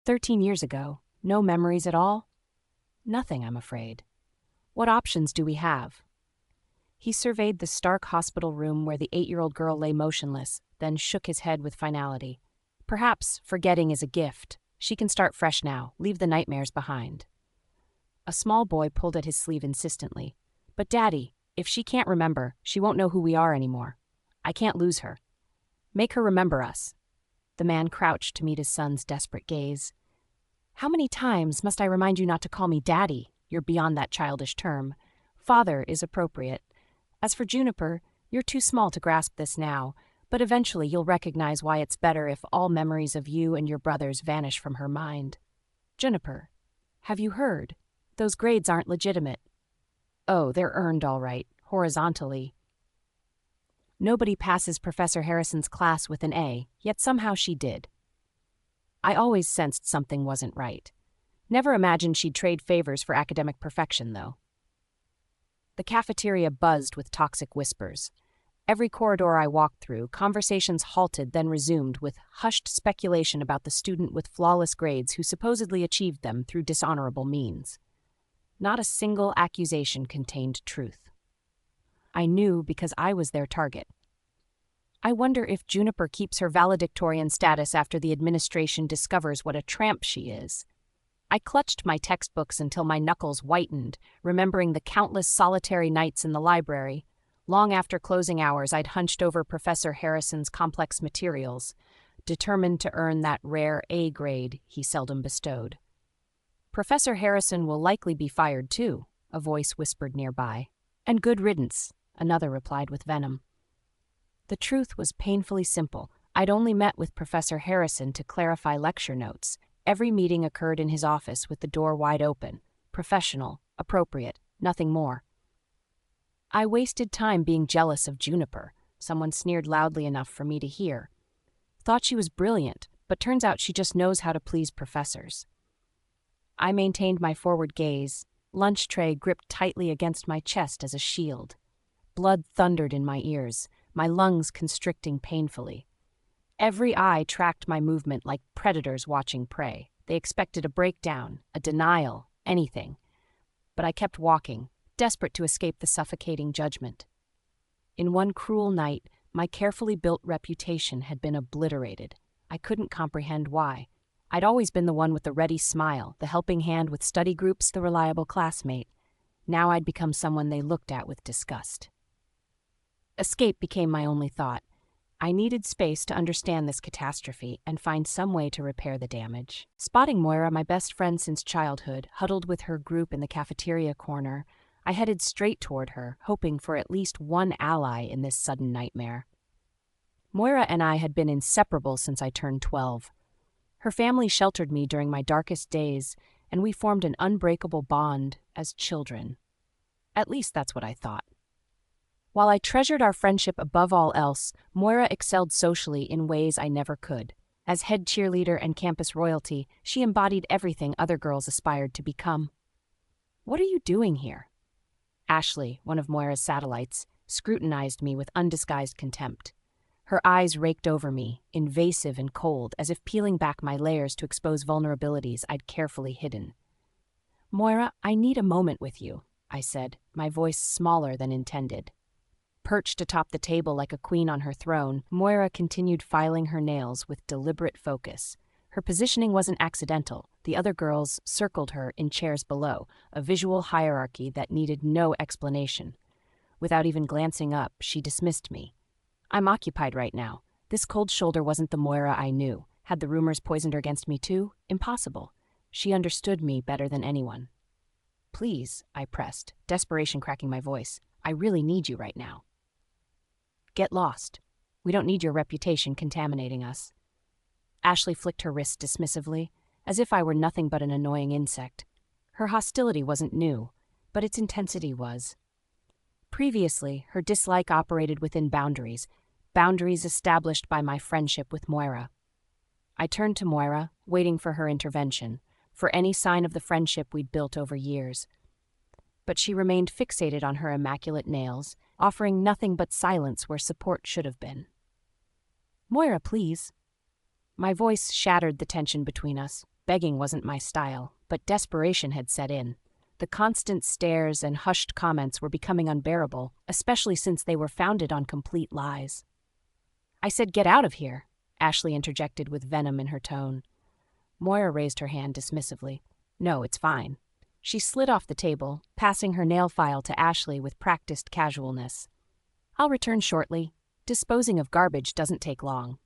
13 years ago. No memories at all? Nothing, I'm afraid. What options do we have? He surveyed the stark hospital room where the 8-year-old girl lay motionless, then shook his head with finality. Perhaps forgetting is a gift. She can start fresh now, leave the nightmares behind. A small boy pulled at his sleeve insistently. But Daddy, if she can't remember, she won't know who we are anymore. I can't lose her. Make her remember us. The man crouched to meet his son's desperate gaze. How many times must I remind you not to call me Daddy? You're beyond that childish term. Father is appropriate. As for Juniper, you're too small to grasp this now, but eventually you'll recognize why it's better if all memories of you and your brothers vanish from her mind. Juniper, have you heard? Those grades aren't legitimate. Oh, they're earned all right, horizontally. Nobody passes Professor Harrison's class with an A, yet somehow she did. I always sensed something wasn't right. Never imagined she'd trade favors for academic perfection, though. The cafeteria buzzed with toxic whispers. Every corridor I walked through, conversations halted, then resumed with hushed speculation about the student with flawless grades who supposedly achieved them through dishonorable means. Not a single accusation contained truth. I knew because I was their target. I wonder if Juniper keeps her valedictorian status after the administration discovers what a tramp she is. I clutched my textbooks until my knuckles whitened, remembering the countless solitary nights in the library. Long after closing hours, I'd hunched over Professor Harrison's complex materials, determined to earn that rare A grade he seldom bestowed. Professor Harrison will likely be fired too, a voice whispered nearby. And good riddance, another replied with venom. The truth was painfully simple. I'd only met with Professor Harrison to clarify lecture notes. Every meeting occurred in his office with the door wide open. Professional, appropriate, nothing more. I wasted time being jealous of Juniper. Someone sneered loudly enough for me to hear. Thought she was brilliant, but turns out she just knows how to please professors. I maintained my forward gaze, lunch tray gripped tightly against my chest as a shield. Blood thundered in my ears, my lungs constricting painfully. Every eye tracked my movement like predators watching prey. They expected a breakdown, a denial, anything. But I kept walking, desperate to escape the suffocating judgment. In one cruel night, my carefully built reputation had been obliterated. I couldn't comprehend why. I'd always been the one with the ready smile, the helping hand with study groups, the reliable classmate. Now I'd become someone they looked at with disgust. Escape became my only thought. I needed space to understand this catastrophe and find some way to repair the damage. Spotting Moira, my best friend since childhood, huddled with her group in the cafeteria corner, I headed straight toward her, hoping for at least one ally in this sudden nightmare. Moira and I had been inseparable since I turned 12. Her family sheltered me during my darkest days, and we formed an unbreakable bond as children. At least that's what I thought. While I treasured our friendship above all else, Moira excelled socially in ways I never could. As head cheerleader and campus royalty, she embodied everything other girls aspired to become. "What are you doing here?" Ashley, one of Moira's satellites, scrutinized me with undisguised contempt. Her eyes raked over me, invasive and cold, as if peeling back my layers to expose vulnerabilities I'd carefully hidden. "Moira, I need a moment with you," I said, my voice smaller than intended. Perched atop the table like a queen on her throne, Moira continued filing her nails with deliberate focus. Her positioning wasn't accidental. The other girls circled her in chairs below, a visual hierarchy that needed no explanation. Without even glancing up, she dismissed me. "I'm occupied right now. This cold shoulder wasn't the Moira I knew. Had the rumors poisoned her against me too? Impossible. She understood me better than anyone." "Please," I pressed, desperation cracking my voice. "I really need you right now." "Get lost. We don't need your reputation contaminating us." Ashley flicked her wrist dismissively, as if I were nothing but an annoying insect. Her hostility wasn't new, but its intensity was. Previously, her dislike operated within boundaries established by my friendship with Moira. I turned to Moira, waiting for her intervention, for any sign of the friendship we'd built over years. But she remained fixated on her immaculate nails, offering nothing but silence where support should have been. "Moira, please." My voice shattered the tension between us, begging wasn't my style, but desperation had set in. The constant stares and hushed comments were becoming unbearable, especially since they were founded on complete lies. "I said get out of here," Ashley interjected with venom in her tone. Moira raised her hand dismissively. "No, it's fine." She slid off the table, passing her nail file to Ashley with practiced casualness. "I'll return shortly. Disposing of garbage doesn't take long."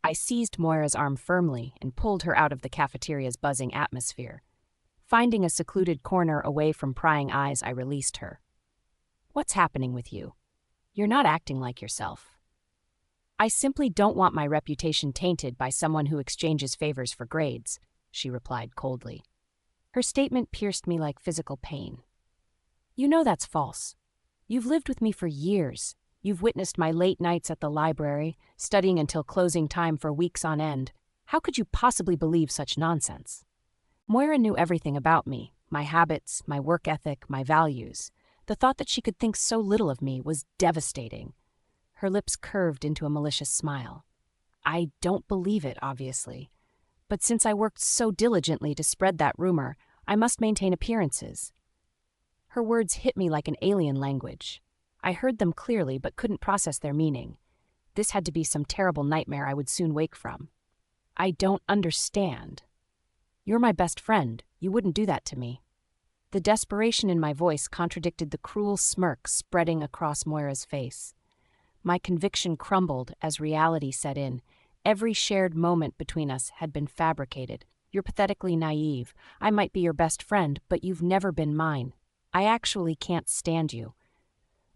I seized Moira's arm firmly and pulled her out of the cafeteria's buzzing atmosphere. Finding a secluded corner away from prying eyes, I released her. "What's happening with you? You're not acting like yourself." "I simply don't want my reputation tainted by someone who exchanges favors for grades," she replied coldly. Her statement pierced me like physical pain. "You know that's false. You've lived with me for years. You've witnessed my late nights at the library, studying until closing time for weeks on end. How could you possibly believe such nonsense?" Moira knew everything about me, my habits, my work ethic, my values. The thought that she could think so little of me was devastating. Her lips curved into a malicious smile. "I don't believe it, obviously. But since I worked so diligently to spread that rumor, I must maintain appearances." Her words hit me like an alien language. I heard them clearly but couldn't process their meaning. This had to be some terrible nightmare I would soon wake from. "I don't understand." "You're my best friend. You wouldn't do that to me." The desperation in my voice contradicted the cruel smirk spreading across Moira's face. My conviction crumbled as reality set in. Every shared moment between us had been fabricated. "You're pathetically naive. I might be your best friend, but you've never been mine. I actually can't stand you.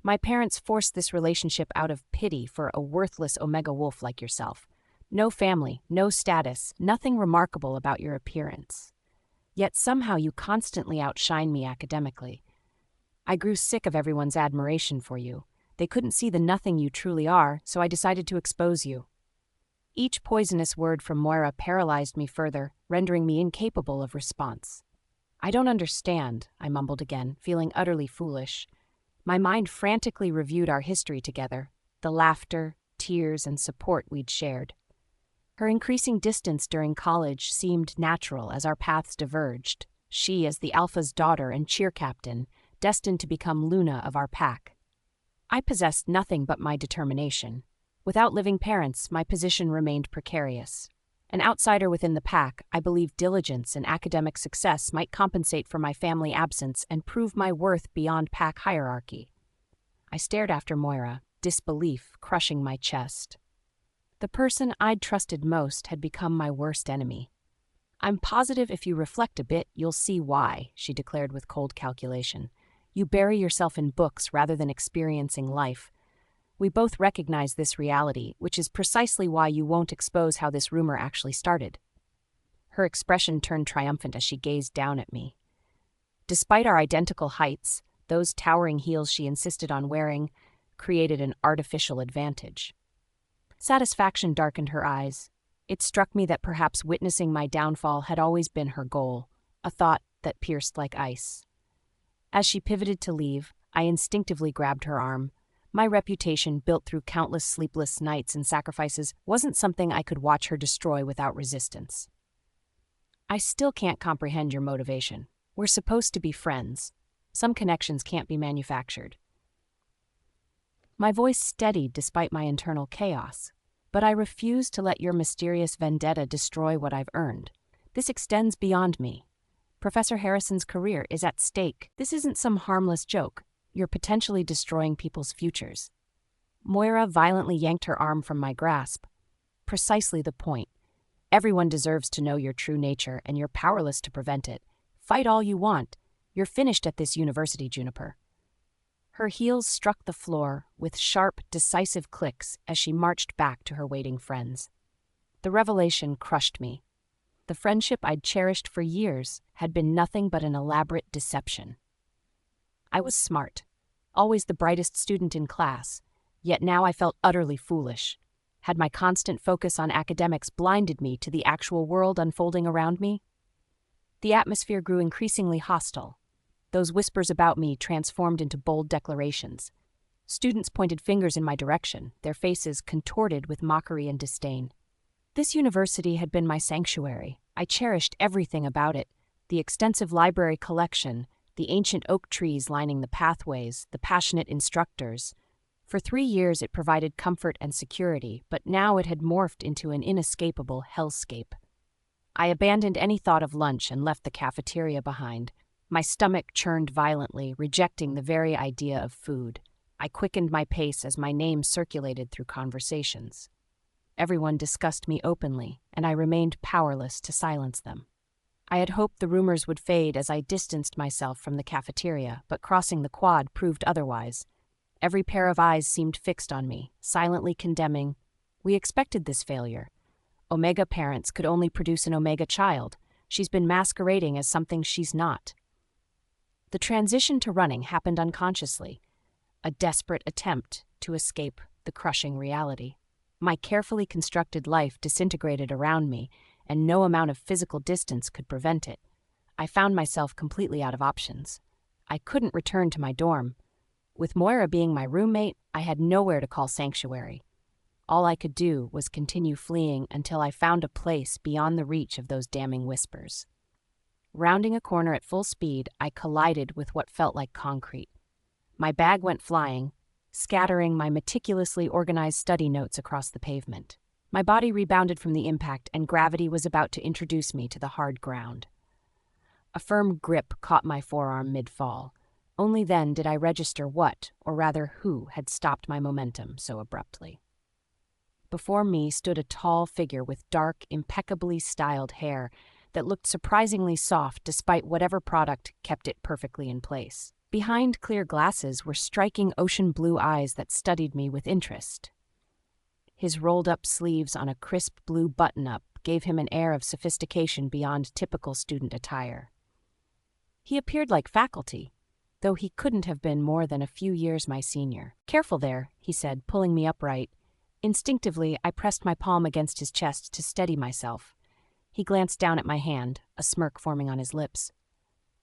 My parents forced this relationship out of pity for a worthless Omega Wolf like yourself. No family, no status, nothing remarkable about your appearance. Yet somehow you constantly outshine me academically. I grew sick of everyone's admiration for you. They couldn't see the nothing you truly are, so I decided to expose you." Each poisonous word from Moira paralyzed me further, rendering me incapable of response. "I don't understand," I mumbled again, feeling utterly foolish. My mind frantically reviewed our history together, the laughter, tears, and support we'd shared. Her increasing distance during college seemed natural as our paths diverged, she as the Alpha's daughter and cheer captain, destined to become Luna of our pack. I possessed nothing but my determination. Without living parents, my position remained precarious. An outsider within the pack, I believed diligence and academic success might compensate for my family absence and prove my worth beyond pack hierarchy. I stared after Moira, disbelief crushing my chest. The person I'd trusted most had become my worst enemy. "I'm positive if you reflect a bit, you'll see why," she declared with cold calculation. "You bury yourself in books rather than experiencing life. We both recognize this reality, which is precisely why you won't expose how this rumor actually started." Her expression turned triumphant as she gazed down at me. Despite our identical heights, those towering heels she insisted on wearing created an artificial advantage. Satisfaction darkened her eyes. It struck me that perhaps witnessing my downfall had always been her goal, a thought that pierced like ice. As she pivoted to leave, I instinctively grabbed her arm. My reputation, built through countless sleepless nights and sacrifices, wasn't something I could watch her destroy without resistance. "I still can't comprehend your motivation. We're supposed to be friends. Some connections can't be manufactured." My voice steadied despite my internal chaos. "But I refuse to let your mysterious vendetta destroy what I've earned. This extends beyond me. Professor Harrison's career is at stake. This isn't some harmless joke. You're potentially destroying people's futures." Moira violently yanked her arm from my grasp. "Precisely the point. Everyone deserves to know your true nature, and you're powerless to prevent it. Fight all you want. You're finished at this university, Juniper." Her heels struck the floor with sharp, decisive clicks as she marched back to her waiting friends. The revelation crushed me. The friendship I'd cherished for years had been nothing but an elaborate deception. I was smart, always the brightest student in class, yet now I felt utterly foolish. Had my constant focus on academics blinded me to the actual world unfolding around me? The atmosphere grew increasingly hostile. Those whispers about me transformed into bold declarations. Students pointed fingers in my direction, their faces contorted with mockery and disdain. This university had been my sanctuary, I cherished everything about it: the extensive library collection, the ancient oak trees lining the pathways, the passionate instructors. For 3 years it provided comfort and security, but now it had morphed into an inescapable hellscape. I abandoned any thought of lunch and left the cafeteria behind. My stomach churned violently, rejecting the very idea of food. I quickened my pace as my name circulated through conversations. Everyone discussed me openly, and I remained powerless to silence them. I had hoped the rumors would fade as I distanced myself from the cafeteria, but crossing the quad proved otherwise. Every pair of eyes seemed fixed on me, silently condemning. We expected this failure. Omega parents could only produce an Omega child. She's been masquerading as something she's not. The transition to running happened unconsciously, a desperate attempt to escape the crushing reality. My carefully constructed life disintegrated around me, and no amount of physical distance could prevent it. I found myself completely out of options. I couldn't return to my dorm. With Moira being my roommate, I had nowhere to call sanctuary. All I could do was continue fleeing until I found a place beyond the reach of those damning whispers. Rounding a corner at full speed, I collided with what felt like concrete. My bag went flying, scattering my meticulously organized study notes across the pavement. My body rebounded from the impact, and gravity was about to introduce me to the hard ground. A firm grip caught my forearm mid-fall. Only then did I register what, or rather who, had stopped my momentum so abruptly. Before me stood a tall figure with dark, impeccably styled hair that looked surprisingly soft despite whatever product kept it perfectly in place. Behind clear glasses were striking ocean blue eyes that studied me with interest. His rolled-up sleeves on a crisp blue button-up gave him an air of sophistication beyond typical student attire. He appeared like faculty, though he couldn't have been more than a few years my senior. "Careful there," he said, pulling me upright. Instinctively, I pressed my palm against his chest to steady myself. He glanced down at my hand, a smirk forming on his lips.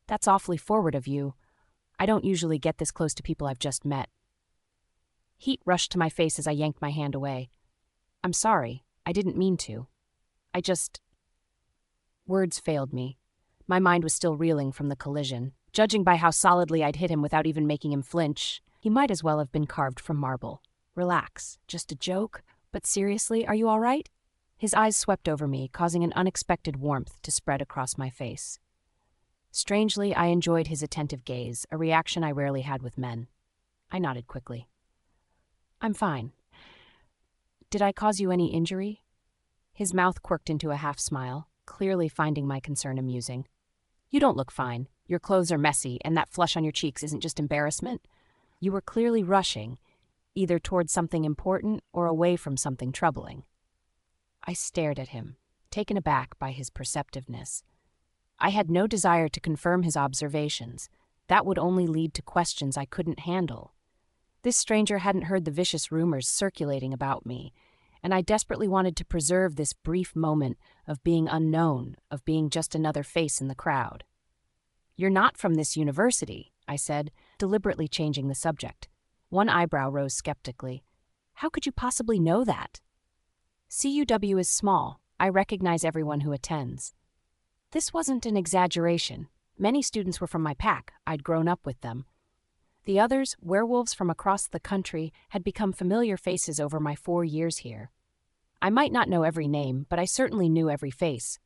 "That's awfully forward of you. I don't usually get this close to people I've just met." Heat rushed to my face as I yanked my hand away. "I'm sorry. I didn't mean to. I just—" Words failed me. My mind was still reeling from the collision. Judging by how solidly I'd hit him without even making him flinch, he might as well have been carved from marble. "Relax. Just a joke. But seriously, are you all right?" His eyes swept over me, causing an unexpected warmth to spread across my face. Strangely, I enjoyed his attentive gaze, a reaction I rarely had with men. I nodded quickly. "I'm fine. Did I cause you any injury?" His mouth quirked into a half-smile, clearly finding my concern amusing. "You don't look fine. Your clothes are messy, and that flush on your cheeks isn't just embarrassment. You were clearly rushing, either towards something important or away from something troubling." I stared at him, taken aback by his perceptiveness. I had no desire to confirm his observations. That would only lead to questions I couldn't handle. This stranger hadn't heard the vicious rumors circulating about me, and I desperately wanted to preserve this brief moment of being unknown, of being just another face in the crowd. "You're not from this university," I said, deliberately changing the subject. One eyebrow rose skeptically. "How could you possibly know that?" "CUW is small. I recognize everyone who attends." This wasn't an exaggeration. Many students were from my pack. I'd grown up with them. The others, werewolves from across the country, had become familiar faces over my 4 years here. I might not know every name, but I certainly knew every face.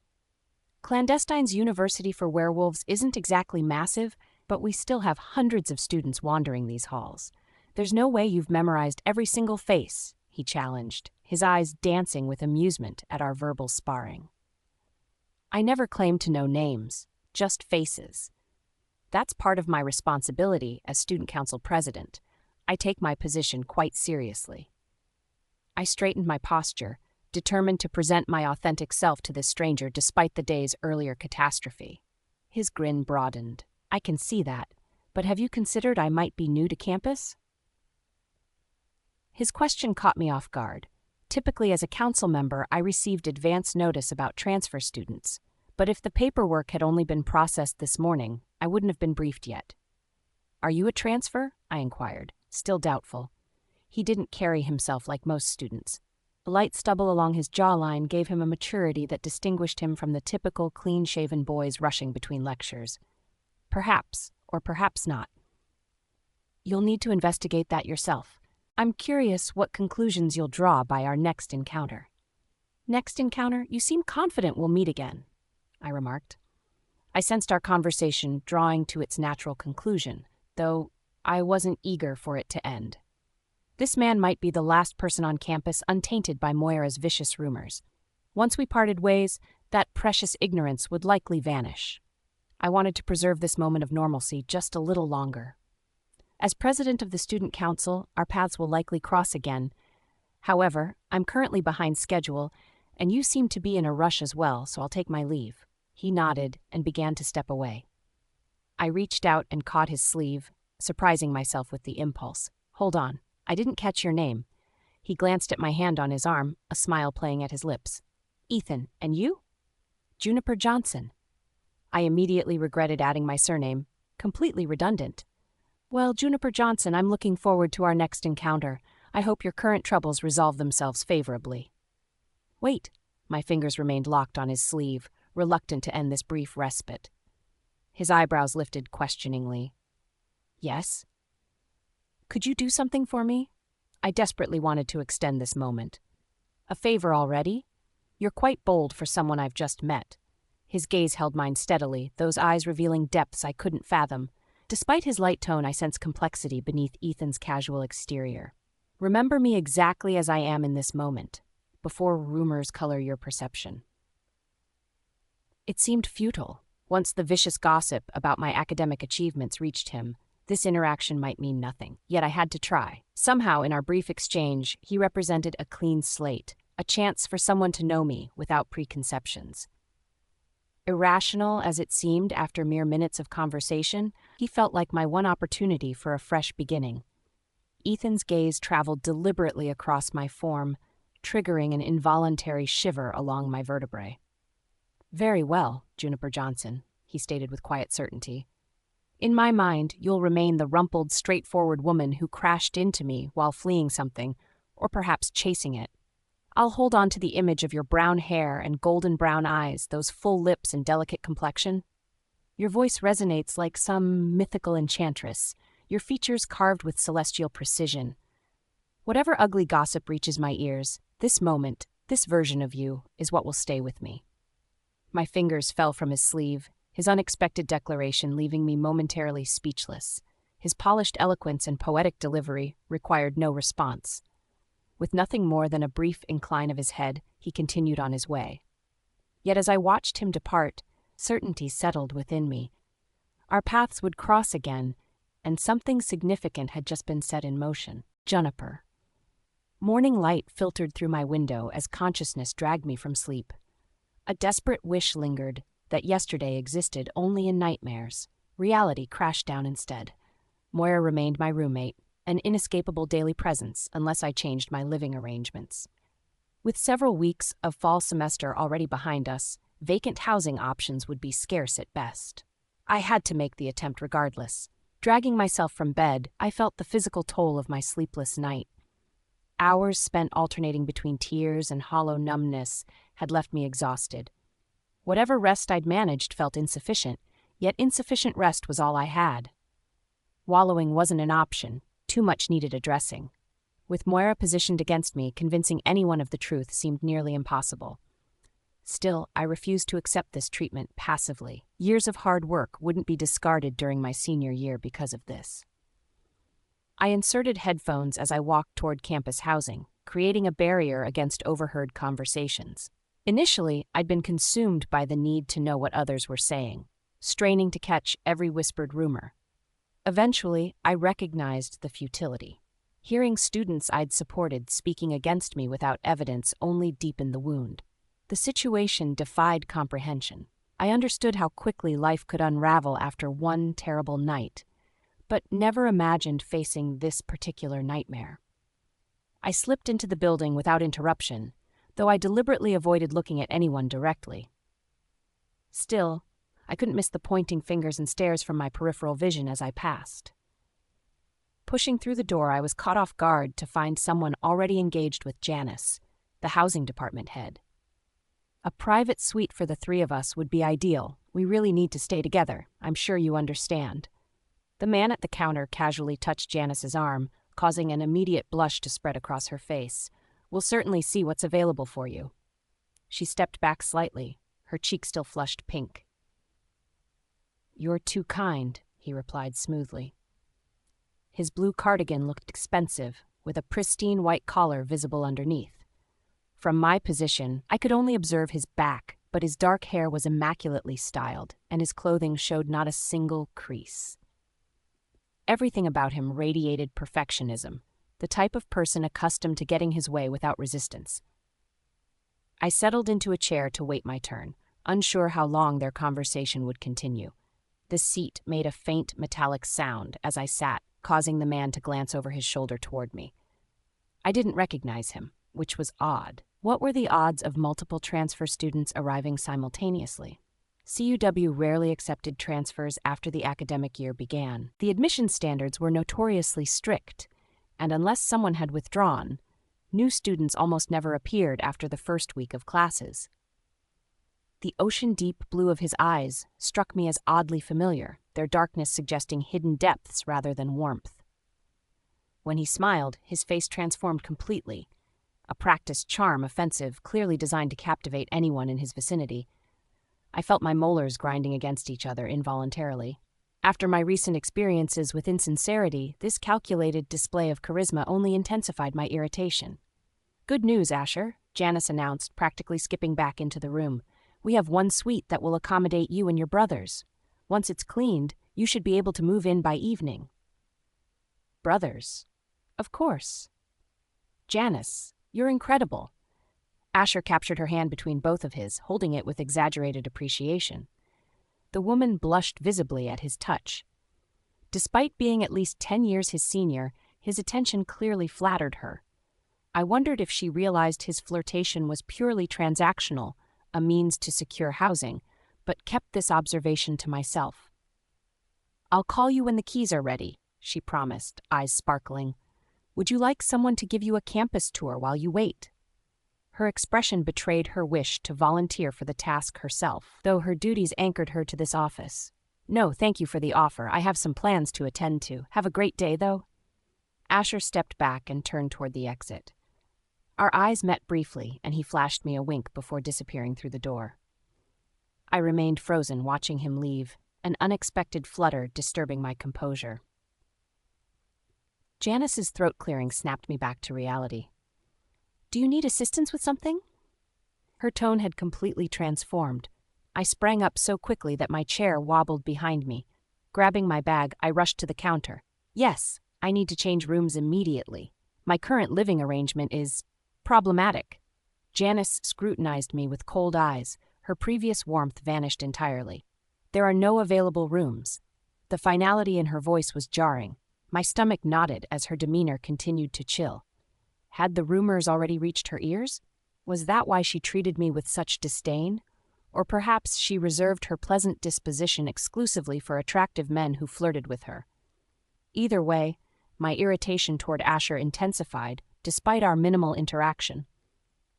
Clandestine's University for Werewolves isn't exactly massive, but we still have hundreds of students wandering these halls. "There's no way you've memorized every single face," he challenged, his eyes dancing with amusement at our verbal sparring. "I never claimed to know names, just faces. That's part of my responsibility as student council president. I take my position quite seriously." I straightened my posture, determined to present my authentic self to this stranger despite the day's earlier catastrophe. His grin broadened. "I can see that, but have you considered I might be new to campus?" His question caught me off guard. Typically, as a council member, I received advance notice about transfer students, but if the paperwork had only been processed this morning, I wouldn't have been briefed yet. "Are you a transfer?" I inquired, still doubtful. He didn't carry himself like most students. The light stubble along his jawline gave him a maturity that distinguished him from the typical clean-shaven boys rushing between lectures. Perhaps, or perhaps not. You'll need to investigate that yourself. I'm curious what conclusions you'll draw by our next encounter. Next encounter? You seem confident we'll meet again, I remarked. I sensed our conversation drawing to its natural conclusion, though I wasn't eager for it to end. This man might be the last person on campus untainted by Moira's vicious rumors. Once we parted ways, that precious ignorance would likely vanish. I wanted to preserve this moment of normalcy just a little longer. As president of the student council, our paths will likely cross again. However, I'm currently behind schedule, and you seem to be in a rush as well, so I'll take my leave. He nodded and began to step away. I reached out and caught his sleeve, surprising myself with the impulse. Hold on, I didn't catch your name. He glanced at my hand on his arm, a smile playing at his lips. Ethan, and you? Juniper Johnson. I immediately regretted adding my surname, completely redundant. Well, Juniper Johnson, I'm looking forward to our next encounter. I hope your current troubles resolve themselves favorably. Wait, my fingers remained locked on his sleeve, reluctant to end this brief respite. His eyebrows lifted questioningly. Yes? Could you do something for me? I desperately wanted to extend this moment. A favor already? You're quite bold for someone I've just met. His gaze held mine steadily, those eyes revealing depths I couldn't fathom. Despite his light tone, I sensed complexity beneath Ethan's casual exterior. Remember me exactly as I am in this moment, before rumors color your perception. It seemed futile. Once the vicious gossip about my academic achievements reached him, this interaction might mean nothing. Yet I had to try. Somehow, in our brief exchange, he represented a clean slate, a chance for someone to know me without preconceptions. Irrational as it seemed after mere minutes of conversation, he felt like my one opportunity for a fresh beginning. Ethan's gaze traveled deliberately across my form, triggering an involuntary shiver along my vertebrae. Very well, Juniper Johnson, he stated with quiet certainty. In my mind, you'll remain the rumpled, straightforward woman who crashed into me while fleeing something, or perhaps chasing it. I'll hold on to the image of your brown hair and golden brown eyes, those full lips and delicate complexion. Your voice resonates like some mythical enchantress, your features carved with celestial precision. Whatever ugly gossip reaches my ears, this moment, this version of you, is what will stay with me. My fingers fell from his sleeve, his unexpected declaration leaving me momentarily speechless. His polished eloquence and poetic delivery required no response. With nothing more than a brief incline of his head, he continued on his way. Yet as I watched him depart, certainty settled within me. Our paths would cross again, and something significant had just been set in motion. Juniper. Morning light filtered through my window as consciousness dragged me from sleep. A desperate wish lingered that yesterday existed only in nightmares. Reality crashed down instead. Moira remained my roommate, an inescapable daily presence unless I changed my living arrangements. With several weeks of fall semester already behind us, vacant housing options would be scarce at best. I had to make the attempt regardless. Dragging myself from bed, I felt the physical toll of my sleepless night. Hours spent alternating between tears and hollow numbness had left me exhausted. Whatever rest I'd managed felt insufficient, yet insufficient rest was all I had. Wallowing wasn't an option. Too much needed addressing. With Moira positioned against me, convincing anyone of the truth seemed nearly impossible. Still, I refused to accept this treatment passively. Years of hard work wouldn't be discarded during my senior year because of this. I inserted headphones as I walked toward campus housing, creating a barrier against overheard conversations. Initially, I'd been consumed by the need to know what others were saying, straining to catch every whispered rumor. Eventually, I recognized the futility. Hearing students I'd supported speaking against me without evidence only deepened the wound. The situation defied comprehension. I understood how quickly life could unravel after one terrible night, but never imagined facing this particular nightmare. I slipped into the building without interruption, though I deliberately avoided looking at anyone directly. Still, I couldn't miss the pointing fingers and stares from my peripheral vision as I passed. Pushing through the door, I was caught off guard to find someone already engaged with Janice, the housing department head. A private suite for the three of us would be ideal. We really need to stay together. I'm sure you understand. The man at the counter casually touched Janice's arm, causing an immediate blush to spread across her face. We'll certainly see what's available for you. She stepped back slightly, her cheek still flushed pink. You're too kind, he replied smoothly. His blue cardigan looked expensive, with a pristine white collar visible underneath. From my position, I could only observe his back, but his dark hair was immaculately styled, and his clothing showed not a single crease. Everything about him radiated perfectionism, the type of person accustomed to getting his way without resistance. I settled into a chair to wait my turn, unsure how long their conversation would continue. The seat made a faint metallic sound as I sat, causing the man to glance over his shoulder toward me. I didn't recognize him, which was odd. What were the odds of multiple transfer students arriving simultaneously? CUW rarely accepted transfers after the academic year began. The admission standards were notoriously strict, and unless someone had withdrawn, new students almost never appeared after the first week of classes. The ocean-deep blue of his eyes struck me as oddly familiar, their darkness suggesting hidden depths rather than warmth. When he smiled, his face transformed completely, a practiced charm offensive clearly designed to captivate anyone in his vicinity. I felt my molars grinding against each other involuntarily. After my recent experiences with insincerity, this calculated display of charisma only intensified my irritation. Good news, Asher, Janice announced, practically skipping back into the room. We have one suite that will accommodate you and your brothers. Once it's cleaned, you should be able to move in by evening. Brothers? Of course. Janice, you're incredible. Asher captured her hand between both of his, holding it with exaggerated appreciation. The woman blushed visibly at his touch. Despite being at least 10 years his senior, his attention clearly flattered her. I wondered if she realized his flirtation was purely transactional, a means to secure housing, but kept this observation to myself. I'll call you when the keys are ready, she promised, eyes sparkling. Would you like someone to give you a campus tour while you wait? Her expression betrayed her wish to volunteer for the task herself, though her duties anchored her to this office. No, thank you for the offer. I have some plans to attend to. Have a great day, though. Asher stepped back and turned toward the exit. Our eyes met briefly, and he flashed me a wink before disappearing through the door. I remained frozen, watching him leave, an unexpected flutter disturbing my composure. Janice's throat clearing snapped me back to reality. Do you need assistance with something? Her tone had completely transformed. I sprang up so quickly that my chair wobbled behind me. Grabbing my bag, I rushed to the counter. Yes, I need to change rooms immediately. My current living arrangement is problematic. Janice scrutinized me with cold eyes. Her previous warmth vanished entirely. There are no available rooms. The finality in her voice was jarring. My stomach knotted as her demeanor continued to chill. Had the rumors already reached her ears? Was that why she treated me with such disdain? Or perhaps she reserved her pleasant disposition exclusively for attractive men who flirted with her. Either way, my irritation toward Asher intensified, despite our minimal interaction.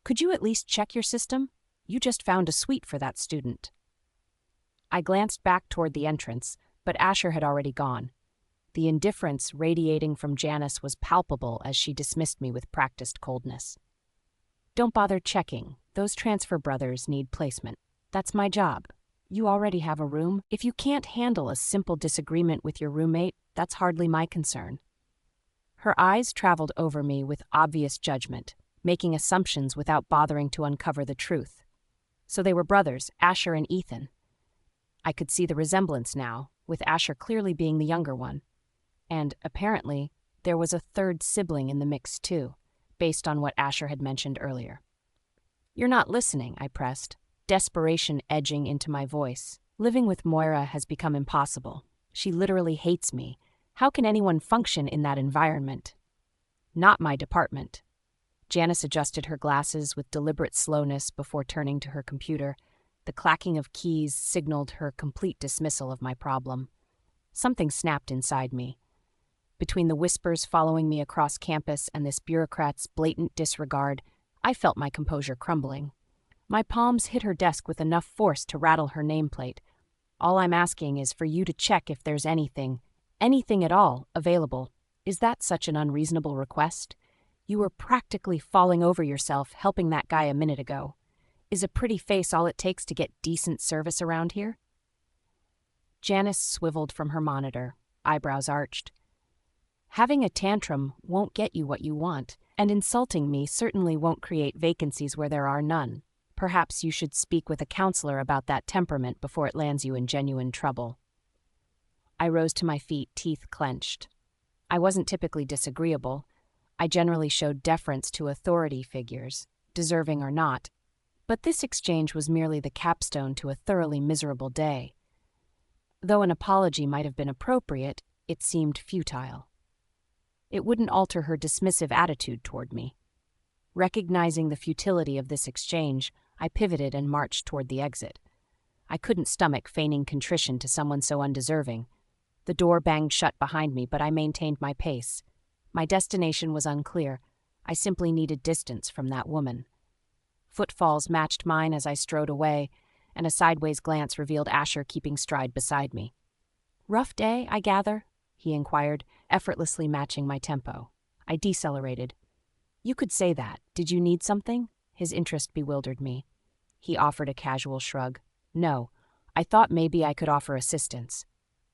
Could you at least check your system? You just found a suite for that student. I glanced back toward the entrance, but Asher had already gone. The indifference radiating from Janice was palpable as she dismissed me with practiced coldness. Don't bother checking. Those transfer brothers need placement. That's my job. You already have a room. If you can't handle a simple disagreement with your roommate, that's hardly my concern. Her eyes traveled over me with obvious judgment, making assumptions without bothering to uncover the truth. So they were brothers, Asher and Ethan. I could see the resemblance now, with Asher clearly being the younger one. And, apparently, there was a third sibling in the mix too, based on what Asher had mentioned earlier. You're not listening, I pressed, desperation edging into my voice. Living with Moira has become impossible. She literally hates me. How can anyone function in that environment? Not my department. Janice adjusted her glasses with deliberate slowness before turning to her computer. The clacking of keys signaled her complete dismissal of my problem. Something snapped inside me. Between the whispers following me across campus and this bureaucrat's blatant disregard, I felt my composure crumbling. My palms hit her desk with enough force to rattle her nameplate. All I'm asking is for you to check if there's anything at all, available. Is that such an unreasonable request? You were practically falling over yourself helping that guy a minute ago. Is a pretty face all it takes to get decent service around here? Janice swiveled from her monitor, eyebrows arched. Having a tantrum won't get you what you want, and insulting me certainly won't create vacancies where there are none. Perhaps you should speak with a counselor about that temperament before it lands you in genuine trouble. I rose to my feet, teeth clenched. I wasn't typically disagreeable. I generally showed deference to authority figures, deserving or not. But this exchange was merely the capstone to a thoroughly miserable day. Though an apology might have been appropriate, it seemed futile. It wouldn't alter her dismissive attitude toward me. Recognizing the futility of this exchange, I pivoted and marched toward the exit. I couldn't stomach feigning contrition to someone so undeserving. The door banged shut behind me, but I maintained my pace. My destination was unclear. I simply needed distance from that woman. Footfalls matched mine as I strode away, and a sideways glance revealed Asher keeping stride beside me. "Rough day, I gather?" he inquired, effortlessly matching my tempo. I decelerated. "You could say that. Did you need something?" His interest bewildered me. He offered a casual shrug. "No, I thought maybe I could offer assistance."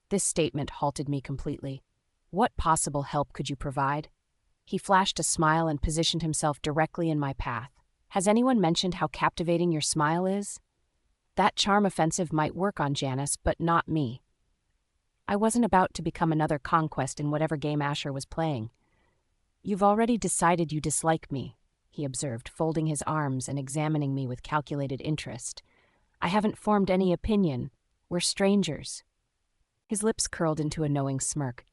This statement halted me completely. "What possible help could you provide?" He flashed a smile and positioned himself directly in my path. "Has anyone mentioned how captivating your smile is?" That charm offensive might work on Janice, but not me. I wasn't about to become another conquest in whatever game Asher was playing. "You've already decided you dislike me," he observed, folding his arms and examining me with calculated interest. "I haven't formed any opinion. We're strangers." His lips curled into a knowing smirk.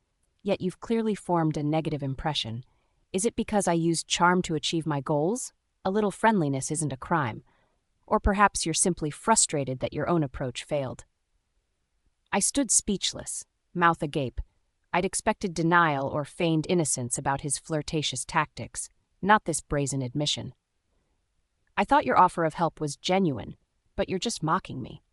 "Yet you've clearly formed a negative impression. Is it because I used charm to achieve my goals? A little friendliness isn't a crime. Or perhaps you're simply frustrated that your own approach failed." I stood speechless, mouth agape. I'd expected denial or feigned innocence about his flirtatious tactics, not this brazen admission. "I thought your offer of help was genuine, but you're just mocking me."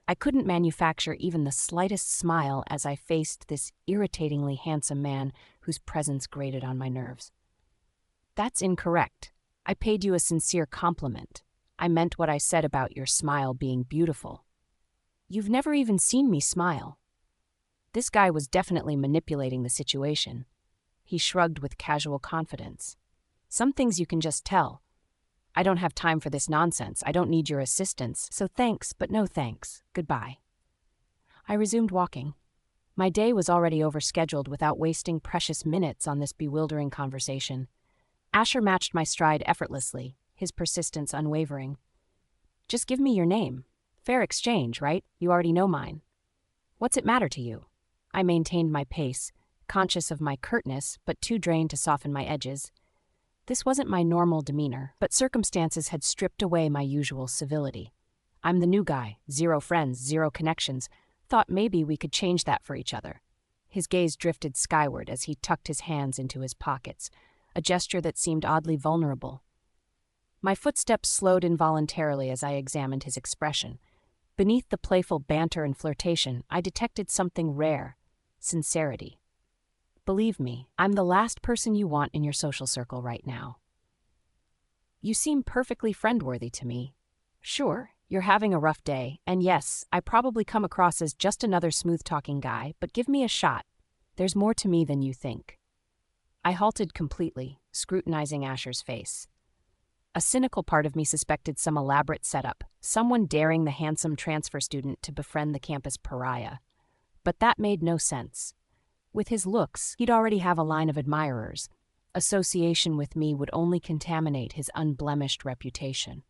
I couldn't manufacture even the slightest smile as I faced this irritatingly handsome man whose presence grated on my nerves. "That's incorrect. I paid you a sincere compliment. I meant what I said about your smile being beautiful. You've never even seen me smile." This guy was definitely manipulating the situation. He shrugged with casual confidence. "Some things you can just tell. I don't have time for this nonsense. I don't need your assistance, so thanks, but no thanks. Goodbye." I resumed walking. My day was already overscheduled without wasting precious minutes on this bewildering conversation. Asher matched my stride effortlessly, his persistence unwavering. "Just give me your name. Fair exchange, right? You already know mine. What's it matter to you?" I maintained my pace, conscious of my curtness, but too drained to soften my edges. This wasn't my normal demeanor, but circumstances had stripped away my usual civility. I'm the new guy, 0 friends, 0 connections. Thought maybe we could change that for each other. His gaze drifted skyward as he tucked his hands into his pockets, a gesture that seemed oddly vulnerable. My footsteps slowed involuntarily as I examined his expression. Beneath the playful banter and flirtation, I detected something rare: sincerity. "Believe me, I'm the last person you want in your social circle right now. You seem perfectly friend-worthy to me. Sure, you're having a rough day, and yes, I probably come across as just another smooth-talking guy, but give me a shot. There's more to me than you think." I halted completely, scrutinizing Asher's face. A cynical part of me suspected some elaborate setup, someone daring the handsome transfer student to befriend the campus pariah. But that made no sense. With his looks, he'd already have a line of admirers. Association with me would only contaminate his unblemished reputation.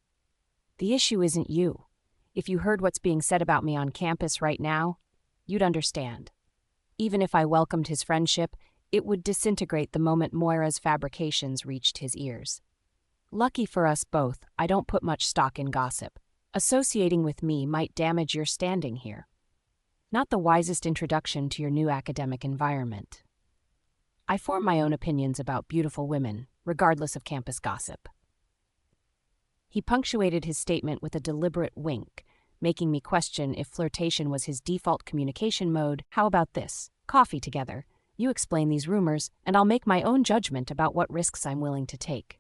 The issue isn't you. If you heard what's being said about me on campus right now, you'd understand. Even if I welcomed his friendship, it would disintegrate the moment Moira's fabrications reached his ears. Lucky for us both, I don't put much stock in gossip. Associating with me might damage your standing here. Not the wisest introduction to your new academic environment. I form my own opinions about beautiful women, regardless of campus gossip. He punctuated his statement with a deliberate wink, making me question if flirtation was his default communication mode. How about this? Coffee together. You explain these rumors, and I'll make my own judgment about what risks I'm willing to take.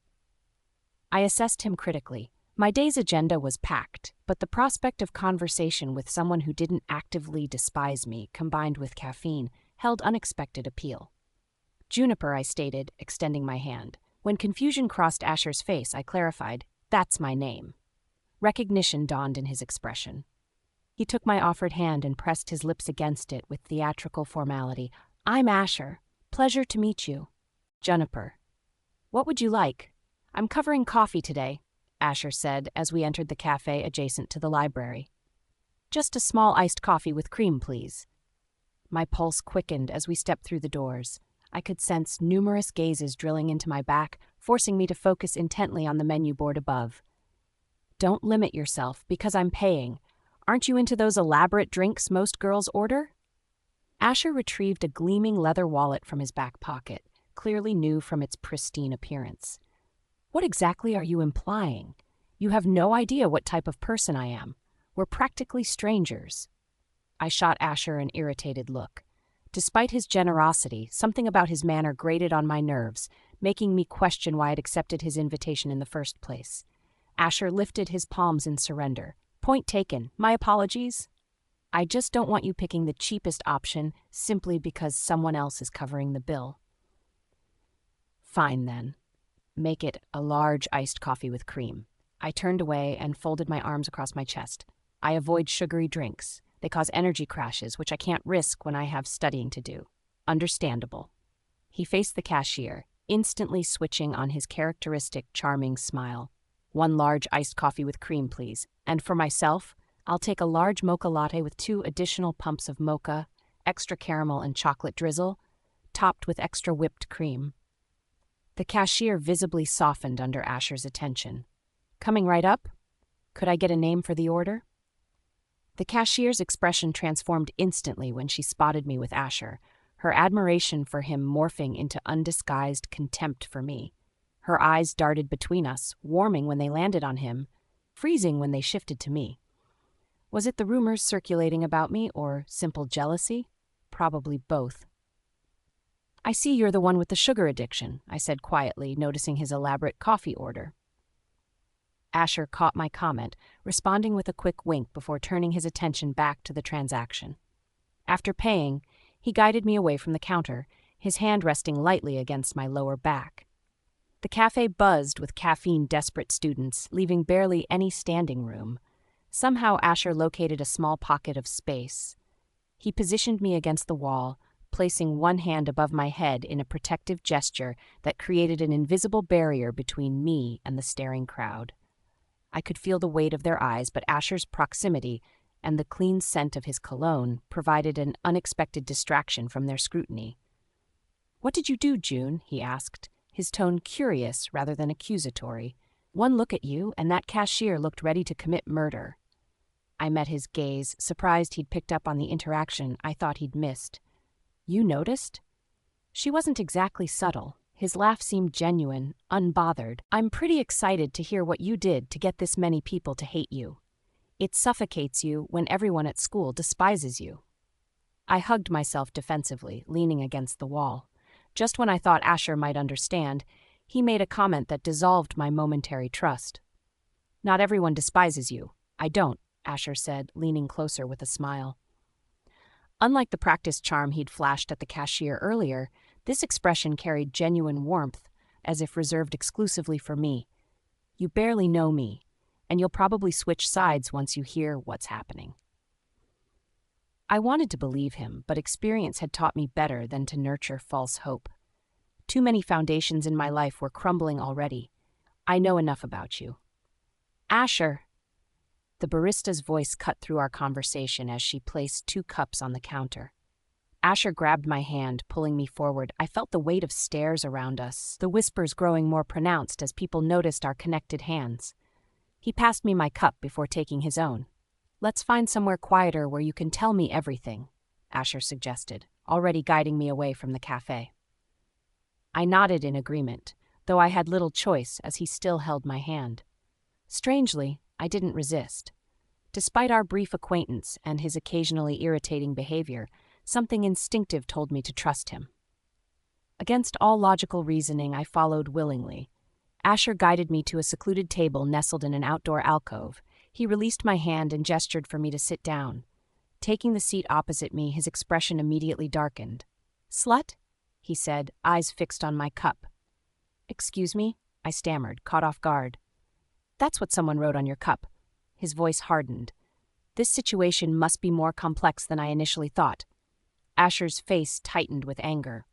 I assessed him critically. My day's agenda was packed, but the prospect of conversation with someone who didn't actively despise me, combined with caffeine, held unexpected appeal. Juniper, I stated, extending my hand. When confusion crossed Asher's face, I clarified, "That's my name." Recognition dawned in his expression. He took my offered hand and pressed his lips against it with theatrical formality. "I'm Asher. Pleasure to meet you." Juniper. "What would you like?" "I'm covering coffee today," Asher said as we entered the cafe adjacent to the library. "Just a small iced coffee with cream, please." My pulse quickened as we stepped through the doors. I could sense numerous gazes drilling into my back, forcing me to focus intently on the menu board above. "Don't limit yourself, because I'm paying. Aren't you into those elaborate drinks most girls order?" Asher retrieved a gleaming leather wallet from his back pocket, clearly new from its pristine appearance. "What exactly are you implying? You have no idea what type of person I am. We're practically strangers." I shot Asher an irritated look. Despite his generosity, something about his manner grated on my nerves, making me question why I'd accepted his invitation in the first place. Asher lifted his palms in surrender. "Point taken. My apologies. I just don't want you picking the cheapest option simply because someone else is covering the bill." "Fine, then. Make it a large iced coffee with cream." I turned away and folded my arms across my chest. I avoid sugary drinks. They cause energy crashes, which I can't risk when I have studying to do. Understandable. He faced the cashier, instantly switching on his characteristic charming smile. "One large iced coffee with cream, please. And for myself, I'll take a large mocha latte with 2 additional pumps of mocha, extra caramel and chocolate drizzle, topped with extra whipped cream." The cashier visibly softened under Asher's attention. "Coming right up? Could I get a name for the order?" The cashier's expression transformed instantly when she spotted me with Asher, her admiration for him morphing into undisguised contempt for me. Her eyes darted between us, warming when they landed on him, freezing when they shifted to me. Was it the rumors circulating about me or simple jealousy? Probably both. "I see you're the one with the sugar addiction," I said quietly, noticing his elaborate coffee order. Asher caught my comment, responding with a quick wink before turning his attention back to the transaction. After paying, he guided me away from the counter, his hand resting lightly against my lower back. The cafe buzzed with caffeine-desperate students, leaving barely any standing room. Somehow Asher located a small pocket of space. He positioned me against the wall, placing one hand above my head in a protective gesture that created an invisible barrier between me and the staring crowd. I could feel the weight of their eyes, but Asher's proximity and the clean scent of his cologne provided an unexpected distraction from their scrutiny. "What did you do, June?" he asked, his tone curious rather than accusatory. "One look at you, and that cashier looked ready to commit murder." I met his gaze, surprised he'd picked up on the interaction I thought he'd missed. "You noticed?" She wasn't exactly subtle. His laugh seemed genuine, unbothered. "I'm pretty excited to hear what you did to get this many people to hate you. It suffocates you when everyone at school despises you." I hugged myself defensively, leaning against the wall. Just when I thought Asher might understand, he made a comment that dissolved my momentary trust. "Not everyone despises you. I don't," Asher said, leaning closer with a smile. Unlike the practiced charm he'd flashed at the cashier earlier, this expression carried genuine warmth, as if reserved exclusively for me. "You barely know me, and you'll probably switch sides once you hear what's happening." I wanted to believe him, but experience had taught me better than to nurture false hope. Too many foundations in my life were crumbling already. "I know enough about you." "Asher!" The barista's voice cut through our conversation as she placed 2 cups on the counter. Asher grabbed my hand, pulling me forward. I felt the weight of stares around us, the whispers growing more pronounced as people noticed our connected hands. He passed me my cup before taking his own. "Let's find somewhere quieter where you can tell me everything," Asher suggested, already guiding me away from the cafe. I nodded in agreement, though I had little choice as he still held my hand. Strangely, I didn't resist. Despite our brief acquaintance and his occasionally irritating behavior, something instinctive told me to trust him. Against all logical reasoning, I followed willingly. Asher guided me to a secluded table nestled in an outdoor alcove. He released my hand and gestured for me to sit down. Taking the seat opposite me, his expression immediately darkened. "Slut?" he said, eyes fixed on my cup. "Excuse me?" I stammered, caught off guard. "That's what someone wrote on your cup." His voice hardened. This situation must be more complex than I initially thought. Asher's face tightened with anger.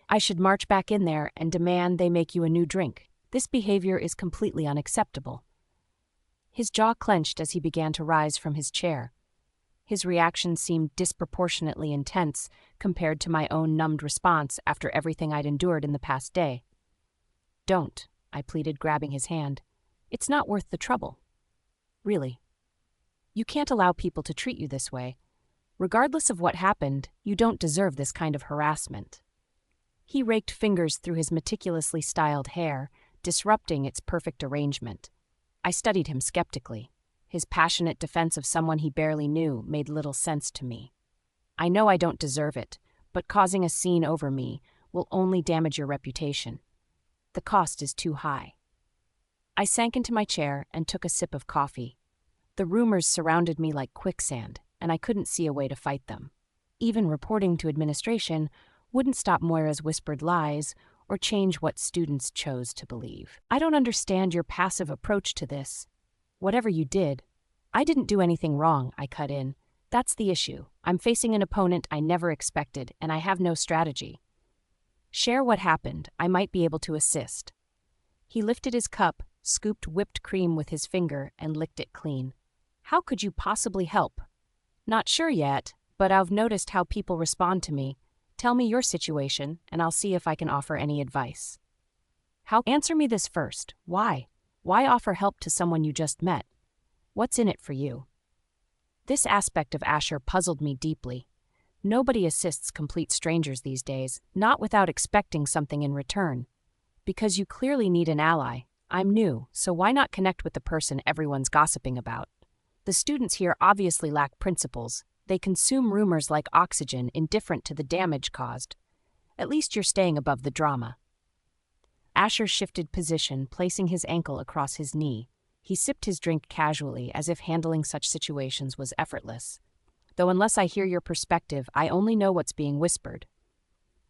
"I should march back in there and demand they make you a new drink. This behavior is completely unacceptable." His jaw clenched as he began to rise from his chair. His reaction seemed disproportionately intense compared to my own numbed response after everything I'd endured in the past day. "Don't," I pleaded, grabbing his hand. "It's not worth the trouble. Really. You can't allow people to treat you this way. Regardless of what happened, you don't deserve this kind of harassment." He raked fingers through his meticulously styled hair, disrupting its perfect arrangement. I studied him skeptically. His passionate defense of someone he barely knew made little sense to me. "I know I don't deserve it, but causing a scene over me will only damage your reputation. The cost is too high." I sank into my chair and took a sip of coffee. The rumors surrounded me like quicksand, and I couldn't see a way to fight them. Even reporting to administration wouldn't stop Moira's whispered lies or change what students chose to believe. "I don't understand your passive approach to this. Whatever you did, I didn't do anything wrong," I cut in. "That's the issue. I'm facing an opponent I never expected, and I have no strategy. Share what happened. I might be able to assist." He lifted his cup, scooped whipped cream with his finger, and licked it clean. "How could you possibly help?" "Not sure yet, but I've noticed how people respond to me. Tell me your situation, and I'll see if I can offer any advice." Answer me this first. Why? Why offer help to someone you just met? What's in it for you?" This aspect of Asher puzzled me deeply. Nobody assists complete strangers these days, not without expecting something in return. Because you clearly need an ally. I'm new, so why not connect with the person everyone's gossiping about? The students here obviously lack principles. They consume rumors like oxygen, indifferent to the damage caused. At least you're staying above the drama. Asher shifted position, placing his ankle across his knee. He sipped his drink casually, as if handling such situations was effortless. "Though unless I hear your perspective, I only know what's being whispered."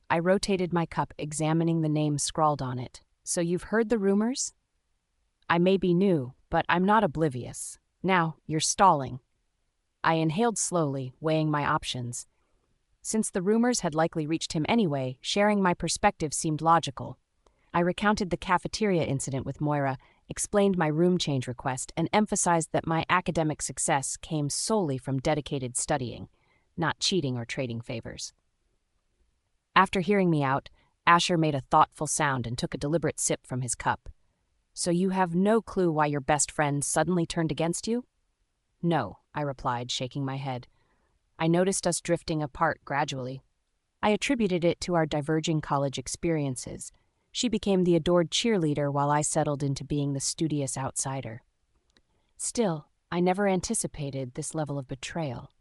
I rotated my cup, examining the name scrawled on it. "So you've heard the rumors?" "I may be new, but I'm not oblivious. Now, you're stalling." I inhaled slowly, weighing my options. Since the rumors had likely reached him anyway, sharing my perspective seemed logical. I recounted the cafeteria incident with Moira, explained my room change request, and emphasized that my academic success came solely from dedicated studying, not cheating or trading favors. After hearing me out, Asher made a thoughtful sound and took a deliberate sip from his cup. "So you have no clue why your best friend suddenly turned against you?" "No," I replied, shaking my head. "I noticed us drifting apart gradually. I attributed it to our diverging college experiences. She became the adored cheerleader while I settled into being the studious outsider. Still, I never anticipated this level of betrayal.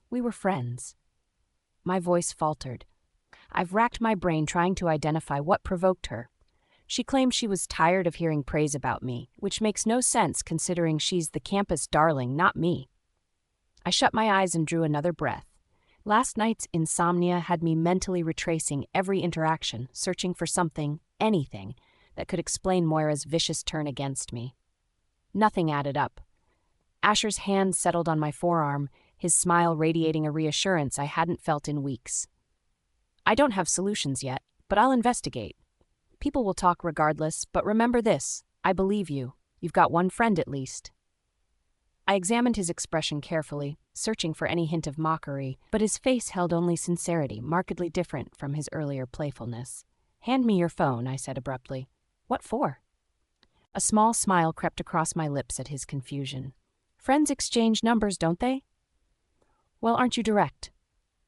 We were friends." My voice faltered. I've racked my brain trying to identify what provoked her. She claimed she was tired of hearing praise about me, which makes no sense considering she's the campus darling, not me. I shut my eyes and drew another breath. Last night's insomnia had me mentally retracing every interaction, searching for something, anything, that could explain Moira's vicious turn against me. Nothing added up. Asher's hand settled on my forearm, his smile radiating a reassurance I hadn't felt in weeks. "I don't have solutions yet, but I'll investigate. People will talk regardless, but remember this, I believe you. You've got one friend at least." I examined his expression carefully, searching for any hint of mockery, but his face held only sincerity, markedly different from his earlier playfulness. "Hand me your phone," I said abruptly. "What for?" A small smile crept across my lips at his confusion. "Friends exchange numbers, don't they?" "Well, aren't you direct?"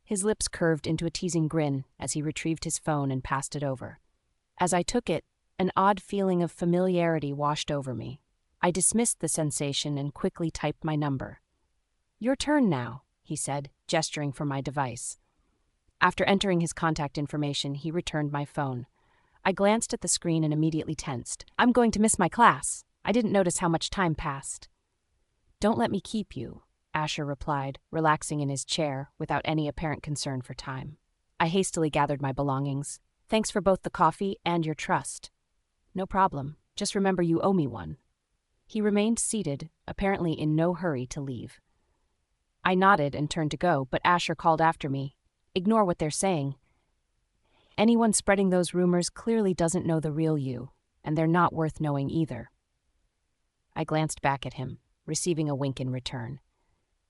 His lips curved into a teasing grin as he retrieved his phone and passed it over. As I took it, an odd feeling of familiarity washed over me. I dismissed the sensation and quickly typed my number. "Your turn now," he said, gesturing for my device. After entering his contact information, he returned my phone. I glanced at the screen and immediately tensed. "I'm going to miss my class. I didn't notice how much time passed." "Don't let me keep you," Asher replied, relaxing in his chair without any apparent concern for time. I hastily gathered my belongings. "Thanks for both the coffee and your trust." "No problem. Just remember you owe me one." He remained seated, apparently in no hurry to leave. I nodded and turned to go, but Asher called after me. "Ignore what they're saying. Anyone spreading those rumors clearly doesn't know the real you, and they're not worth knowing either." I glanced back at him, receiving a wink in return.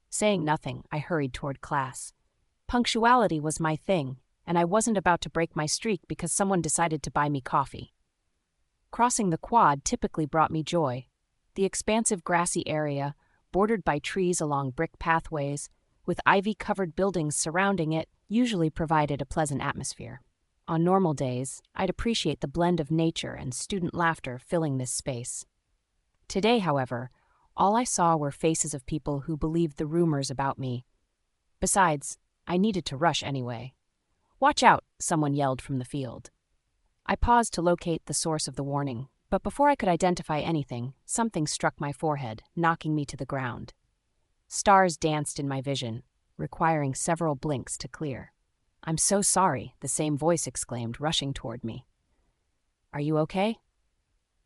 Saying nothing, I hurried toward class. Punctuality was my thing, and I wasn't about to break my streak because someone decided to buy me coffee. Crossing the quad typically brought me joy. The expansive grassy area, bordered by trees along brick pathways, with ivy-covered buildings surrounding it, usually provided a pleasant atmosphere. On normal days, I'd appreciate the blend of nature and student laughter filling this space. Today, however, all I saw were faces of people who believed the rumors about me. Besides, I needed to rush anyway. "Watch out," someone yelled from the field. I paused to locate the source of the warning, but before I could identify anything, something struck my forehead, knocking me to the ground. Stars danced in my vision, requiring several blinks to clear. "I'm so sorry," the same voice exclaimed, rushing toward me. "Are you okay?"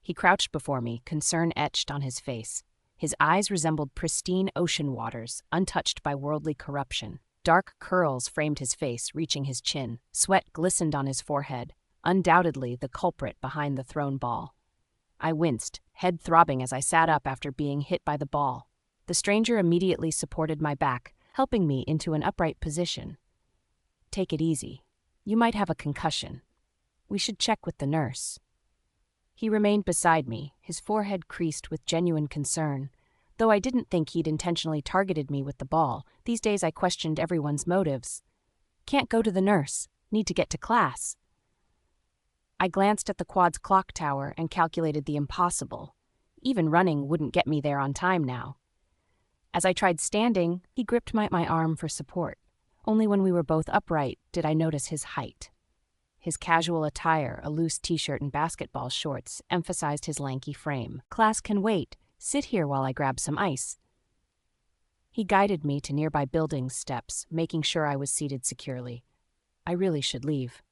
He crouched before me, concern etched on his face. His eyes resembled pristine ocean waters, untouched by worldly corruption. Dark curls framed his face, reaching his chin. Sweat glistened on his forehead, undoubtedly the culprit behind the thrown ball. I winced, head throbbing as I sat up after being hit by the ball. The stranger immediately supported my back, helping me into an upright position. "Take it easy. You might have a concussion. We should check with the nurse." He remained beside me, his forehead creased with genuine concern. Though I didn't think he'd intentionally targeted me with the ball, these days I questioned everyone's motives. "Can't go to the nurse. Need to get to class." I glanced at the quad's clock tower and calculated the impossible. Even running wouldn't get me there on time now. As I tried standing, he gripped my arm for support. Only when we were both upright did I notice his height. His casual attire, a loose t-shirt and basketball shorts, emphasized his lanky frame. "Class can wait. Sit here while I grab some ice." He guided me to nearby building steps, making sure I was seated securely. I really should leave.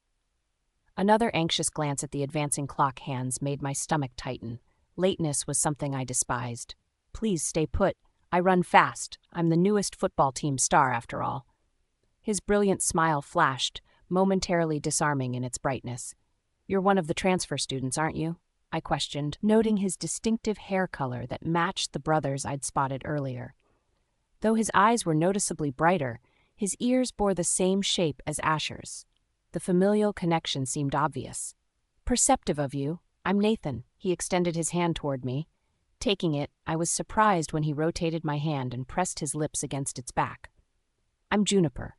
Another anxious glance at the advancing clock hands made my stomach tighten. Lateness was something I despised. "Please stay put. I run fast. I'm the newest football team star, after all." His brilliant smile flashed, momentarily disarming in its brightness. "You're one of the transfer students, aren't you?" I questioned, noting his distinctive hair color that matched the brother's I'd spotted earlier. Though his eyes were noticeably brighter, his ears bore the same shape as Asher's. The familial connection seemed obvious. "Perceptive of you. I'm Nathan." He extended his hand toward me. Taking it, I was surprised when he rotated my hand and pressed his lips against its back. "I'm Juniper."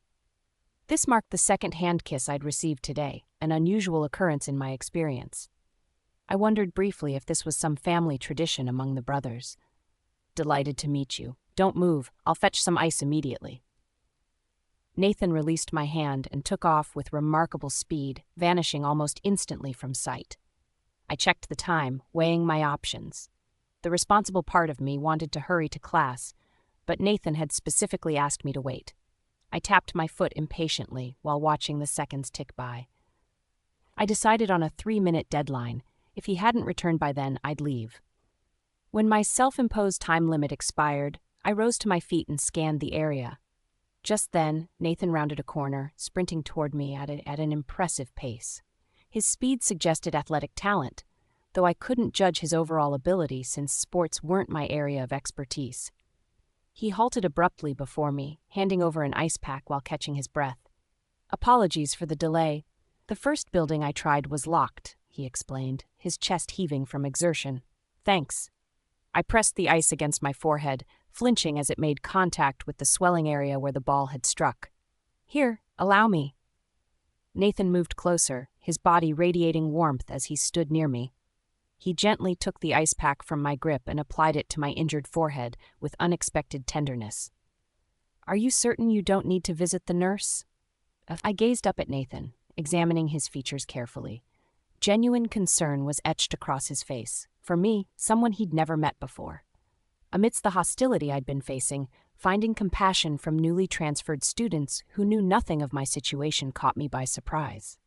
This marked the second hand kiss I'd received today, an unusual occurrence in my experience. I wondered briefly if this was some family tradition among the brothers. "Delighted to meet you. Don't move. I'll fetch some ice immediately." Nathan released my hand and took off with remarkable speed, vanishing almost instantly from sight. I checked the time, weighing my options. The responsible part of me wanted to hurry to class, but Nathan had specifically asked me to wait. I tapped my foot impatiently while watching the seconds tick by. I decided on a 3-minute deadline. If he hadn't returned by then, I'd leave. When my self-imposed time limit expired, I rose to my feet and scanned the area. Just then, Nathan rounded a corner, sprinting toward me at an impressive pace. His speed suggested athletic talent, though I couldn't judge his overall ability since sports weren't my area of expertise. He halted abruptly before me, handing over an ice pack while catching his breath. "Apologies for the delay. The first building I tried was locked," he explained, his chest heaving from exertion. "Thanks." I pressed the ice against my forehead, flinching as it made contact with the swelling area where the ball had struck. "Here, allow me." Nathan moved closer, his body radiating warmth as he stood near me. He gently took the ice pack from my grip and applied it to my injured forehead with unexpected tenderness. "Are you certain you don't need to visit the nurse?" I gazed up at Nathan, examining his features carefully. Genuine concern was etched across his face. For me, someone he'd never met before. Amidst the hostility I'd been facing, finding compassion from newly transferred students who knew nothing of my situation caught me by surprise.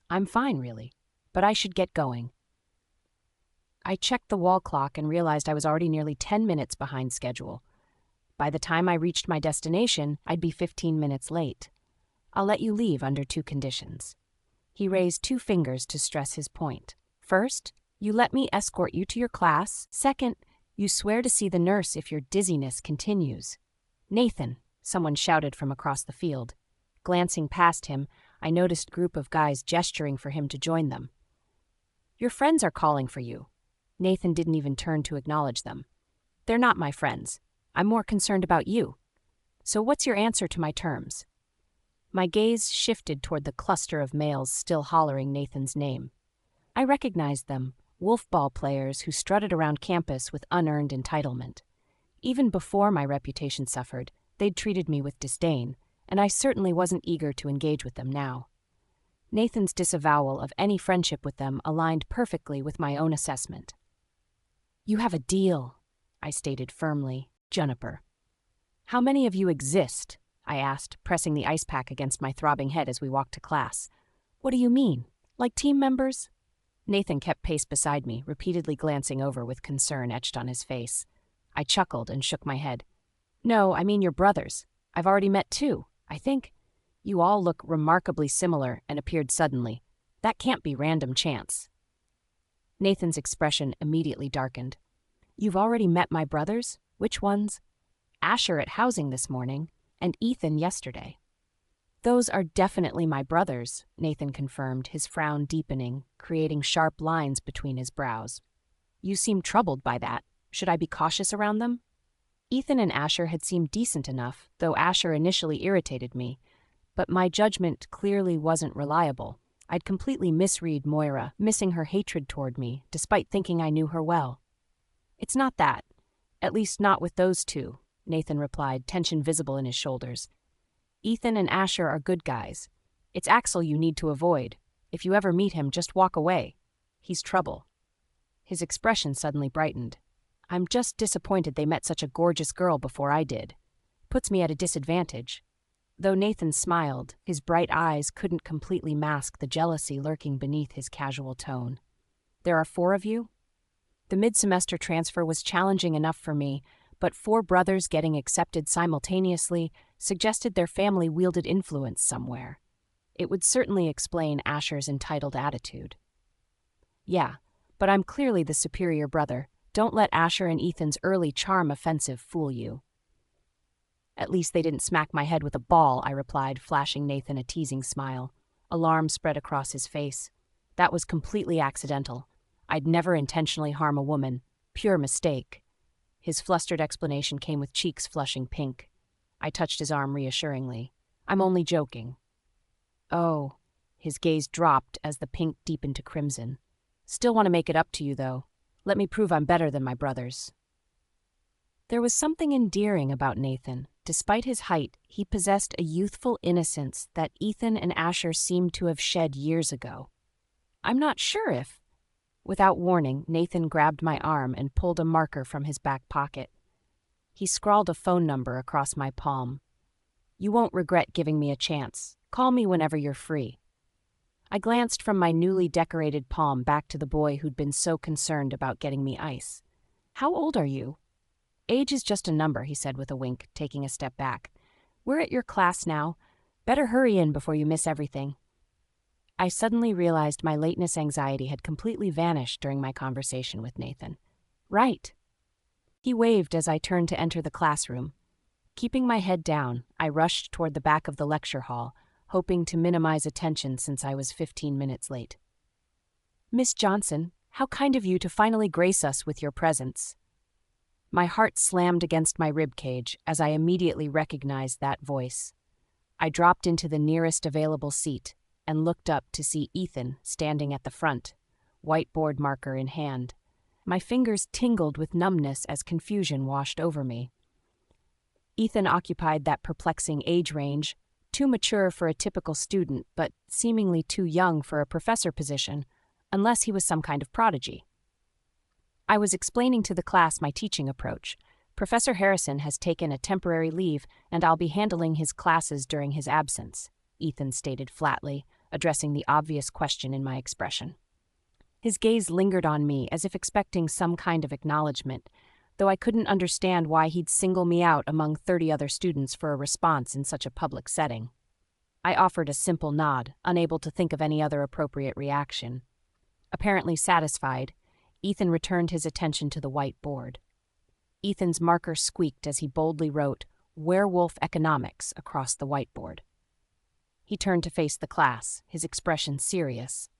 "I'm fine, really, but I should get going." I checked the wall clock and realized I was already nearly 10 minutes behind schedule. By the time I reached my destination, I'd be 15 minutes late. "I'll let you leave under 2 conditions." He raised 2 fingers to stress his point. "First, you let me escort you to your class. Second, you swear to see the nurse if your dizziness continues." "Nathan," someone shouted from across the field. Glancing past him, I noticed a group of guys gesturing for him to join them. "Your friends are calling for you." Nathan didn't even turn to acknowledge them. "They're not my friends. I'm more concerned about you. So what's your answer to my terms?" My gaze shifted toward the cluster of males still hollering Nathan's name. I recognized them, wolf ball players who strutted around campus with unearned entitlement. Even before my reputation suffered, they'd treated me with disdain, and I certainly wasn't eager to engage with them now. Nathan's disavowal of any friendship with them aligned perfectly with my own assessment. "You have a deal," I stated firmly. "Juniper." "How many of you exist?" I asked, pressing the ice pack against my throbbing head as we walked to class. "What do you mean? Like team members?" Nathan kept pace beside me, repeatedly glancing over with concern etched on his face. I chuckled and shook my head. "No, I mean your brothers. I've already met 2, I think. You all look remarkably similar and appeared suddenly. That can't be random chance." Nathan's expression immediately darkened. "You've already met my brothers? Which ones?" "Asher at housing this morning, and Ethan yesterday." "Those are definitely my brothers," Nathan confirmed, his frown deepening, creating sharp lines between his brows. "You seem troubled by that. Should I be cautious around them?" Ethan and Asher had seemed decent enough, though Asher initially irritated me. But my judgment clearly wasn't reliable. I'd completely misread Moira, missing her hatred toward me, despite thinking I knew her well. "It's not that. At least not with those 2, Nathan replied, tension visible in his shoulders. "Ethan and Asher are good guys. It's Axel you need to avoid. If you ever meet him, just walk away. He's trouble." His expression suddenly brightened. "I'm just disappointed they met such a gorgeous girl before I did. Puts me at a disadvantage." Though Nathan smiled, his bright eyes couldn't completely mask the jealousy lurking beneath his casual tone. "There are 4 of you?" The mid-semester transfer was challenging enough for me, but 4 brothers getting accepted simultaneously suggested their family wielded influence somewhere. It would certainly explain Asher's entitled attitude. "Yeah, but I'm clearly the superior brother. Don't let Asher and Ethan's early charm offensive fool you." "At least they didn't smack my head with a ball," I replied, flashing Nathan a teasing smile. Alarm spread across his face. "That was completely accidental. I'd never intentionally harm a woman. Pure mistake." His flustered explanation came with cheeks flushing pink. I touched his arm reassuringly. "I'm only joking." "Oh." His gaze dropped as the pink deepened to crimson. "Still want to make it up to you, though. Let me prove I'm better than my brothers." There was something endearing about Nathan. Despite his height, he possessed a youthful innocence that Ethan and Asher seemed to have shed years ago. "I'm not sure if—" Without warning, Nathan grabbed my arm and pulled a marker from his back pocket. He scrawled a phone number across my palm. "You won't regret giving me a chance. Call me whenever you're free." I glanced from my newly decorated palm back to the boy who'd been so concerned about getting me ice. "How old are you?" "Age is just a number," he said with a wink, taking a step back. "We're at your class now. Better hurry in before you miss everything." I suddenly realized my lateness anxiety had completely vanished during my conversation with Nathan. "Right." He waved as I turned to enter the classroom. Keeping my head down, I rushed toward the back of the lecture hall, hoping to minimize attention since I was 15 minutes late. "Miss Johnson, how kind of you to finally grace us with your presence." My heart slammed against my ribcage as I immediately recognized that voice. I dropped into the nearest available seat and looked up to see Ethan standing at the front, whiteboard marker in hand. My fingers tingled with numbness as confusion washed over me. Ethan occupied that perplexing age range, too mature for a typical student, but seemingly too young for a professor position, unless he was some kind of prodigy. I was explaining to the class my teaching approach. Professor Harrison has taken a temporary leave, and I'll be handling his classes during his absence, Ethan stated flatly, addressing the obvious question in my expression. His gaze lingered on me as if expecting some kind of acknowledgement, though I couldn't understand why he'd single me out among 30 other students for a response in such a public setting. I offered a simple nod, unable to think of any other appropriate reaction. Apparently satisfied, Ethan returned his attention to the whiteboard. Ethan's marker squeaked as he boldly wrote "Werewolf Economics" across the whiteboard. He turned to face the class, his expression serious.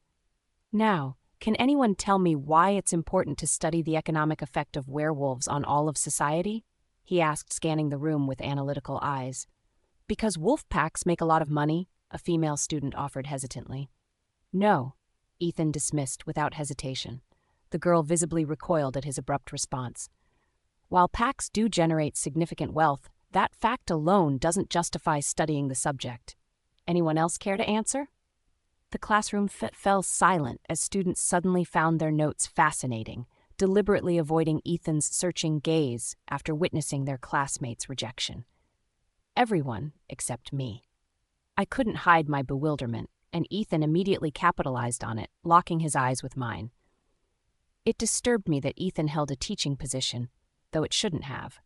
"Now, can anyone tell me why it's important to study the economic effect of werewolves on all of society?" he asked, scanning the room with analytical eyes. "Because wolf packs make a lot of money," a female student offered hesitantly. "No," Ethan dismissed without hesitation. The girl visibly recoiled at his abrupt response. "While packs do generate significant wealth, that fact alone doesn't justify studying the subject. Anyone else care to answer?" The classroom fell silent as students suddenly found their notes fascinating, deliberately avoiding Ethan's searching gaze after witnessing their classmates' rejection. Everyone except me. I couldn't hide my bewilderment, and Ethan immediately capitalized on it, locking his eyes with mine. It disturbed me that Ethan held a teaching position, though it shouldn't have.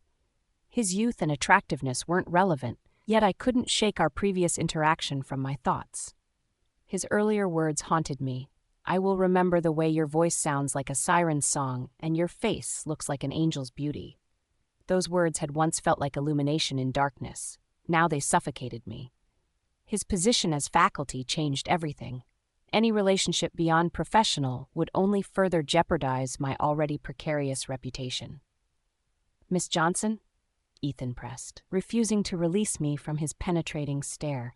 His youth and attractiveness weren't relevant, yet I couldn't shake our previous interaction from my thoughts. His earlier words haunted me. "I will remember the way your voice sounds like a siren's song and your face looks like an angel's beauty." Those words had once felt like illumination in darkness. Now they suffocated me. His position as faculty changed everything. Any relationship beyond professional would only further jeopardize my already precarious reputation. "Miss Johnson?" Ethan pressed, refusing to release me from his penetrating stare.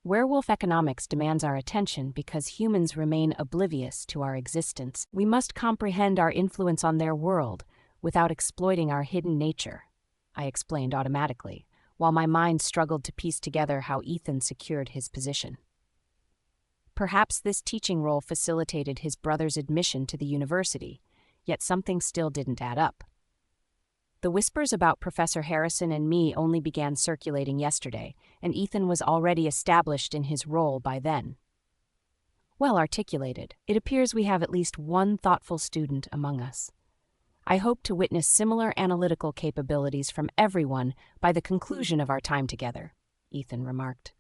"Werewolf economics demands our attention because humans remain oblivious to our existence. We must comprehend our influence on their world without exploiting our hidden nature," I explained automatically, while my mind struggled to piece together how Ethan secured his position. Perhaps this teaching role facilitated his brother's admission to the university, yet something still didn't add up. The whispers about Professor Harrison and me only began circulating yesterday, and Ethan was already established in his role by then. "Well articulated. It appears we have at least one thoughtful student among us. I hope to witness similar analytical capabilities from everyone by the conclusion of our time together," Ethan remarked.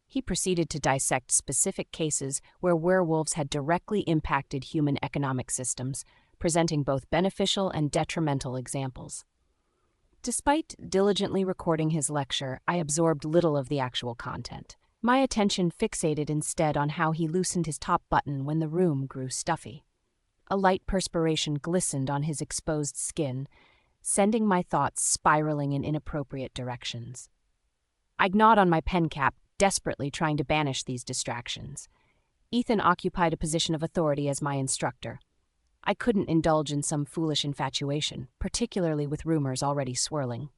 He proceeded to dissect specific cases where werewolves had directly impacted human economic systems, presenting both beneficial and detrimental examples. Despite diligently recording his lecture, I absorbed little of the actual content. My attention fixated instead on how he loosened his top button when the room grew stuffy. A light perspiration glistened on his exposed skin, sending my thoughts spiraling in inappropriate directions. I gnawed on my pen cap, desperately trying to banish these distractions. Ethan occupied a position of authority as my instructor. I couldn't indulge in some foolish infatuation, particularly with rumors already swirling.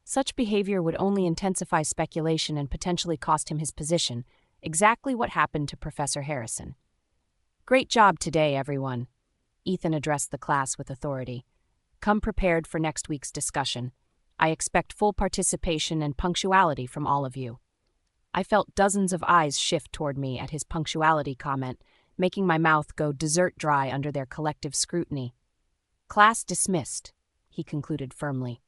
Such behavior would only intensify speculation and potentially cost him his position, exactly what happened to Professor Harrison. "Great job today, everyone," Ethan addressed the class with authority. "Come prepared for next week's discussion. I expect full participation and punctuality from all of you." I felt dozens of eyes shift toward me at his punctuality comment, making my mouth go dessert dry under their collective scrutiny. "Class dismissed," he concluded firmly.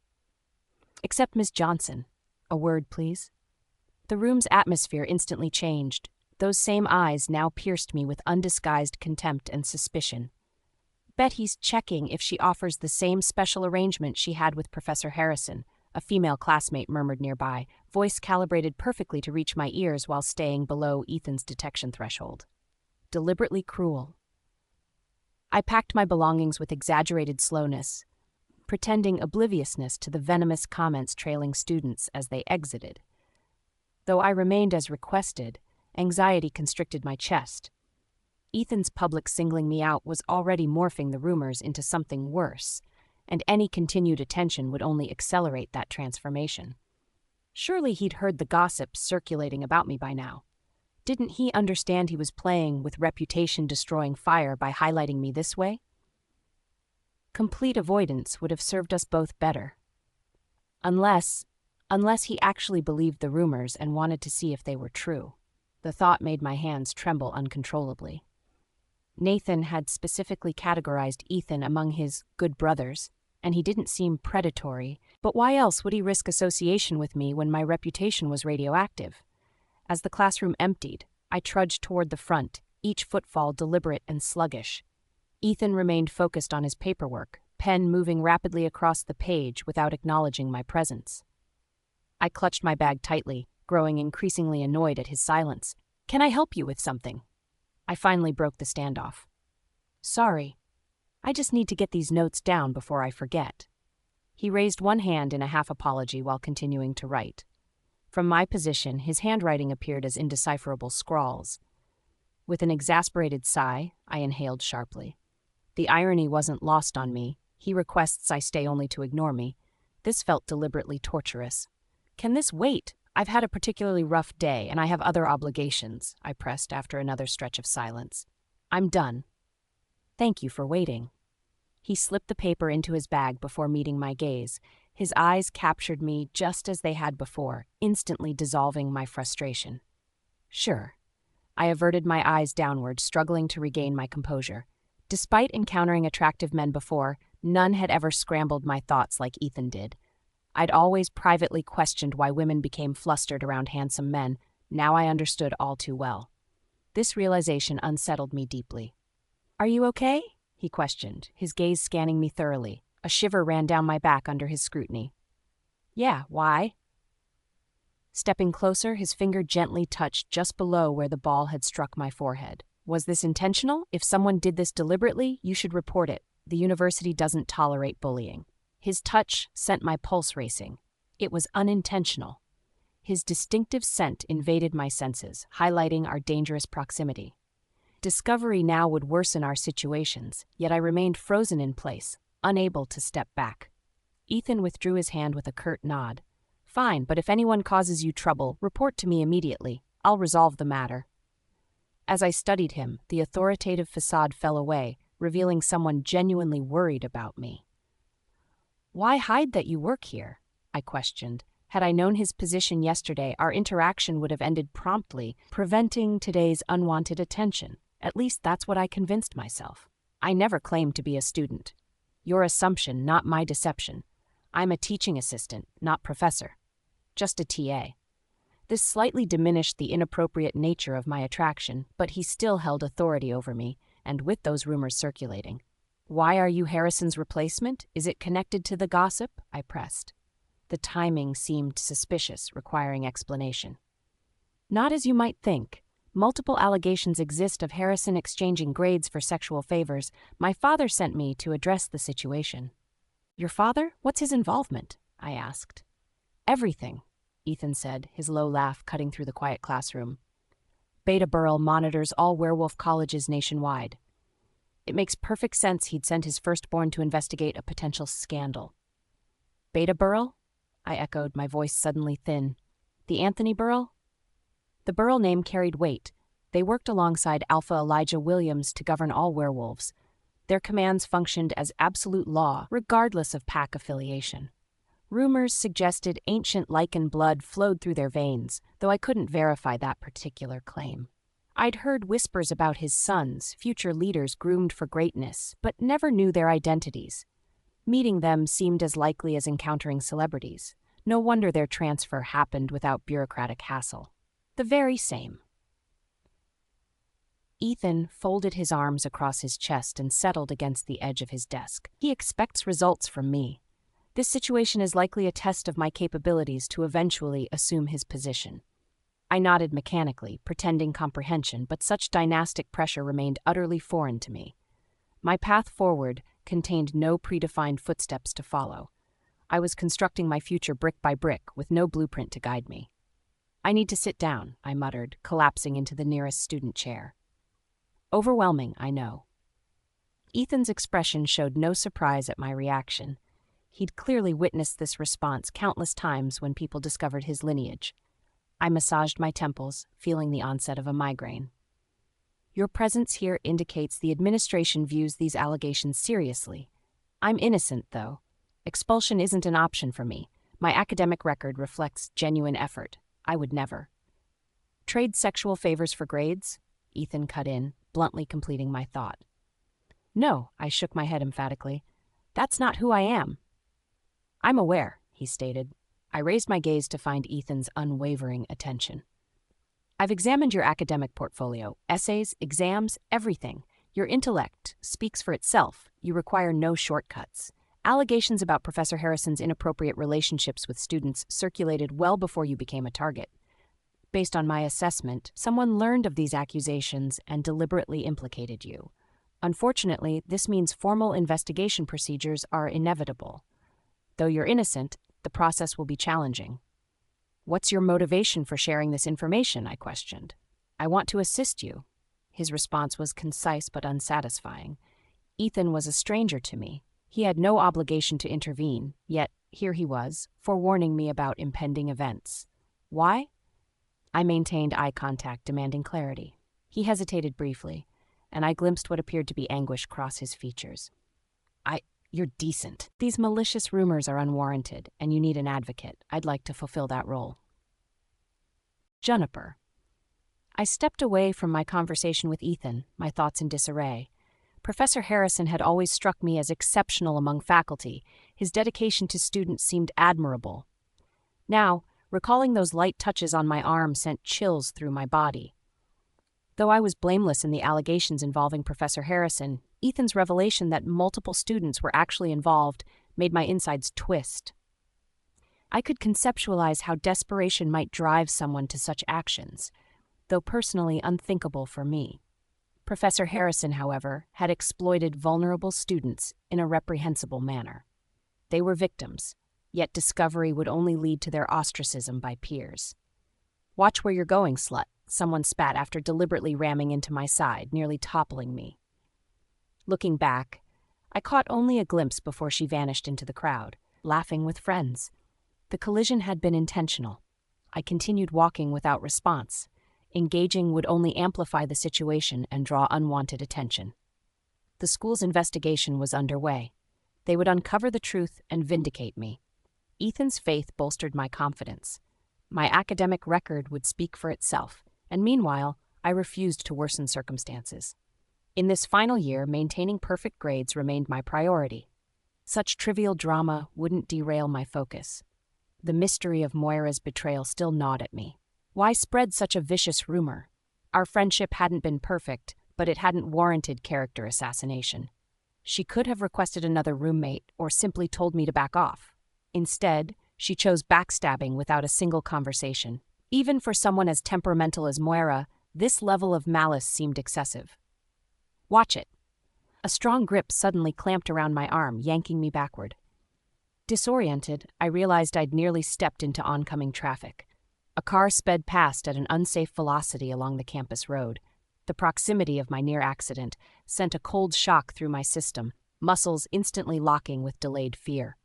"Except Miss Johnson. A word, please." The room's atmosphere instantly changed. Those same eyes now pierced me with undisguised contempt and suspicion. "Bet he's checking if she offers the same special arrangement she had with Professor Harrison," a female classmate murmured nearby, voice calibrated perfectly to reach my ears while staying below Ethan's detection threshold. Deliberately cruel. I packed my belongings with exaggerated slowness, pretending obliviousness to the venomous comments trailing students as they exited. Though I remained as requested, anxiety constricted my chest. Ethan's public singling me out was already morphing the rumors into something worse, and any continued attention would only accelerate that transformation. Surely he'd heard the gossip circulating about me by now. Didn't he understand he was playing with reputation-destroying fire by highlighting me this way? Complete avoidance would have served us both better. Unless he actually believed the rumors and wanted to see if they were true. The thought made my hands tremble uncontrollably. Nathan had specifically categorized Ethan among his good brothers, and he didn't seem predatory, but why else would he risk association with me when my reputation was radioactive? As the classroom emptied, I trudged toward the front, each footfall deliberate and sluggish. Ethan remained focused on his paperwork, pen moving rapidly across the page without acknowledging my presence. I clutched my bag tightly, growing increasingly annoyed at his silence. "Can I help you with something?" I finally broke the standoff. "Sorry. I just need to get these notes down before I forget." He raised one hand in a half apology while continuing to write. From my position, his handwriting appeared as indecipherable scrawls. With an exasperated sigh, I inhaled sharply. The irony wasn't lost on me. He requests I stay only to ignore me. This felt deliberately torturous. "Can this wait? I've had a particularly rough day, and I have other obligations," I pressed after another stretch of silence. "I'm done." "Thank you for waiting." He slipped the paper into his bag before meeting my gaze. His eyes captured me just as they had before, instantly dissolving my frustration. "Sure." I averted my eyes downward, struggling to regain my composure. Despite encountering attractive men before, none had ever scrambled my thoughts like Ethan did. I'd always privately questioned why women became flustered around handsome men. Now I understood all too well. This realization unsettled me deeply. "Are you okay?" he questioned, his gaze scanning me thoroughly. A shiver ran down my back under his scrutiny. "Yeah, why?" Stepping closer, his finger gently touched just below where the ball had struck my forehead. "Was this intentional? If someone did this deliberately, you should report it. The university doesn't tolerate bullying." His touch sent my pulse racing. It was unintentional. His distinctive scent invaded my senses, highlighting our dangerous proximity. Discovery now would worsen our situations, yet I remained frozen in place, unable to step back. Ethan withdrew his hand with a curt nod. "Fine, but if anyone causes you trouble, report to me immediately. I'll resolve the matter." As I studied him, the authoritative facade fell away, revealing someone genuinely worried about me. "Why hide that you work here?" I questioned. Had I known his position yesterday, our interaction would have ended promptly, preventing today's unwanted attention. At least that's what I convinced myself. "I never claimed to be a student. Your assumption, not my deception. I'm a teaching assistant, not professor. Just a TA." This slightly diminished the inappropriate nature of my attraction, but he still held authority over me, and with those rumors circulating. "Why are you Harrison's replacement? Is it connected to the gossip?" I pressed. The timing seemed suspicious, requiring explanation. "Not as you might think. Multiple allegations exist of Harrison exchanging grades for sexual favors. My father sent me to address the situation." "Your father? What's his involvement?" I asked. "Everything," Ethan said, his low laugh cutting through the quiet classroom. "Beta Burrell monitors all werewolf colleges nationwide. It makes perfect sense he'd send his firstborn to investigate a potential scandal." "Beta Burrell?" I echoed, my voice suddenly thin. "The Anthony Burrell?" The Burrell name carried weight. They worked alongside Alpha Elijah Williams to govern all werewolves. Their commands functioned as absolute law, regardless of pack affiliation. Rumors suggested ancient lichen blood flowed through their veins, though I couldn't verify that particular claim. I'd heard whispers about his sons, future leaders groomed for greatness, but never knew their identities. Meeting them seemed as likely as encountering celebrities. No wonder their transfer happened without bureaucratic hassle. The very same. Ethan folded his arms across his chest and settled against the edge of his desk. He expects results from me. This situation is likely a test of my capabilities to eventually assume his position. I nodded mechanically, pretending comprehension, but such dynastic pressure remained utterly foreign to me. My path forward contained no predefined footsteps to follow. I was constructing my future brick by brick, with no blueprint to guide me. "I need to sit down," I muttered, collapsing into the nearest student chair. Overwhelming, I know. Ethan's expression showed no surprise at my reaction. He'd clearly witnessed this response countless times when people discovered his lineage. I massaged my temples, feeling the onset of a migraine. Your presence here indicates the administration views these allegations seriously. I'm innocent, though. Expulsion isn't an option for me. My academic record reflects genuine effort. I would never. Trade sexual favors for grades? Ethan cut in, bluntly completing my thought. No, I shook my head emphatically. That's not who I am. I'm aware, he stated. I raised my gaze to find Ethan's unwavering attention. I've examined your academic portfolio, essays, exams, everything. Your intellect speaks for itself. You require no shortcuts. Allegations about Professor Harrison's inappropriate relationships with students circulated well before you became a target. Based on my assessment, someone learned of these accusations and deliberately implicated you. Unfortunately, this means formal investigation procedures are inevitable. Though you're innocent, the process will be challenging. What's your motivation for sharing this information? I questioned. I want to assist you. His response was concise but unsatisfying. Ethan was a stranger to me. He had no obligation to intervene, yet here he was, forewarning me about impending events. Why? I maintained eye contact, demanding clarity. He hesitated briefly, and I glimpsed what appeared to be anguish cross his features. You're decent. These malicious rumors are unwarranted, and you need an advocate. I'd like to fulfill that role. Juniper. I stepped away from my conversation with Ethan, my thoughts in disarray. Professor Harrison had always struck me as exceptional among faculty. His dedication to students seemed admirable. Now, recalling those light touches on my arm sent chills through my body. Though I was blameless in the allegations involving Professor Harrison, Ethan's revelation that multiple students were actually involved made my insides twist. I could conceptualize how desperation might drive someone to such actions, though personally unthinkable for me. Professor Harrison, however, had exploited vulnerable students in a reprehensible manner. They were victims, yet discovery would only lead to their ostracism by peers. Watch where you're going, slut, someone spat after deliberately ramming into my side, nearly toppling me. Looking back, I caught only a glimpse before she vanished into the crowd, laughing with friends. The collision had been intentional. I continued walking without response. Engaging would only amplify the situation and draw unwanted attention. The school's investigation was underway. They would uncover the truth and vindicate me. Ethan's faith bolstered my confidence. My academic record would speak for itself, and meanwhile, I refused to worsen circumstances. In this final year, maintaining perfect grades remained my priority. Such trivial drama wouldn't derail my focus. The mystery of Moira's betrayal still gnawed at me. Why spread such a vicious rumor? Our friendship hadn't been perfect, but it hadn't warranted character assassination. She could have requested another roommate or simply told me to back off. Instead, she chose backstabbing without a single conversation. Even for someone as temperamental as Moira, this level of malice seemed excessive. Watch it. A strong grip suddenly clamped around my arm, yanking me backward. Disoriented, I realized I'd nearly stepped into oncoming traffic. A car sped past at an unsafe velocity along the campus road. The proximity of my near accident sent a cold shock through my system, muscles instantly locking with delayed fear.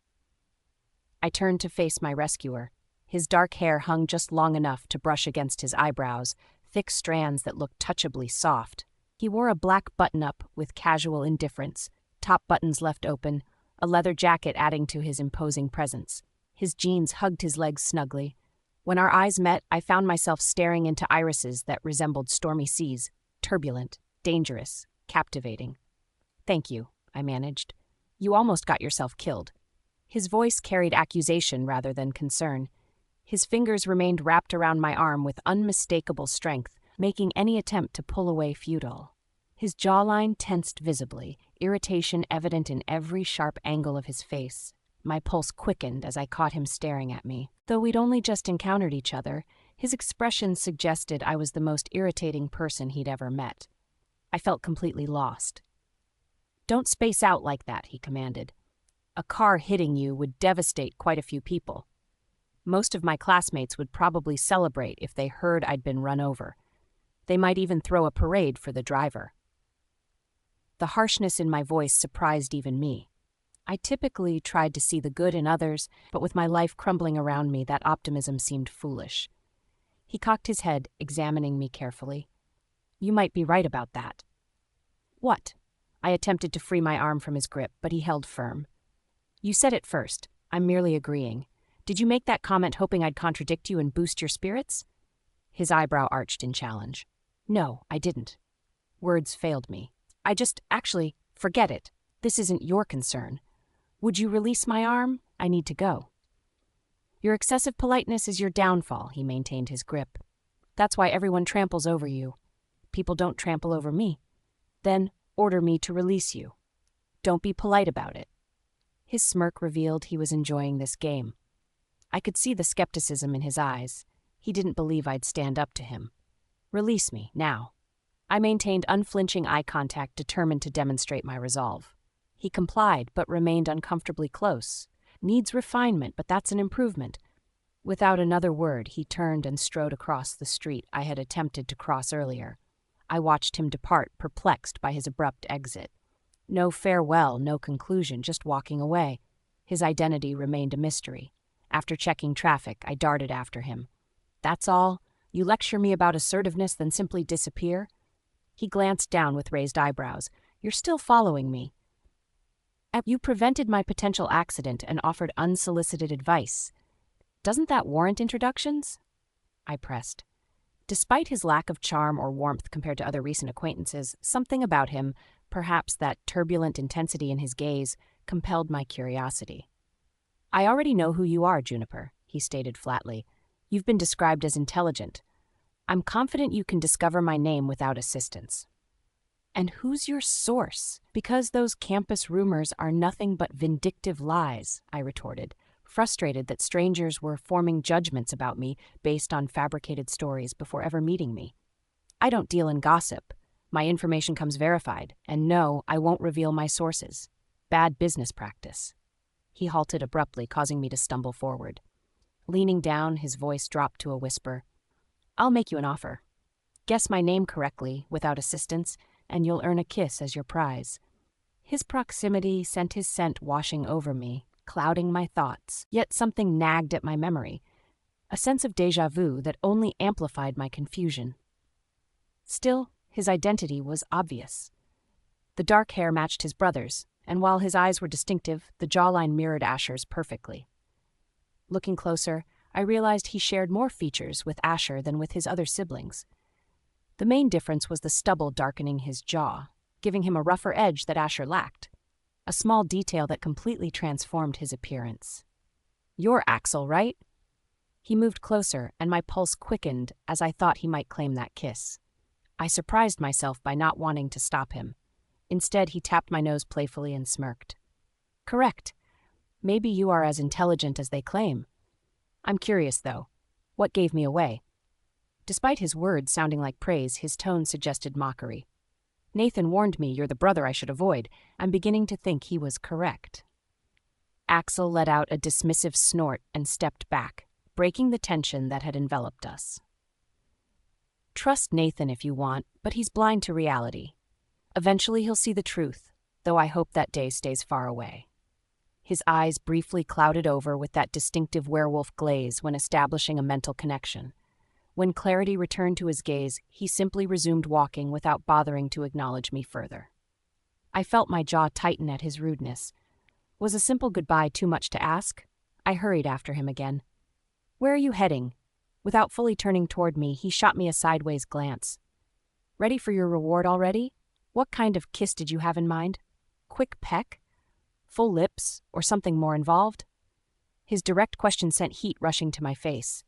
I turned to face my rescuer. His dark hair hung just long enough to brush against his eyebrows, thick strands that looked touchably soft. He wore a black button-up with casual indifference, top buttons left open, a leather jacket adding to his imposing presence. His jeans hugged his legs snugly. When our eyes met, I found myself staring into irises that resembled stormy seas, turbulent, dangerous, captivating. "Thank you," I managed. "You almost got yourself killed." His voice carried accusation rather than concern. His fingers remained wrapped around my arm with unmistakable strength, making any attempt to pull away futile. His jawline tensed visibly, irritation evident in every sharp angle of his face. My pulse quickened as I caught him staring at me. Though we'd only just encountered each other, his expression suggested I was the most irritating person he'd ever met. I felt completely lost. "Don't space out like that," he commanded. "A car hitting you would devastate quite a few people. Most of my classmates would probably celebrate if they heard I'd been run over. They might even throw a parade for the driver." The harshness in my voice surprised even me. I typically tried to see the good in others, but with my life crumbling around me, that optimism seemed foolish. He cocked his head, examining me carefully. You might be right about that. What? I attempted to free my arm from his grip, but he held firm. You said it first. I'm merely agreeing. Did you make that comment hoping I'd contradict you and boost your spirits? His eyebrow arched in challenge. No, I didn't. Words failed me. Actually, forget it. This isn't your concern. Would you release my arm? I need to go. Your excessive politeness is your downfall, he maintained his grip. That's why everyone tramples over you. People don't trample over me. Then order me to release you. Don't be polite about it. His smirk revealed he was enjoying this game. I could see the skepticism in his eyes. He didn't believe I'd stand up to him. Release me, now. I maintained unflinching eye contact, determined to demonstrate my resolve. He complied, but remained uncomfortably close. Needs refinement, but that's an improvement. Without another word, he turned and strode across the street I had attempted to cross earlier. I watched him depart, perplexed by his abrupt exit. No farewell, no conclusion, just walking away. His identity remained a mystery. After checking traffic, I darted after him. That's all? You lecture me about assertiveness, then simply disappear? He glanced down with raised eyebrows. You're still following me. You prevented my potential accident and offered unsolicited advice. Doesn't that warrant introductions? I pressed. Despite his lack of charm or warmth compared to other recent acquaintances, something about him, perhaps that turbulent intensity in his gaze, compelled my curiosity. I already know who you are, Juniper, he stated flatly. You've been described as intelligent. I'm confident you can discover my name without assistance. And who's your source? Because those campus rumors are nothing but vindictive lies, I retorted, frustrated that strangers were forming judgments about me based on fabricated stories before ever meeting me. I don't deal in gossip. My information comes verified, and no, I won't reveal my sources. Bad business practice. He halted abruptly, causing me to stumble forward. Leaning down, his voice dropped to a whisper. I'll make you an offer. Guess my name correctly, without assistance, and you'll earn a kiss as your prize. His proximity sent his scent washing over me, clouding my thoughts, yet something nagged at my memory, a sense of déjà vu that only amplified my confusion. Still, his identity was obvious. The dark hair matched his brother's, and while his eyes were distinctive, the jawline mirrored Asher's perfectly. Looking closer, I realized he shared more features with Asher than with his other siblings. The main difference was the stubble darkening his jaw, giving him a rougher edge that Asher lacked, a small detail that completely transformed his appearance. You're Axel, right? He moved closer, and my pulse quickened as I thought he might claim that kiss. I surprised myself by not wanting to stop him. Instead, he tapped my nose playfully and smirked. Correct. Maybe you are as intelligent as they claim. I'm curious, though. What gave me away? Despite his words sounding like praise, his tone suggested mockery. Nathan warned me you're the brother I should avoid. I'm beginning to think he was correct. Axel let out a dismissive snort and stepped back, breaking the tension that had enveloped us. Trust Nathan if you want, but he's blind to reality. Eventually he'll see the truth, though I hope that day stays far away. His eyes briefly clouded over with that distinctive werewolf glaze when establishing a mental connection. When clarity returned to his gaze, he simply resumed walking without bothering to acknowledge me further. I felt my jaw tighten at his rudeness. Was a simple goodbye too much to ask? I hurried after him again. Where are you heading? Without fully turning toward me, he shot me a sideways glance. Ready for your reward already? What kind of kiss did you have in mind? Quick peck? Full lips, or something more involved? His direct question sent heat rushing to my face.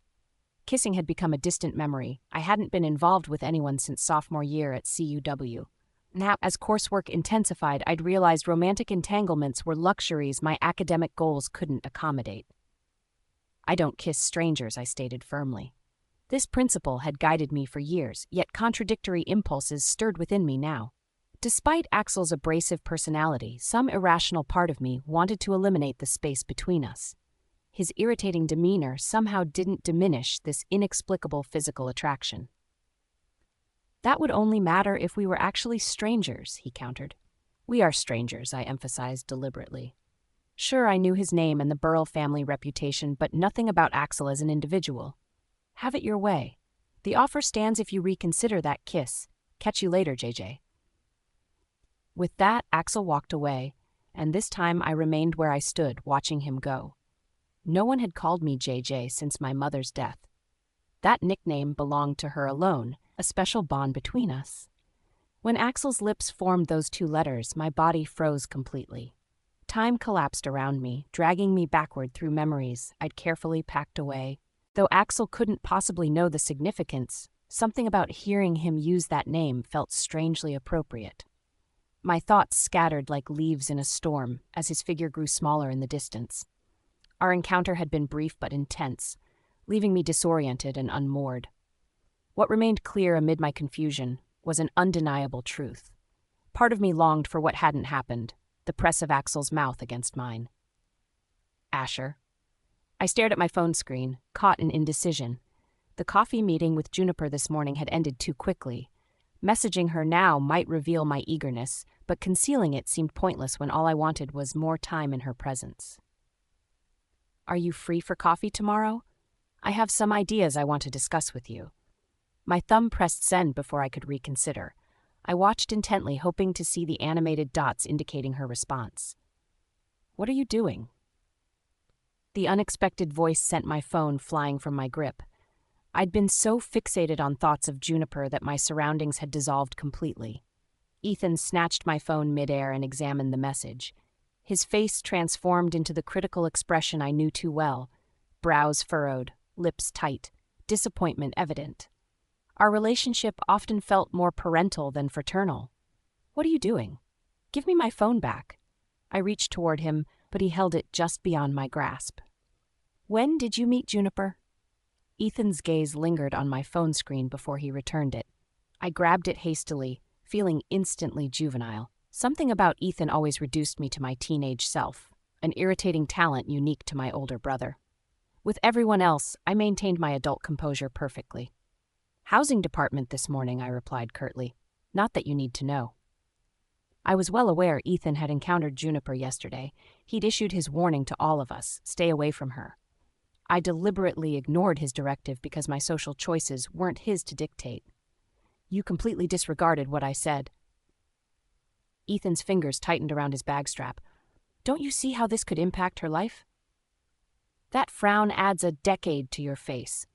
Kissing had become a distant memory. I hadn't been involved with anyone since sophomore year at CUW. Now, as coursework intensified, I'd realized romantic entanglements were luxuries my academic goals couldn't accommodate. I don't kiss strangers, I stated firmly. This principle had guided me for years, yet contradictory impulses stirred within me now. Despite Axel's abrasive personality, some irrational part of me wanted to eliminate the space between us. His irritating demeanor somehow didn't diminish this inexplicable physical attraction. That would only matter if we were actually strangers, he countered. We are strangers, I emphasized deliberately. Sure, I knew his name and the Burrell family reputation, but nothing about Axel as an individual. Have it your way. The offer stands if you reconsider that kiss. Catch you later, JJ. With that, Axel walked away, and this time I remained where I stood, watching him go. No one had called me JJ since my mother's death. That nickname belonged to her alone, a special bond between us. When Axel's lips formed those two letters, my body froze completely. Time collapsed around me, dragging me backward through memories I'd carefully packed away. Though Axel couldn't possibly know the significance, something about hearing him use that name felt strangely appropriate. My thoughts scattered like leaves in a storm as his figure grew smaller in the distance. Our encounter had been brief but intense, leaving me disoriented and unmoored. What remained clear amid my confusion was an undeniable truth. Part of me longed for what hadn't happened, the press of Axel's mouth against mine. Asher. I stared at my phone screen, caught in indecision. The coffee meeting with Juniper this morning had ended too quickly. Messaging her now might reveal my eagerness, but concealing it seemed pointless when all I wanted was more time in her presence. Are you free for coffee tomorrow? I have some ideas I want to discuss with you. My thumb pressed send before I could reconsider. I watched intently, hoping to see the animated dots indicating her response. What are you doing? The unexpected voice sent my phone flying from my grip. I'd been so fixated on thoughts of Juniper that my surroundings had dissolved completely. Ethan snatched my phone midair and examined the message. His face transformed into the critical expression I knew too well, brows furrowed, lips tight, disappointment evident. Our relationship often felt more parental than fraternal. What are you doing? Give me my phone back. I reached toward him, but he held it just beyond my grasp. When did you meet Juniper? Ethan's gaze lingered on my phone screen before he returned it. I grabbed it hastily, feeling instantly juvenile. Something about Ethan always reduced me to my teenage self, an irritating talent unique to my older brother. With everyone else, I maintained my adult composure perfectly. Housing department this morning, I replied curtly. Not that you need to know. I was well aware Ethan had encountered Juniper yesterday. He'd issued his warning to all of us, stay away from her. I deliberately ignored his directive because my social choices weren't his to dictate. You completely disregarded what I said. Ethan's fingers tightened around his bag strap. Don't you see how this could impact her life? That frown adds a decade to your face.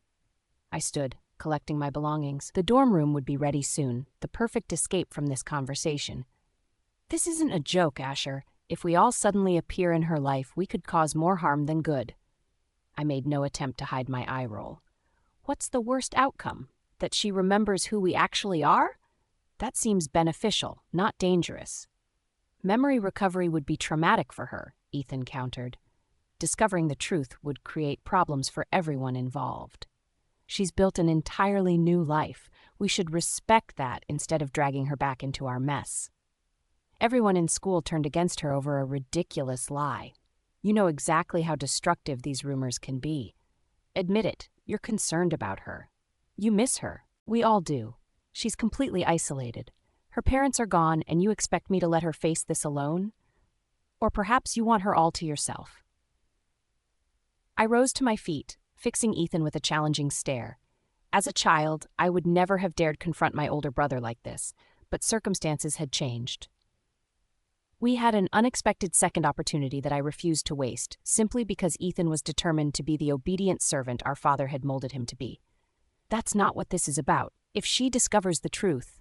I stood, collecting my belongings. The dorm room would be ready soon, the perfect escape from this conversation. This isn't a joke, Asher. If we all suddenly appear in her life, we could cause more harm than good. I made no attempt to hide my eye roll. What's the worst outcome? That she remembers who we actually are? That seems beneficial, not dangerous. Memory recovery would be traumatic for her, Ethan countered. Discovering the truth would create problems for everyone involved. She's built an entirely new life. We should respect that instead of dragging her back into our mess. Everyone in school turned against her over a ridiculous lie. You know exactly how destructive these rumors can be. Admit it, you're concerned about her. You miss her. We all do. She's completely isolated. Her parents are gone, and you expect me to let her face this alone? Or perhaps you want her all to yourself. I rose to my feet, fixing Ethan with a challenging stare. As a child, I would never have dared confront my older brother like this, but circumstances had changed. We had an unexpected second opportunity that I refused to waste, simply because Ethan was determined to be the obedient servant our father had molded him to be. That's not what this is about. If she discovers the truth,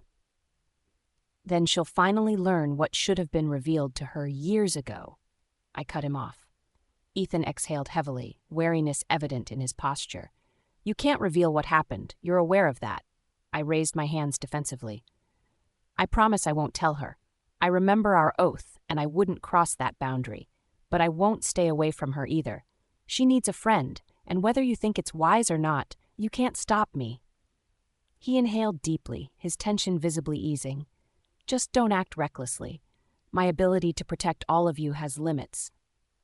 then she'll finally learn what should have been revealed to her years ago. I cut him off. Ethan exhaled heavily, wariness evident in his posture. You can't reveal what happened. You're aware of that. I raised my hands defensively. I promise I won't tell her. I remember our oath, and I wouldn't cross that boundary. But I won't stay away from her either. She needs a friend, and whether you think it's wise or not, you can't stop me. He inhaled deeply, his tension visibly easing. Just don't act recklessly. My ability to protect all of you has limits.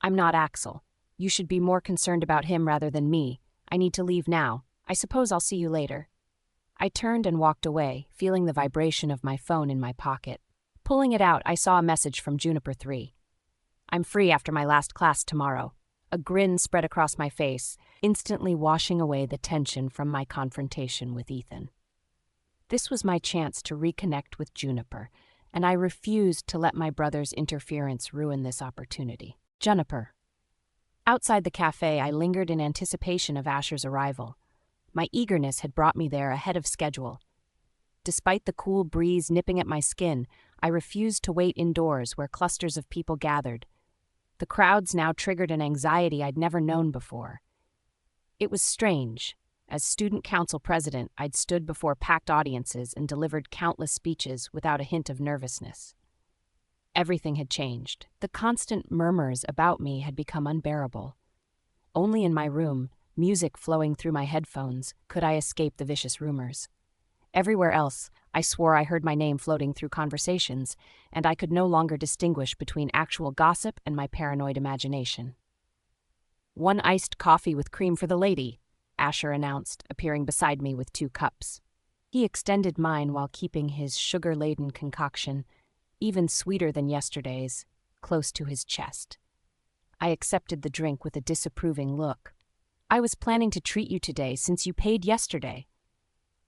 I'm not Axel. You should be more concerned about him rather than me. I need to leave now. I suppose I'll see you later. I turned and walked away, feeling the vibration of my phone in my pocket. Pulling it out, I saw a message from Juniper 3. I'm free after my last class tomorrow. A grin spread across my face, instantly washing away the tension from my confrontation with Ethan. This was my chance to reconnect with Juniper, and I refused to let my brother's interference ruin this opportunity. Juniper. Outside the cafe, I lingered in anticipation of Asher's arrival. My eagerness had brought me there ahead of schedule. Despite the cool breeze nipping at my skin, I refused to wait indoors where clusters of people gathered. The crowds now triggered an anxiety I'd never known before. It was strange. As student council president, I'd stood before packed audiences and delivered countless speeches without a hint of nervousness. Everything had changed. The constant murmurs about me had become unbearable. Only in my room, music flowing through my headphones, could I escape the vicious rumors. Everywhere else, I swore I heard my name floating through conversations, and I could no longer distinguish between actual gossip and my paranoid imagination. "1 iced coffee with cream for the lady," Asher announced, appearing beside me with 2 cups. He extended mine while keeping his sugar-laden concoction, even sweeter than yesterday's, close to his chest. I accepted the drink with a disapproving look. "I was planning to treat you today since you paid yesterday.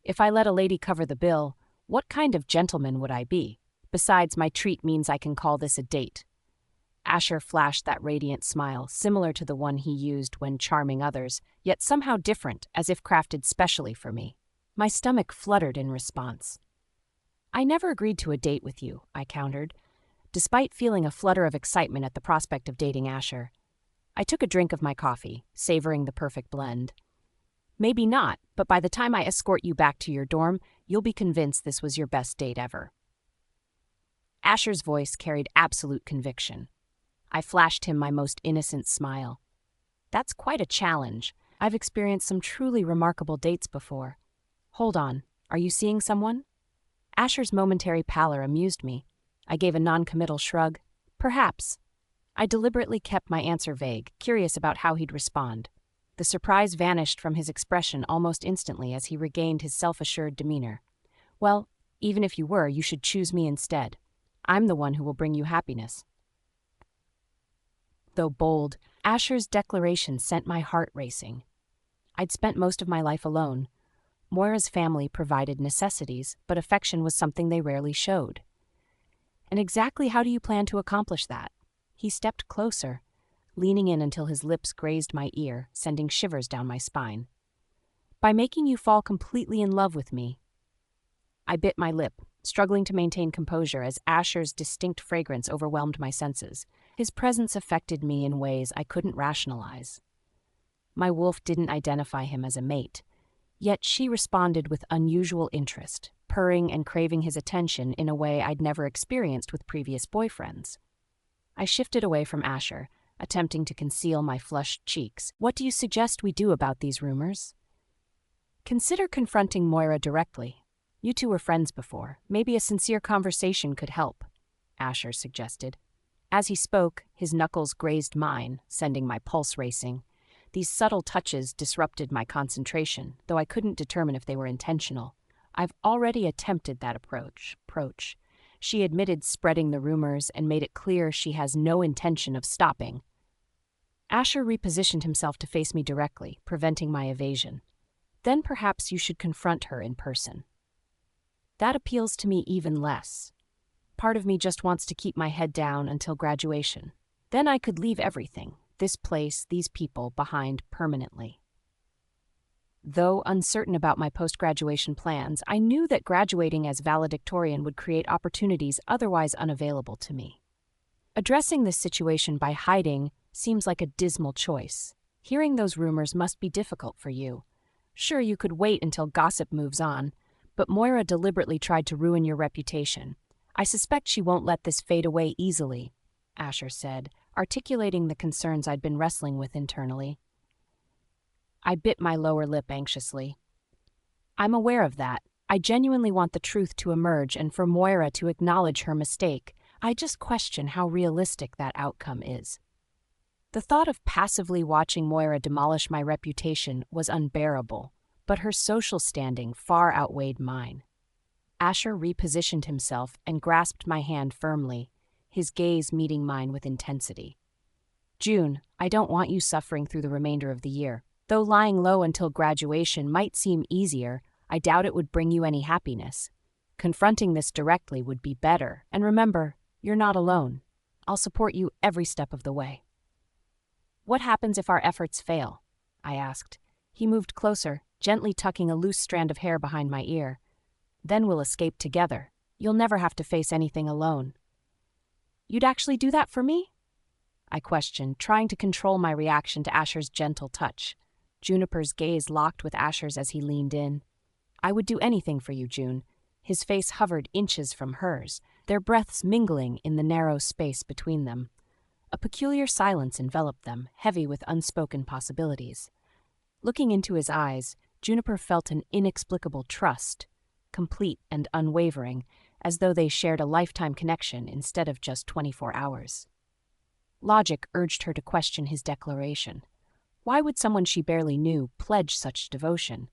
If I let a lady cover the bill, what kind of gentleman would I be? Besides, my treat means I can call this a date." Asher flashed that radiant smile, similar to the one he used when charming others, yet somehow different, as if crafted specially for me. My stomach fluttered in response. "I never agreed to a date with you," I countered, despite feeling a flutter of excitement at the prospect of dating Asher. I took a drink of my coffee, savoring the perfect blend. "Maybe not, but by the time I escort you back to your dorm, you'll be convinced this was your best date ever." Asher's voice carried absolute conviction. I flashed him my most innocent smile. "That's quite a challenge. I've experienced some truly remarkable dates before. Hold on, are you seeing someone?" Asher's momentary pallor amused me. I gave a non-committal shrug. "Perhaps." I deliberately kept my answer vague, curious about how he'd respond. The surprise vanished from his expression almost instantly as he regained his self-assured demeanor. "Well, even if you were, you should choose me instead. I'm the one who will bring you happiness." Though bold, Asher's declaration sent my heart racing. I'd spent most of my life alone. Moira's family provided necessities, but affection was something they rarely showed. "And exactly how do you plan to accomplish that?" He stepped closer, leaning in until his lips grazed my ear, sending shivers down my spine. "By making you fall completely in love with me." I bit my lip, struggling to maintain composure as Asher's distinct fragrance overwhelmed my senses. His presence affected me in ways I couldn't rationalize. My wolf didn't identify him as a mate, yet she responded with unusual interest, purring and craving his attention in a way I'd never experienced with previous boyfriends. I shifted away from Asher, attempting to conceal my flushed cheeks. "What do you suggest we do about these rumors?" "Consider confronting Moira directly. You two were friends before. Maybe a sincere conversation could help," Asher suggested. As he spoke, his knuckles grazed mine, sending my pulse racing. These subtle touches disrupted my concentration, though I couldn't determine if they were intentional. "I've already attempted that approach. She admitted spreading the rumors and made it clear she has no intention of stopping." Asher repositioned himself to face me directly, preventing my evasion. "Then perhaps you should confront her in person." That appeals to me even less. Part of me just wants to keep my head down until graduation. Then I could leave everything, this place, these people, behind permanently. Though uncertain about my post-graduation plans, I knew that graduating as valedictorian would create opportunities otherwise unavailable to me. Addressing this situation by hiding seems like a dismal choice. Hearing those rumors must be difficult for you. Sure, you could wait until gossip moves on, but Moira deliberately tried to ruin your reputation. I suspect she won't let this fade away easily, Asher said, articulating the concerns I'd been wrestling with internally. I bit my lower lip anxiously. I'm aware of that. I genuinely want the truth to emerge and for Moira to acknowledge her mistake. I just question how realistic that outcome is. The thought of passively watching Moira demolish my reputation was unbearable, but her social standing far outweighed mine. Asher repositioned himself and grasped my hand firmly, his gaze meeting mine with intensity. June, I don't want you suffering through the remainder of the year. Though lying low until graduation might seem easier, I doubt it would bring you any happiness. Confronting this directly would be better, and remember, you're not alone. I'll support you every step of the way. What happens if our efforts fail? I asked. He moved closer, gently tucking a loose strand of hair behind my ear. Then we'll escape together. You'll never have to face anything alone. You'd actually do that for me? I questioned, trying to control my reaction to Asher's gentle touch. Juniper's gaze locked with Asher's as he leaned in. I would do anything for you, June. His face hovered inches from hers, their breaths mingling in the narrow space between them. A peculiar silence enveloped them, heavy with unspoken possibilities. Looking into his eyes, Juniper felt an inexplicable trust, complete and unwavering, as though they shared a lifetime connection instead of just 24 hours. Logic urged her to question his declaration. Why would someone she barely knew pledge such devotion?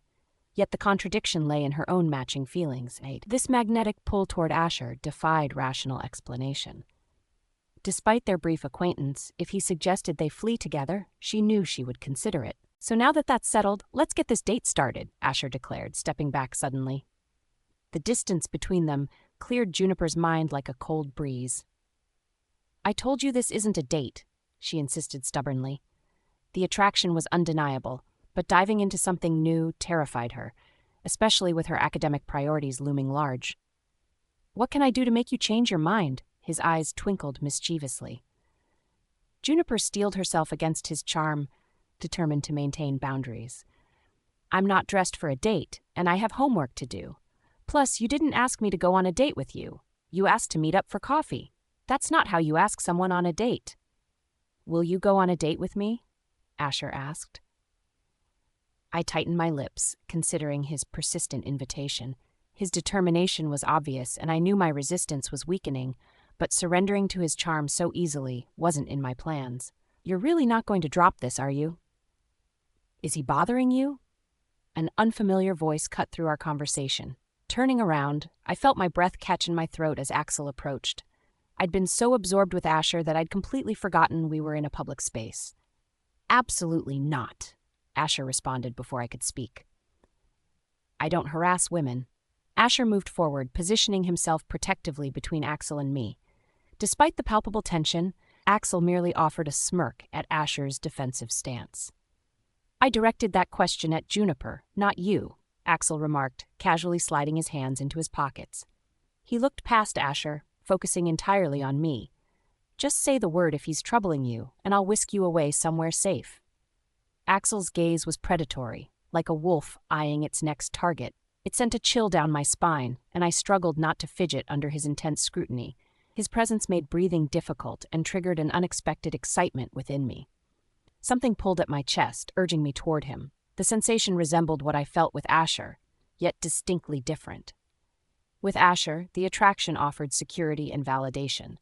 Yet the contradiction lay in her own matching feelings. This magnetic pull toward Asher defied rational explanation. Despite their brief acquaintance, if he suggested they flee together, she knew she would consider it. So now that that's settled, let's get this date started, Asher declared, stepping back suddenly. The distance between them cleared Juniper's mind like a cold breeze. I told you this isn't a date, she insisted stubbornly. The attraction was undeniable, but diving into something new terrified her, especially with her academic priorities looming large. What can I do to make you change your mind? His eyes twinkled mischievously. Juniper steeled herself against his charm, determined to maintain boundaries. I'm not dressed for a date, and I have homework to do. Plus, you didn't ask me to go on a date with you. You asked to meet up for coffee. That's not how you ask someone on a date. Will you go on a date with me? Asher asked. I tightened my lips, considering his persistent invitation. His determination was obvious, and I knew my resistance was weakening, but surrendering to his charm so easily wasn't in my plans. You're really not going to drop this, are you? Is he bothering you? An unfamiliar voice cut through our conversation. Turning around, I felt my breath catch in my throat as Axel approached. I'd been so absorbed with Asher that I'd completely forgotten we were in a public space. Absolutely not, Asher responded before I could speak. I don't harass women. Asher moved forward, positioning himself protectively between Axel and me. Despite the palpable tension, Axel merely offered a smirk at Asher's defensive stance. I directed that question at Juniper, not you, Axel remarked, casually sliding his hands into his pockets. He looked past Asher, focusing entirely on me. Just say the word if he's troubling you, and I'll whisk you away somewhere safe. Axel's gaze was predatory, like a wolf eyeing its next target. It sent a chill down my spine, and I struggled not to fidget under his intense scrutiny. His presence made breathing difficult and triggered an unexpected excitement within me. Something pulled at my chest, urging me toward him. The sensation resembled what I felt with Asher, yet distinctly different. With Asher, the attraction offered security and validation.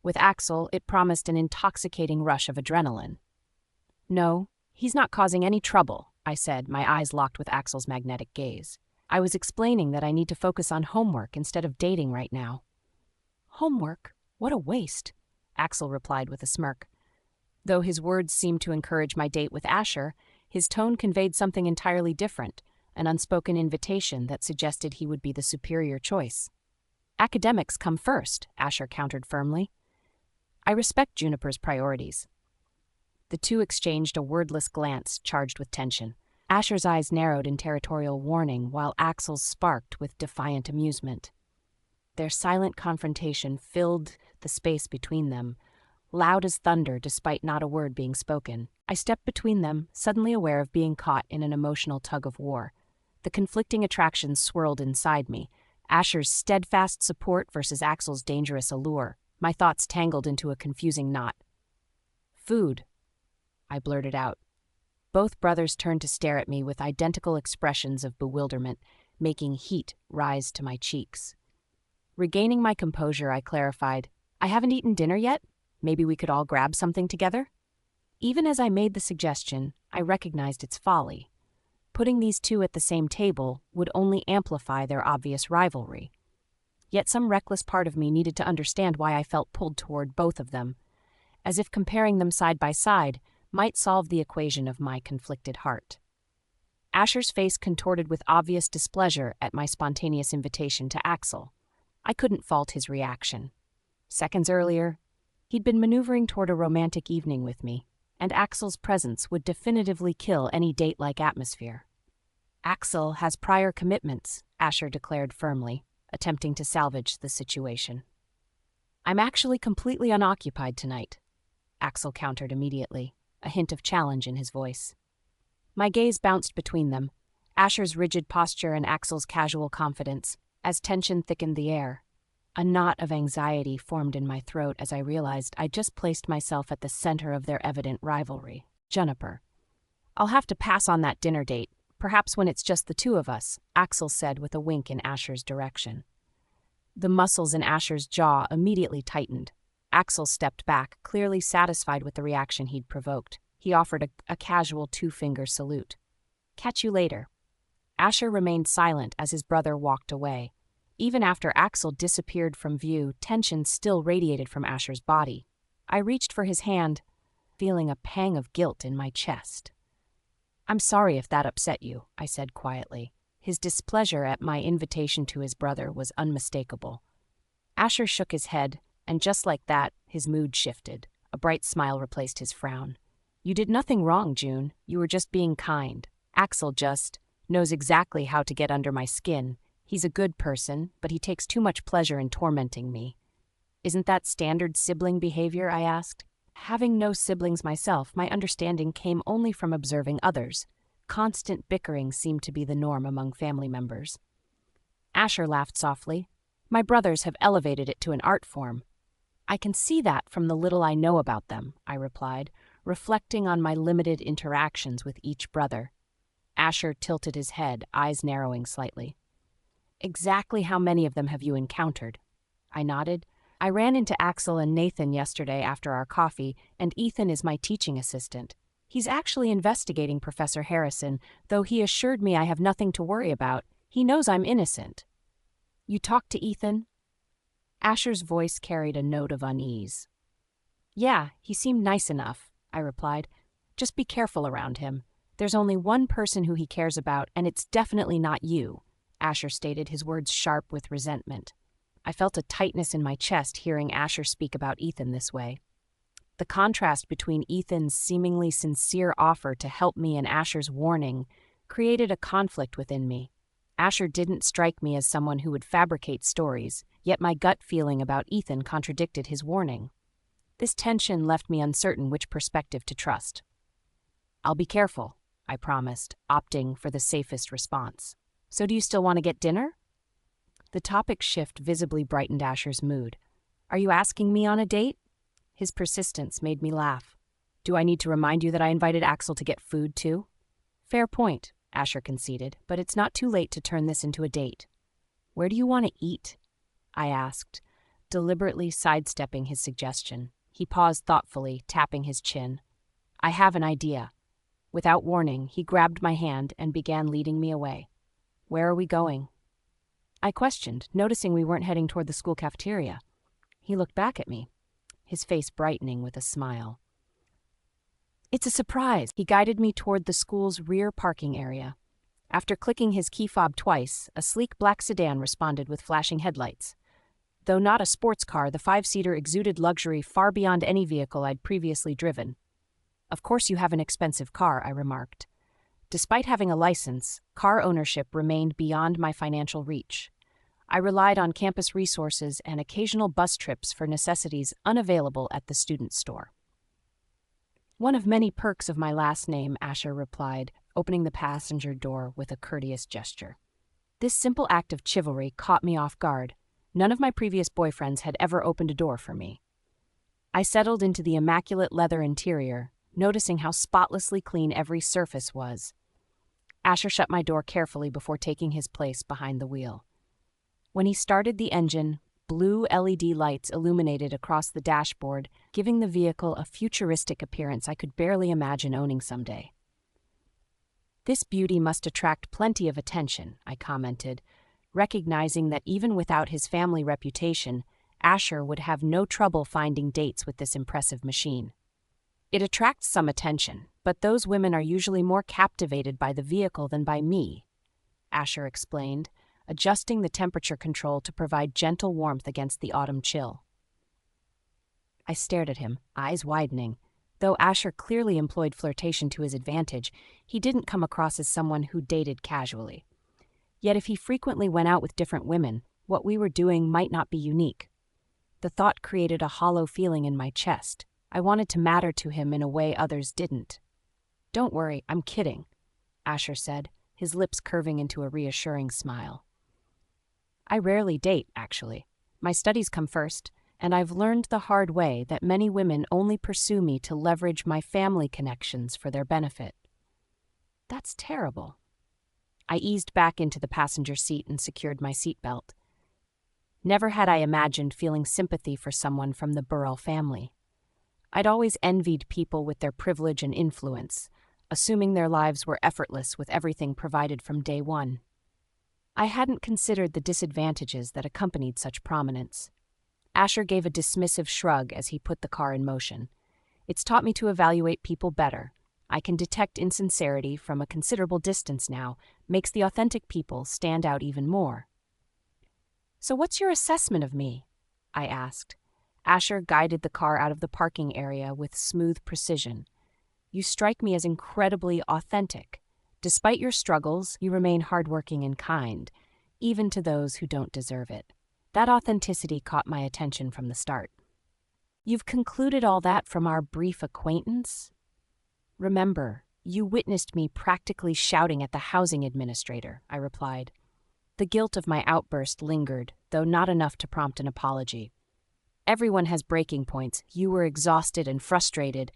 With Axel, it promised an intoxicating rush of adrenaline. No, he's not causing any trouble, I said, my eyes locked with Axel's magnetic gaze. I was explaining that I need to focus on homework instead of dating right now. Homework? What a waste, Axel replied with a smirk. Though his words seemed to encourage my date with Asher, his tone conveyed something entirely different, an unspoken invitation that suggested he would be the superior choice. Academics come first, Asher countered firmly. I respect Juniper's priorities. The two exchanged a wordless glance charged with tension. Asher's eyes narrowed in territorial warning, while Axel's sparked with defiant amusement. Their silent confrontation filled the space between them, loud as thunder despite not a word being spoken. I stepped between them, suddenly aware of being caught in an emotional tug-of-war. The conflicting attractions swirled inside me, Asher's steadfast support versus Axel's dangerous allure. My thoughts tangled into a confusing knot. Food, I blurted out. Both brothers turned to stare at me with identical expressions of bewilderment, making heat rise to my cheeks. Regaining my composure, I clarified, I haven't eaten dinner yet. Maybe we could all grab something together? Even as I made the suggestion, I recognized its folly. Putting these two at the same table would only amplify their obvious rivalry. Yet some reckless part of me needed to understand why I felt pulled toward both of them, as if comparing them side by side might solve the equation of my conflicted heart. Asher's face contorted with obvious displeasure at my spontaneous invitation to Axel. I couldn't fault his reaction. Seconds earlier, he'd been maneuvering toward a romantic evening with me, and Axel's presence would definitively kill any date-like atmosphere. Axel has prior commitments, Asher declared firmly, attempting to salvage the situation. I'm actually completely unoccupied tonight, Axel countered immediately, a hint of challenge in his voice. My gaze bounced between them, Asher's rigid posture and Axel's casual confidence, as tension thickened the air. A knot of anxiety formed in my throat as I realized I'd just placed myself at the center of their evident rivalry. Juniper. I'll have to pass on that dinner date, perhaps when it's just the two of us, Axel said with a wink in Asher's direction. The muscles in Asher's jaw immediately tightened. Axel stepped back, clearly satisfied with the reaction he'd provoked. He offered a casual two-finger salute. Catch you later. Asher remained silent as his brother walked away. Even after Axel disappeared from view, tension still radiated from Asher's body. I reached for his hand, feeling a pang of guilt in my chest. I'm sorry if that upset you, I said quietly. His displeasure at my invitation to his brother was unmistakable. Asher shook his head, and just like that, his mood shifted. A bright smile replaced his frown. You did nothing wrong, June. You were just being kind. Axel just knows exactly how to get under my skin. He's a good person, but he takes too much pleasure in tormenting me. Isn't that standard sibling behavior? I asked. Having no siblings myself, my understanding came only from observing others. Constant bickering seemed to be the norm among family members. Asher laughed softly. My brothers have elevated it to an art form. I can see that from the little I know about them, I replied, reflecting on my limited interactions with each brother. Asher tilted his head, eyes narrowing slightly. Exactly how many of them have you encountered? I nodded. I ran into Axel and Nathan yesterday after our coffee, and Ethan is my teaching assistant. He's actually investigating Professor Harrison, though he assured me I have nothing to worry about. He knows I'm innocent. You talked to Ethan? Asher's voice carried a note of unease. Yeah, he seemed nice enough, I replied. Just be careful around him. There's only one person who he cares about, and it's definitely not you, Asher stated, his words sharp with resentment. I felt a tightness in my chest hearing Asher speak about Ethan this way. The contrast between Ethan's seemingly sincere offer to help me and Asher's warning created a conflict within me. Asher didn't strike me as someone who would fabricate stories, yet my gut feeling about Ethan contradicted his warning. This tension left me uncertain which perspective to trust. I'll be careful, I promised, opting for the safest response. So do you still want to get dinner? The topic shift visibly brightened Asher's mood. Are you asking me on a date? His persistence made me laugh. Do I need to remind you that I invited Axel to get food too? Fair point, Asher conceded, but it's not too late to turn this into a date. Where do you want to eat? I asked, deliberately sidestepping his suggestion. He paused thoughtfully, tapping his chin. I have an idea. Without warning, he grabbed my hand and began leading me away. Where are we going? I questioned, noticing we weren't heading toward the school cafeteria. He looked back at me, his face brightening with a smile. It's a surprise. He guided me toward the school's rear parking area. After clicking his key fob twice, a sleek black sedan responded with flashing headlights. Though not a sports car, the 5-seater exuded luxury far beyond any vehicle I'd previously driven. Of course you have an expensive car, I remarked. Despite having a license, car ownership remained beyond my financial reach. I relied on campus resources and occasional bus trips for necessities unavailable at the student store. One of many perks of my last name, Asher replied, opening the passenger door with a courteous gesture. This simple act of chivalry caught me off guard. None of my previous boyfriends had ever opened a door for me. I settled into the immaculate leather interior, noticing how spotlessly clean every surface was. Asher shut my door carefully before taking his place behind the wheel. When he started the engine, blue LED lights illuminated across the dashboard, giving the vehicle a futuristic appearance I could barely imagine owning someday. This beauty must attract plenty of attention, I commented, recognizing that even without his family reputation, Asher would have no trouble finding dates with this impressive machine. It attracts some attention, but those women are usually more captivated by the vehicle than by me, Asher explained, adjusting the temperature control to provide gentle warmth against the autumn chill. I stared at him, eyes widening. Though Asher clearly employed flirtation to his advantage, he didn't come across as someone who dated casually. Yet if he frequently went out with different women, what we were doing might not be unique. The thought created a hollow feeling in my chest. I wanted to matter to him in a way others didn't. "Don't worry, I'm kidding," Asher said, his lips curving into a reassuring smile. "I rarely date, actually. My studies come first, and I've learned the hard way that many women only pursue me to leverage my family connections for their benefit." "That's terrible." I eased back into the passenger seat and secured my seatbelt. Never had I imagined feeling sympathy for someone from the Burrell family. I'd always envied people with their privilege and influence, assuming their lives were effortless with everything provided from day one. I hadn't considered the disadvantages that accompanied such prominence. Asher gave a dismissive shrug as he put the car in motion. "It's taught me to evaluate people better. I can detect insincerity from a considerable distance now, makes the authentic people stand out even more." "So what's your assessment of me?" I asked. Asher guided the car out of the parking area with smooth precision. "You strike me as incredibly authentic. Despite your struggles, you remain hardworking and kind, even to those who don't deserve it." That authenticity caught my attention from the start. "You've concluded all that from our brief acquaintance?" "Remember, you witnessed me practically shouting at the housing administrator," I replied. The guilt of my outburst lingered, though not enough to prompt an apology. "Everyone has breaking points. You were exhausted and frustrated.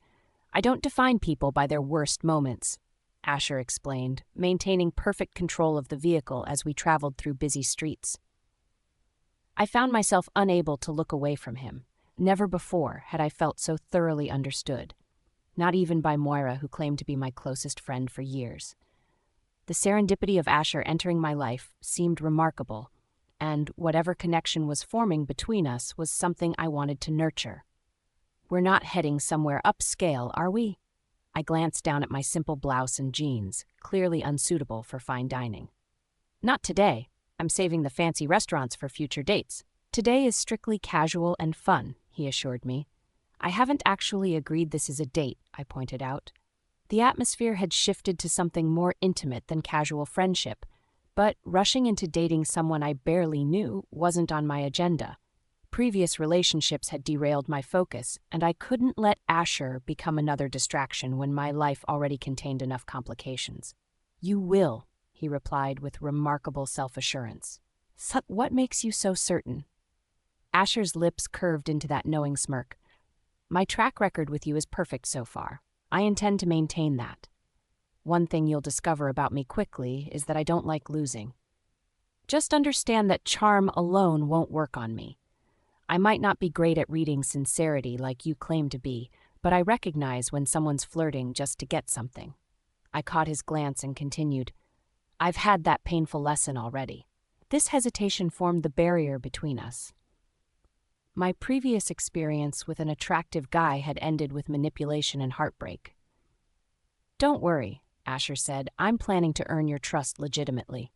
I don't define people by their worst moments," Asher explained, maintaining perfect control of the vehicle as we traveled through busy streets. I found myself unable to look away from him. Never before had I felt so thoroughly understood. Not even by Moira, who claimed to be my closest friend for years. The serendipity of Asher entering my life seemed remarkable, and whatever connection was forming between us was something I wanted to nurture. "We're not heading somewhere upscale, are we?" I glanced down at my simple blouse and jeans, clearly unsuitable for fine dining. "Not today. I'm saving the fancy restaurants for future dates. Today is strictly casual and fun," he assured me. "I haven't actually agreed this is a date," I pointed out. The atmosphere had shifted to something more intimate than casual friendship, but rushing into dating someone I barely knew wasn't on my agenda. Previous relationships had derailed my focus, and I couldn't let Asher become another distraction when my life already contained enough complications. "You will," he replied with remarkable self-assurance. "What makes you so certain?" Asher's lips curved into that knowing smirk. "My track record with you is perfect so far. I intend to maintain that. One thing you'll discover about me quickly is that I don't like losing. Just understand that charm alone won't work on me. I might not be great at reading sincerity like you claim to be, but I recognize when someone's flirting just to get something." I caught his glance and continued, "I've had that painful lesson already." This hesitation formed the barrier between us. My previous experience with an attractive guy had ended with manipulation and heartbreak. "Don't worry," Asher said. "I'm planning to earn your trust legitimately."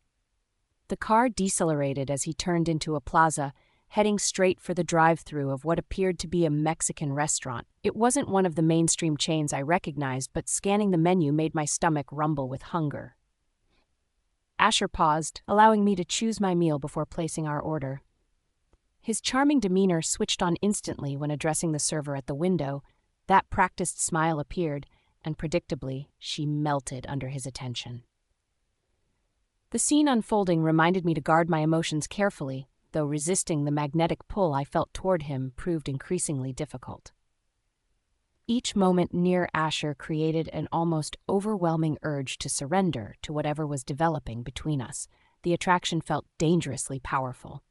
The car decelerated as he turned into a plaza, heading straight for the drive-thru of what appeared to be a Mexican restaurant. It wasn't one of the mainstream chains I recognized, but scanning the menu made my stomach rumble with hunger. Asher paused, allowing me to choose my meal before placing our order. His charming demeanor switched on instantly when addressing the server at the window. That practiced smile appeared, and predictably, she melted under his attention. The scene unfolding reminded me to guard my emotions carefully, though resisting the magnetic pull I felt toward him proved increasingly difficult. Each moment near Asher created an almost overwhelming urge to surrender to whatever was developing between us. The attraction felt dangerously powerful.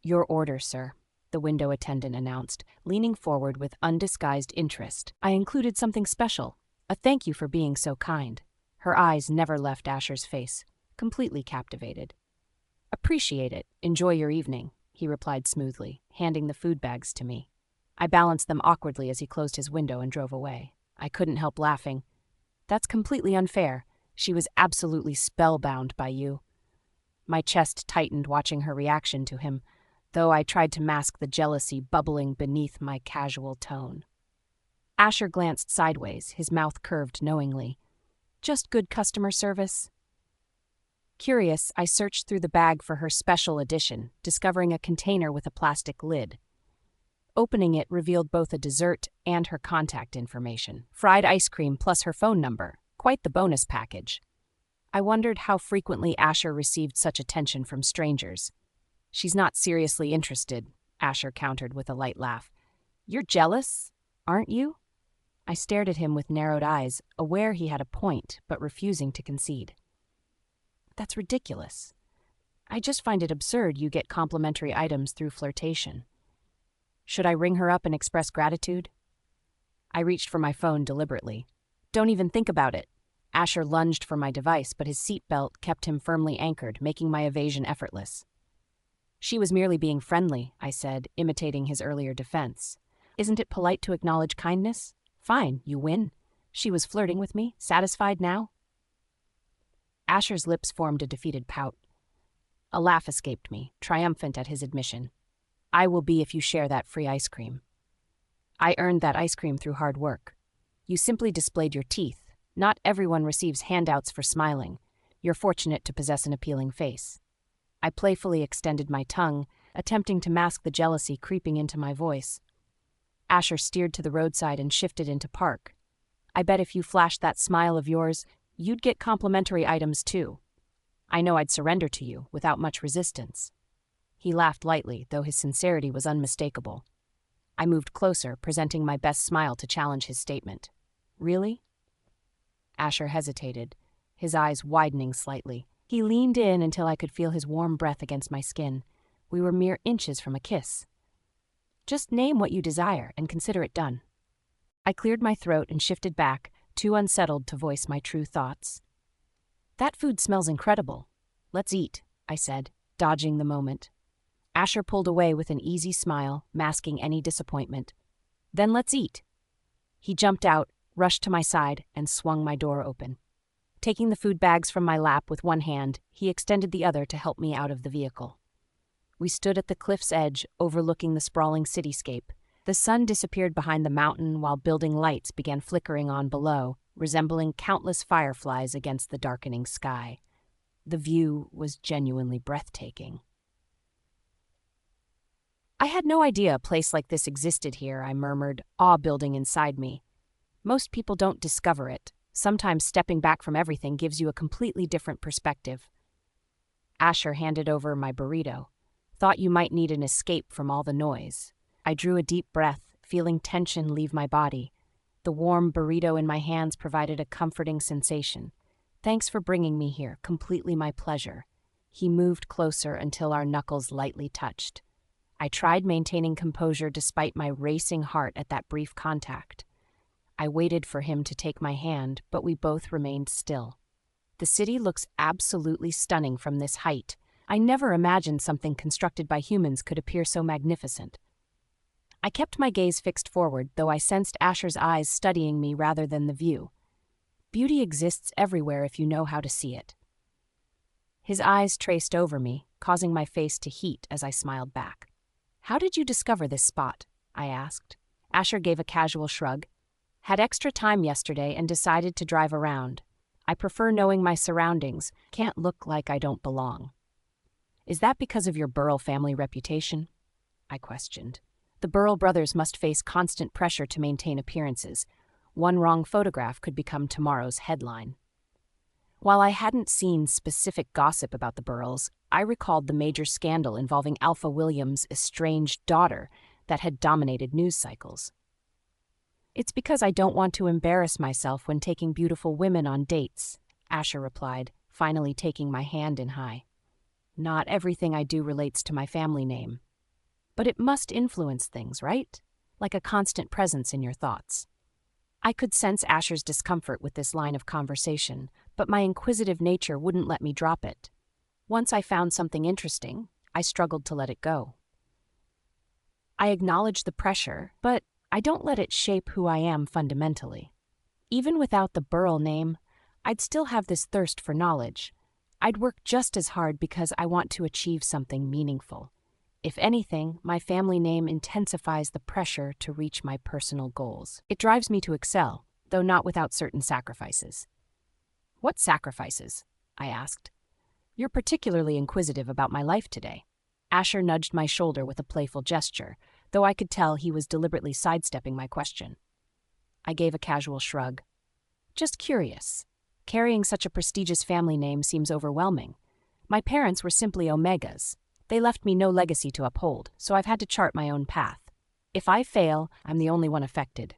"Your order, sir," the window attendant announced, leaning forward with undisguised interest. "I included something special. A thank you for being so kind." Her eyes never left Asher's face, completely captivated. "Appreciate it. Enjoy your evening," he replied smoothly, handing the food bags to me. I balanced them awkwardly as he closed his window and drove away. I couldn't help laughing. "That's completely unfair. She was absolutely spellbound by you." My chest tightened watching her reaction to him, though I tried to mask the jealousy bubbling beneath my casual tone. Asher glanced sideways, his mouth curved knowingly. "Just good customer service." Curious, I searched through the bag for her special edition, discovering a container with a plastic lid. Opening it revealed both a dessert and her contact information. Fried ice cream plus her phone number. Quite the bonus package. I wondered how frequently Asher received such attention from strangers. "She's not seriously interested," Asher countered with a light laugh. "You're jealous, aren't you?" I stared at him with narrowed eyes, aware he had a point, but refusing to concede. "That's ridiculous. I just find it absurd you get complimentary items through flirtation. Should I ring her up and express gratitude?" I reached for my phone deliberately. "Don't even think about it." Asher lunged for my device, but his seatbelt kept him firmly anchored, making my evasion effortless. "She was merely being friendly," I said, imitating his earlier defense. "Isn't it polite to acknowledge kindness? Fine, you win. She was flirting with me. Satisfied now?" Asher's lips formed a defeated pout. A laugh escaped me, triumphant at his admission. "I will be if you share that free ice cream." "I earned that ice cream through hard work. You simply displayed your teeth. Not everyone receives handouts for smiling. You're fortunate to possess an appealing face." I playfully extended my tongue, attempting to mask the jealousy creeping into my voice. Asher steered to the roadside and shifted into park. "I bet if you flashed that smile of yours, you'd get complimentary items too. I know I'd surrender to you without much resistance." He laughed lightly, though his sincerity was unmistakable. I moved closer, presenting my best smile to challenge his statement. "Really?" Asher hesitated, his eyes widening slightly. He leaned in until I could feel his warm breath against my skin. We were mere inches from a kiss. "Just name what you desire and consider it done." I cleared my throat and shifted back, too unsettled to voice my true thoughts. "That food smells incredible. Let's eat," I said, dodging the moment. Asher pulled away with an easy smile, masking any disappointment. "Then let's eat." He jumped out, rushed to my side, and swung my door open. Taking the food bags from my lap with one hand, he extended the other to help me out of the vehicle. We stood at the cliff's edge, overlooking the sprawling cityscape. The sun disappeared behind the mountain while building lights began flickering on below, resembling countless fireflies against the darkening sky. The view was genuinely breathtaking. "I had no idea a place like this existed here," I murmured, awe building inside me. "Most people don't discover it. Sometimes stepping back from everything gives you a completely different perspective." Asher handed over my burrito. "Thought you might need an escape from all the noise." I drew a deep breath, feeling tension leave my body. The warm burrito in my hands provided a comforting sensation. "Thanks for bringing me here, completely my pleasure." He moved closer until our knuckles lightly touched. I tried maintaining composure despite my racing heart at that brief contact. I waited for him to take my hand, but we both remained still. The city looks absolutely stunning from this height. I never imagined something constructed by humans could appear so magnificent. I kept my gaze fixed forward, though I sensed Asher's eyes studying me rather than the view. Beauty exists everywhere if you know how to see it. His eyes traced over me, causing my face to heat as I smiled back. "How did you discover this spot?" I asked. Asher gave a casual shrug. "Had extra time yesterday and decided to drive around. I prefer knowing my surroundings, can't look like I don't belong." "Is that because of your Burrell family reputation?" I questioned. The Burrell brothers must face constant pressure to maintain appearances. One wrong photograph could become tomorrow's headline. While I hadn't seen specific gossip about the Burrells, I recalled the major scandal involving Alpha Williams' estranged daughter that had dominated news cycles. "It's because I don't want to embarrass myself when taking beautiful women on dates," Asher replied, finally taking my hand in high. "Not everything I do relates to my family name. But it must influence things, right? Like a constant presence in your thoughts." I could sense Asher's discomfort with this line of conversation, but my inquisitive nature wouldn't let me drop it. Once I found something interesting, I struggled to let it go. I acknowledge the pressure, but I don't let it shape who I am fundamentally. Even without the Burrell name, I'd still have this thirst for knowledge. I'd work just as hard because I want to achieve something meaningful. If anything, my family name intensifies the pressure to reach my personal goals. It drives me to excel, though not without certain sacrifices. What sacrifices? I asked. You're particularly inquisitive about my life today. Asher nudged my shoulder with a playful gesture, though I could tell he was deliberately sidestepping my question. I gave a casual shrug. Just curious. Carrying such a prestigious family name seems overwhelming. My parents were simply Omegas. They left me no legacy to uphold, so I've had to chart my own path. If I fail, I'm the only one affected.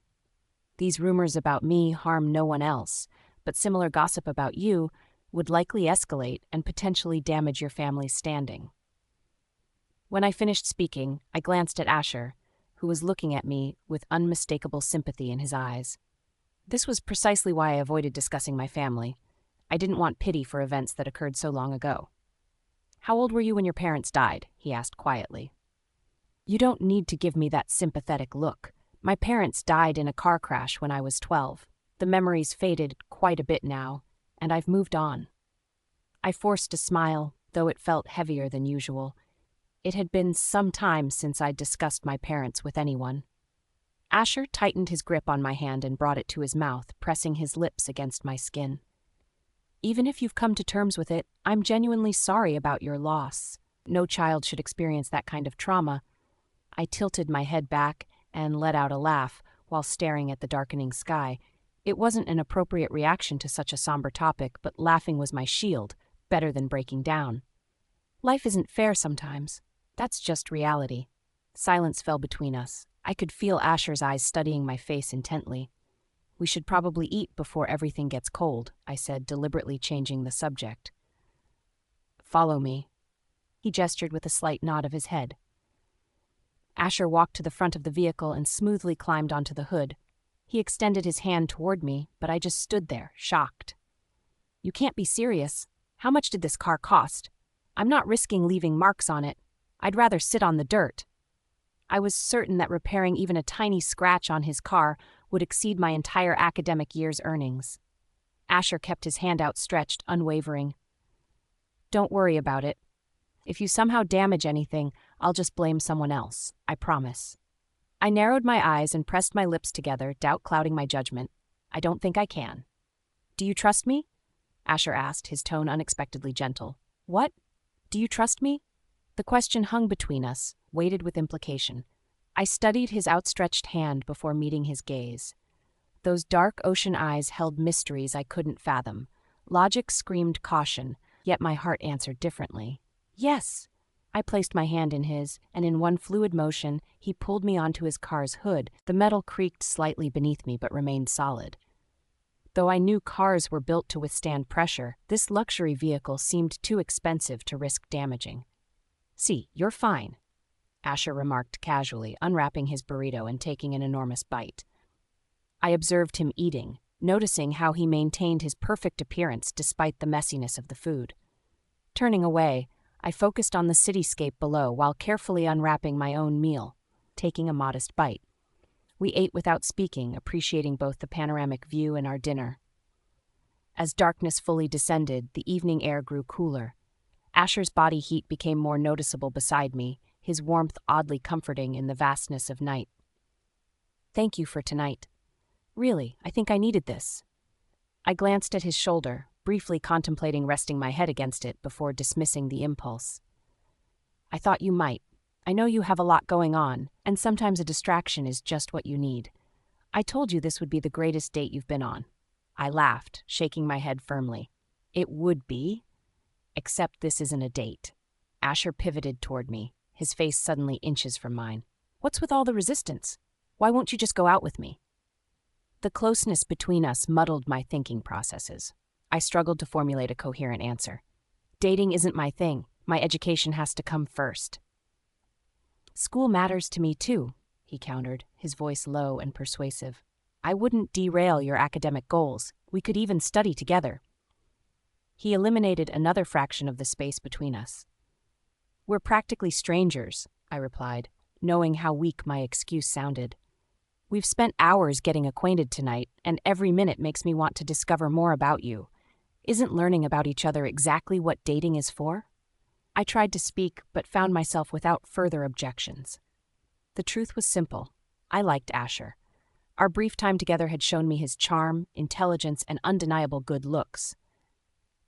These rumors about me harm no one else, but similar gossip about you would likely escalate and potentially damage your family's standing. When I finished speaking, I glanced at Asher, who was looking at me with unmistakable sympathy in his eyes. This was precisely why I avoided discussing my family. I didn't want pity for events that occurred so long ago. How old were you when your parents died? He asked quietly. You don't need to give me that sympathetic look. My parents died in a car crash when I was 12. The memories faded quite a bit now, and I've moved on. I forced a smile, though it felt heavier than usual. It had been some time since I'd discussed my parents with anyone. Asher tightened his grip on my hand and brought it to his mouth, pressing his lips against my skin. Even if you've come to terms with it, I'm genuinely sorry about your loss. No child should experience that kind of trauma. I tilted my head back and let out a laugh while staring at the darkening sky. It wasn't an appropriate reaction to such a somber topic, but laughing was my shield, better than breaking down. Life isn't fair sometimes. That's just reality. Silence fell between us. I could feel Asher's eyes studying my face intently. We should probably eat before everything gets cold, I said, deliberately changing the subject. Follow me. He gestured with a slight nod of his head. Asher walked to the front of the vehicle and smoothly climbed onto the hood. He extended his hand toward me, but I just stood there, shocked. You can't be serious. How much did this car cost? I'm not risking leaving marks on it. I'd rather sit on the dirt. I was certain that repairing even a tiny scratch on his car would exceed my entire academic year's earnings. Asher kept his hand outstretched, unwavering. Don't worry about it. If you somehow damage anything, I'll just blame someone else, I promise. I narrowed my eyes and pressed my lips together, doubt clouding my judgment. I don't think I can. Do you trust me? Asher asked, his tone unexpectedly gentle. What? Do you trust me? The question hung between us, weighted with implication. I studied his outstretched hand before meeting his gaze. Those dark ocean eyes held mysteries I couldn't fathom. Logic screamed caution, yet my heart answered differently. Yes. I placed my hand in his, and in one fluid motion, he pulled me onto his car's hood. The metal creaked slightly beneath me but remained solid. Though I knew cars were built to withstand pressure, this luxury vehicle seemed too expensive to risk damaging. See, you're fine, Asher remarked casually, unwrapping his burrito and taking an enormous bite. I observed him eating, noticing how he maintained his perfect appearance despite the messiness of the food. Turning away, I focused on the cityscape below while carefully unwrapping my own meal, taking a modest bite. We ate without speaking, appreciating both the panoramic view and our dinner. As darkness fully descended, the evening air grew cooler. Asher's body heat became more noticeable beside me, his warmth oddly comforting in the vastness of night. Thank you for tonight. Really, I think I needed this. I glanced at his shoulder, briefly contemplating resting my head against it before dismissing the impulse. I thought you might. I know you have a lot going on, and sometimes a distraction is just what you need. I told you this would be the greatest date you've been on. I laughed, shaking my head firmly. It would be, except this isn't a date. Asher pivoted toward me, his face suddenly inches from mine. What's with all the resistance? Why won't you just go out with me? The closeness between us muddled my thinking processes. I struggled to formulate a coherent answer. Dating isn't my thing. My education has to come first. School matters to me too, he countered, his voice low and persuasive. I wouldn't derail your academic goals. We could even study together. He eliminated another fraction of the space between us. We're practically strangers, I replied, knowing how weak my excuse sounded. We've spent hours getting acquainted tonight, and every minute makes me want to discover more about you. Isn't learning about each other exactly what dating is for? I tried to speak, but found myself without further objections. The truth was simple. I liked Asher. Our brief time together had shown me his charm, intelligence, and undeniable good looks.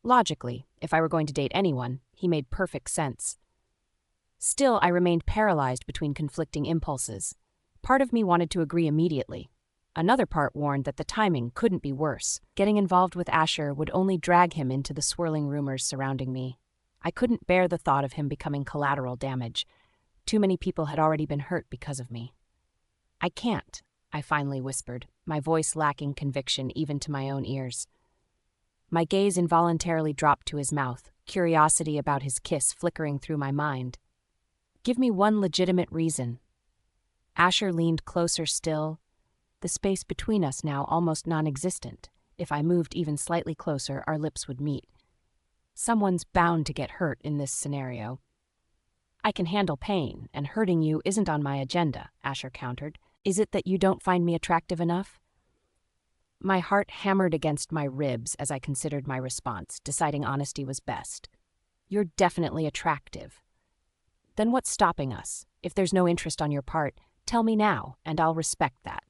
Logically, if I were going to date anyone, he made perfect sense. Still, I remained paralyzed between conflicting impulses. Part of me wanted to agree immediately. Another part warned that the timing couldn't be worse. Getting involved with Asher would only drag him into the swirling rumors surrounding me. I couldn't bear the thought of him becoming collateral damage. Too many people had already been hurt because of me. I can't, I finally whispered, my voice lacking conviction even to my own ears. My gaze involuntarily dropped to his mouth, curiosity about his kiss flickering through my mind. Give me one legitimate reason. Asher leaned closer still, the space between us now almost non-existent. If I moved even slightly closer, our lips would meet. Someone's bound to get hurt in this scenario. I can handle pain, and hurting you isn't on my agenda, Asher countered. Is it that you don't find me attractive enough? My heart hammered against my ribs as I considered my response, deciding honesty was best. You're definitely attractive. Then what's stopping us? If there's no interest on your part, tell me now, and I'll respect that.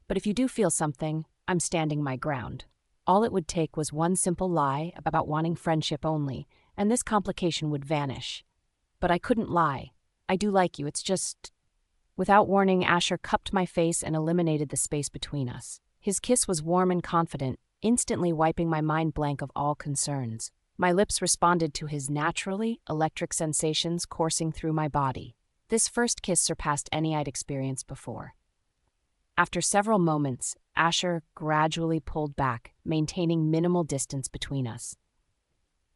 But if you do feel something, I'm standing my ground. All it would take was one simple lie about wanting friendship only, and this complication would vanish. But I couldn't lie. I do like you, it's just... Without warning, Asher cupped my face and eliminated the space between us. His kiss was warm and confident, instantly wiping my mind blank of all concerns. My lips responded to his naturally electric sensations coursing through my body. This first kiss surpassed any I'd experienced before. After several moments, Asher gradually pulled back, maintaining minimal distance between us.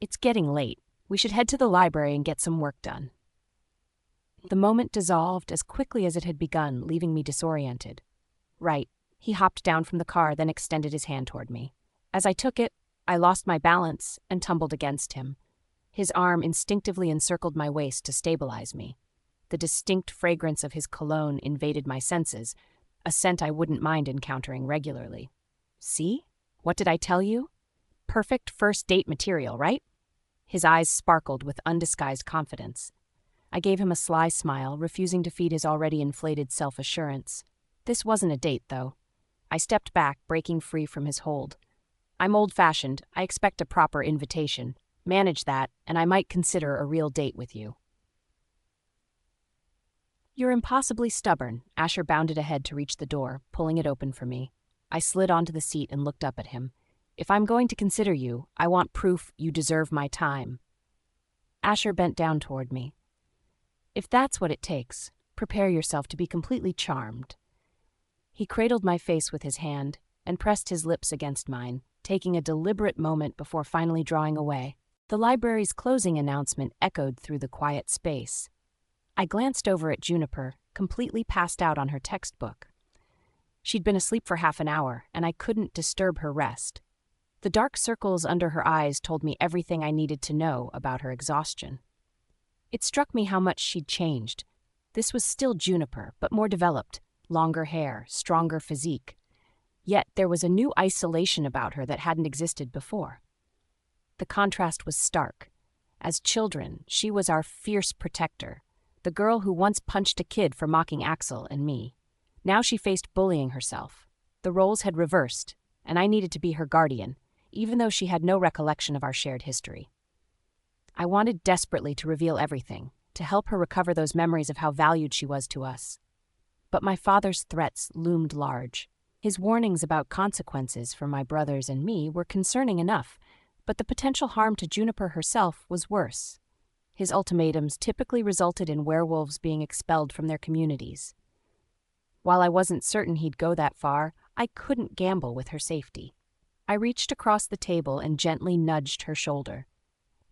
It's getting late. We should head to the library and get some work done. The moment dissolved as quickly as it had begun, leaving me disoriented. Right. He hopped down from the car, then extended his hand toward me. As I took it, I lost my balance and tumbled against him. His arm instinctively encircled my waist to stabilize me. The distinct fragrance of his cologne invaded my senses, a scent I wouldn't mind encountering regularly. See? What did I tell you? Perfect first date material, right? His eyes sparkled with undisguised confidence. I gave him a sly smile, refusing to feed his already inflated self-assurance. This wasn't a date, though. I stepped back, breaking free from his hold. I'm old-fashioned. I expect a proper invitation. Manage that, and I might consider a real date with you. You're impossibly stubborn. Asher bounded ahead to reach the door, pulling it open for me. I slid onto the seat and looked up at him. If I'm going to consider you, I want proof you deserve my time. Asher bent down toward me. If that's what it takes, prepare yourself to be completely charmed. He cradled my face with his hand and pressed his lips against mine, taking a deliberate moment before finally drawing away. The library's closing announcement echoed through the quiet space. I glanced over at Juniper, completely passed out on her textbook. She'd been asleep for half an hour, and I couldn't disturb her rest. The dark circles under her eyes told me everything I needed to know about her exhaustion. It struck me how much she'd changed. This was still Juniper, but more developed, longer hair, stronger physique. Yet there was a new isolation about her that hadn't existed before. The contrast was stark. As children, she was our fierce protector, the girl who once punched a kid for mocking Axel and me. Now she faced bullying herself. The roles had reversed, and I needed to be her guardian, even though she had no recollection of our shared history. I wanted desperately to reveal everything, to help her recover those memories of how valued she was to us. But my father's threats loomed large. His warnings about consequences for my brothers and me were concerning enough, but the potential harm to Juniper herself was worse. His ultimatums typically resulted in werewolves being expelled from their communities. While I wasn't certain he'd go that far, I couldn't gamble with her safety. I reached across the table and gently nudged her shoulder.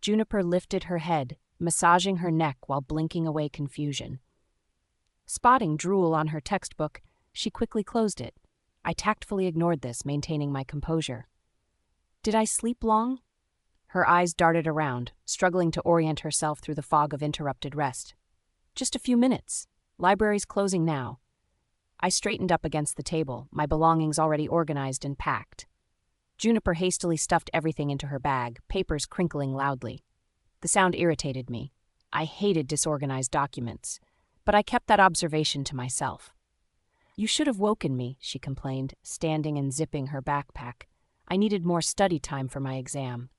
Juniper lifted her head, massaging her neck while blinking away confusion. Spotting drool on her textbook, she quickly closed it. I tactfully ignored this, maintaining my composure. Did I sleep long? Her eyes darted around, struggling to orient herself through the fog of interrupted rest. Just a few minutes. Library's closing now. I straightened up against the table, my belongings already organized and packed. Juniper hastily stuffed everything into her bag, papers crinkling loudly. The sound irritated me. I hated disorganized documents, but I kept that observation to myself. You should have woken me, she complained, standing and zipping her backpack. I needed more study time for my exam.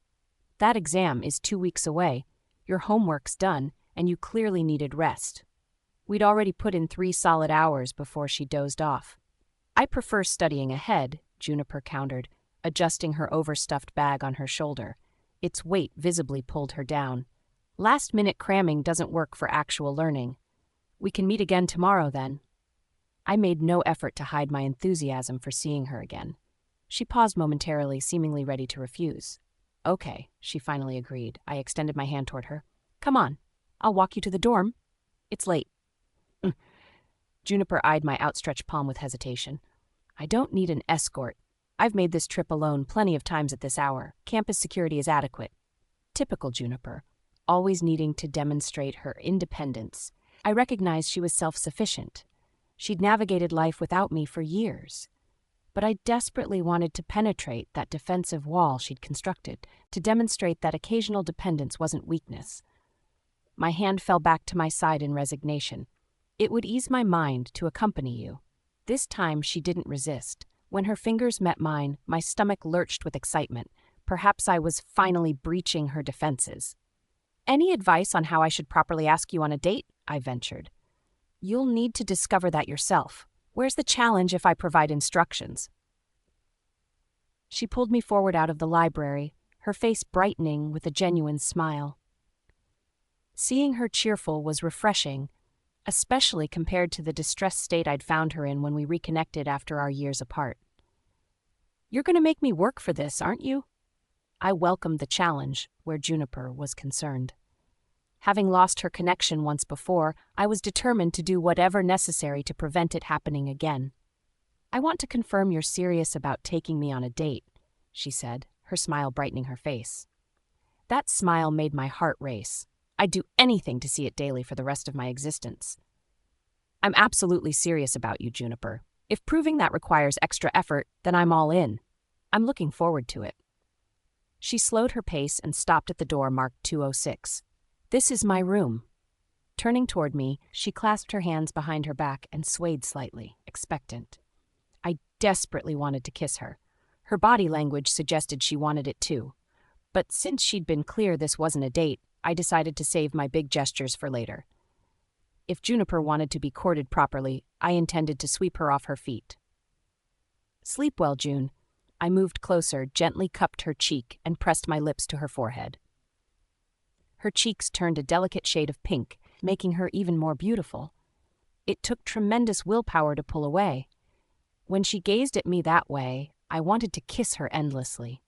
That exam is 2 weeks away. Your homework's done, and you clearly needed rest. We'd already put in 3 solid hours before she dozed off. I prefer studying ahead, Juniper countered, adjusting her overstuffed bag on her shoulder. Its weight visibly pulled her down. Last-minute cramming doesn't work for actual learning. We can meet again tomorrow, then. I made no effort to hide my enthusiasm for seeing her again. She paused momentarily, seemingly ready to refuse. Okay, she finally agreed. I extended my hand toward her. Come on, I'll walk you to the dorm. It's late. Juniper eyed my outstretched palm with hesitation. I don't need an escort. I've made this trip alone plenty of times at this hour. Campus security is adequate. Typical Juniper, always needing to demonstrate her independence. I recognized she was self-sufficient. She'd navigated life without me for years. But I desperately wanted to penetrate that defensive wall she'd constructed, to demonstrate that occasional dependence wasn't weakness. My hand fell back to my side in resignation. It would ease my mind to accompany you. This time she didn't resist. When her fingers met mine, my stomach lurched with excitement. Perhaps I was finally breaching her defenses. Any advice on how I should properly ask you on a date? I ventured. You'll need to discover that yourself. Where's the challenge if I provide instructions? She pulled me forward out of the library, her face brightening with a genuine smile. Seeing her cheerful was refreshing, especially compared to the distressed state I'd found her in when we reconnected after our years apart. You're going to make me work for this, aren't you? I welcomed the challenge where Juniper was concerned. Having lost her connection once before, I was determined to do whatever necessary to prevent it happening again. I want to confirm you're serious about taking me on a date, she said, her smile brightening her face. That smile made my heart race. I'd do anything to see it daily for the rest of my existence. I'm absolutely serious about you, Juniper. If proving that requires extra effort, then I'm all in. I'm looking forward to it. She slowed her pace and stopped at the door marked 206. This is my room. Turning toward me, she clasped her hands behind her back and swayed slightly, expectant. I desperately wanted to kiss her. Her body language suggested she wanted it too. But since she'd been clear this wasn't a date, I decided to save my big gestures for later. If Juniper wanted to be courted properly, I intended to sweep her off her feet. Sleep well, June. I moved closer, gently cupped her cheek, and pressed my lips to her forehead. Her cheeks turned a delicate shade of pink, making her even more beautiful. It took tremendous willpower to pull away. When she gazed at me that way, I wanted to kiss her endlessly.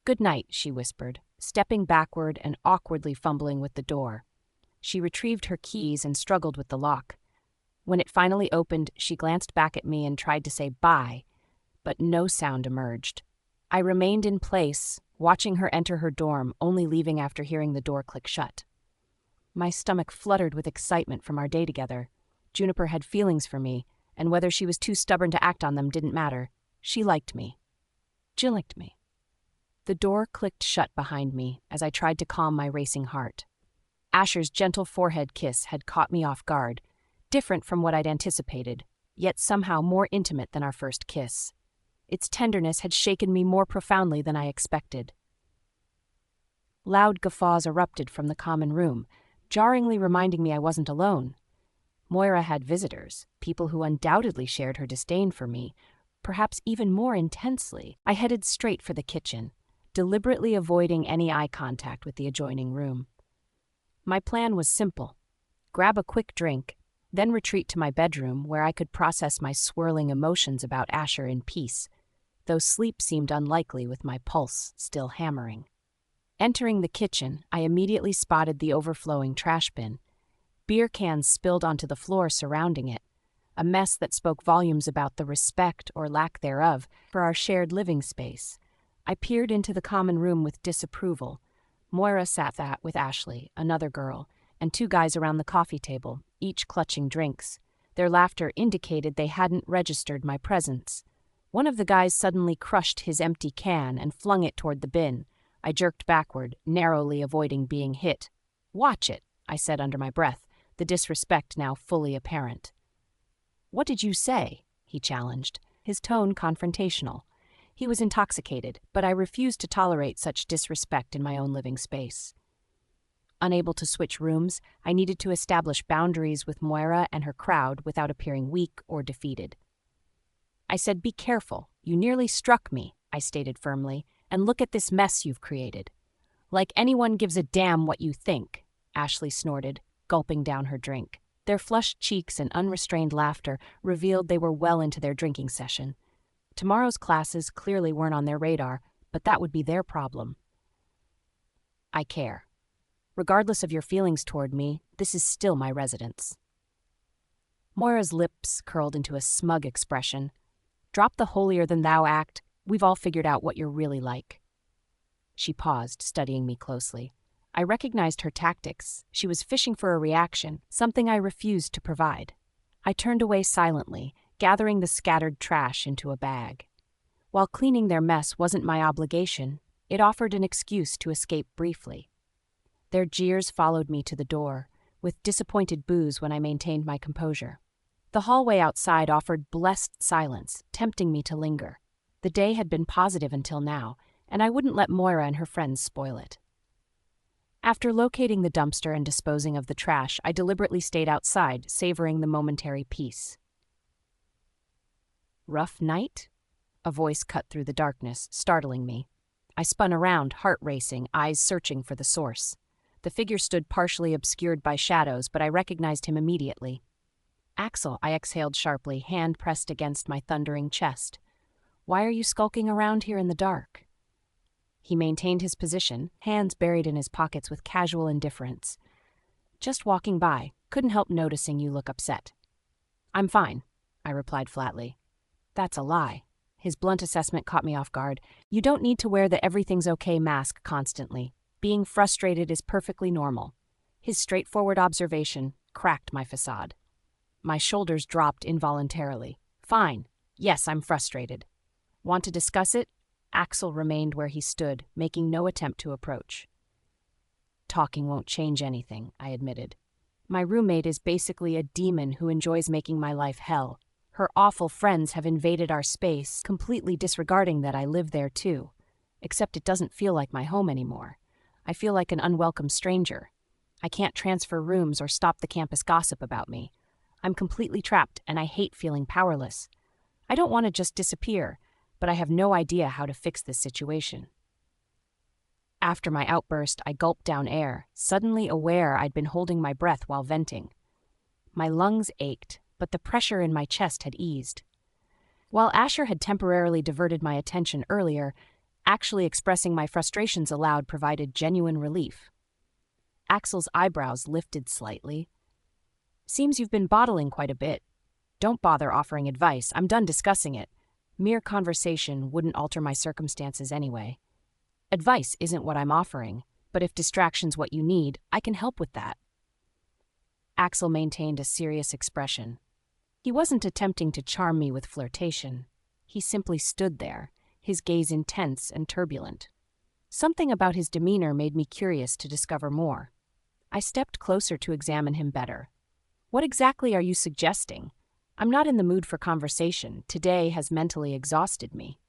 Good night, she whispered, stepping backward and awkwardly fumbling with the door. She retrieved her keys and struggled with the lock. When it finally opened, she glanced back at me and tried to say bye, but no sound emerged. I remained in place, watching her enter her dorm, only leaving after hearing the door click shut. My stomach fluttered with excitement from our day together. Juniper had feelings for me, and whether she was too stubborn to act on them didn't matter. She liked me. Jill liked me. The door clicked shut behind me as I tried to calm my racing heart. Asher's gentle forehead kiss had caught me off guard, different from what I'd anticipated, yet somehow more intimate than our first kiss. Its tenderness had shaken me more profoundly than I expected. Loud guffaws erupted from the common room, jarringly reminding me I wasn't alone. Moira had visitors, people who undoubtedly shared her disdain for me, perhaps even more intensely. I headed straight for the kitchen, deliberately avoiding any eye contact with the adjoining room. My plan was simple: grab a quick drink, then retreat to my bedroom where I could process my swirling emotions about Asher in peace, though sleep seemed unlikely with my pulse still hammering. Entering the kitchen, I immediately spotted the overflowing trash bin. Beer cans spilled onto the floor surrounding it. a mess that spoke volumes about the respect or lack thereof for our shared living space. I peered into the common room with disapproval. Moira sat with Ashley, another girl, and two guys around the coffee table, each clutching drinks. Their laughter indicated they hadn't registered my presence. One of the guys suddenly crushed his empty can and flung it toward the bin. I jerked backward, narrowly avoiding being hit. "Watch it," I said under my breath, the disrespect now fully apparent. "What did you say?" he challenged, his tone confrontational. He was intoxicated, but I refused to tolerate such disrespect in my own living space. Unable to switch rooms, I needed to establish boundaries with Moira and her crowd without appearing weak or defeated. I said, "Be careful. You nearly struck me," I stated firmly, "and look at this mess you've created." "Like anyone gives a damn what you think," Ashley snorted, gulping down her drink. Their flushed cheeks and unrestrained laughter revealed they were well into their drinking session. Tomorrow's classes clearly weren't on their radar, but that would be their problem. "I care. Regardless of your feelings toward me, this is still my residence." Moira's lips curled into a smug expression. "Drop the holier-than-thou act. We've all figured out what you're really like." She paused, studying me closely. I recognized her tactics. She was fishing for a reaction, something I refused to provide. I turned away silently, gathering the scattered trash into a bag. While cleaning their mess wasn't my obligation, it offered an excuse to escape briefly. Their jeers followed me to the door, with disappointed boos when I maintained my composure. The hallway outside offered blessed silence, tempting me to linger. The day had been positive until now, and I wouldn't let Moira and her friends spoil it. After locating the dumpster and disposing of the trash, I deliberately stayed outside, savoring the momentary peace. "Rough night?" A voice cut through the darkness, startling me. I spun around, heart racing, eyes searching for the source. The figure stood partially obscured by shadows, but I recognized him immediately. "Axel," I exhaled sharply, hand pressed against my thundering chest. "Why are you skulking around here in the dark?" He maintained his position, hands buried in his pockets with casual indifference. "Just walking by. Couldn't help noticing you look upset." "I'm fine," I replied flatly. "That's a lie." His blunt assessment caught me off guard. "You don't need to wear the everything's okay mask constantly. Being frustrated is perfectly normal." His straightforward observation cracked my facade. My shoulders dropped involuntarily. "Fine. Yes, I'm frustrated." "Want to discuss it?" Axel remained where he stood, making no attempt to approach. "Talking won't change anything," I admitted. "My roommate is basically a demon who enjoys making my life hell. Her awful friends have invaded our space, completely disregarding that I live there too. Except it doesn't feel like my home anymore. I feel like an unwelcome stranger. I can't transfer rooms or stop the campus gossip about me. I'm completely trapped, and I hate feeling powerless. I don't want to just disappear, but I have no idea how to fix this situation." After my outburst, I gulped down air, suddenly aware I'd been holding my breath while venting. My lungs ached, but the pressure in my chest had eased. While Asher had temporarily diverted my attention earlier, actually expressing my frustrations aloud provided genuine relief. Axel's eyebrows lifted slightly. "Seems you've been bottling quite a bit. Don't bother offering advice. I'm done discussing it. Mere conversation wouldn't alter my circumstances anyway. Advice isn't what I'm offering, but if distraction's what you need, I can help with that." Axel maintained a serious expression. He wasn't attempting to charm me with flirtation. He simply stood there, his gaze intense and turbulent. Something about his demeanor made me curious to discover more. I stepped closer to examine him better. "What exactly are you suggesting? I'm not in the mood for conversation. Today has mentally exhausted me."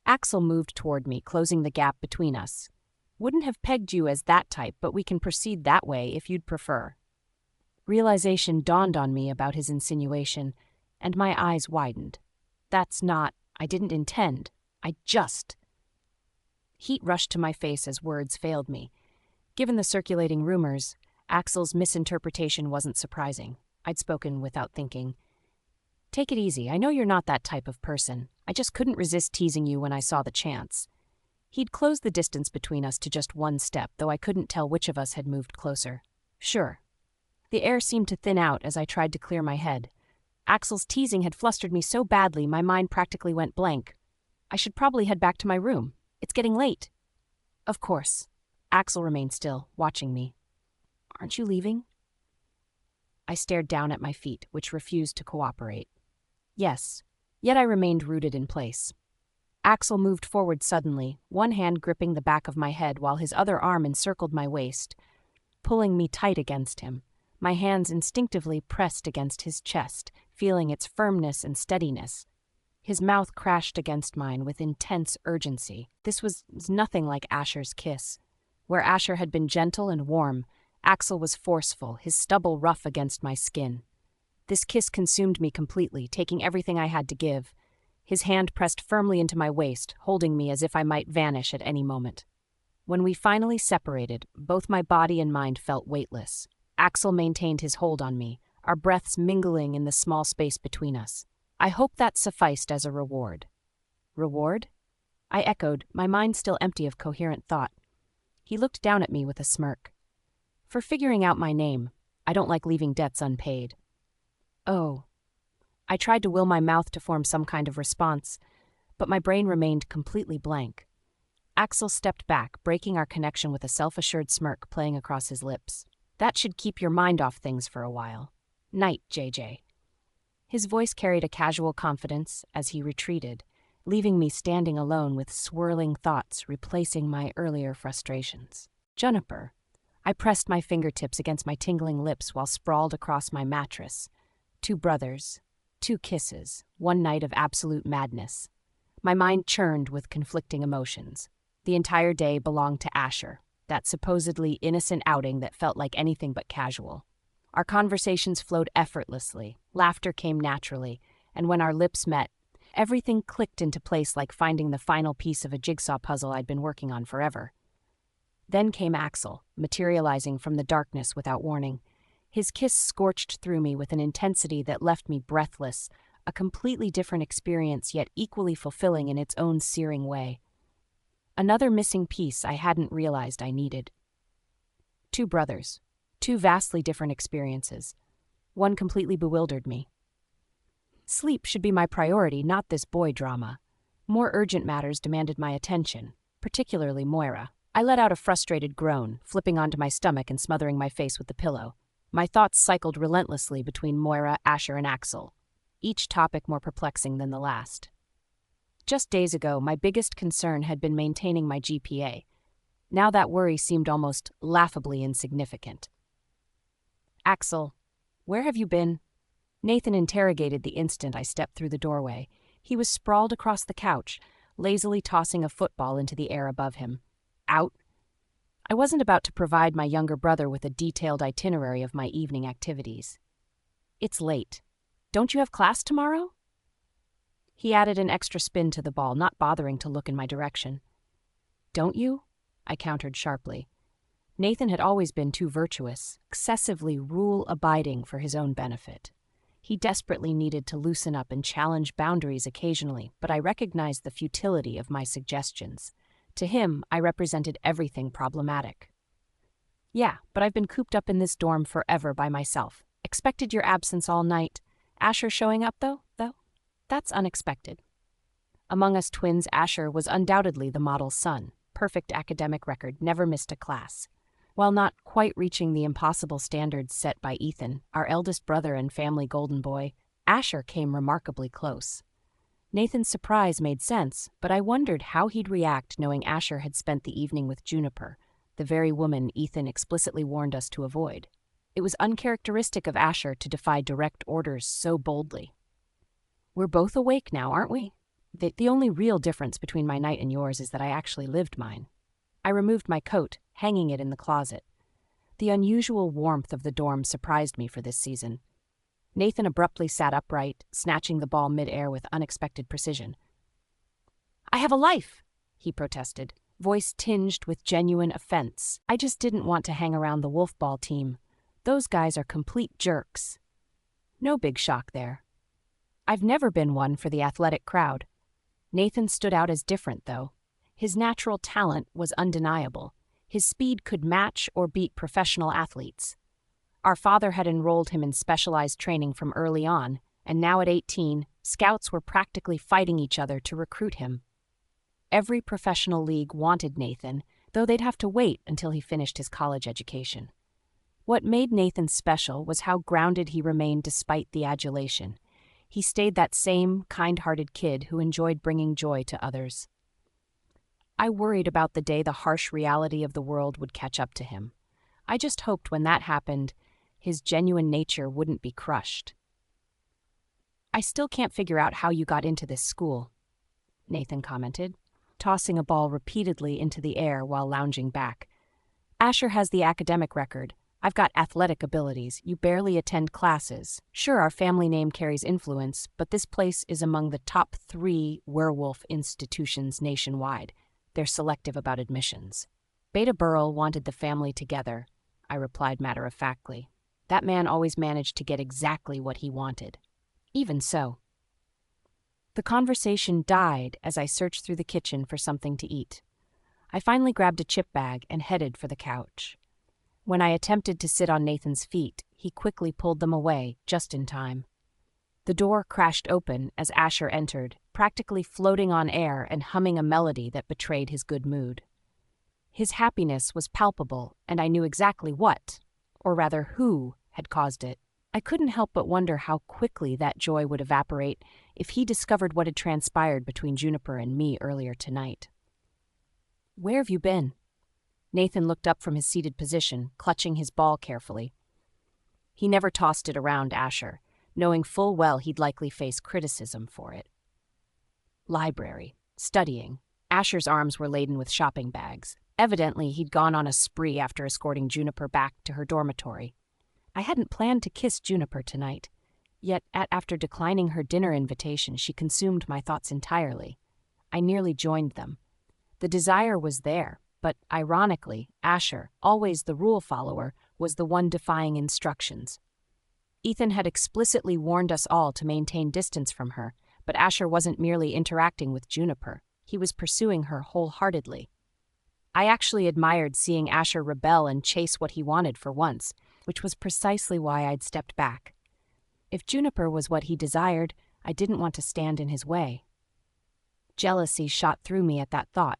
Axel moved toward me, closing the gap between us. "Wouldn't have pegged you as that type, but we can proceed that way if you'd prefer." Realization dawned on me about his insinuation, and my eyes widened. I didn't intend. Heat rushed to my face as words failed me. Given the circulating rumors, Axel's misinterpretation wasn't surprising. I'd spoken without thinking. "Take it easy. I know you're not that type of person. I just couldn't resist teasing you when I saw the chance." He'd closed the distance between us to just one step, though I couldn't tell which of us had moved closer. "Sure." The air seemed to thin out as I tried to clear my head. Axel's teasing had flustered me so badly my mind practically went blank. I should probably head back to my room. It's getting late. Of course. Axel remained still, watching me. Aren't you leaving? I stared down at my feet, which refused to cooperate. Yes, yet I remained rooted in place. Axel moved forward suddenly, one hand gripping the back of my head while his other arm encircled my waist, pulling me tight against him. My hands instinctively pressed against his chest, feeling its firmness and steadiness. His mouth crashed against mine with intense urgency. This was nothing like Asher's kiss. Where Asher had been gentle and warm, Axel was forceful, his stubble rough against my skin. This kiss consumed me completely, taking everything I had to give. His hand pressed firmly into my waist, holding me as if I might vanish at any moment. When we finally separated, both my body and mind felt weightless. Axel maintained his hold on me, our breaths mingling in the small space between us. I hoped that sufficed as a reward. Reward? I echoed, my mind still empty of coherent thought. He looked down at me with a smirk. For figuring out my name, I don't like leaving debts unpaid. Oh. I tried to will my mouth to form some kind of response, but my brain remained completely blank. Axel stepped back, breaking our connection with a self-assured smirk playing across his lips. That should keep your mind off things for a while. Night, JJ. His voice carried a casual confidence as he retreated, leaving me standing alone with swirling thoughts replacing my earlier frustrations. Juniper. I pressed my fingertips against my tingling lips while sprawled across my mattress. 2 brothers, 2 kisses, 1 night of absolute madness. My mind churned with conflicting emotions. The entire day belonged to Asher, that supposedly innocent outing that felt like anything but casual. Our conversations flowed effortlessly, laughter came naturally, and when our lips met, everything clicked into place like finding the final piece of a jigsaw puzzle I'd been working on forever. Then came Axel, materializing from the darkness without warning. His kiss scorched through me with an intensity that left me breathless, a completely different experience yet equally fulfilling in its own searing way. Another missing piece I hadn't realized I needed. 2 brothers, 2 vastly different experiences. One completely bewildered me. Sleep should be my priority, not this boy drama. More urgent matters demanded my attention, particularly Moira. I let out a frustrated groan, flipping onto my stomach and smothering my face with the pillow. My thoughts cycled relentlessly between Moira, Asher, and Axel, each topic more perplexing than the last. Just days ago, my biggest concern had been maintaining my GPA. Now that worry seemed almost laughably insignificant. Axel, where have you been? Nathan interrogated the instant I stepped through the doorway. He was sprawled across the couch, lazily tossing a football into the air above him. Out? I wasn't about to provide my younger brother with a detailed itinerary of my evening activities. It's late. Don't you have class tomorrow? He added an extra spin to the ball, not bothering to look in my direction. Don't you? I countered sharply. Nathan had always been too virtuous, excessively rule-abiding for his own benefit. He desperately needed to loosen up and challenge boundaries occasionally, but I recognized the futility of my suggestions. To him, I represented everything problematic. Yeah, but I've been cooped up in this dorm forever by myself. Expected your absence all night. Asher showing up, though? That's unexpected. Among us twins, Asher was undoubtedly the model's son. Perfect academic record, never missed a class. While not quite reaching the impossible standards set by Ethan, our eldest brother and family golden boy, Asher came remarkably close. Nathan's surprise made sense, but I wondered how he'd react knowing Asher had spent the evening with Juniper, the very woman Ethan explicitly warned us to avoid. It was uncharacteristic of Asher to defy direct orders so boldly. We're both awake now, aren't we? The only real difference between my night and yours is that I actually lived mine. I removed my coat, hanging it in the closet. The unusual warmth of the dorm surprised me for this season. Nathan abruptly sat upright, snatching the ball mid-air with unexpected precision. I have a life, he protested, voice tinged with genuine offense. I just didn't want to hang around the Wolfball team. Those guys are complete jerks. No big shock there. I've never been one for the athletic crowd. Nathan stood out as different, though. His natural talent was undeniable. His speed could match or beat professional athletes. Our father had enrolled him in specialized training from early on, and now at 18, scouts were practically fighting each other to recruit him. Every professional league wanted Nathan, though they'd have to wait until he finished his college education. What made Nathan special was how grounded he remained despite the adulation. He stayed that same kind-hearted kid who enjoyed bringing joy to others. I worried about the day the harsh reality of the world would catch up to him. I just hoped when that happened, his genuine nature wouldn't be crushed. "I still can't figure out how you got into this school," Nathan commented, tossing a ball repeatedly into the air while lounging back. "Asher has the academic record. I've got athletic abilities. You barely attend classes. Sure, our family name carries influence, but this place is among the top 3 werewolf institutions nationwide. They're selective about admissions." "Beta Burrell wanted the family together," I replied matter-of-factly. "That man always managed to get exactly what he wanted." "Even so." The conversation died as I searched through the kitchen for something to eat. I finally grabbed a chip bag and headed for the couch. When I attempted to sit on Nathan's feet, he quickly pulled them away, just in time. The door crashed open as Asher entered, practically floating on air and humming a melody that betrayed his good mood. His happiness was palpable, and I knew exactly what, or rather who, had caused it. I couldn't help but wonder how quickly that joy would evaporate if he discovered what had transpired between Juniper and me earlier tonight. "Where have you been?" Nathan looked up from his seated position, clutching his ball carefully. He never tossed it around Asher, knowing full well he'd likely face criticism for it. "Library. Studying." Asher's arms were laden with shopping bags. Evidently, he'd gone on a spree after escorting Juniper back to her dormitory. I hadn't planned to kiss Juniper tonight, yet after declining her dinner invitation, she consumed my thoughts entirely. I nearly joined them. The desire was there, but ironically, Asher, always the rule follower, was the one defying instructions. Ethan had explicitly warned us all to maintain distance from her, but Asher wasn't merely interacting with Juniper. He was pursuing her wholeheartedly. I actually admired seeing Asher rebel and chase what he wanted for once, which was precisely why I'd stepped back. If Juniper was what he desired, I didn't want to stand in his way. Jealousy shot through me at that thought.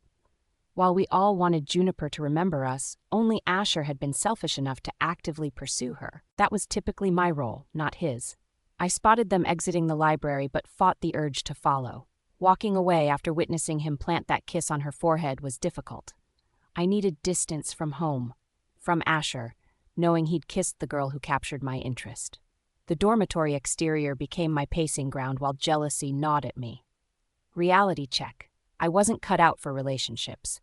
While we all wanted Juniper to remember us, only Asher had been selfish enough to actively pursue her. That was typically my role, not his. I spotted them exiting the library but fought the urge to follow. Walking away after witnessing him plant that kiss on her forehead was difficult. I needed distance from home, from Asher, knowing he'd kissed the girl who captured my interest. The dormitory exterior became my pacing ground while jealousy gnawed at me. Reality check. I wasn't cut out for relationships.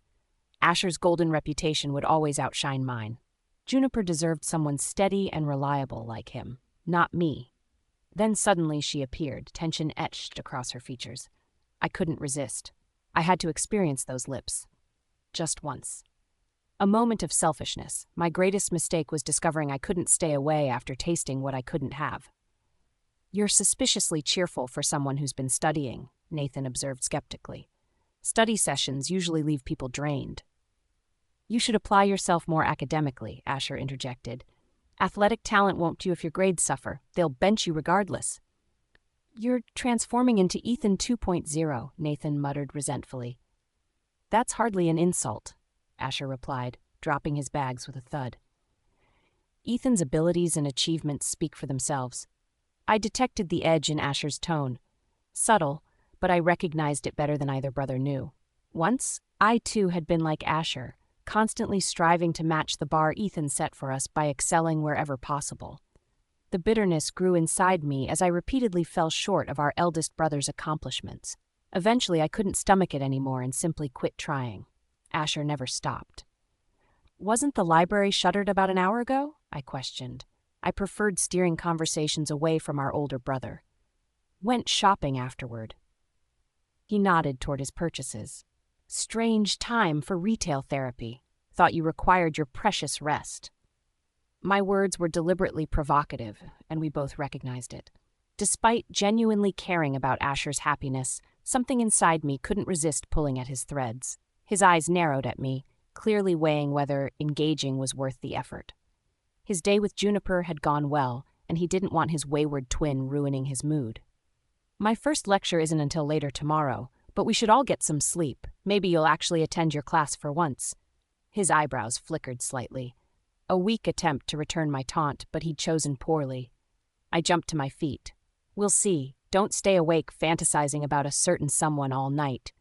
Asher's golden reputation would always outshine mine. Juniper deserved someone steady and reliable like him, not me. Then suddenly she appeared, tension etched across her features. I couldn't resist. I had to experience those lips. Just once. A moment of selfishness. My greatest mistake was discovering I couldn't stay away after tasting what I couldn't have. "You're suspiciously cheerful for someone who's been studying," Nathan observed skeptically. "Study sessions usually leave people drained." "You should apply yourself more academically," Asher interjected. "Athletic talent won't do if your grades suffer. They'll bench you regardless." "You're transforming into Ethan 2.0, Nathan muttered resentfully. "That's hardly an insult," Asher replied, dropping his bags with a thud. Ethan's abilities and achievements speak for themselves. I detected the edge in Asher's tone. Subtle, but I recognized it better than either brother knew. Once, I too had been like Asher, constantly striving to match the bar Ethan set for us by excelling wherever possible. The bitterness grew inside me as I repeatedly fell short of our eldest brother's accomplishments. Eventually, I couldn't stomach it anymore and simply quit trying. Asher never stopped. "Wasn't the library shuttered about an hour ago?" I questioned. I preferred steering conversations away from our older brother. "Went shopping afterward." He nodded toward his purchases. "Strange time for retail therapy. Thought you required your precious rest." My words were deliberately provocative, and we both recognized it. Despite genuinely caring about Asher's happiness, something inside me couldn't resist pulling at his threads. His eyes narrowed at me, clearly weighing whether engaging was worth the effort. His day with Juniper had gone well, and he didn't want his wayward twin ruining his mood. My first lecture isn't until later tomorrow, but we should all get some sleep. Maybe you'll actually attend your class for once. His eyebrows flickered slightly. A weak attempt to return my taunt, but he'd chosen poorly. I jumped to my feet. We'll see. Don't stay awake fantasizing about a certain someone all night.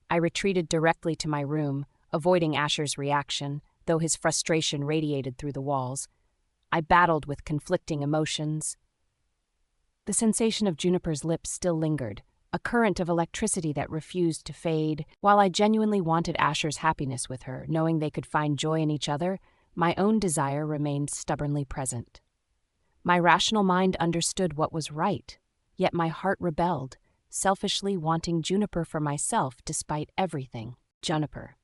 I retreated directly to my room, avoiding Asher's reaction, though his frustration radiated through the walls. I battled with conflicting emotions. The sensation of Juniper's lips still lingered, a current of electricity that refused to fade. While I genuinely wanted Asher's happiness with her, knowing they could find joy in each other, my own desire remained stubbornly present. My rational mind understood what was right, yet my heart rebelled, selfishly wanting Juniper for myself despite everything. Juniper.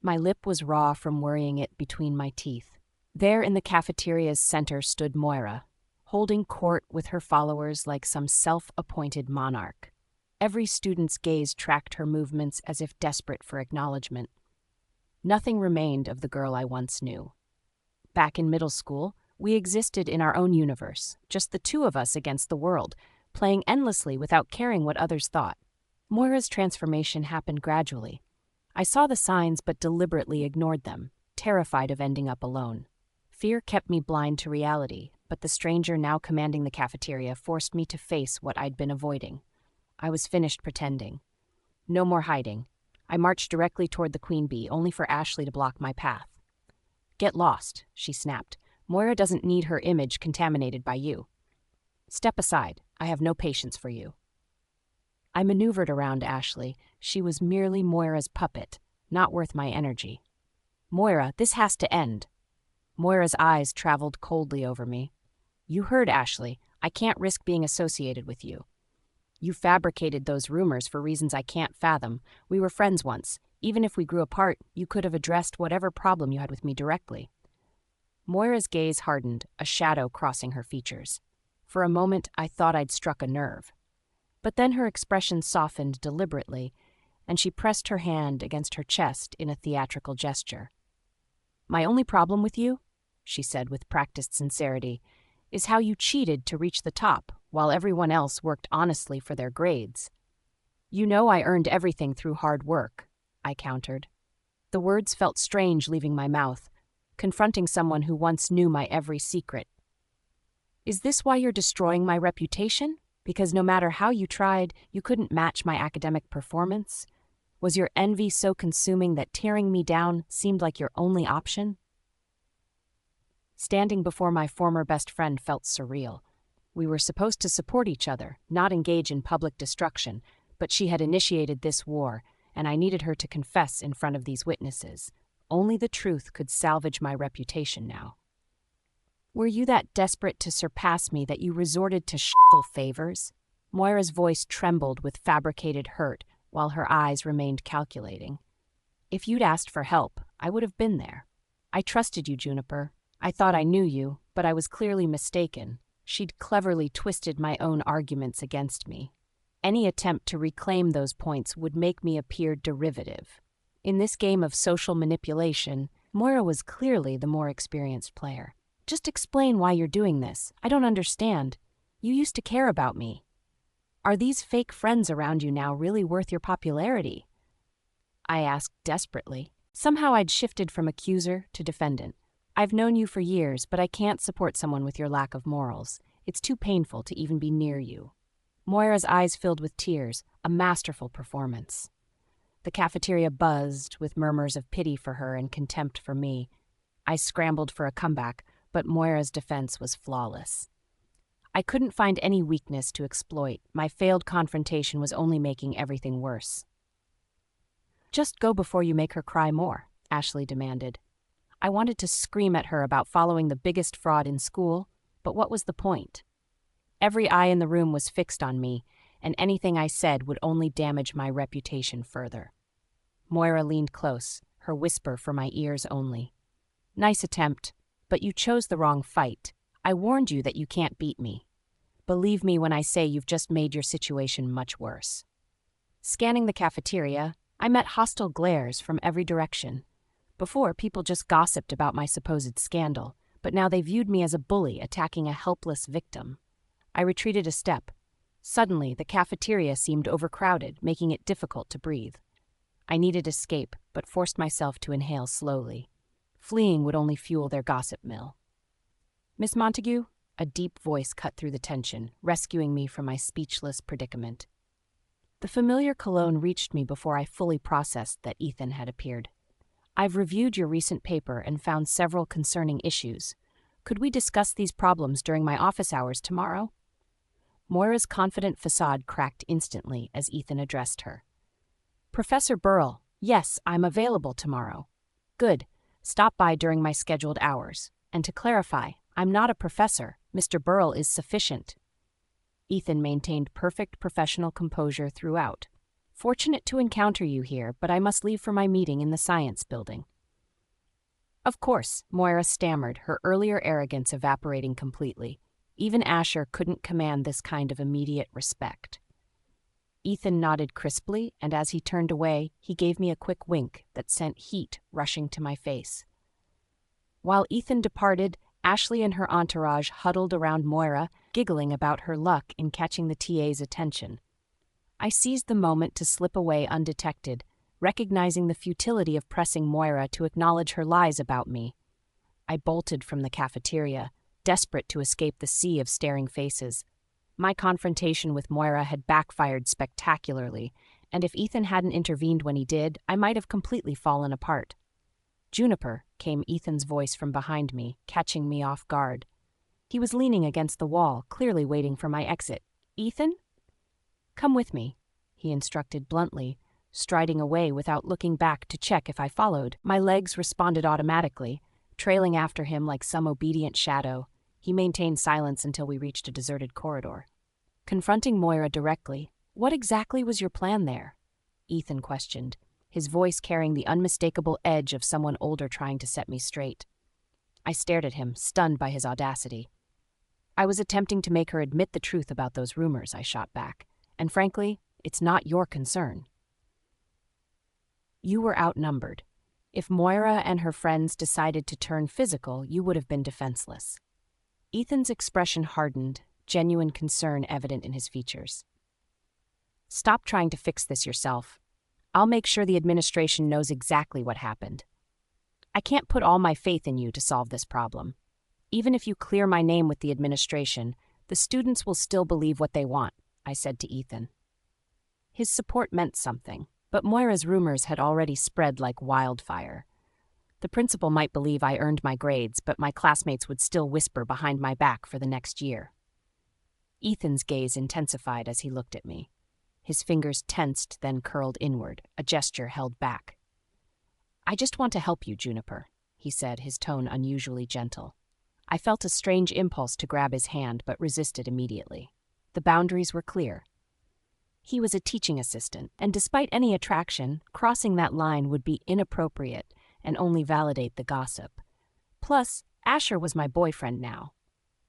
My lip was raw from worrying it between my teeth. There in the cafeteria's center stood Moira, holding court with her followers like some self-appointed monarch. Every student's gaze tracked her movements as if desperate for acknowledgement. Nothing remained of the girl I once knew. Back in middle school, we existed in our own universe, just the two of us against the world, playing endlessly without caring what others thought. Moira's transformation happened gradually. I saw the signs but deliberately ignored them, terrified of ending up alone. Fear kept me blind to reality, but the stranger now commanding the cafeteria forced me to face what I'd been avoiding. I was finished pretending. No more hiding. I marched directly toward the queen bee, only for Ashley to block my path. "Get lost," she snapped. "Moira doesn't need her image contaminated by you. Step aside. I have no patience for you." I maneuvered around Ashley. She was merely Moira's puppet, not worth my energy. "Moira, this has to end." Moira's eyes traveled coldly over me. "You heard Ashley. I can't risk being associated with you. You fabricated those rumors for reasons I can't fathom. We were friends once. Even if we grew apart, you could have addressed whatever problem you had with me directly." Moira's gaze hardened, a shadow crossing her features. For a moment, I thought I'd struck a nerve. But then her expression softened deliberately, and she pressed her hand against her chest in a theatrical gesture. "My only problem with you," she said with practiced sincerity, "is how you cheated to reach the top, while everyone else worked honestly for their grades." "You know I earned everything through hard work," I countered. The words felt strange leaving my mouth, confronting someone who once knew my every secret. "Is this why you're destroying my reputation? Because no matter how you tried, you couldn't match my academic performance? Was your envy so consuming that tearing me down seemed like your only option?" Standing before my former best friend felt surreal. We were supposed to support each other, not engage in public destruction, but she had initiated this war, and I needed her to confess in front of these witnesses. Only the truth could salvage my reputation now. "Were you that desperate to surpass me that you resorted to shitful favors?" Moira's voice trembled with fabricated hurt, while her eyes remained calculating. "If you'd asked for help, I would have been there. I trusted you, Juniper. I thought I knew you, but I was clearly mistaken." She'd cleverly twisted my own arguments against me. Any attempt to reclaim those points would make me appear derivative. In this game of social manipulation, Moira was clearly the more experienced player. "Just explain why you're doing this. I don't understand. You used to care about me. Are these fake friends around you now really worth your popularity?" I asked desperately. Somehow I'd shifted from accuser to defendant. "I've known you for years, but I can't support someone with your lack of morals. It's too painful to even be near you." Moira's eyes filled with tears, a masterful performance. The cafeteria buzzed with murmurs of pity for her and contempt for me. I scrambled for a comeback, but Moira's defense was flawless. I couldn't find any weakness to exploit. My failed confrontation was only making everything worse. "Just go before you make her cry more," Ashley demanded. I wanted to scream at her about following the biggest fraud in school, but what was the point? Every eye in the room was fixed on me, and anything I said would only damage my reputation further. Moira leaned close, her whisper for my ears only. "Nice attempt, but you chose the wrong fight. I warned you that you can't beat me. Believe me when I say you've just made your situation much worse." Scanning the cafeteria, I met hostile glares from every direction. Before, people just gossiped about my supposed scandal, but now they viewed me as a bully attacking a helpless victim. I retreated a step. Suddenly, the cafeteria seemed overcrowded, making it difficult to breathe. I needed escape, but forced myself to inhale slowly. Fleeing would only fuel their gossip mill. "Miss Montague?" A deep voice cut through the tension, rescuing me from my speechless predicament. The familiar cologne reached me before I fully processed that Ethan had appeared. "I've reviewed your recent paper and found several concerning issues. Could we discuss these problems during my office hours tomorrow?" Moira's confident facade cracked instantly as Ethan addressed her. "Professor Burrell, yes, I'm available tomorrow." "Good. Stop by during my scheduled hours. And to clarify, I'm not a professor. Mr. Burrell is sufficient." Ethan maintained perfect professional composure throughout. "Fortunate to encounter you here, but I must leave for my meeting in the science building." "Of course," Moira stammered, her earlier arrogance evaporating completely. Even Asher couldn't command this kind of immediate respect. Ethan nodded crisply, and as he turned away, he gave me a quick wink that sent heat rushing to my face. While Ethan departed, Ashley and her entourage huddled around Moira, giggling about her luck in catching the TA's attention. I seized the moment to slip away undetected, recognizing the futility of pressing Moira to acknowledge her lies about me. I bolted from the cafeteria, desperate to escape the sea of staring faces. My confrontation with Moira had backfired spectacularly, and if Ethan hadn't intervened when he did, I might have completely fallen apart. "Juniper," came Ethan's voice from behind me, catching me off guard. He was leaning against the wall, clearly waiting for my exit. "Ethan?" "Come with me," he instructed bluntly, striding away without looking back to check if I followed. My legs responded automatically, trailing after him like some obedient shadow. He maintained silence until we reached a deserted corridor. Confronting Moira directly, "What exactly was your plan there?" Ethan questioned, his voice carrying the unmistakable edge of someone older trying to set me straight. I stared at him, stunned by his audacity. "I was attempting to make her admit the truth about those rumors," I shot back. "And frankly, it's not your concern." "You were outnumbered. If Moira and her friends decided to turn physical, you would have been defenseless." Ethan's expression hardened, genuine concern evident in his features. "Stop trying to fix this yourself. I'll make sure the administration knows exactly what happened. I can't put all my faith in you to solve this problem. Even if you clear my name with the administration, the students will still believe what they want," I said to Ethan. His support meant something, but Moira's rumors had already spread like wildfire. The principal might believe I earned my grades, but my classmates would still whisper behind my back for the next year. Ethan's gaze intensified as he looked at me. His fingers tensed, then curled inward, a gesture held back. "I just want to help you, Juniper," he said, his tone unusually gentle. I felt a strange impulse to grab his hand, but resisted immediately. The boundaries were clear. He was a teaching assistant, and despite any attraction, crossing that line would be inappropriate and only validate the gossip. Plus, Asher was my boyfriend now.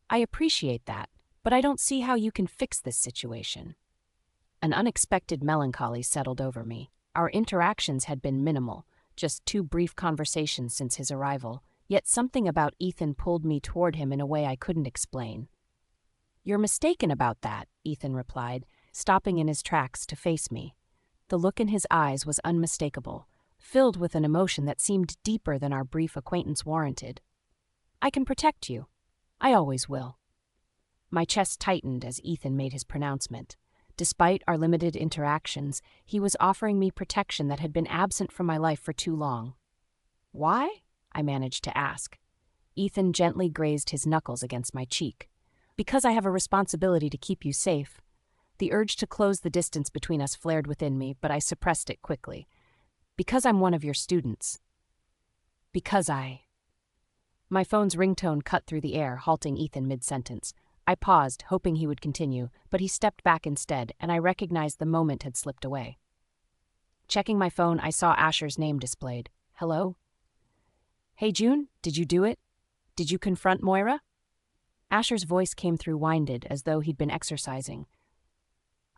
I appreciate that, but I don't see how you can fix this situation. An unexpected melancholy settled over me. Our interactions had been minimal, just 2 brief conversations since his arrival, yet something about Ethan pulled me toward him in a way I couldn't explain. "You're mistaken about that," Ethan replied, stopping in his tracks to face me. The look in his eyes was unmistakable, filled with an emotion that seemed deeper than our brief acquaintance warranted. "I can protect you. I always will." My chest tightened as Ethan made his pronouncement. Despite our limited interactions, he was offering me protection that had been absent from my life for too long. "Why?" I managed to ask. Ethan gently grazed his knuckles against my cheek. "Because I have a responsibility to keep you safe." The urge to close the distance between us flared within me, but I suppressed it quickly. "Because I'm one of your students." "Because I—" My phone's ringtone cut through the air, halting Ethan mid-sentence. I paused, hoping he would continue, but he stepped back instead, and I recognized the moment had slipped away. Checking my phone, I saw Asher's name displayed. "Hello?" "Hey, June, did you do it? Did you confront Moira?" Asher's voice came through winded, as though he'd been exercising.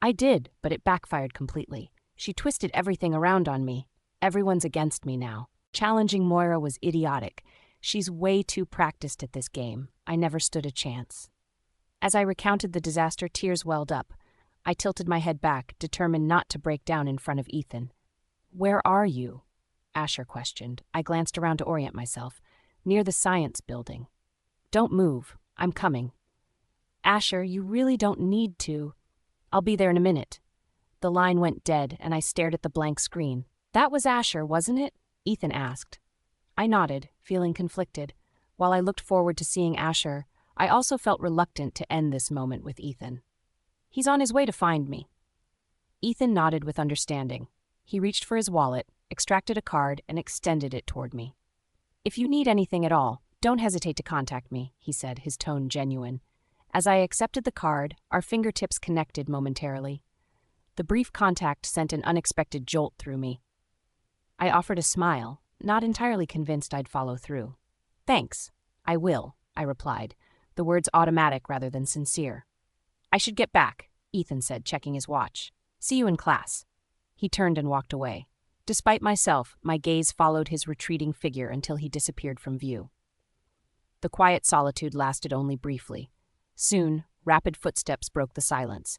"I did, but it backfired completely. She twisted everything around on me. Everyone's against me now. Challenging Moira was idiotic. She's way too practiced at this game. I never stood a chance. As I recounted the disaster, tears welled up. I tilted my head back, determined not to break down in front of Ethan. "Where are you?" Asher questioned. I glanced around to orient myself. "Near the science building." "Don't move. I'm coming." "Asher, you really don't need to." "I'll be there in a minute." The line went dead, and I stared at the blank screen. "That was Asher, wasn't it?" Ethan asked. I nodded, feeling conflicted. While I looked forward to seeing Asher, I also felt reluctant to end this moment with Ethan. "He's on his way to find me." Ethan nodded with understanding. He reached for his wallet, extracted a card, and extended it toward me. "If you need anything at all, don't hesitate to contact me," he said, his tone genuine. As I accepted the card, our fingertips connected momentarily. The brief contact sent an unexpected jolt through me. I offered a smile, not entirely convinced I'd follow through. "Thanks. I will," I replied, the words automatic rather than sincere. "I should get back," Ethan said, checking his watch. "See you in class." He turned and walked away. Despite myself, my gaze followed his retreating figure until he disappeared from view. The quiet solitude lasted only briefly. Soon, rapid footsteps broke the silence.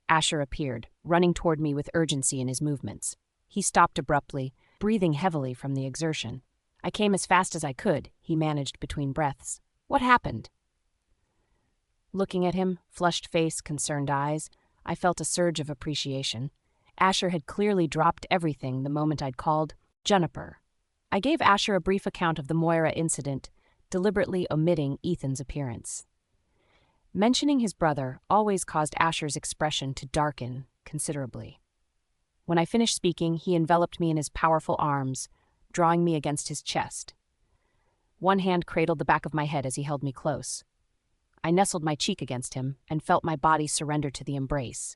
Asher appeared, running toward me with urgency in his movements. He stopped abruptly, breathing heavily from the exertion. I came as fast as I could, he managed between breaths. "What happened?" Looking at him, flushed face, concerned eyes, I felt a surge of appreciation. Asher had clearly dropped everything the moment I'd called Juniper. I gave Asher a brief account of the Moira incident, deliberately omitting Ethan's appearance. Mentioning his brother always caused Asher's expression to darken considerably. When I finished speaking, he enveloped me in his powerful arms, drawing me against his chest. One hand cradled the back of my head as he held me close. I nestled my cheek against him and felt my body surrender to the embrace.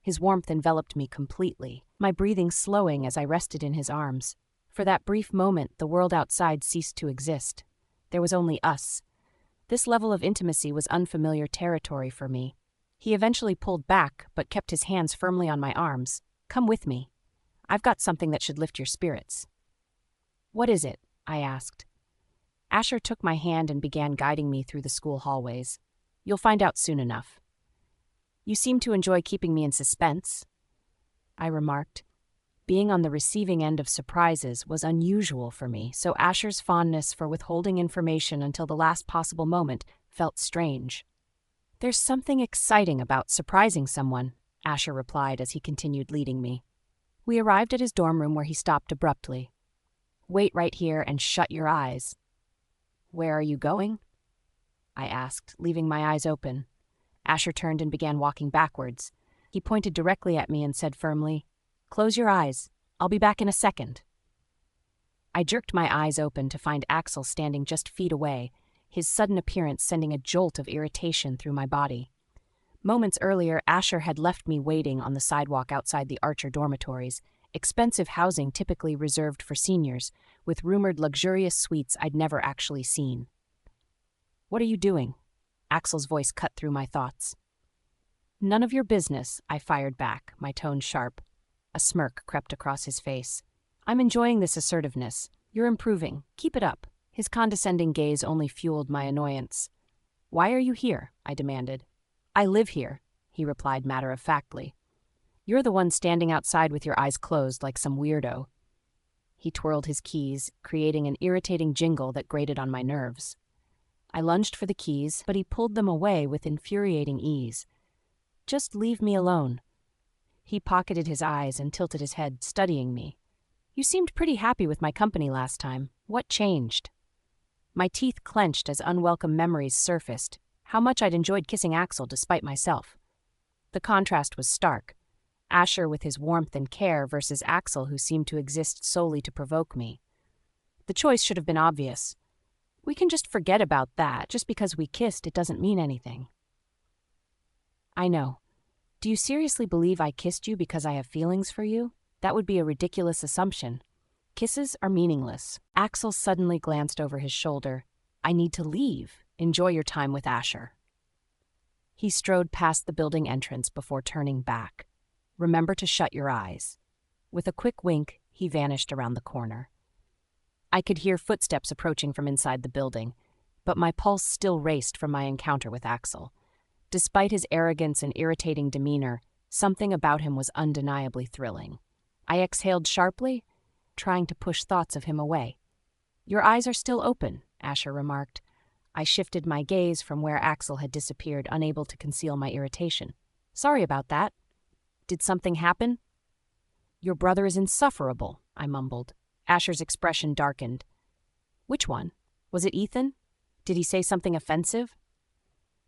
His warmth enveloped me completely, my breathing slowing as I rested in his arms. For that brief moment, the world outside ceased to exist. There was only us. This level of intimacy was unfamiliar territory for me. He eventually pulled back, but kept his hands firmly on my arms. "Come with me. I've got something that should lift your spirits." "What is it?" I asked. Asher took my hand and began guiding me through the school hallways. "You'll find out soon enough." "You seem to enjoy keeping me in suspense," I remarked. Being on the receiving end of surprises was unusual for me, so Asher's fondness for withholding information until the last possible moment felt strange. "There's something exciting about surprising someone," Asher replied as he continued leading me. We arrived at his dorm room where he stopped abruptly. "Wait right here and shut your eyes." "Where are you going?" I asked, leaving my eyes open. Asher turned and began walking backwards. He pointed directly at me and said firmly, "Close your eyes. I'll be back in a second." I jerked my eyes open to find Axel standing just feet away, his sudden appearance sending a jolt of irritation through my body. Moments earlier, Asher had left me waiting on the sidewalk outside the Archer dormitories, expensive housing typically reserved for seniors, with rumored luxurious suites I'd never actually seen. "What are you doing?" Axel's voice cut through my thoughts. "None of your business," I fired back, my tone sharp. A smirk crept across his face. "I'm enjoying this assertiveness. You're improving. Keep it up." His condescending gaze only fueled my annoyance. "Why are you here?" I demanded. "I live here," he replied matter-of-factly. "You're the one standing outside with your eyes closed like some weirdo." He twirled his keys, creating an irritating jingle that grated on my nerves. I lunged for the keys, but he pulled them away with infuriating ease. "Just leave me alone." He pocketed his eyes and tilted his head, studying me. "You seemed pretty happy with my company last time. What changed?" My teeth clenched as unwelcome memories surfaced, how much I'd enjoyed kissing Axel despite myself. The contrast was stark. Asher with his warmth and care versus Axel who seemed to exist solely to provoke me. The choice should have been obvious. We can just forget about that. Just because we kissed, it doesn't mean anything. "I know. Do you seriously believe I kissed you because I have feelings for you? That would be a ridiculous assumption. Kisses are meaningless." Axel suddenly glanced over his shoulder. "I need to leave. Enjoy your time with Asher." He strode past the building entrance before turning back. "Remember to shut your eyes." With a quick wink, he vanished around the corner. I could hear footsteps approaching from inside the building, but my pulse still raced from my encounter with Axel. Despite his arrogance and irritating demeanor, something about him was undeniably thrilling. I exhaled sharply, trying to push thoughts of him away. "Your eyes are still open," Asher remarked. I shifted my gaze from where Axel had disappeared, unable to conceal my irritation. "Sorry about that. Did something happen?" "Your brother is insufferable," I mumbled. Asher's expression darkened. "Which one? Was it Ethan? Did he say something offensive?"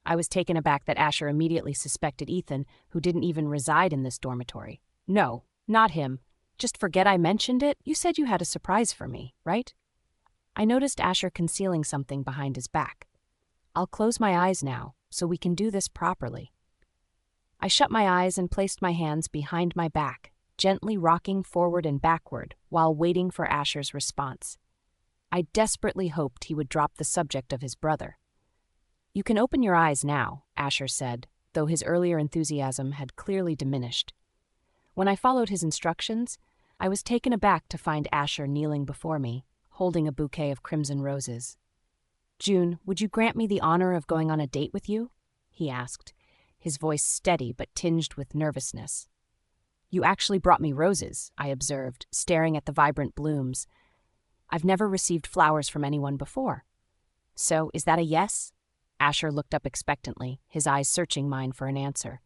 I was taken aback that Asher immediately suspected Ethan, who didn't even reside in this dormitory. "No, not him. Just forget I mentioned it. You said you had a surprise for me, right?" I noticed Asher concealing something behind his back. "I'll close my eyes now, so we can do this properly." I shut my eyes and placed my hands behind my back, gently rocking forward and backward while waiting for Asher's response. I desperately hoped he would drop the subject of his brother. "You can open your eyes now," Asher said, though his earlier enthusiasm had clearly diminished. When I followed his instructions, I was taken aback to find Asher kneeling before me, holding a bouquet of crimson roses. "June, would you grant me the honor of going on a date with you?" he asked, his voice steady but tinged with nervousness. "You actually brought me roses," I observed, staring at the vibrant blooms. "I've never received flowers from anyone before." "So, is that a yes?" Asher looked up expectantly, his eyes searching mine for an answer.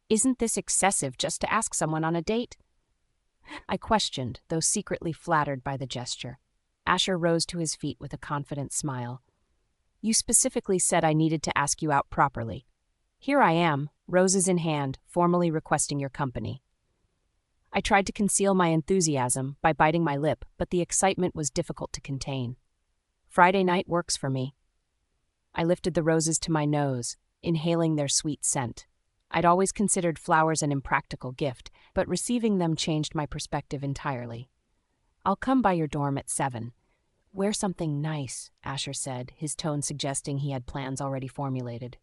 "Isn't this excessive just to ask someone on a date?" I questioned, though secretly flattered by the gesture. Asher rose to his feet with a confident smile. "You specifically said I needed to ask you out properly. Here I am, roses in hand, formally requesting your company." I tried to conceal my enthusiasm by biting my lip, but the excitement was difficult to contain. "Friday night works for me." I lifted the roses to my nose, inhaling their sweet scent. I'd always considered flowers an impractical gift, but receiving them changed my perspective entirely. "I'll come by your dorm at 7. "Wear something nice," Asher said, his tone suggesting he had plans already formulated.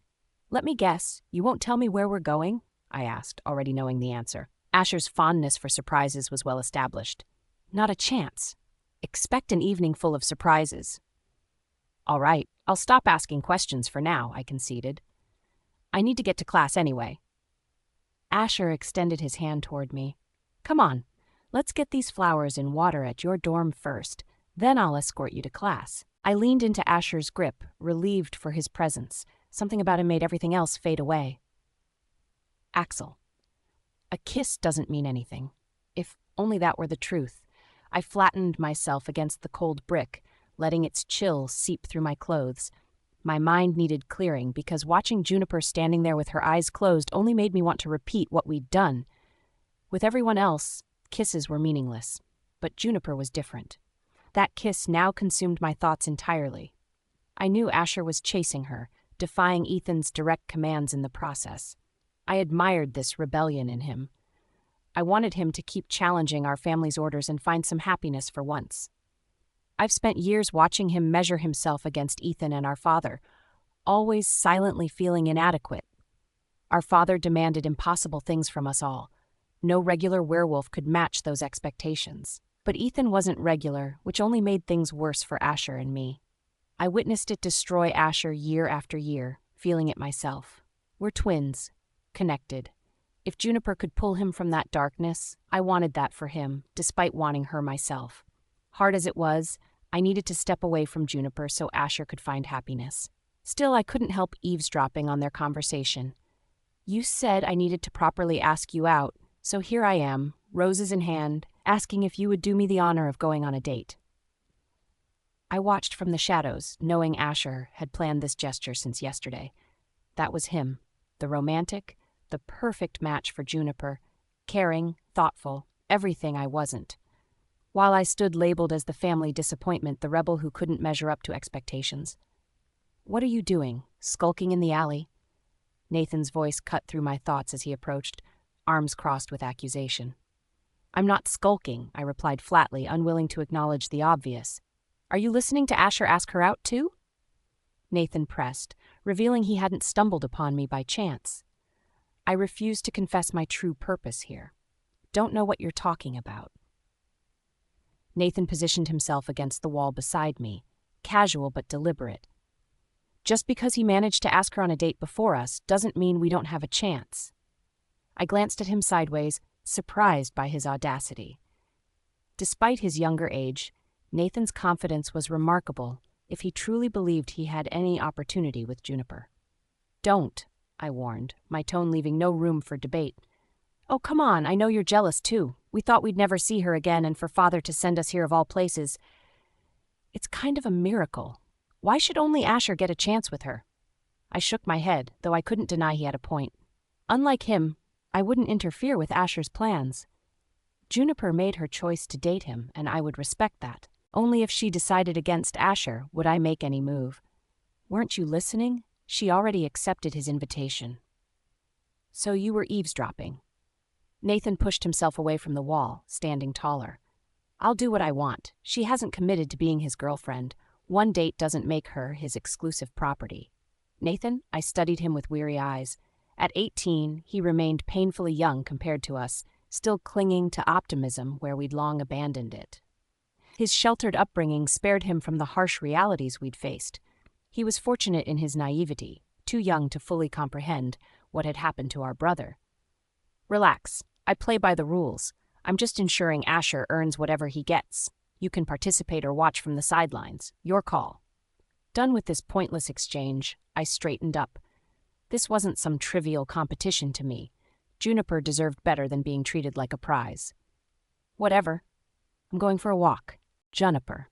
"Let me guess, you won't tell me where we're going?" I asked, already knowing the answer. Asher's fondness for surprises was well established. "Not a chance. Expect an evening full of surprises." "All right, I'll stop asking questions for now," I conceded. "I need to get to class anyway." Asher extended his hand toward me. "Come on, let's get these flowers in water at your dorm first, then I'll escort you to class." I leaned into Asher's grip, relieved for his presence. Something about him made everything else fade away. "Axel, a kiss doesn't mean anything. If only that were the truth." I flattened myself against the cold brick, letting its chill seep through my clothes. My mind needed clearing because watching Juniper standing there with her eyes closed only made me want to repeat what we'd done. With everyone else, kisses were meaningless, but Juniper was different. That kiss now consumed my thoughts entirely. I knew Asher was chasing her, defying Ethan's direct commands in the process. I admired this rebellion in him. I wanted him to keep challenging our family's orders and find some happiness for once. I've spent years watching him measure himself against Ethan and our father, always silently feeling inadequate. Our father demanded impossible things from us all. No regular werewolf could match those expectations. But Ethan wasn't regular, which only made things worse for Asher and me. I witnessed it destroy Asher year after year, feeling it myself. We're twins, connected. If Juniper could pull him from that darkness, I wanted that for him, despite wanting her myself. Hard as it was, I needed to step away from Juniper so Asher could find happiness. Still, I couldn't help eavesdropping on their conversation. "You said I needed to properly ask you out, so here I am, roses in hand, asking if you would do me the honor of going on a date." I watched from the shadows, knowing Asher had planned this gesture since yesterday. That was him, the romantic, the perfect match for Juniper, caring, thoughtful, everything I wasn't. While I stood labeled as the family disappointment, the rebel who couldn't measure up to expectations. "What are you doing, skulking in the alley?" Nathan's voice cut through my thoughts as he approached, arms crossed with accusation. "I'm not skulking," I replied flatly, unwilling to acknowledge the obvious. "Are you listening to Asher ask her out too?" Nathan pressed, revealing he hadn't stumbled upon me by chance. I refused to confess my true purpose here. "Don't know what you're talking about." Nathan positioned himself against the wall beside me, casual but deliberate. Just because he managed to ask her on a date before us doesn't mean we don't have a chance. I glanced at him sideways, surprised by his audacity. Despite his younger age, Nathan's confidence was remarkable if he truly believed he had any opportunity with Juniper. "Don't," I warned, my tone leaving no room for debate. "Oh, come on, I know you're jealous too. We thought we'd never see her again, and for Father to send us here of all places. It's kind of a miracle. Why should only Asher get a chance with her?" I shook my head, though I couldn't deny he had a point. Unlike him, I wouldn't interfere with Asher's plans. Juniper made her choice to date him, and I would respect that. Only if she decided against Asher would I make any move. Weren't you listening? She already accepted his invitation. "So you were eavesdropping." Nathan pushed himself away from the wall, standing taller. "I'll do what I want. She hasn't committed to being his girlfriend. One date doesn't make her his exclusive property." "Nathan?" I studied him with weary eyes. At 18, he remained painfully young compared to us, still clinging to optimism where we'd long abandoned it. His sheltered upbringing spared him from the harsh realities we'd faced. He was fortunate in his naivety, too young to fully comprehend what had happened to our brother. "Relax. I play by the rules. I'm just ensuring Asher earns whatever he gets. You can participate or watch from the sidelines. Your call." Done with this pointless exchange, I straightened up. This wasn't some trivial competition to me. Juniper deserved better than being treated like a prize. "Whatever. I'm going for a walk." Juniper.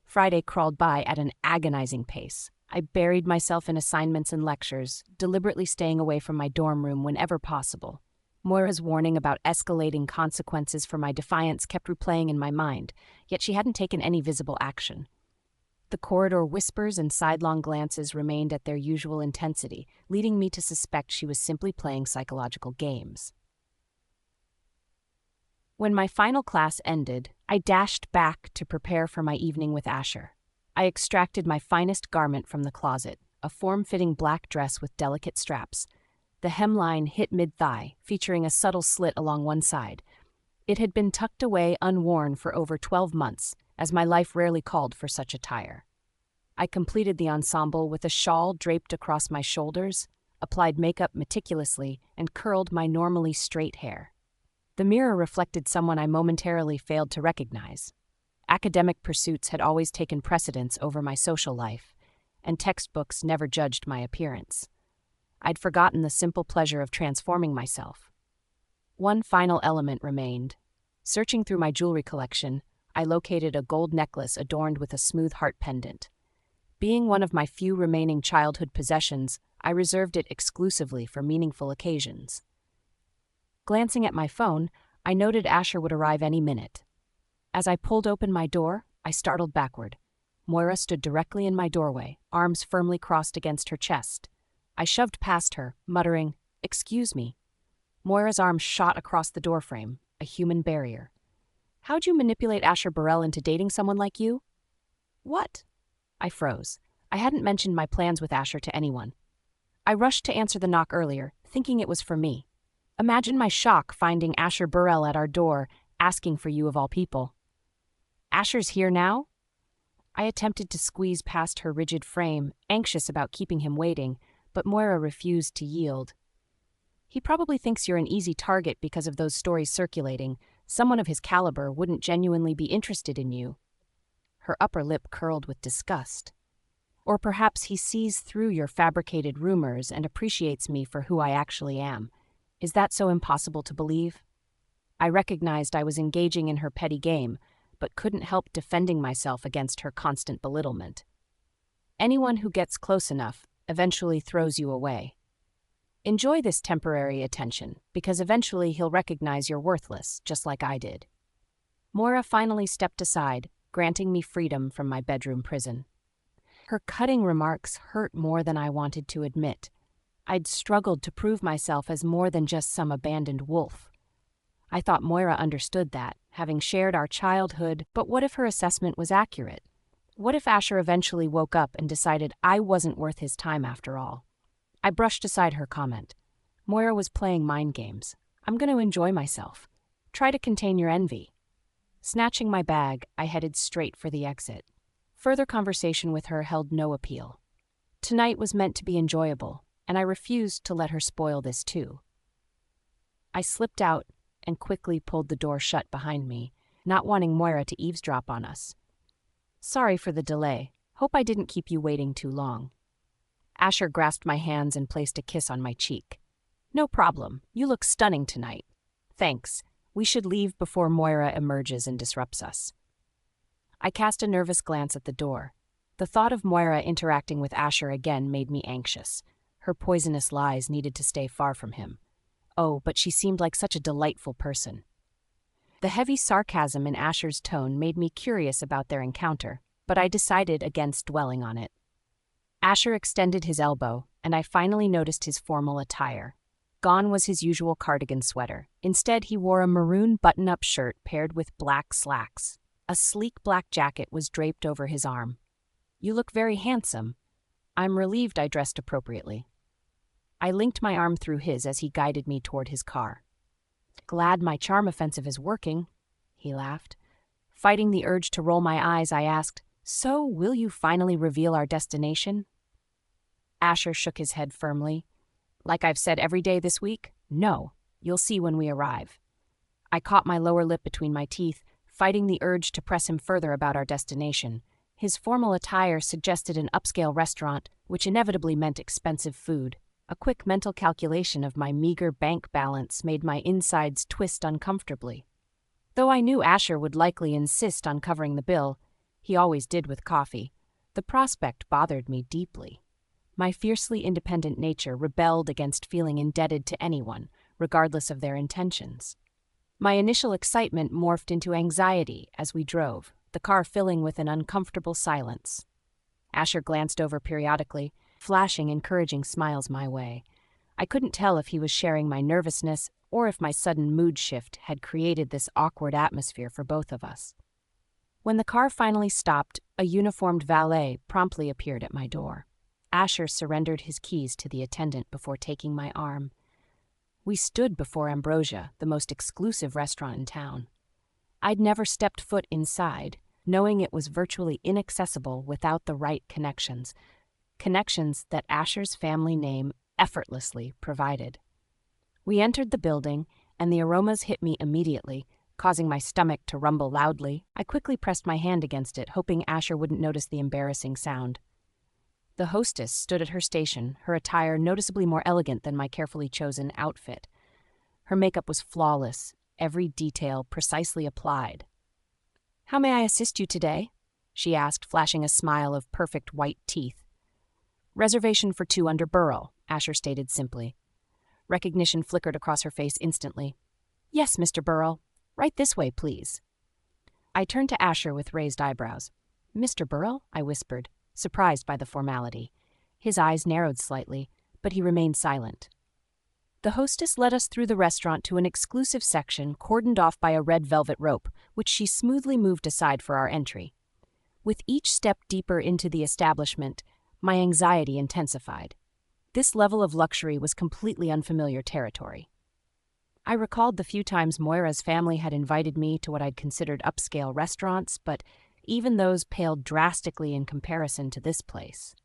Friday crawled by at an agonizing pace. I buried myself in assignments and lectures, deliberately staying away from my dorm room whenever possible. Moira's warning about escalating consequences for my defiance kept replaying in my mind, yet she hadn't taken any visible action. The corridor whispers and sidelong glances remained at their usual intensity, leading me to suspect she was simply playing psychological games. When my final class ended, I dashed back to prepare for my evening with Asher. I extracted my finest garment from the closet, a form-fitting black dress with delicate straps. The hemline hit mid-thigh, featuring a subtle slit along one side. It had been tucked away unworn for over 12 months, as my life rarely called for such attire. I completed the ensemble with a shawl draped across my shoulders, applied makeup meticulously, and curled my normally straight hair. The mirror reflected someone I momentarily failed to recognize. Academic pursuits had always taken precedence over my social life, and textbooks never judged my appearance. I'd forgotten the simple pleasure of transforming myself. One final element remained. Searching through my jewelry collection, I located a gold necklace adorned with a smooth heart pendant. Being one of my few remaining childhood possessions, I reserved it exclusively for meaningful occasions. Glancing at my phone, I noted Asher would arrive any minute. As I pulled open my door, I startled backward. Moira stood directly in my doorway, arms firmly crossed against her chest. I shoved past her, muttering, "Excuse me." Moira's arm shot across the doorframe, a human barrier. "How'd you manipulate Asher Burrell into dating someone like you?" "What?" I froze. I hadn't mentioned my plans with Asher to anyone. I rushed to answer the knock earlier, thinking it was for me. Imagine my shock finding Asher Burrell at our door, asking for you of all people. "Asher's here now?" I attempted to squeeze past her rigid frame, anxious about keeping him waiting, but Moira refused to yield. "He probably thinks you're an easy target because of those stories circulating. Someone of his caliber wouldn't genuinely be interested in you." Her upper lip curled with disgust. "Or perhaps he sees through your fabricated rumors and appreciates me for who I actually am. Is that so impossible to believe?" I recognized I was engaging in her petty game, but couldn't help defending myself against her constant belittlement. Anyone who gets close enough eventually throws you away. Enjoy this temporary attention, because eventually he'll recognize you're worthless, just like I did. Moira finally stepped aside, granting me freedom from my bedroom prison. Her cutting remarks hurt more than I wanted to admit. I'd struggled to prove myself as more than just some abandoned wolf. I thought Moira understood that, having shared our childhood, but what if her assessment was accurate? What if Asher eventually woke up and decided I wasn't worth his time after all? I brushed aside her comment. Moira was playing mind games. I'm going to enjoy myself. Try to contain your envy. Snatching my bag, I headed straight for the exit. Further conversation with her held no appeal. Tonight was meant to be enjoyable, and I refused to let her spoil this too. I slipped out and quickly pulled the door shut behind me, not wanting Moira to eavesdrop on us. Sorry for the delay. Hope I didn't keep you waiting too long. Asher grasped my hands and placed a kiss on my cheek. No problem. You look stunning tonight. Thanks. We should leave before Moira emerges and disrupts us. I cast a nervous glance at the door. The thought of Moira interacting with Asher again made me anxious. Her poisonous lies needed to stay far from him. Oh, but she seemed like such a delightful person. The heavy sarcasm in Asher's tone made me curious about their encounter, but I decided against dwelling on it. Asher extended his elbow, and I finally noticed his formal attire. Gone was his usual cardigan sweater. Instead, he wore a maroon button-up shirt paired with black slacks. A sleek black jacket was draped over his arm. You look very handsome. I'm relieved I dressed appropriately. I linked my arm through his as he guided me toward his car. Glad my charm offensive is working, he laughed. Fighting the urge to roll my eyes, I asked, So, will you finally reveal our destination? Asher shook his head firmly. Like I've said every day this week, no. You'll see when we arrive. I caught my lower lip between my teeth, fighting the urge to press him further about our destination. His formal attire suggested an upscale restaurant, which inevitably meant expensive food. A quick mental calculation of my meager bank balance made my insides twist uncomfortably. Though I knew Asher would likely insist on covering the bill, he always did with coffee, the prospect bothered me deeply. My fiercely independent nature rebelled against feeling indebted to anyone, regardless of their intentions. My initial excitement morphed into anxiety as we drove, the car filling with an uncomfortable silence. Asher glanced over periodically, flashing encouraging smiles my way. I couldn't tell if he was sharing my nervousness or if my sudden mood shift had created this awkward atmosphere for both of us. When the car finally stopped, a uniformed valet promptly appeared at my door. Asher surrendered his keys to the attendant before taking my arm. We stood before Ambrosia, the most exclusive restaurant in town. I'd never stepped foot inside, knowing it was virtually inaccessible without the right connections that Asher's family name effortlessly provided. We entered the building, and the aromas hit me immediately, causing my stomach to rumble loudly. I quickly pressed my hand against it, hoping Asher wouldn't notice the embarrassing sound. The hostess stood at her station, her attire noticeably more elegant than my carefully chosen outfit. Her makeup was flawless, every detail precisely applied. "How may I assist you today?" she asked, flashing a smile of perfect white teeth. "Reservation for 2 under Burrell," Asher stated simply. Recognition flickered across her face instantly. "Yes, Mr. Burrell. Right this way, please." I turned to Asher with raised eyebrows. "Mr. Burrell?" I whispered, surprised by the formality. His eyes narrowed slightly, but he remained silent. The hostess led us through the restaurant to an exclusive section cordoned off by a red velvet rope, which she smoothly moved aside for our entry. With each step deeper into the establishment, my anxiety intensified. This level of luxury was completely unfamiliar territory. I recalled the few times Moira's family had invited me to what I'd considered upscale restaurants, but even those paled drastically in comparison to this place.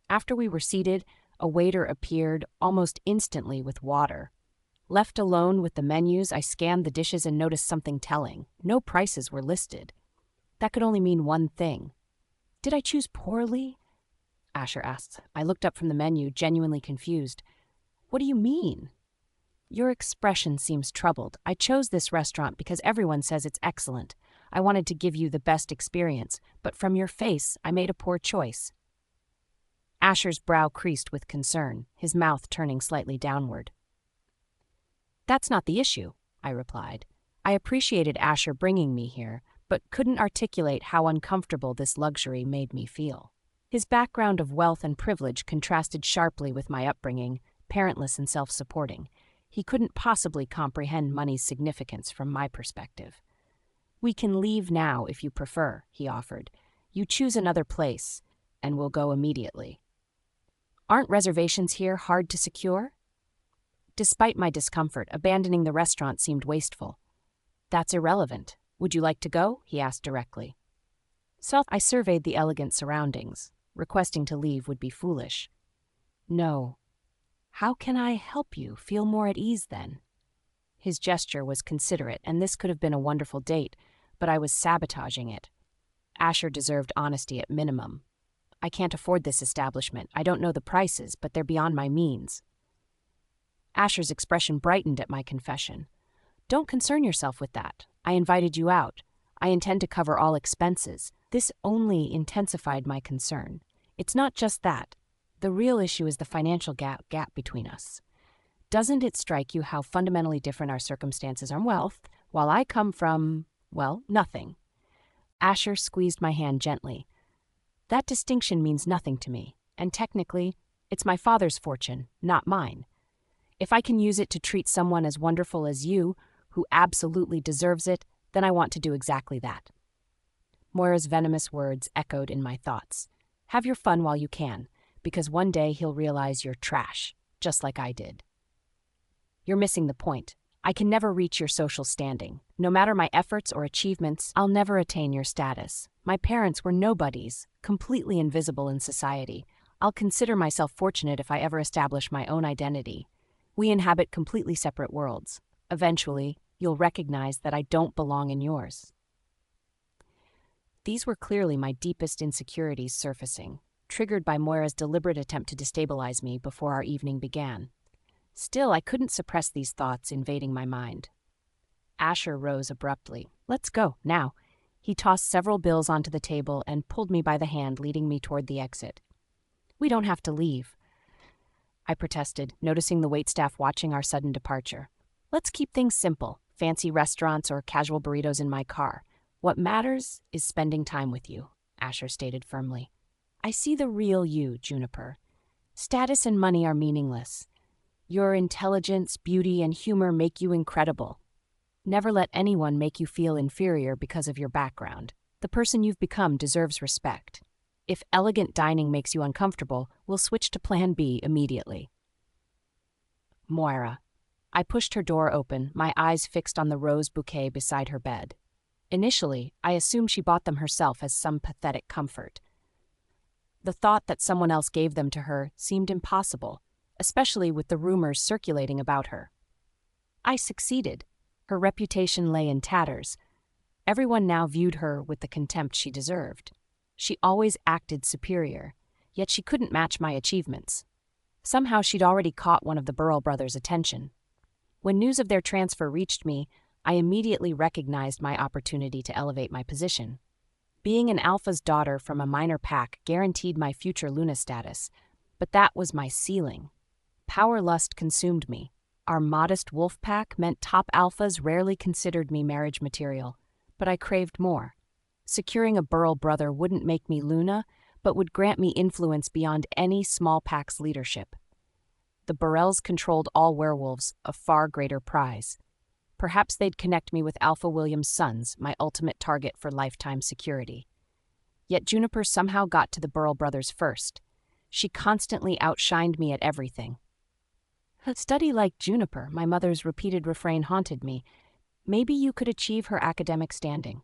After we were seated, a waiter appeared almost instantly with water. Left alone with the menus, I scanned the dishes and noticed something telling. No prices were listed. That could only mean one thing. "Did I choose poorly?" Asher asked. I looked up from the menu, genuinely confused. "What do you mean?" "Your expression seems troubled. I chose this restaurant because everyone says it's excellent. I wanted to give you the best experience, but from your face, I made a poor choice." Asher's brow creased with concern, his mouth turning slightly downward. "That's not the issue," I replied. I appreciated Asher bringing me here, but couldn't articulate how uncomfortable this luxury made me feel. His background of wealth and privilege contrasted sharply with my upbringing, parentless and self-supporting. He couldn't possibly comprehend money's significance from my perspective. "We can leave now if you prefer," he offered. "You choose another place, and we'll go immediately." "Aren't reservations here hard to secure?" Despite my discomfort, abandoning the restaurant seemed wasteful. "That's irrelevant. Would you like to go? He asked directly. I surveyed the elegant surroundings. Requesting to leave would be foolish. No. How can I help you feel more at ease then? His gesture was considerate, and this could have been a wonderful date, but I was sabotaging it. Asher deserved honesty at minimum. I can't afford this establishment. I don't know the prices, but they're beyond my means. Asher's expression brightened at my confession. Don't concern yourself with that. I invited you out. I intend to cover all expenses. This only intensified my concern. It's not just that. The real issue is the financial gap between us. Doesn't it strike you how fundamentally different our circumstances are? Wealth, while I come from, well, nothing. Asher squeezed my hand gently. That distinction means nothing to me, and technically, it's my father's fortune, not mine. If I can use it to treat someone as wonderful as you, who absolutely deserves it, then I want to do exactly that. Moira's venomous words echoed in my thoughts. Have your fun while you can, because one day he'll realize you're trash, just like I did. You're missing the point. I can never reach your social standing. No matter my efforts or achievements, I'll never attain your status. My parents were nobodies, completely invisible in society. I'll consider myself fortunate if I ever establish my own identity. We inhabit completely separate worlds. Eventually, you'll recognize that I don't belong in yours. These were clearly my deepest insecurities surfacing, triggered by Moira's deliberate attempt to destabilize me before our evening began. Still, I couldn't suppress these thoughts invading my mind. Asher rose abruptly. Let's go, now. He tossed several bills onto the table and pulled me by the hand, leading me toward the exit. We don't have to leave, I protested, noticing the waitstaff watching our sudden departure. Let's keep things simple, fancy restaurants or casual burritos in my car. What matters is spending time with you, Asher stated firmly. I see the real you, Juniper. Status and money are meaningless. Your intelligence, beauty, and humor make you incredible. Never let anyone make you feel inferior because of your background. The person you've become deserves respect. If elegant dining makes you uncomfortable, we'll switch to Plan B immediately. Moira. I pushed her door open, my eyes fixed on the rose bouquet beside her bed. Initially, I assumed she bought them herself as some pathetic comfort. The thought that someone else gave them to her seemed impossible, especially with the rumors circulating about her. I succeeded. Her reputation lay in tatters. Everyone now viewed her with the contempt she deserved. She always acted superior, yet she couldn't match my achievements. Somehow she'd already caught one of the Burrell brothers' attention. When news of their transfer reached me, I immediately recognized my opportunity to elevate my position. Being an alpha's daughter from a minor pack guaranteed my future Luna status, but that was my ceiling. Power lust consumed me. Our modest wolf pack meant top alphas rarely considered me marriage material, but I craved more. Securing a Burrell brother wouldn't make me Luna, but would grant me influence beyond any small pack's leadership. The Burrells controlled all werewolves, a far greater prize. Perhaps they'd connect me with Alpha William's sons, my ultimate target for lifetime security. Yet Juniper somehow got to the Burrell brothers first. She constantly outshined me at everything. A study like Juniper, my mother's repeated refrain haunted me. Maybe you could achieve her academic standing.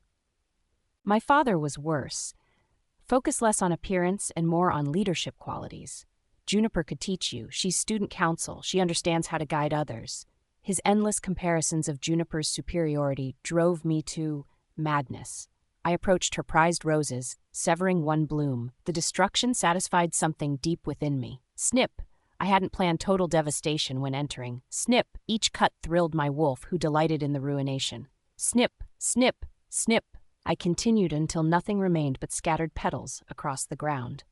My father was worse. Focus less on appearance and more on leadership qualities. Juniper could teach you. She's student council. She understands how to guide others. His endless comparisons of Juniper's superiority drove me to madness. I approached her prized roses, severing one bloom. The destruction satisfied something deep within me. Snip! I hadn't planned total devastation when entering. Snip! Each cut thrilled my wolf, who delighted in the ruination. Snip! Snip! Snip! I continued until nothing remained but scattered petals across the ground.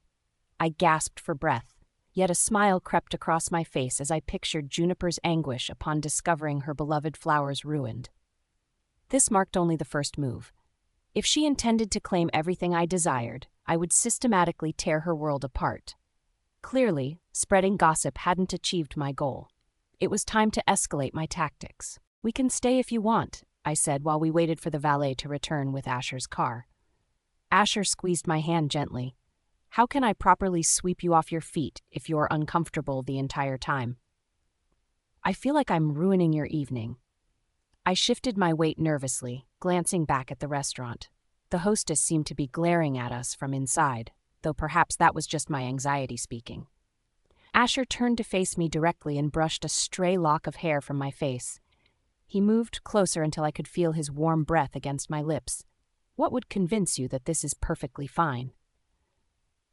I gasped for breath, yet a smile crept across my face as I pictured Juniper's anguish upon discovering her beloved flowers ruined. This marked only the first move. If she intended to claim everything I desired, I would systematically tear her world apart. Clearly, spreading gossip hadn't achieved my goal. It was time to escalate my tactics. We can stay if you want, I said while we waited for the valet to return with Asher's car. Asher squeezed my hand gently. How can I properly sweep you off your feet if you're uncomfortable the entire time? I feel like I'm ruining your evening. I shifted my weight nervously, glancing back at the restaurant. The hostess seemed to be glaring at us from inside, though perhaps that was just my anxiety speaking. Asher turned to face me directly and brushed a stray lock of hair from my face. He moved closer until I could feel his warm breath against my lips. What would convince you that this is perfectly fine?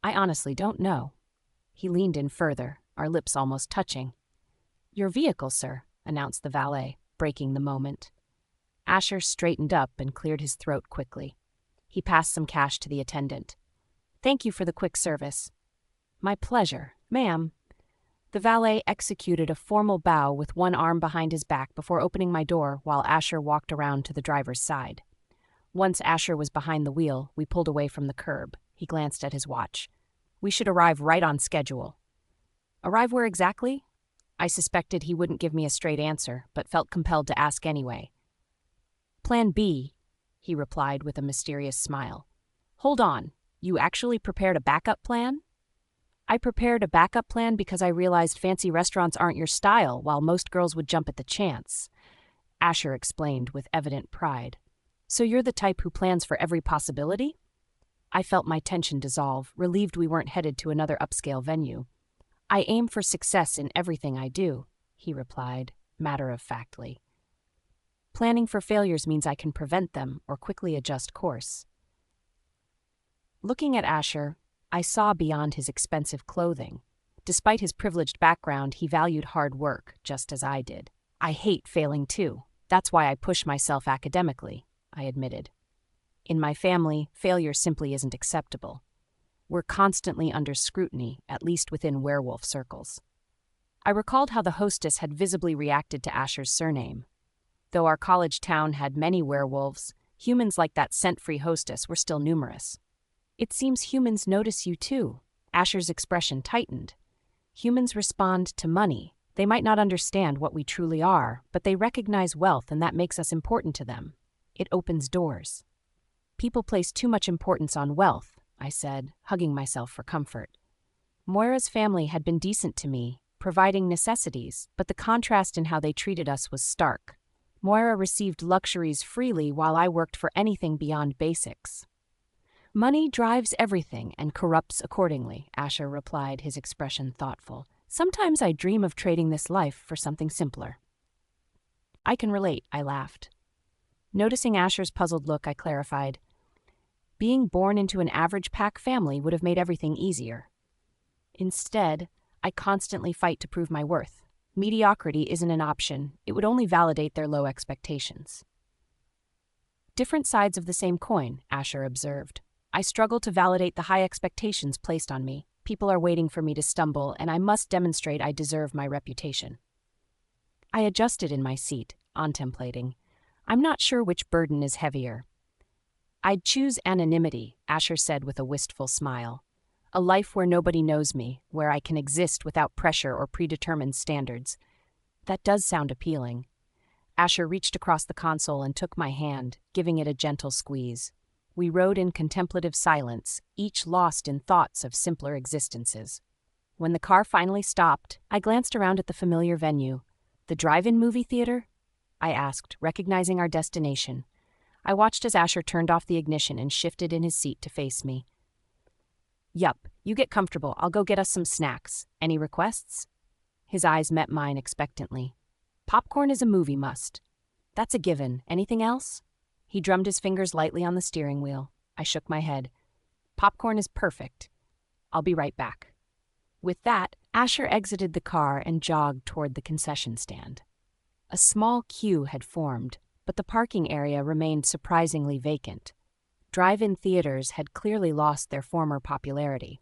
I honestly don't know. He leaned in further, our lips almost touching. Your vehicle, sir, announced the valet, breaking the moment. Asher straightened up and cleared his throat quickly. He passed some cash to the attendant. Thank you for the quick service. My pleasure, ma'am. The valet executed a formal bow with one arm behind his back before opening my door while Asher walked around to the driver's side. Once Asher was behind the wheel, we pulled away from the curb. He glanced at his watch. We should arrive right on schedule. Arrive where exactly? I suspected he wouldn't give me a straight answer, but felt compelled to ask anyway. Plan B, he replied with a mysterious smile. Hold on, you actually prepared a backup plan? I prepared a backup plan because I realized fancy restaurants aren't your style, while most girls would jump at the chance. Asher explained with evident pride. So you're the type who plans for every possibility? I felt my tension dissolve, relieved we weren't headed to another upscale venue. I aim for success in everything I do, he replied, matter-of-factly. Planning for failures means I can prevent them or quickly adjust course. Looking at Asher, I saw beyond his expensive clothing. Despite his privileged background, he valued hard work, just as I did. I hate failing too. That's why I push myself academically, I admitted. In my family, failure simply isn't acceptable. We're constantly under scrutiny, at least within werewolf circles. I recalled how the hostess had visibly reacted to Asher's surname. Though our college town had many werewolves, humans like that scent-free hostess were still numerous. It seems humans notice you too. Asher's expression tightened. Humans respond to money. They might not understand what we truly are, but they recognize wealth and that makes us important to them. It opens doors. People place too much importance on wealth, I said, hugging myself for comfort. Moira's family had been decent to me, providing necessities, but the contrast in how they treated us was stark. Moira received luxuries freely while I worked for anything beyond basics. Money drives everything and corrupts accordingly, Asher replied, his expression thoughtful. Sometimes I dream of trading this life for something simpler. I can relate, I laughed. Noticing Asher's puzzled look, I clarified. Being born into an average pack family would have made everything easier. Instead, I constantly fight to prove my worth. Mediocrity isn't an option. It would only validate their low expectations. Different sides of the same coin, Asher observed. I struggle to validate the high expectations placed on me. People are waiting for me to stumble, and I must demonstrate I deserve my reputation. I adjusted in my seat, contemplating. I'm not sure which burden is heavier. I'd choose anonymity, Asher said with a wistful smile. A life where nobody knows me, where I can exist without pressure or predetermined standards. That does sound appealing. Asher reached across the console and took my hand, giving it a gentle squeeze. We rode in contemplative silence, each lost in thoughts of simpler existences. When the car finally stopped, I glanced around at the familiar venue. The drive-in movie theater? I asked, recognizing our destination. I watched as Asher turned off the ignition and shifted in his seat to face me. Yup, you get comfortable. I'll go get us some snacks. Any requests? His eyes met mine expectantly. Popcorn is a movie must. That's a given. Anything else? He drummed his fingers lightly on the steering wheel. I shook my head. Popcorn is perfect. I'll be right back. With that, Asher exited the car and jogged toward the concession stand. A small queue had formed, but the parking area remained surprisingly vacant. Drive-in theaters had clearly lost their former popularity.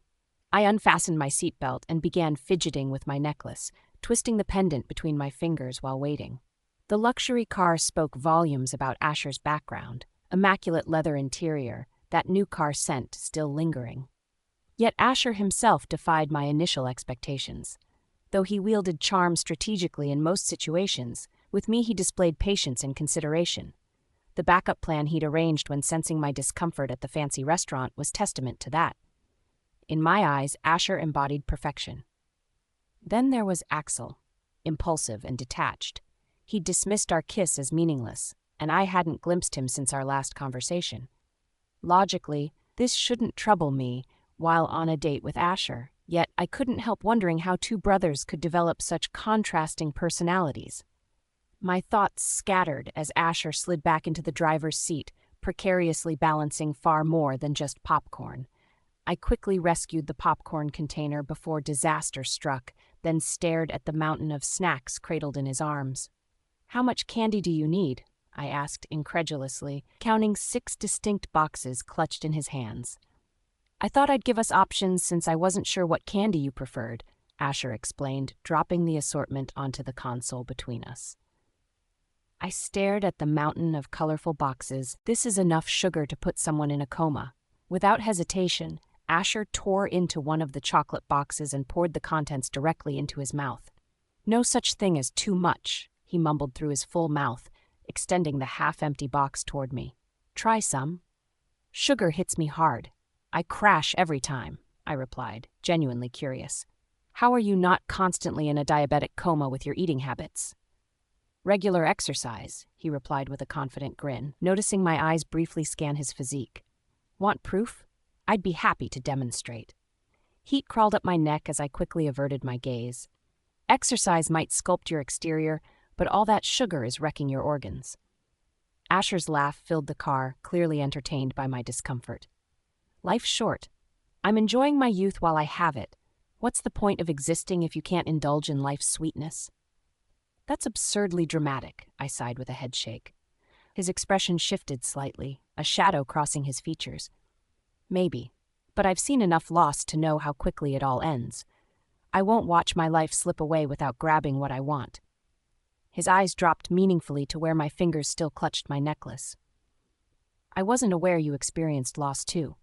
I unfastened my seatbelt and began fidgeting with my necklace, twisting the pendant between my fingers while waiting. The luxury car spoke volumes about Asher's background, immaculate leather interior, that new car scent still lingering. Yet Asher himself defied my initial expectations. Though he wielded charm strategically in most situations, with me he displayed patience and consideration. The backup plan he'd arranged when sensing my discomfort at the fancy restaurant was testament to that. In my eyes, Asher embodied perfection. Then there was Axel, impulsive and detached. He dismissed our kiss as meaningless, and I hadn't glimpsed him since our last conversation. Logically, this shouldn't trouble me while on a date with Asher, yet I couldn't help wondering how two brothers could develop such contrasting personalities. My thoughts scattered as Asher slid back into the driver's seat, precariously balancing far more than just popcorn. I quickly rescued the popcorn container before disaster struck, then stared at the mountain of snacks cradled in his arms. "How much candy do you need?" I asked incredulously, counting 6 distinct boxes clutched in his hands. "I thought I'd give us options since I wasn't sure what candy you preferred," Asher explained, dropping the assortment onto the console between us. I stared at the mountain of colorful boxes. This is enough sugar to put someone in a coma. Without hesitation, Asher tore into one of the chocolate boxes and poured the contents directly into his mouth. "No such thing as too much," he mumbled through his full mouth, extending the half-empty box toward me. "Try some." "Sugar hits me hard. I crash every time," I replied, genuinely curious. "How are you not constantly in a diabetic coma with your eating habits?" "Regular exercise," he replied with a confident grin, noticing my eyes briefly scan his physique. "Want proof? I'd be happy to demonstrate." Heat crawled up my neck as I quickly averted my gaze. "Exercise might sculpt your exterior, but all that sugar is wrecking your organs." Asher's laugh filled the car, clearly entertained by my discomfort. "Life's short. I'm enjoying my youth while I have it. What's the point of existing if you can't indulge in life's sweetness?" "That's absurdly dramatic," I sighed with a headshake. His expression shifted slightly, a shadow crossing his features. "Maybe, but I've seen enough loss to know how quickly it all ends. I won't watch my life slip away without grabbing what I want." His eyes dropped meaningfully to where my fingers still clutched my necklace. "I wasn't aware you experienced loss too."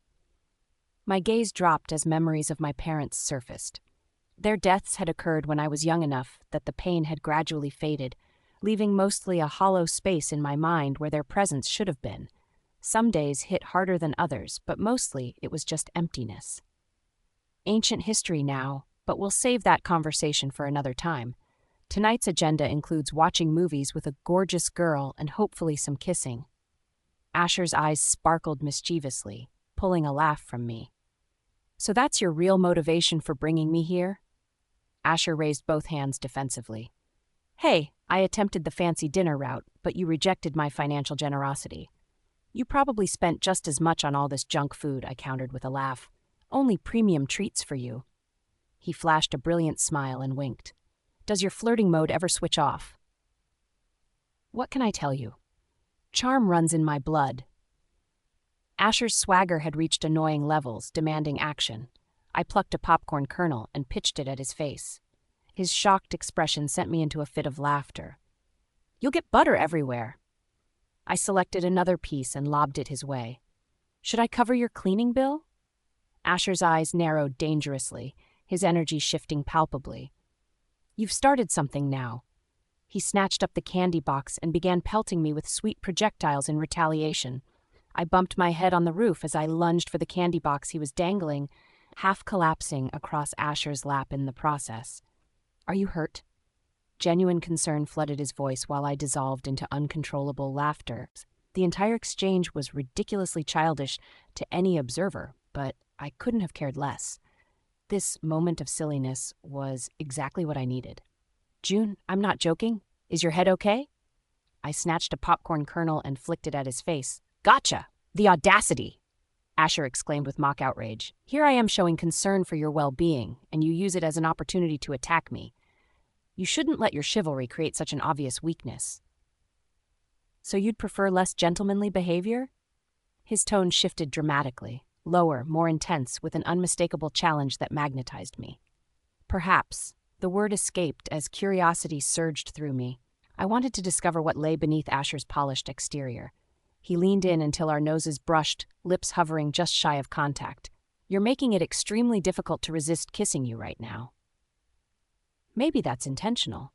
My gaze dropped as memories of my parents surfaced. Their deaths had occurred when I was young enough that the pain had gradually faded, leaving mostly a hollow space in my mind where their presence should have been. Some days hit harder than others, but mostly it was just emptiness. Ancient history now, but we'll save that conversation for another time. Tonight's agenda includes watching movies with a gorgeous girl and hopefully some kissing. Asher's eyes sparkled mischievously, pulling a laugh from me. "So that's your real motivation for bringing me here?" Asher raised both hands defensively. "Hey, I attempted the fancy dinner route, but you rejected my financial generosity." "You probably spent just as much on all this junk food," I countered with a laugh. "Only premium treats for you." He flashed a brilliant smile and winked. "Does your flirting mode ever switch off?" What can I tell you? Charm runs in my blood. Asher's swagger had reached annoying levels, demanding action. I plucked a popcorn kernel and pitched it at his face. His shocked expression sent me into a fit of laughter. "You'll get butter everywhere." I selected another piece and lobbed it his way. "Should I cover your cleaning bill?" Asher's eyes narrowed dangerously, his energy shifting palpably. "You've started something now." He snatched up the candy box and began pelting me with sweet projectiles in retaliation. I bumped my head on the roof as I lunged for the candy box he was dangling, half collapsing across Asher's lap in the process. "Are you hurt?" Genuine concern flooded his voice while I dissolved into uncontrollable laughter. The entire exchange was ridiculously childish to any observer, but I couldn't have cared less. This moment of silliness was exactly what I needed. "June, I'm not joking. Is your head okay?" I snatched a popcorn kernel and flicked it at his face. "Gotcha! The audacity!" Asher exclaimed with mock outrage. "Here I am showing concern for your well-being, and you use it as an opportunity to attack me. You shouldn't let your chivalry create such an obvious weakness." "So you'd prefer less gentlemanly behavior?" His tone shifted dramatically, lower, more intense, with an unmistakable challenge that magnetized me. "Perhaps." The word escaped as curiosity surged through me. I wanted to discover what lay beneath Asher's polished exterior. He leaned in until our noses brushed, lips hovering just shy of contact. "You're making it extremely difficult to resist kissing you right now." Maybe that's intentional.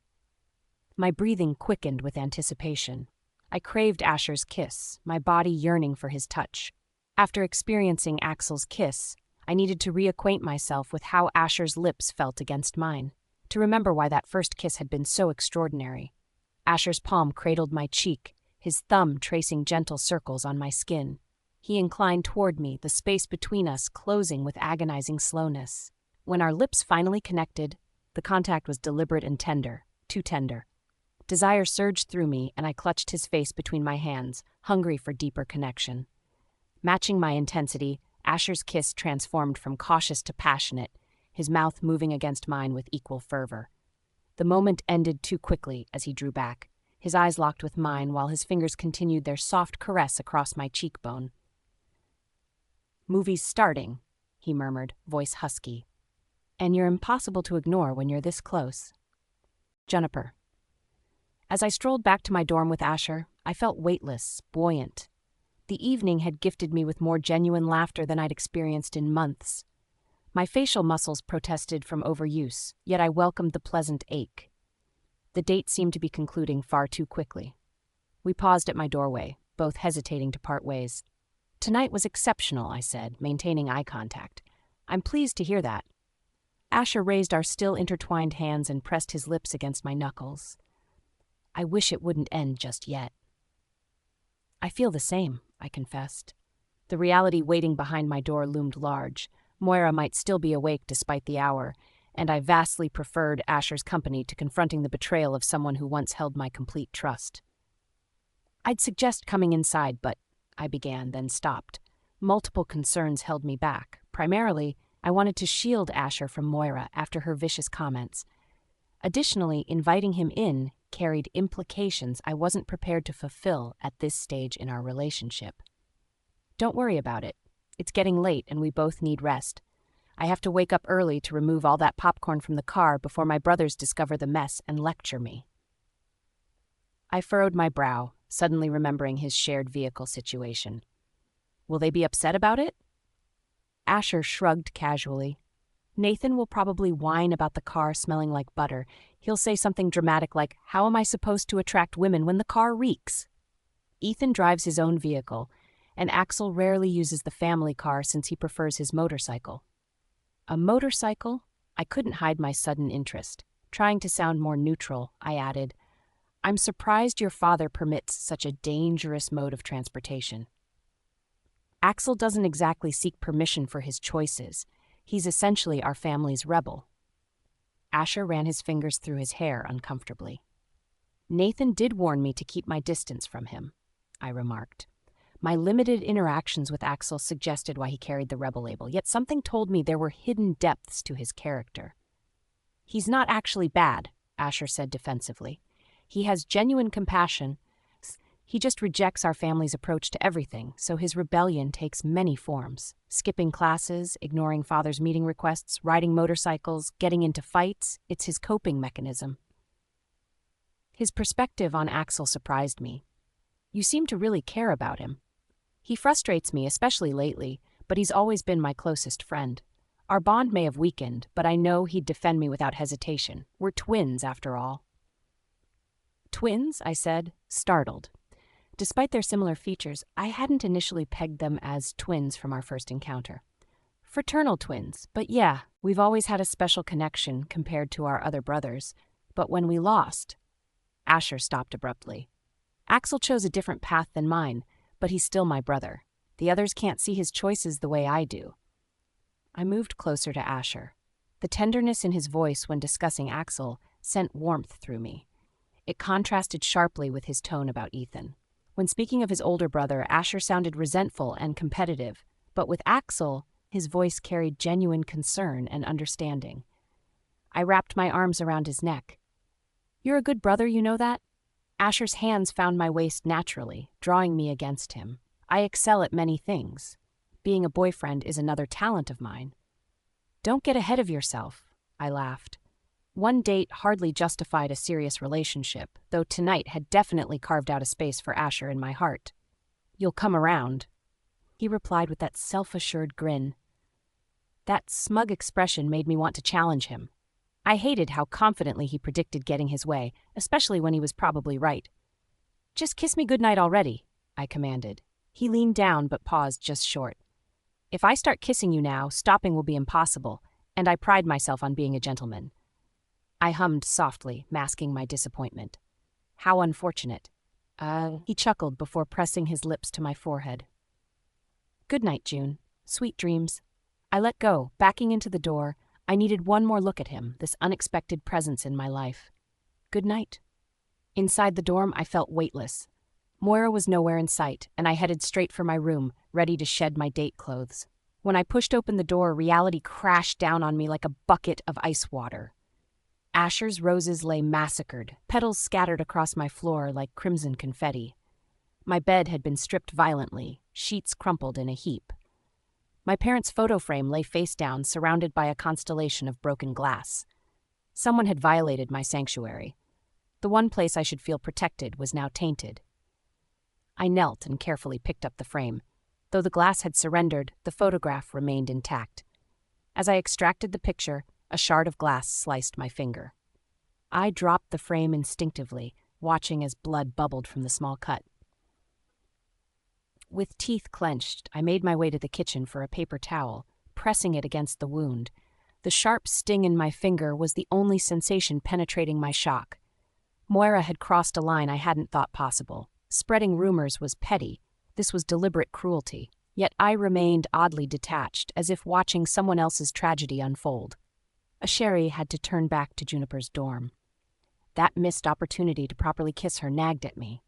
My breathing quickened with anticipation. I craved Asher's kiss, my body yearning for his touch. After experiencing Axel's kiss, I needed to reacquaint myself with how Asher's lips felt against mine, to remember why that first kiss had been so extraordinary. Asher's palm cradled my cheek, his thumb tracing gentle circles on my skin. He inclined toward me, the space between us closing with agonizing slowness. When our lips finally connected, the contact was deliberate and tender, too tender. Desire surged through me, and I clutched his face between my hands, hungry for deeper connection. Matching my intensity, Asher's kiss transformed from cautious to passionate, his mouth moving against mine with equal fervor. The moment ended too quickly as he drew back, his eyes locked with mine while his fingers continued their soft caress across my cheekbone. "Movie's starting," he murmured, voice husky. "And you're impossible to ignore when you're this close." Juniper. As I strolled back to my dorm with Asher, I felt weightless, buoyant. The evening had gifted me with more genuine laughter than I'd experienced in months. My facial muscles protested from overuse, yet I welcomed the pleasant ache. The date seemed to be concluding far too quickly. We paused at my doorway, both hesitating to part ways. "Tonight was exceptional," I said, maintaining eye contact. "I'm pleased to hear that." Asher raised our still intertwined hands and pressed his lips against my knuckles. "I wish it wouldn't end just yet." "I feel the same," I confessed. The reality waiting behind my door loomed large. Moira might still be awake despite the hour, and I vastly preferred Asher's company to confronting the betrayal of someone who once held my complete trust. "I'd suggest coming inside, but," I began, then stopped. Multiple concerns held me back. Primarily, I wanted to shield Asher from Moira after her vicious comments. Additionally, inviting him in carried implications I wasn't prepared to fulfill at this stage in our relationship. "Don't worry about it. It's getting late and we both need rest. I have to wake up early to remove all that popcorn from the car before my brothers discover the mess and lecture me." I furrowed my brow, suddenly remembering his shared vehicle situation. "Will they be upset about it?" Asher shrugged casually. "Nathan will probably whine about the car smelling like butter. He'll say something dramatic like, 'How am I supposed to attract women when the car reeks?' Ethan drives his own vehicle, and Axel rarely uses the family car since he prefers his motorcycle." "A motorcycle?" I couldn't hide my sudden interest. Trying to sound more neutral, I added, "I'm surprised your father permits such a dangerous mode of transportation." "Axel doesn't exactly seek permission for his choices. He's essentially our family's rebel." Asher ran his fingers through his hair uncomfortably. "Nathan did warn me to keep my distance from him," I remarked. My limited interactions with Axel suggested why he carried the rebel label, yet something told me there were hidden depths to his character. "He's not actually bad," Asher said defensively. "He has genuine compassion. He just rejects our family's approach to everything, so his rebellion takes many forms. Skipping classes, ignoring father's meeting requests, riding motorcycles, getting into fights, it's his coping mechanism." His perspective on Axel surprised me. "You seem to really care about him." "He frustrates me, especially lately, but he's always been my closest friend. Our bond may have weakened, but I know he'd defend me without hesitation. We're twins, after all." "Twins?" I said, startled. Despite their similar features, I hadn't initially pegged them as twins from our first encounter. "Fraternal twins, but yeah, we've always had a special connection compared to our other brothers. But when we lost..." Asher stopped abruptly. "Axel chose a different path than mine, but he's still my brother. The others can't see his choices the way I do." I moved closer to Asher. The tenderness in his voice when discussing Axel sent warmth through me. It contrasted sharply with his tone about Ethan. When speaking of his older brother, Asher sounded resentful and competitive, but with Axel, his voice carried genuine concern and understanding. I wrapped my arms around his neck. "You're a good brother, you know that?" Asher's hands found my waist naturally, drawing me against him. "I excel at many things. Being a boyfriend is another talent of mine." "Don't get ahead of yourself," I laughed. One date hardly justified a serious relationship, though tonight had definitely carved out a space for Asher in my heart. "You'll come around," he replied with that self-assured grin. That smug expression made me want to challenge him. I hated how confidently he predicted getting his way, especially when he was probably right. "Just kiss me goodnight already," I commanded. He leaned down but paused just short. "If I start kissing you now, stopping will be impossible, and I pride myself on being a gentleman." I hummed softly, masking my disappointment. How unfortunate. He chuckled before pressing his lips to my forehead. Good night, June. Sweet dreams. I let go, backing into the door. I needed one more look at him, this unexpected presence in my life. Good night. Inside the dorm, I felt weightless. Moira was nowhere in sight, and I headed straight for my room, ready to shed my date clothes. When I pushed open the door, reality crashed down on me like a bucket of ice water. Asher's roses lay massacred, petals scattered across my floor like crimson confetti. My bed had been stripped violently, sheets crumpled in a heap. My parents' photo frame lay face down, surrounded by a constellation of broken glass. Someone had violated my sanctuary. The one place I should feel protected was now tainted. I knelt and carefully picked up the frame. Though the glass had surrendered, the photograph remained intact. As I extracted the picture, a shard of glass sliced my finger. I dropped the frame instinctively, watching as blood bubbled from the small cut. With teeth clenched, I made my way to the kitchen for a paper towel, pressing it against the wound. The sharp sting in my finger was the only sensation penetrating my shock. Moira had crossed a line I hadn't thought possible. Spreading rumors was petty. This was deliberate cruelty. Yet I remained oddly detached, as if watching someone else's tragedy unfold. A Sherry had to turn back to Juniper's dorm. That missed opportunity to properly kiss her nagged at me.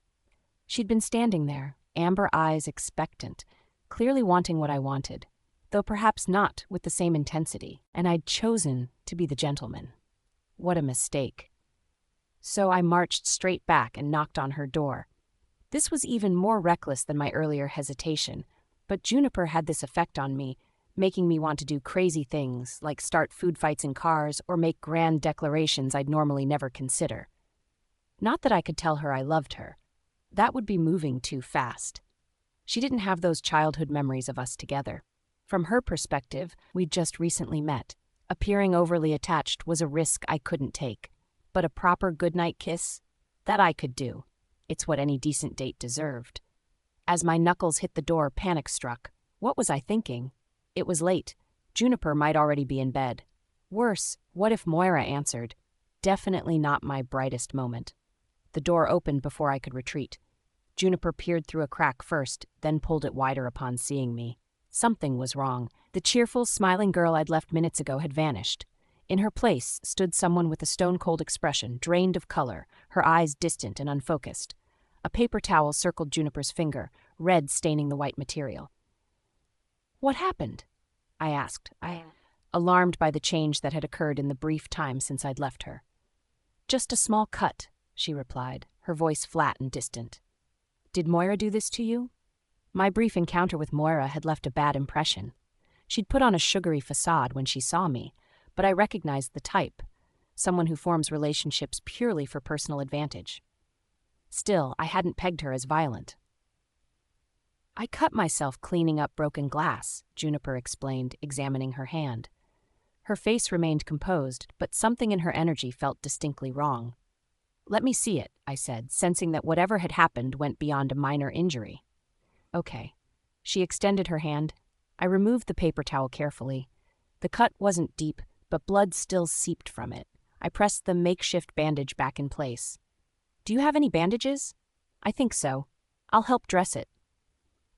She'd been standing there, amber eyes expectant, clearly wanting what I wanted, though perhaps not with the same intensity, and I'd chosen to be the gentleman. What a mistake. So I marched straight back and knocked on her door. This was even more reckless than my earlier hesitation, but Juniper had this effect on me, making me want to do crazy things like start food fights in cars or make grand declarations I'd normally never consider. Not that I could tell her I loved her. That would be moving too fast. She didn't have those childhood memories of us together. From her perspective, we'd just recently met. Appearing overly attached was a risk I couldn't take. But a proper goodnight kiss? That I could do. It's what any decent date deserved. As my knuckles hit the door, panic struck. What was I thinking? It was late. Juniper might already be in bed. Worse, what if Moira answered? Definitely not my brightest moment. The door opened before I could retreat. Juniper peered through a crack first, then pulled it wider upon seeing me. Something was wrong. The cheerful, smiling girl I'd left minutes ago had vanished. In her place stood someone with a stone-cold expression, drained of color, her eyes distant and unfocused. A paper towel circled Juniper's finger, red staining the white material. "What happened?" I asked, alarmed by the change that had occurred in the brief time since I'd left her. "Just a small cut," she replied, her voice flat and distant. "Did Moira do this to you?" My brief encounter with Moira had left a bad impression. She'd put on a sugary facade when she saw me, but I recognized the type, someone who forms relationships purely for personal advantage. Still, I hadn't pegged her as violent. "I cut myself cleaning up broken glass," Juniper explained, examining her hand. Her face remained composed, but something in her energy felt distinctly wrong. "Let me see it," I said, sensing that whatever had happened went beyond a minor injury. "Okay." She extended her hand. I removed the paper towel carefully. The cut wasn't deep, but blood still seeped from it. I pressed the makeshift bandage back in place. "Do you have any bandages?" "I think so. I'll help dress it."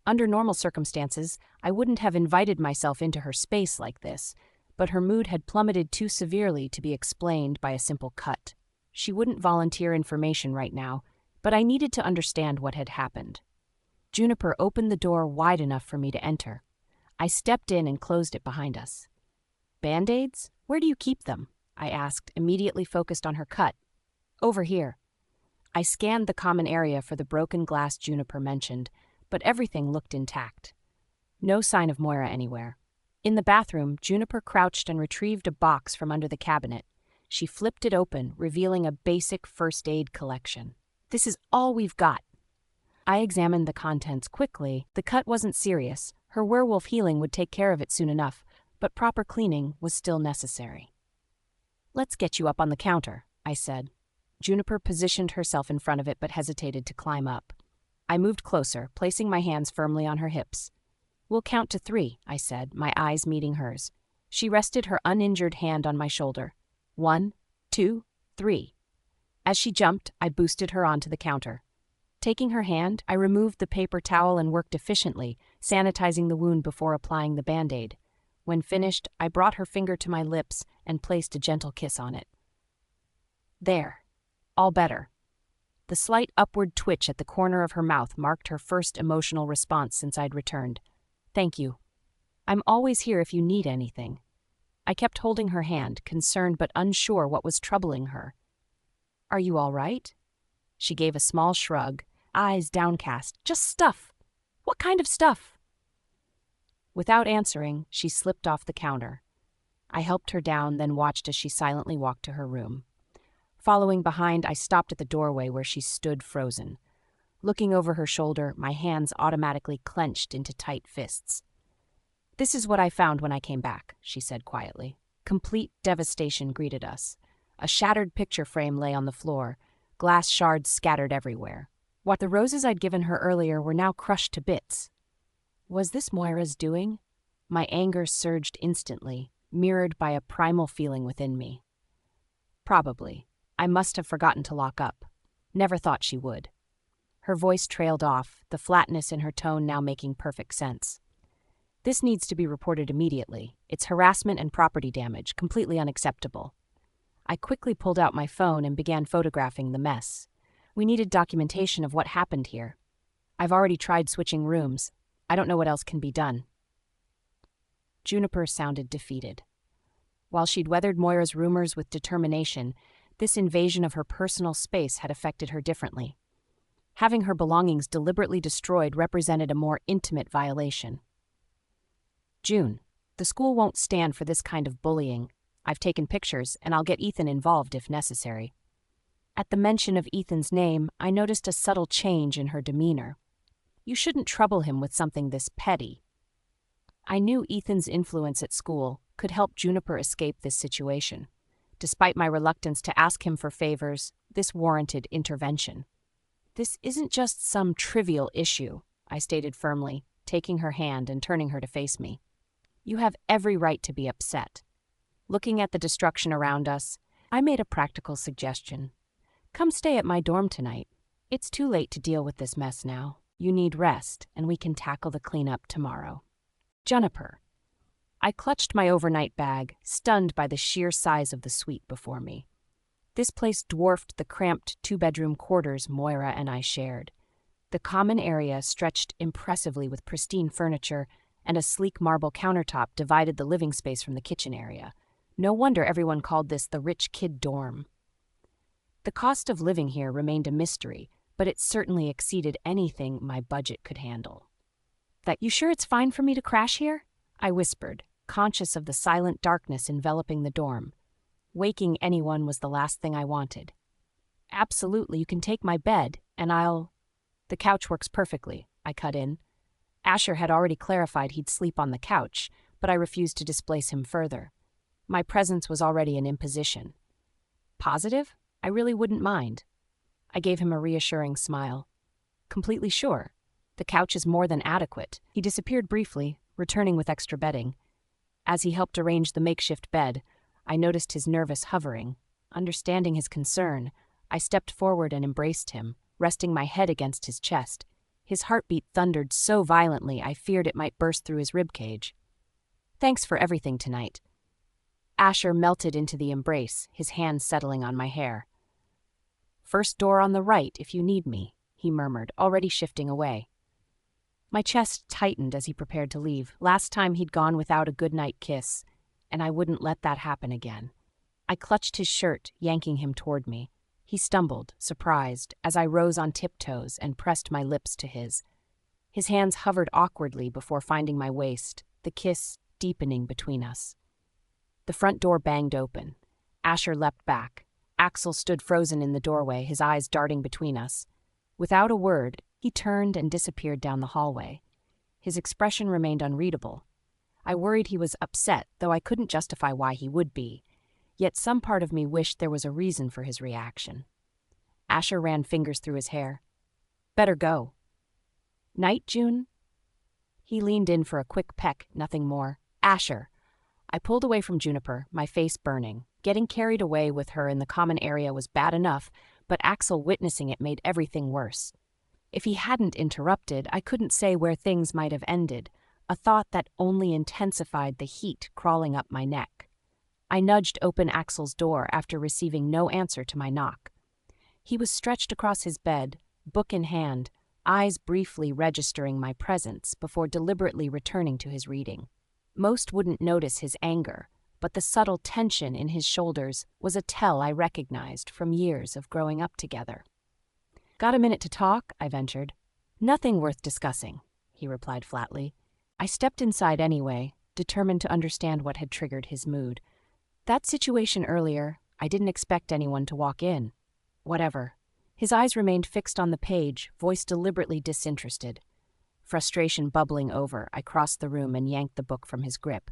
Under normal circumstances, I wouldn't have invited myself into her space like this, but her mood had plummeted too severely to be explained by a simple cut. She wouldn't volunteer information right now, but I needed to understand what had happened. Juniper opened the door wide enough for me to enter. I stepped in and closed it behind us. "Band-Aids? Where do you keep them?" I asked, immediately focused on her cut. "Over here." I scanned the common area for the broken glass Juniper mentioned, but everything looked intact. No sign of Moira anywhere. In the bathroom, Juniper crouched and retrieved a box from under the cabinet. She flipped it open, revealing a basic first aid collection. "This is all we've got." I examined the contents quickly. The cut wasn't serious. Her werewolf healing would take care of it soon enough, but proper cleaning was still necessary. "Let's get you up on the counter," I said. Juniper positioned herself in front of it but hesitated to climb up. I moved closer, placing my hands firmly on her hips. "We'll count to 3, I said, my eyes meeting hers. She rested her uninjured hand on my shoulder. 1, 2, 3. As she jumped, I boosted her onto the counter. Taking her hand, I removed the paper towel and worked efficiently, sanitizing the wound before applying the Band-Aid. When finished, I brought her finger to my lips and placed a gentle kiss on it. There. All better. The slight upward twitch at the corner of her mouth marked her first emotional response since I'd returned. Thank you. I'm always here if you need anything. I kept holding her hand, concerned but unsure what was troubling her. Are you all right? She gave a small shrug, eyes downcast. Just stuff. What kind of stuff? Without answering, she slipped off the counter. I helped her down, then watched as she silently walked to her room. Following behind, I stopped at the doorway where she stood frozen. Looking over her shoulder, my hands automatically clenched into tight fists. This is what I found when I came back, she said quietly. Complete devastation greeted us. A shattered picture frame lay on the floor, glass shards scattered everywhere. What the roses I'd given her earlier were now crushed to bits. Was this Moira's doing? My anger surged instantly, mirrored by a primal feeling within me. Probably. I must have forgotten to lock up. Never thought she would. Her voice trailed off, the flatness in her tone now making perfect sense. This needs to be reported immediately. It's harassment and property damage, completely unacceptable. I quickly pulled out my phone and began photographing the mess. We needed documentation of what happened here. I've already tried switching rooms. I don't know what else can be done. Juniper sounded defeated. While she'd weathered Moira's rumors with determination, this invasion of her personal space had affected her differently. Having her belongings deliberately destroyed represented a more intimate violation. June, the school won't stand for this kind of bullying. I've taken pictures, and I'll get Ethan involved if necessary. At the mention of Ethan's name, I noticed a subtle change in her demeanor. You shouldn't trouble him with something this petty. I knew Ethan's influence at school could help Juniper escape this situation. Despite my reluctance to ask him for favors, this warranted intervention. This isn't just some trivial issue, I stated firmly, taking her hand and turning her to face me. You have every right to be upset. Looking at the destruction around us, I made a practical suggestion. Come stay at my dorm tonight. It's too late to deal with this mess now. You need rest, and we can tackle the cleanup tomorrow. Juniper. I clutched my overnight bag, stunned by the sheer size of the suite before me. This place dwarfed the cramped two-bedroom quarters Moira and I shared. The common area stretched impressively with pristine furniture, and a sleek marble countertop divided the living space from the kitchen area. No wonder everyone called this the rich kid dorm. The cost of living here remained a mystery, but it certainly exceeded anything my budget could handle. You sure it's fine for me to crash here? I whispered, conscious of the silent darkness enveloping the dorm. Waking anyone was the last thing I wanted. Absolutely, you can take my bed, and The couch works perfectly, I cut in. Asher had already clarified he'd sleep on the couch, but I refused to displace him further. My presence was already an imposition. Positive? I really wouldn't mind. I gave him a reassuring smile. Completely sure. The couch is more than adequate. He disappeared briefly, returning with extra bedding. As he helped arrange the makeshift bed, I noticed his nervous hovering. Understanding his concern, I stepped forward and embraced him, resting my head against his chest. His heartbeat thundered so violently I feared it might burst through his ribcage. Thanks for everything tonight. Asher melted into the embrace, his hand settling on my hair. First door on the right if you need me, he murmured, already shifting away. My chest tightened as he prepared to leave. Last time he'd gone without a goodnight kiss, and I wouldn't let that happen again. I clutched his shirt, yanking him toward me. He stumbled, surprised, as I rose on tiptoes and pressed my lips to his. His hands hovered awkwardly before finding my waist, the kiss deepening between us. The front door banged open. Asher leapt back. Axel stood frozen in the doorway, his eyes darting between us. Without a word, he turned and disappeared down the hallway. His expression remained unreadable. I worried he was upset, though I couldn't justify why he would be. Yet some part of me wished there was a reason for his reaction. Asher ran fingers through his hair. Better go. Night, June? He leaned in for a quick peck, nothing more. Asher. I pulled away from Juniper, my face burning. Getting carried away with her in the common area was bad enough, but Axel witnessing it made everything worse. If he hadn't interrupted, I couldn't say where things might have ended, a thought that only intensified the heat crawling up my neck. I nudged open Axel's door after receiving no answer to my knock. He was stretched across his bed, book in hand, eyes briefly registering my presence before deliberately returning to his reading. Most wouldn't notice his anger, but the subtle tension in his shoulders was a tell I recognized from years of growing up together. "Got a minute to talk?" I ventured. "Nothing worth discussing," he replied flatly. I stepped inside anyway, determined to understand what had triggered his mood. That situation earlier, I didn't expect anyone to walk in. Whatever. His eyes remained fixed on the page, voice deliberately disinterested. Frustration bubbling over, I crossed the room and yanked the book from his grip.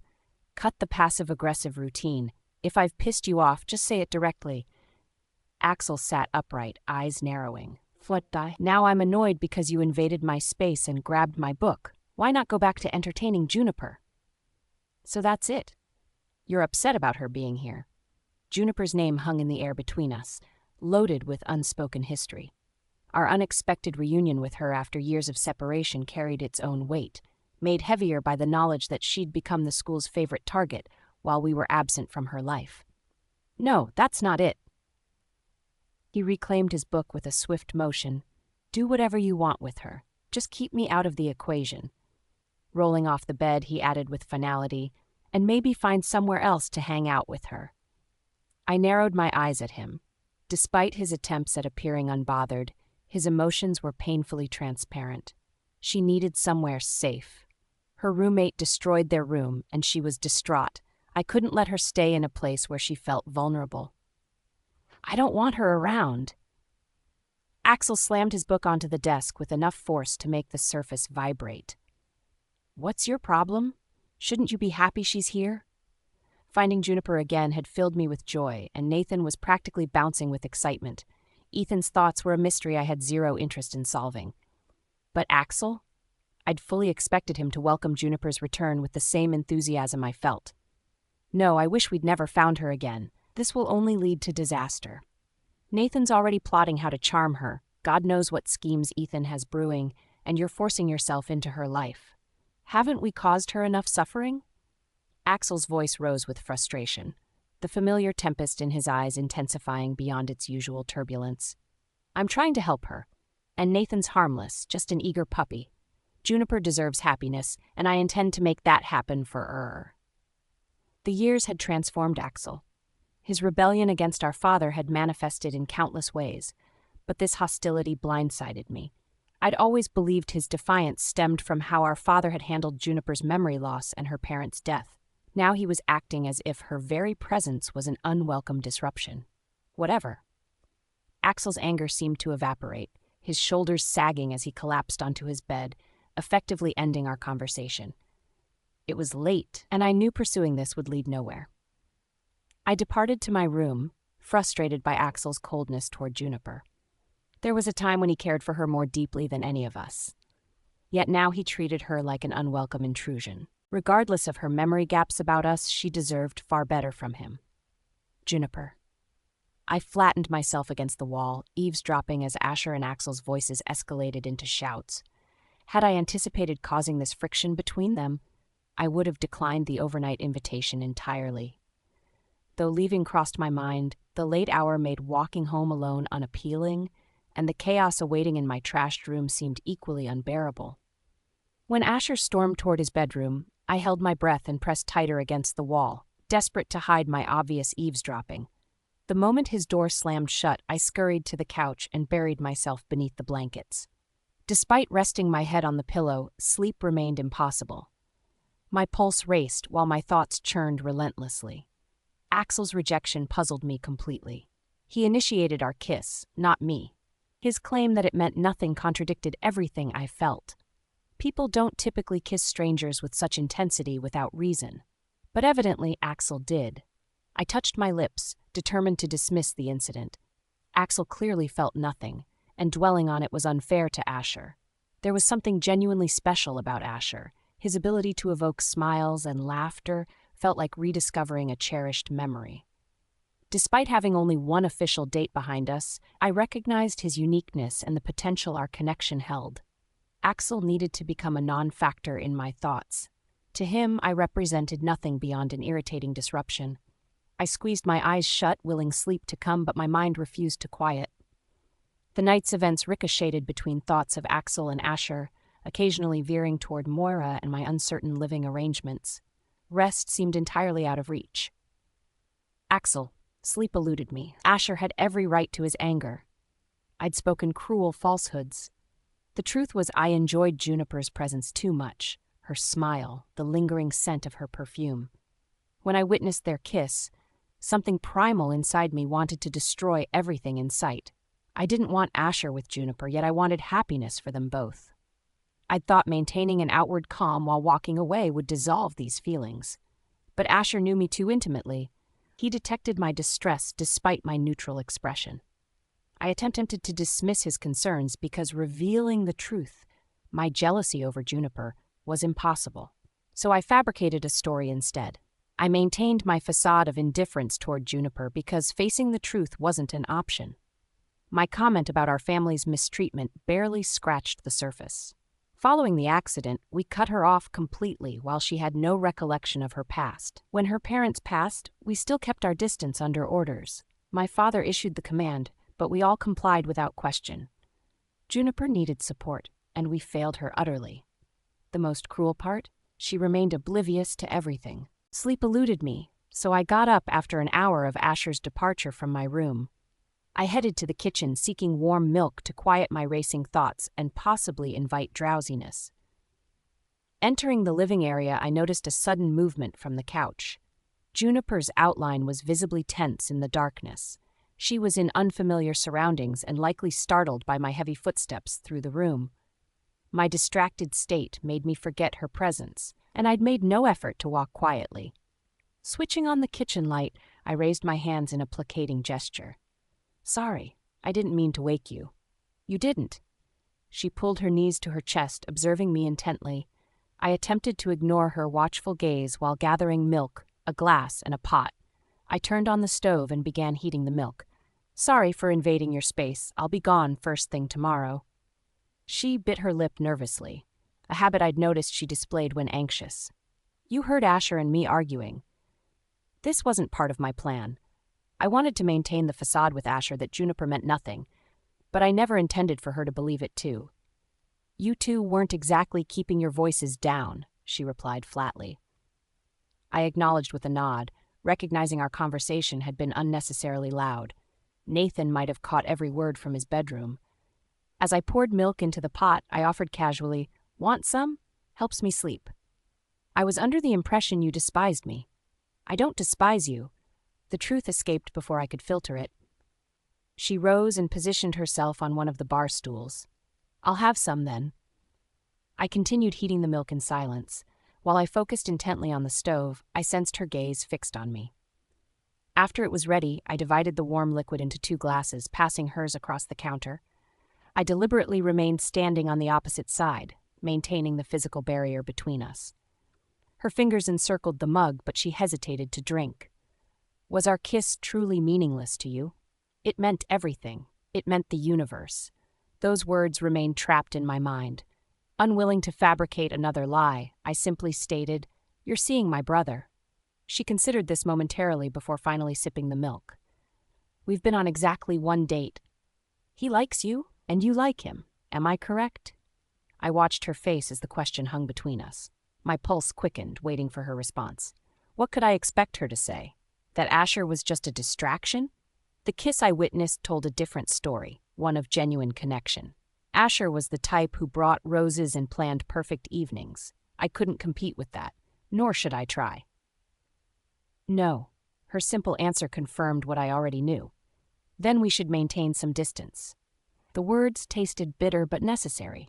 "Cut the passive-aggressive routine. If I've pissed you off, just say it directly." Axel sat upright, eyes narrowing. "Now I'm annoyed because you invaded my space and grabbed my book. Why not go back to entertaining Juniper?" "So that's it. You're upset about her being here." Juniper's name hung in the air between us, loaded with unspoken history. Our unexpected reunion with her after years of separation carried its own weight, made heavier by the knowledge that she'd become the school's favorite target while we were absent from her life. "No, that's not it." He reclaimed his book with a swift motion. "Do whatever you want with her. Just keep me out of the equation." Rolling off the bed, he added with finality, "And maybe find somewhere else to hang out with her." I narrowed my eyes at him. Despite his attempts at appearing unbothered, his emotions were painfully transparent. She needed somewhere safe. Her roommate destroyed their room, and she was distraught. I couldn't let her stay in a place where she felt vulnerable. "I don't want her around." Axel slammed his book onto the desk with enough force to make the surface vibrate. "What's your problem? Shouldn't you be happy she's here?" Finding Juniper again had filled me with joy, and Nathan was practically bouncing with excitement. Ethan's thoughts were a mystery I had zero interest in solving. But Axel? I'd fully expected him to welcome Juniper's return with the same enthusiasm I felt. "No, I wish we'd never found her again. This will only lead to disaster. Nathan's already plotting how to charm her. God knows what schemes Ethan has brewing, and you're forcing yourself into her life. Haven't we caused her enough suffering?" Axel's voice rose with frustration, the familiar tempest in his eyes intensifying beyond its usual turbulence. "I'm trying to help her, and Nathan's harmless, just an eager puppy. Juniper deserves happiness, and I intend to make that happen for her." The years had transformed Axel. His rebellion against our father had manifested in countless ways, but this hostility blindsided me. I'd always believed his defiance stemmed from how our father had handled Juniper's memory loss and her parents' death. Now he was acting as if her very presence was an unwelcome disruption. Whatever. Axel's anger seemed to evaporate, his shoulders sagging as he collapsed onto his bed, effectively ending our conversation. It was late, and I knew pursuing this would lead nowhere. I departed to my room, frustrated by Axel's coldness toward Juniper. There was a time when he cared for her more deeply than any of us. Yet now he treated her like an unwelcome intrusion. Regardless of her memory gaps about us, she deserved far better from him. Juniper. I flattened myself against the wall, eavesdropping as Asher and Axel's voices escalated into shouts. Had I anticipated causing this friction between them, I would have declined the overnight invitation entirely. Though leaving crossed my mind, the late hour made walking home alone unappealing, and the chaos awaiting in my trashed room seemed equally unbearable. When Asher stormed toward his bedroom, I held my breath and pressed tighter against the wall, desperate to hide my obvious eavesdropping. The moment his door slammed shut, I scurried to the couch and buried myself beneath the blankets. Despite resting my head on the pillow, sleep remained impossible. My pulse raced while my thoughts churned relentlessly. Axel's rejection puzzled me completely. He initiated our kiss, not me. His claim that it meant nothing contradicted everything I felt. People don't typically kiss strangers with such intensity without reason. But evidently Axel did. I touched my lips, determined to dismiss the incident. Axel clearly felt nothing, and dwelling on it was unfair to Asher. There was something genuinely special about Asher. His ability to evoke smiles and laughter felt like rediscovering a cherished memory. Despite having only one official date behind us, I recognized his uniqueness and the potential our connection held. Axel needed to become a non-factor in my thoughts. To him, I represented nothing beyond an irritating disruption. I squeezed my eyes shut, willing sleep to come, but my mind refused to quiet. The night's events ricocheted between thoughts of Axel and Asher, occasionally veering toward Moira and my uncertain living arrangements. Rest seemed entirely out of reach. Axel. Sleep eluded me. Asher had every right to his anger. I'd spoken cruel falsehoods. The truth was I enjoyed Juniper's presence too much, her smile, the lingering scent of her perfume. When I witnessed their kiss, something primal inside me wanted to destroy everything in sight. I didn't want Asher with Juniper, yet I wanted happiness for them both. I'd thought maintaining an outward calm while walking away would dissolve these feelings. But Asher knew me too intimately. He detected my distress despite my neutral expression. I attempted to dismiss his concerns because revealing the truth, my jealousy over Juniper, was impossible. So I fabricated a story instead. I maintained my facade of indifference toward Juniper because facing the truth wasn't an option. My comment about our family's mistreatment barely scratched the surface. Following the accident, we cut her off completely while she had no recollection of her past. When her parents passed, we still kept our distance under orders. My father issued the command, but we all complied without question. Juniper needed support, and we failed her utterly. The most cruel part? She remained oblivious to everything. Sleep eluded me, so I got up after an hour of Asher's departure from my room. I headed to the kitchen seeking warm milk to quiet my racing thoughts and possibly invite drowsiness. Entering the living area, I noticed a sudden movement from the couch. Juniper's outline was visibly tense in the darkness. She was in unfamiliar surroundings and likely startled by my heavy footsteps through the room. My distracted state made me forget her presence, and I'd made no effort to walk quietly. Switching on the kitchen light, I raised my hands in a placating gesture. "Sorry, I didn't mean to wake you." "You didn't." She pulled her knees to her chest, observing me intently. I attempted to ignore her watchful gaze while gathering milk, a glass, and a pot. I turned on the stove and began heating the milk. "Sorry for invading your space. I'll be gone first thing tomorrow." She bit her lip nervously, a habit I'd noticed she displayed when anxious. "You heard Asher and me arguing." This wasn't part of my plan. I wanted to maintain the facade with Asher that Juniper meant nothing, but I never intended for her to believe it too. "You two weren't exactly keeping your voices down," she replied flatly. I acknowledged with a nod, recognizing our conversation had been unnecessarily loud. Nathan might have caught every word from his bedroom. As I poured milk into the pot, I offered casually, "Want some? Helps me sleep." "I was under the impression you despised me." "I don't despise you." The truth escaped before I could filter it. She rose and positioned herself on one of the bar stools. "I'll have some then." I continued heating the milk in silence. While I focused intently on the stove, I sensed her gaze fixed on me. After it was ready, I divided the warm liquid into 2 glasses, passing hers across the counter. I deliberately remained standing on the opposite side, maintaining the physical barrier between us. Her fingers encircled the mug, but she hesitated to drink. "Was our kiss truly meaningless to you?" "It meant everything. It meant the universe." Those words remained trapped in my mind. Unwilling to fabricate another lie, I simply stated, "You're seeing my brother." She considered this momentarily before finally sipping the milk. "We've been on exactly 1 date. He likes you, and you like him. Am I correct?" I watched her face as the question hung between us. My pulse quickened, waiting for her response. What could I expect her to say? That Asher was just a distraction? The kiss I witnessed told a different story, one of genuine connection. Asher was the type who brought roses and planned perfect evenings. I couldn't compete with that, nor should I try. "No." Her simple answer confirmed what I already knew. "Then we should maintain some distance." The words tasted bitter but necessary.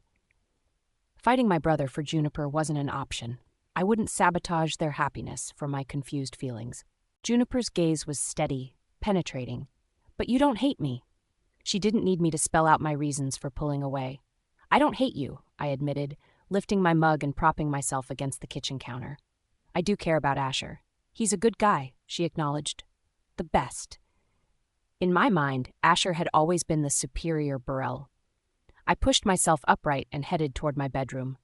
Fighting my brother for Juniper wasn't an option. I wouldn't sabotage their happiness for my confused feelings. Juniper's gaze was steady, penetrating. "But you don't hate me." She didn't need me to spell out my reasons for pulling away. "I don't hate you," I admitted, lifting my mug and propping myself against the kitchen counter. "I do care about Asher. He's a good guy," she acknowledged. "The best. In my mind, Asher had always been the superior Burrell. I pushed myself upright and headed toward my bedroom.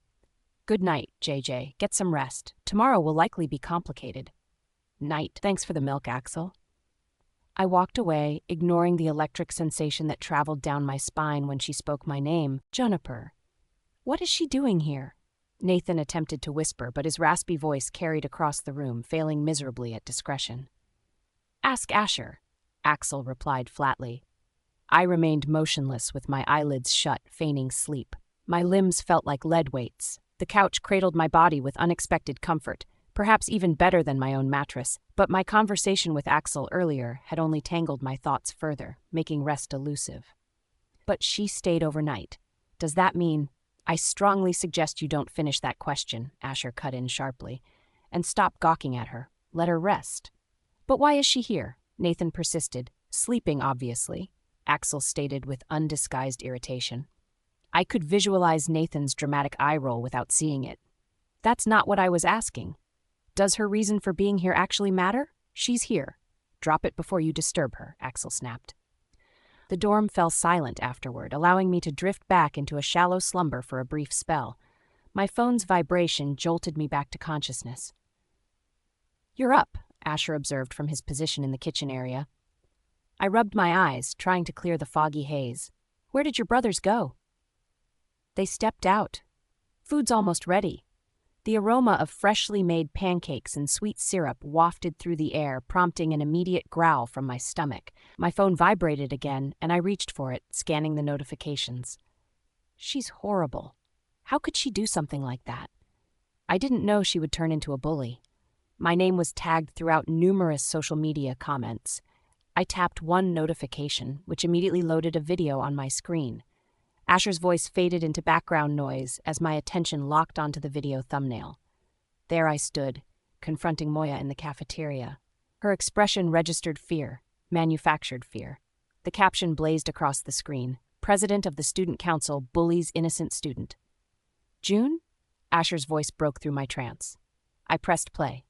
Good night, JJ. Get some rest. Tomorrow will likely be complicated. Night. Thanks for the milk, Axel. I walked away, ignoring the electric sensation that traveled down my spine when she spoke my name, Juniper. What is she doing here? Nathan attempted to whisper, but his raspy voice carried across the room, failing miserably at discretion. Ask Asher, Axel replied flatly. I remained motionless with my eyelids shut, feigning sleep. My limbs felt like lead weights. The couch cradled my body with unexpected comfort, perhaps even better than my own mattress, but my conversation with Axel earlier had only tangled my thoughts further, making rest elusive. But she stayed overnight. Does that mean... I strongly suggest you don't finish that question, Asher cut in sharply, and stop gawking at her. Let her rest. But why is she here? Nathan persisted. Sleeping, obviously, Axel stated with undisguised irritation. I could visualize Nathan's dramatic eye roll without seeing it. That's not what I was asking. Does her reason for being here actually matter? She's here. Drop it before you disturb her, Axel snapped. The dorm fell silent afterward, allowing me to drift back into a shallow slumber for a brief spell. My phone's vibration jolted me back to consciousness. You're up, Asher observed from his position in the kitchen area. I rubbed my eyes, trying to clear the foggy haze. Where did your brothers go? They stepped out. Food's almost ready. The aroma of freshly made pancakes and sweet syrup wafted through the air, prompting an immediate growl from my stomach. My phone vibrated again, and I reached for it, scanning the notifications. She's horrible. How could she do something like that? I didn't know she would turn into a bully. My name was tagged throughout numerous social media comments. I tapped one notification, which immediately loaded a video on my screen. Asher's voice faded into background noise as my attention locked onto the video thumbnail. There I stood, confronting Moira in the cafeteria. Her expression registered fear, manufactured fear. The caption blazed across the screen. President of the Student Council bullies innocent student. June? Asher's voice broke through my trance. I pressed play.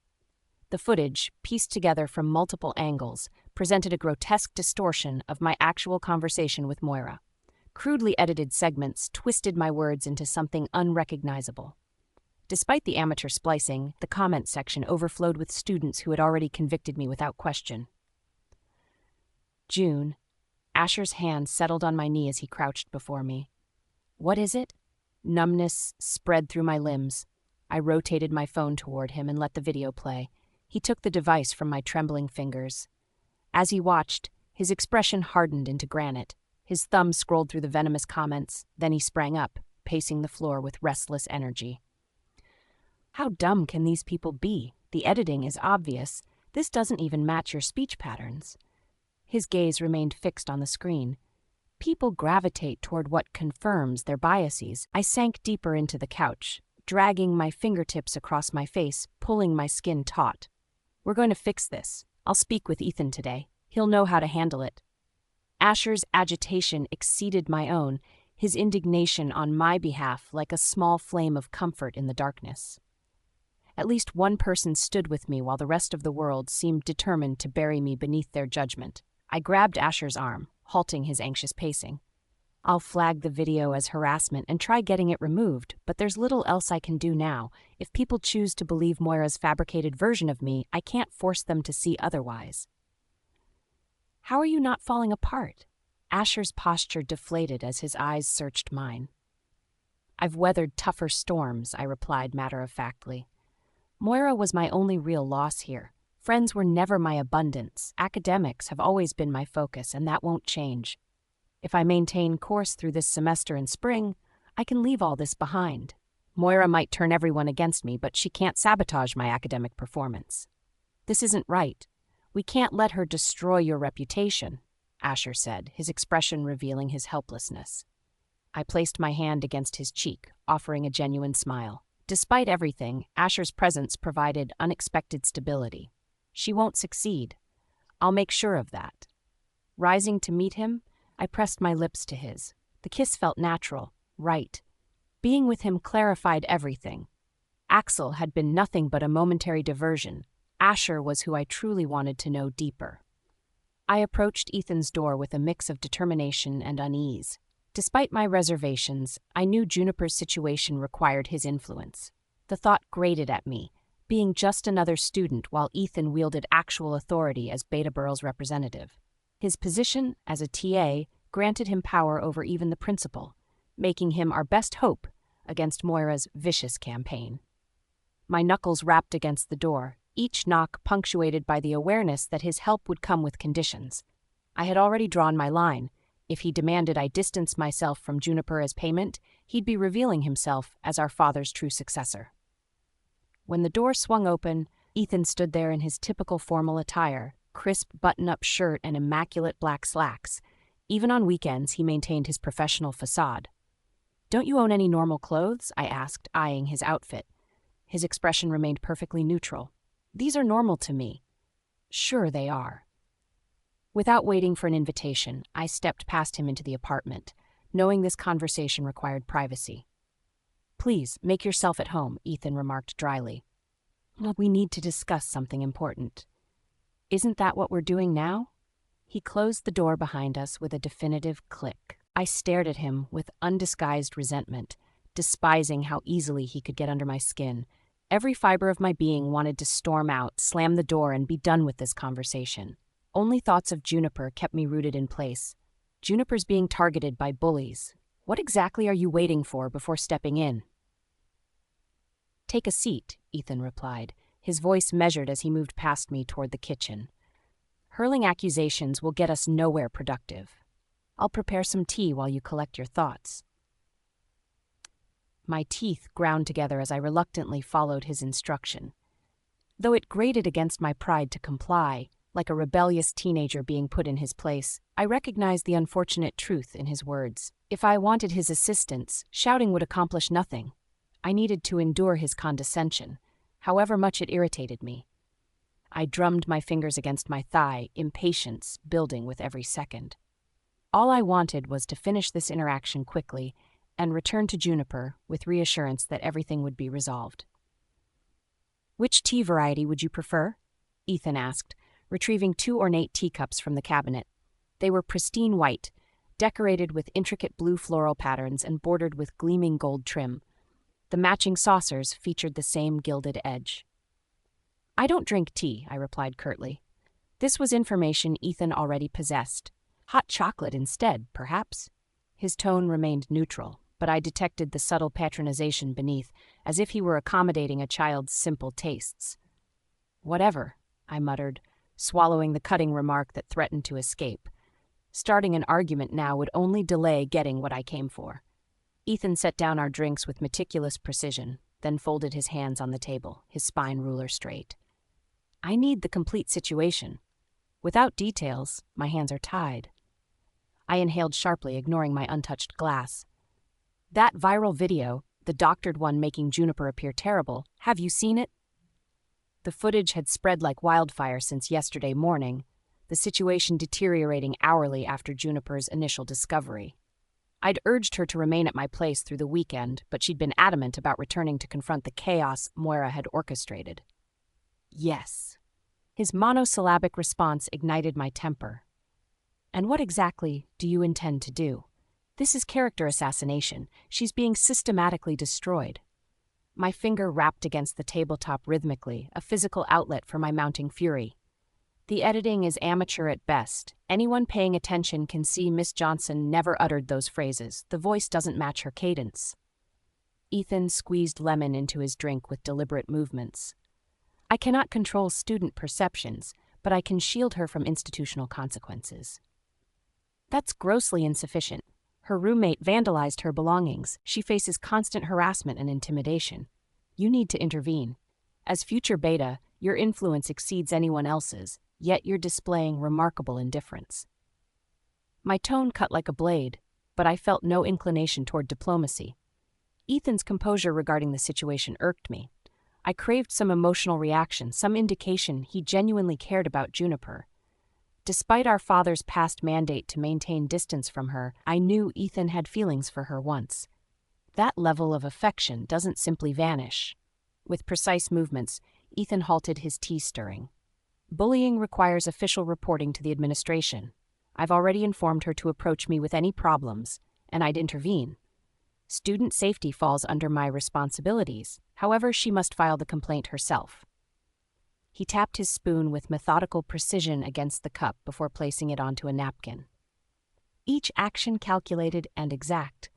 The footage, pieced together from multiple angles, presented a grotesque distortion of my actual conversation with Moira. Crudely edited segments twisted my words into something unrecognizable. Despite the amateur splicing, the comment section overflowed with students who had already convicted me without question. June. Asher's hand settled on my knee as he crouched before me. What is it? Numbness spread through my limbs. I rotated my phone toward him and let the video play. He took the device from my trembling fingers. As he watched, his expression hardened into granite. His thumb scrolled through the venomous comments, then he sprang up, pacing the floor with restless energy. How dumb can these people be? The editing is obvious. This doesn't even match your speech patterns. His gaze remained fixed on the screen. People gravitate toward what confirms their biases. I sank deeper into the couch, dragging my fingertips across my face, pulling my skin taut. We're going to fix this. I'll speak with Ethan today. He'll know how to handle it. Asher's agitation exceeded my own, his indignation on my behalf like a small flame of comfort in the darkness. At least one person stood with me while the rest of the world seemed determined to bury me beneath their judgment. I grabbed Asher's arm, halting his anxious pacing. I'll flag the video as harassment and try getting it removed, but there's little else I can do now. If people choose to believe Moira's fabricated version of me, I can't force them to see otherwise. How are you not falling apart? Asher's posture deflated as his eyes searched mine. I've weathered tougher storms, I replied matter-of-factly. Moira was my only real loss here. Friends were never my abundance. Academics have always been my focus, and that won't change. If I maintain course through this semester and spring, I can leave all this behind. Moira might turn everyone against me, but she can't sabotage my academic performance. This isn't right. We can't let her destroy your reputation, Asher said, his expression revealing his helplessness. I placed my hand against his cheek, offering a genuine smile. Despite everything, Asher's presence provided unexpected stability. She won't succeed. I'll make sure of that. Rising to meet him, I pressed my lips to his. The kiss felt natural, right. Being with him clarified everything. Axel had been nothing but a momentary diversion. Asher was who I truly wanted to know deeper. I approached Ethan's door with a mix of determination and unease. Despite my reservations, I knew Juniper's situation required his influence. The thought grated at me, being just another student while Ethan wielded actual authority as Beta Burl's representative. His position as a TA granted him power over even the principal, making him our best hope against Moira's vicious campaign. My knuckles rapped against the door, each knock punctuated by the awareness that his help would come with conditions. I had already drawn my line. If he demanded I distance myself from Juniper as payment, he'd be revealing himself as our father's true successor. When the door swung open, Ethan stood there in his typical formal attire, crisp button-up shirt and immaculate black slacks. Even on weekends, he maintained his professional facade. "Don't you own any normal clothes?" I asked, eyeing his outfit. His expression remained perfectly neutral. "These are normal to me." "Sure they are." Without waiting for an invitation, I stepped past him into the apartment, knowing this conversation required privacy. "Please, make yourself at home," Ethan remarked dryly. "We need to discuss something important." "Isn't that what we're doing now?" He closed the door behind us with a definitive click. I stared at him with undisguised resentment, despising how easily he could get under my skin. Every fiber of my being wanted to storm out, slam the door, and be done with this conversation. Only thoughts of Juniper kept me rooted in place. Juniper's being targeted by bullies. What exactly are you waiting for before stepping in? "Take a seat," Ethan replied, his voice measured as he moved past me toward the kitchen. "Hurling accusations will get us nowhere productive. I'll prepare some tea while you collect your thoughts." My teeth ground together as I reluctantly followed his instruction. Though it grated against my pride to comply, like a rebellious teenager being put in his place, I recognized the unfortunate truth in his words. If I wanted his assistance, shouting would accomplish nothing. I needed to endure his condescension, however much it irritated me. I drummed my fingers against my thigh, impatience building with every second. All I wanted was to finish this interaction quickly and return to Juniper with reassurance that everything would be resolved. "Which tea variety would you prefer?" Ethan asked, retrieving 2 ornate teacups from the cabinet. They were pristine white, decorated with intricate blue floral patterns and bordered with gleaming gold trim. The matching saucers featured the same gilded edge. "I don't drink tea," I replied curtly. This was information Ethan already possessed. "Hot chocolate instead, perhaps?" His tone remained neutral, but I detected the subtle patronization beneath, as if he were accommodating a child's simple tastes. "Whatever," I muttered, swallowing the cutting remark that threatened to escape. Starting an argument now would only delay getting what I came for. Ethan set down our drinks with meticulous precision, then folded his hands on the table, his spine ruler straight. "I need the complete situation. Without details, my hands are tied." I inhaled sharply, ignoring my untouched glass. "That viral video, the doctored one making Juniper appear terrible, have you seen it?" The footage had spread like wildfire since yesterday morning, the situation deteriorating hourly after Juniper's initial discovery. I'd urged her to remain at my place through the weekend, but she'd been adamant about returning to confront the chaos Moira had orchestrated. "Yes." His monosyllabic response ignited my temper. "And what exactly do you intend to do? This is character assassination. She's being systematically destroyed." My finger rapped against the tabletop rhythmically, a physical outlet for my mounting fury. The editing is amateur at best. Anyone paying attention can see Miss Johnson never uttered those phrases. The voice doesn't match her cadence. Ethan squeezed lemon into his drink with deliberate movements. "I cannot control student perceptions, but I can shield her from institutional consequences." "That's grossly insufficient. Her roommate vandalized her belongings. She faces constant harassment and intimidation. You need to intervene. As future Beta, your influence exceeds anyone else's, yet you're displaying remarkable indifference." My tone cut like a blade, but I felt no inclination toward diplomacy. Ethan's composure regarding the situation irked me. I craved some emotional reaction, some indication he genuinely cared about Juniper. Despite our father's past mandate to maintain distance from her, I knew Ethan had feelings for her once. That level of affection doesn't simply vanish. With precise movements, Ethan halted his tea stirring. Bullying requires official reporting to the administration. I've already informed her to approach me with any problems, and I'd intervene. Student safety falls under my responsibilities. However, she must file the complaint herself. He tapped his spoon with methodical precision against the cup before placing it onto a napkin. Each action calculated and exact.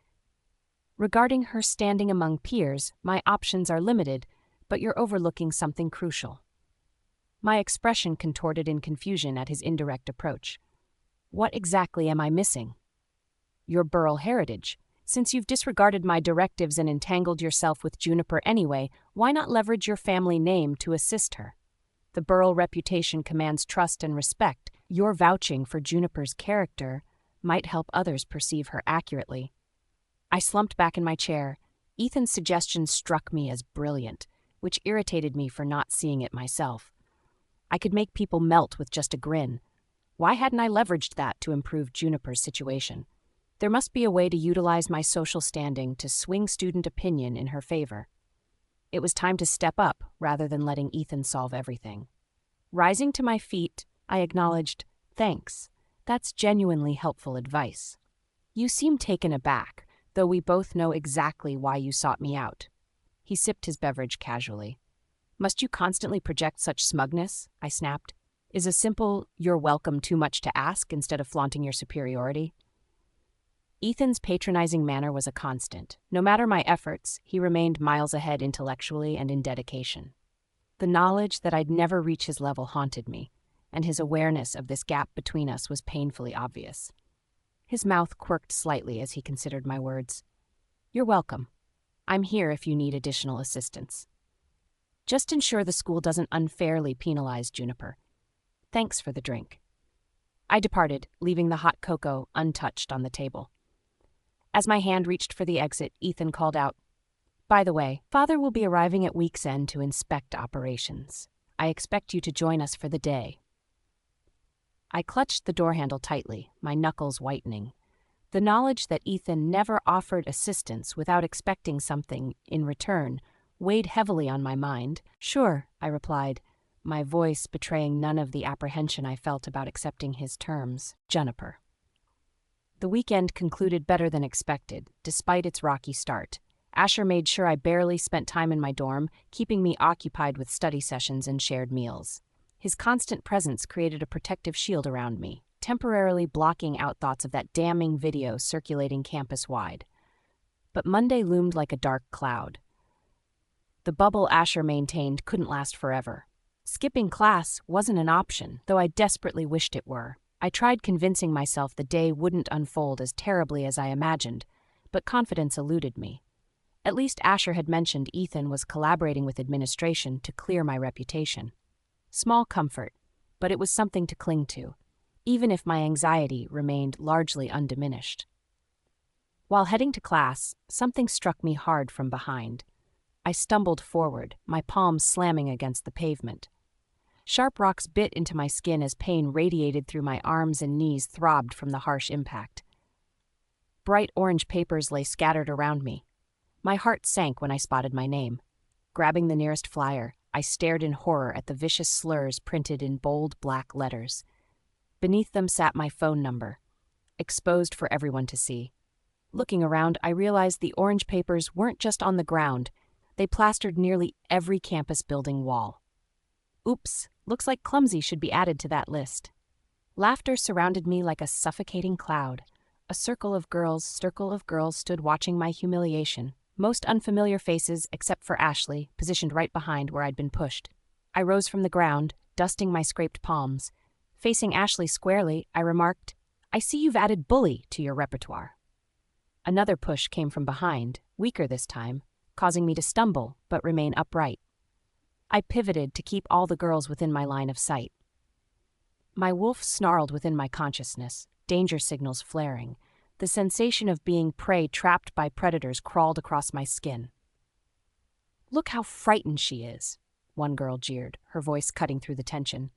Regarding her standing among peers, my options are limited, but you're overlooking something crucial. My expression contorted in confusion at his indirect approach. What exactly am I missing? Your Burrell heritage. Since you've disregarded my directives and entangled yourself with Juniper anyway, why not leverage your family name to assist her? The Burrell reputation commands trust and respect. Your vouching for Juniper's character might help others perceive her accurately. I slumped back in my chair. Ethan's suggestion struck me as brilliant, which irritated me for not seeing it myself. I could make people melt with just a grin. Why hadn't I leveraged that to improve Juniper's situation? There must be a way to utilize my social standing to swing student opinion in her favor. It was time to step up rather than letting Ethan solve everything. Rising to my feet, I acknowledged, "Thanks. That's genuinely helpful advice. You seem taken aback, though we both know exactly why you sought me out." He sipped his beverage casually. "Must you constantly project such smugness?" I snapped. "Is a simple 'you're welcome' too much to ask instead of flaunting your superiority?" Ethan's patronizing manner was a constant. No matter my efforts, he remained miles ahead intellectually and in dedication. The knowledge that I'd never reach his level haunted me, and his awareness of this gap between us was painfully obvious. His mouth quirked slightly as he considered my words. "You're welcome. I'm here if you need additional assistance. Just ensure the school doesn't unfairly penalize Juniper. Thanks for the drink." I departed, leaving the hot cocoa untouched on the table. As my hand reached for the exit, Ethan called out, "By the way, Father will be arriving at week's end to inspect operations. I expect you to join us for the day." I clutched the door handle tightly, my knuckles whitening. The knowledge that Ethan never offered assistance without expecting something in return weighed heavily on my mind. "Sure," I replied, my voice betraying none of the apprehension I felt about accepting his terms. Juniper. The weekend concluded better than expected, despite its rocky start. Asher made sure I barely spent time in my dorm, keeping me occupied with study sessions and shared meals. His constant presence created a protective shield around me, temporarily blocking out thoughts of that damning video circulating campus-wide. But Monday loomed like a dark cloud. The bubble Asher maintained couldn't last forever. Skipping class wasn't an option, though I desperately wished it were. I tried convincing myself the day wouldn't unfold as terribly as I imagined, but confidence eluded me. At least Asher had mentioned Ethan was collaborating with administration to clear my reputation. Small comfort, but it was something to cling to, even if my anxiety remained largely undiminished. While heading to class, something struck me hard from behind. I stumbled forward, my palms slamming against the pavement. Sharp rocks bit into my skin as pain radiated through my arms and knees throbbed from the harsh impact. Bright orange papers lay scattered around me. My heart sank when I spotted my name. Grabbing the nearest flyer, I stared in horror at the vicious slurs printed in bold black letters. Beneath them sat my phone number, exposed for everyone to see. Looking around, I realized the orange papers weren't just on the ground. They plastered nearly every campus building wall. Oops, looks like Clumsy should be added to that list. Laughter surrounded me like a suffocating cloud. A circle of girls stood watching my humiliation. Most unfamiliar faces, except for Ashley, positioned right behind where I'd been pushed. I rose from the ground, dusting my scraped palms. Facing Ashley squarely, I remarked, "I see you've added bully to your repertoire." Another push came from behind, weaker this time, causing me to stumble but remain upright. I pivoted to keep all the girls within my line of sight. My wolf snarled within my consciousness, danger signals flaring. The sensation of being prey trapped by predators crawled across my skin. "Look how frightened she is," one girl jeered, her voice cutting through the tension.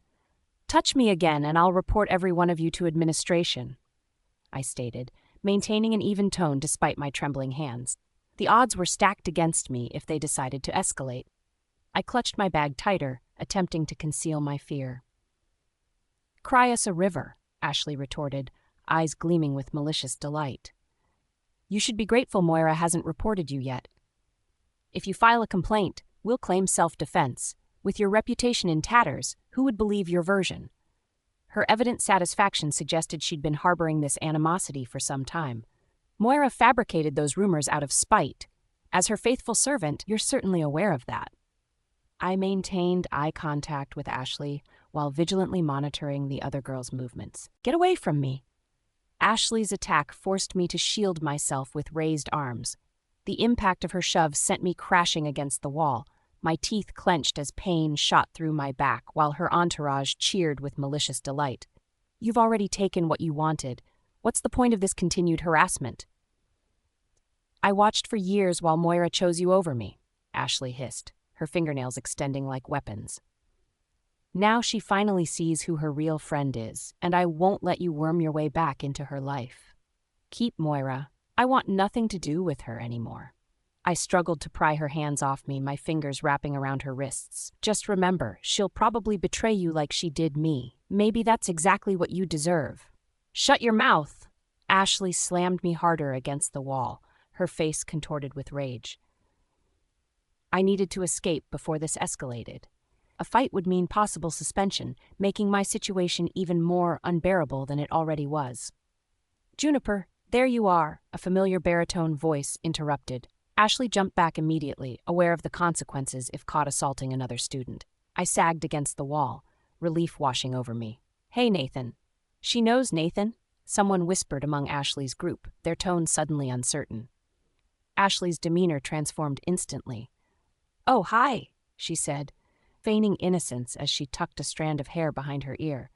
"Touch me again and I'll report every one of you to administration," I stated, maintaining an even tone despite my trembling hands. The odds were stacked against me if they decided to escalate. I clutched my bag tighter, attempting to conceal my fear. Cry us a river, Ashley retorted, eyes gleaming with malicious delight. You should be grateful Moira hasn't reported you yet. If you file a complaint, we'll claim self-defense. With your reputation in tatters, who would believe your version? Her evident satisfaction suggested she'd been harboring this animosity for some time. Moira fabricated those rumors out of spite. As her faithful servant, you're certainly aware of that. I maintained eye contact with Ashley while vigilantly monitoring the other girl's movements. Get away from me! Ashley's attack forced me to shield myself with raised arms. The impact of her shove sent me crashing against the wall. My teeth clenched as pain shot through my back while her entourage cheered with malicious delight. You've already taken what you wanted. What's the point of this continued harassment? I watched for years while Moira chose you over me, Ashley hissed, her fingernails extending like weapons. Now she finally sees who her real friend is, and I won't let you worm your way back into her life. Keep Moira. I want nothing to do with her anymore. I struggled to pry her hands off me, my fingers wrapping around her wrists. Just remember, she'll probably betray you like she did me. Maybe that's exactly what you deserve. Shut your mouth! Ashley slammed me harder against the wall, her face contorted with rage. I needed to escape before this escalated. A fight would mean possible suspension, making my situation even more unbearable than it already was. Juniper, there you are, a familiar baritone voice interrupted. Ashley jumped back immediately, aware of the consequences if caught assaulting another student. I sagged against the wall, relief washing over me. Hey, Nathan. She knows Nathan? Someone whispered among Ashley's group, their tone suddenly uncertain. Ashley's demeanor transformed instantly. Oh, hi, she said, feigning innocence as she tucked a strand of hair behind her ear.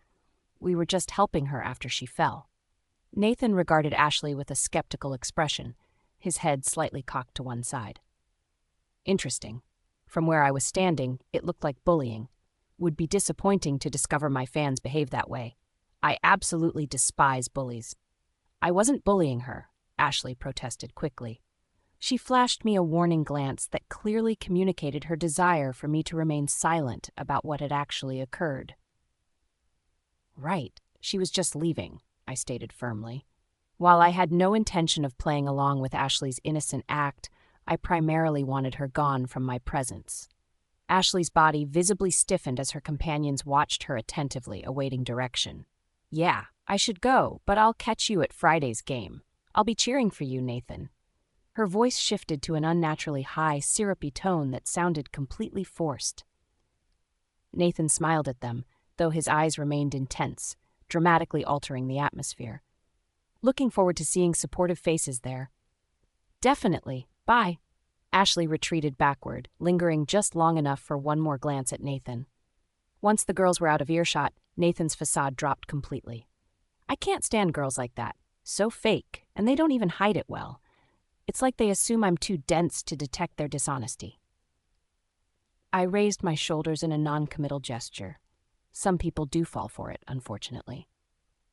We were just helping her after she fell. Nathan regarded Ashley with a skeptical expression, his head slightly cocked to one side. Interesting. From where I was standing, it looked like bullying. Would be disappointing to discover my fans behave that way. I absolutely despise bullies. I wasn't bullying her, Ashley protested quickly. She flashed me a warning glance that clearly communicated her desire for me to remain silent about what had actually occurred. Right, she was just leaving, I stated firmly. While I had no intention of playing along with Ashley's innocent act, I primarily wanted her gone from my presence. Ashley's body visibly stiffened as her companions watched her attentively, awaiting direction. Yeah, I should go, but I'll catch you at Friday's game. I'll be cheering for you, Nathan. Her voice shifted to an unnaturally high, syrupy tone that sounded completely forced. Nathan smiled at them, though his eyes remained intense, dramatically altering the atmosphere. Looking forward to seeing supportive faces there. Definitely. Bye. Ashley retreated backward, lingering just long enough for one more glance at Nathan. Once the girls were out of earshot, Nathan's facade dropped completely. I can't stand girls like that. So fake, and they don't even hide it well. It's like they assume I'm too dense to detect their dishonesty. I raised my shoulders in a non-committal gesture. Some people do fall for it, unfortunately.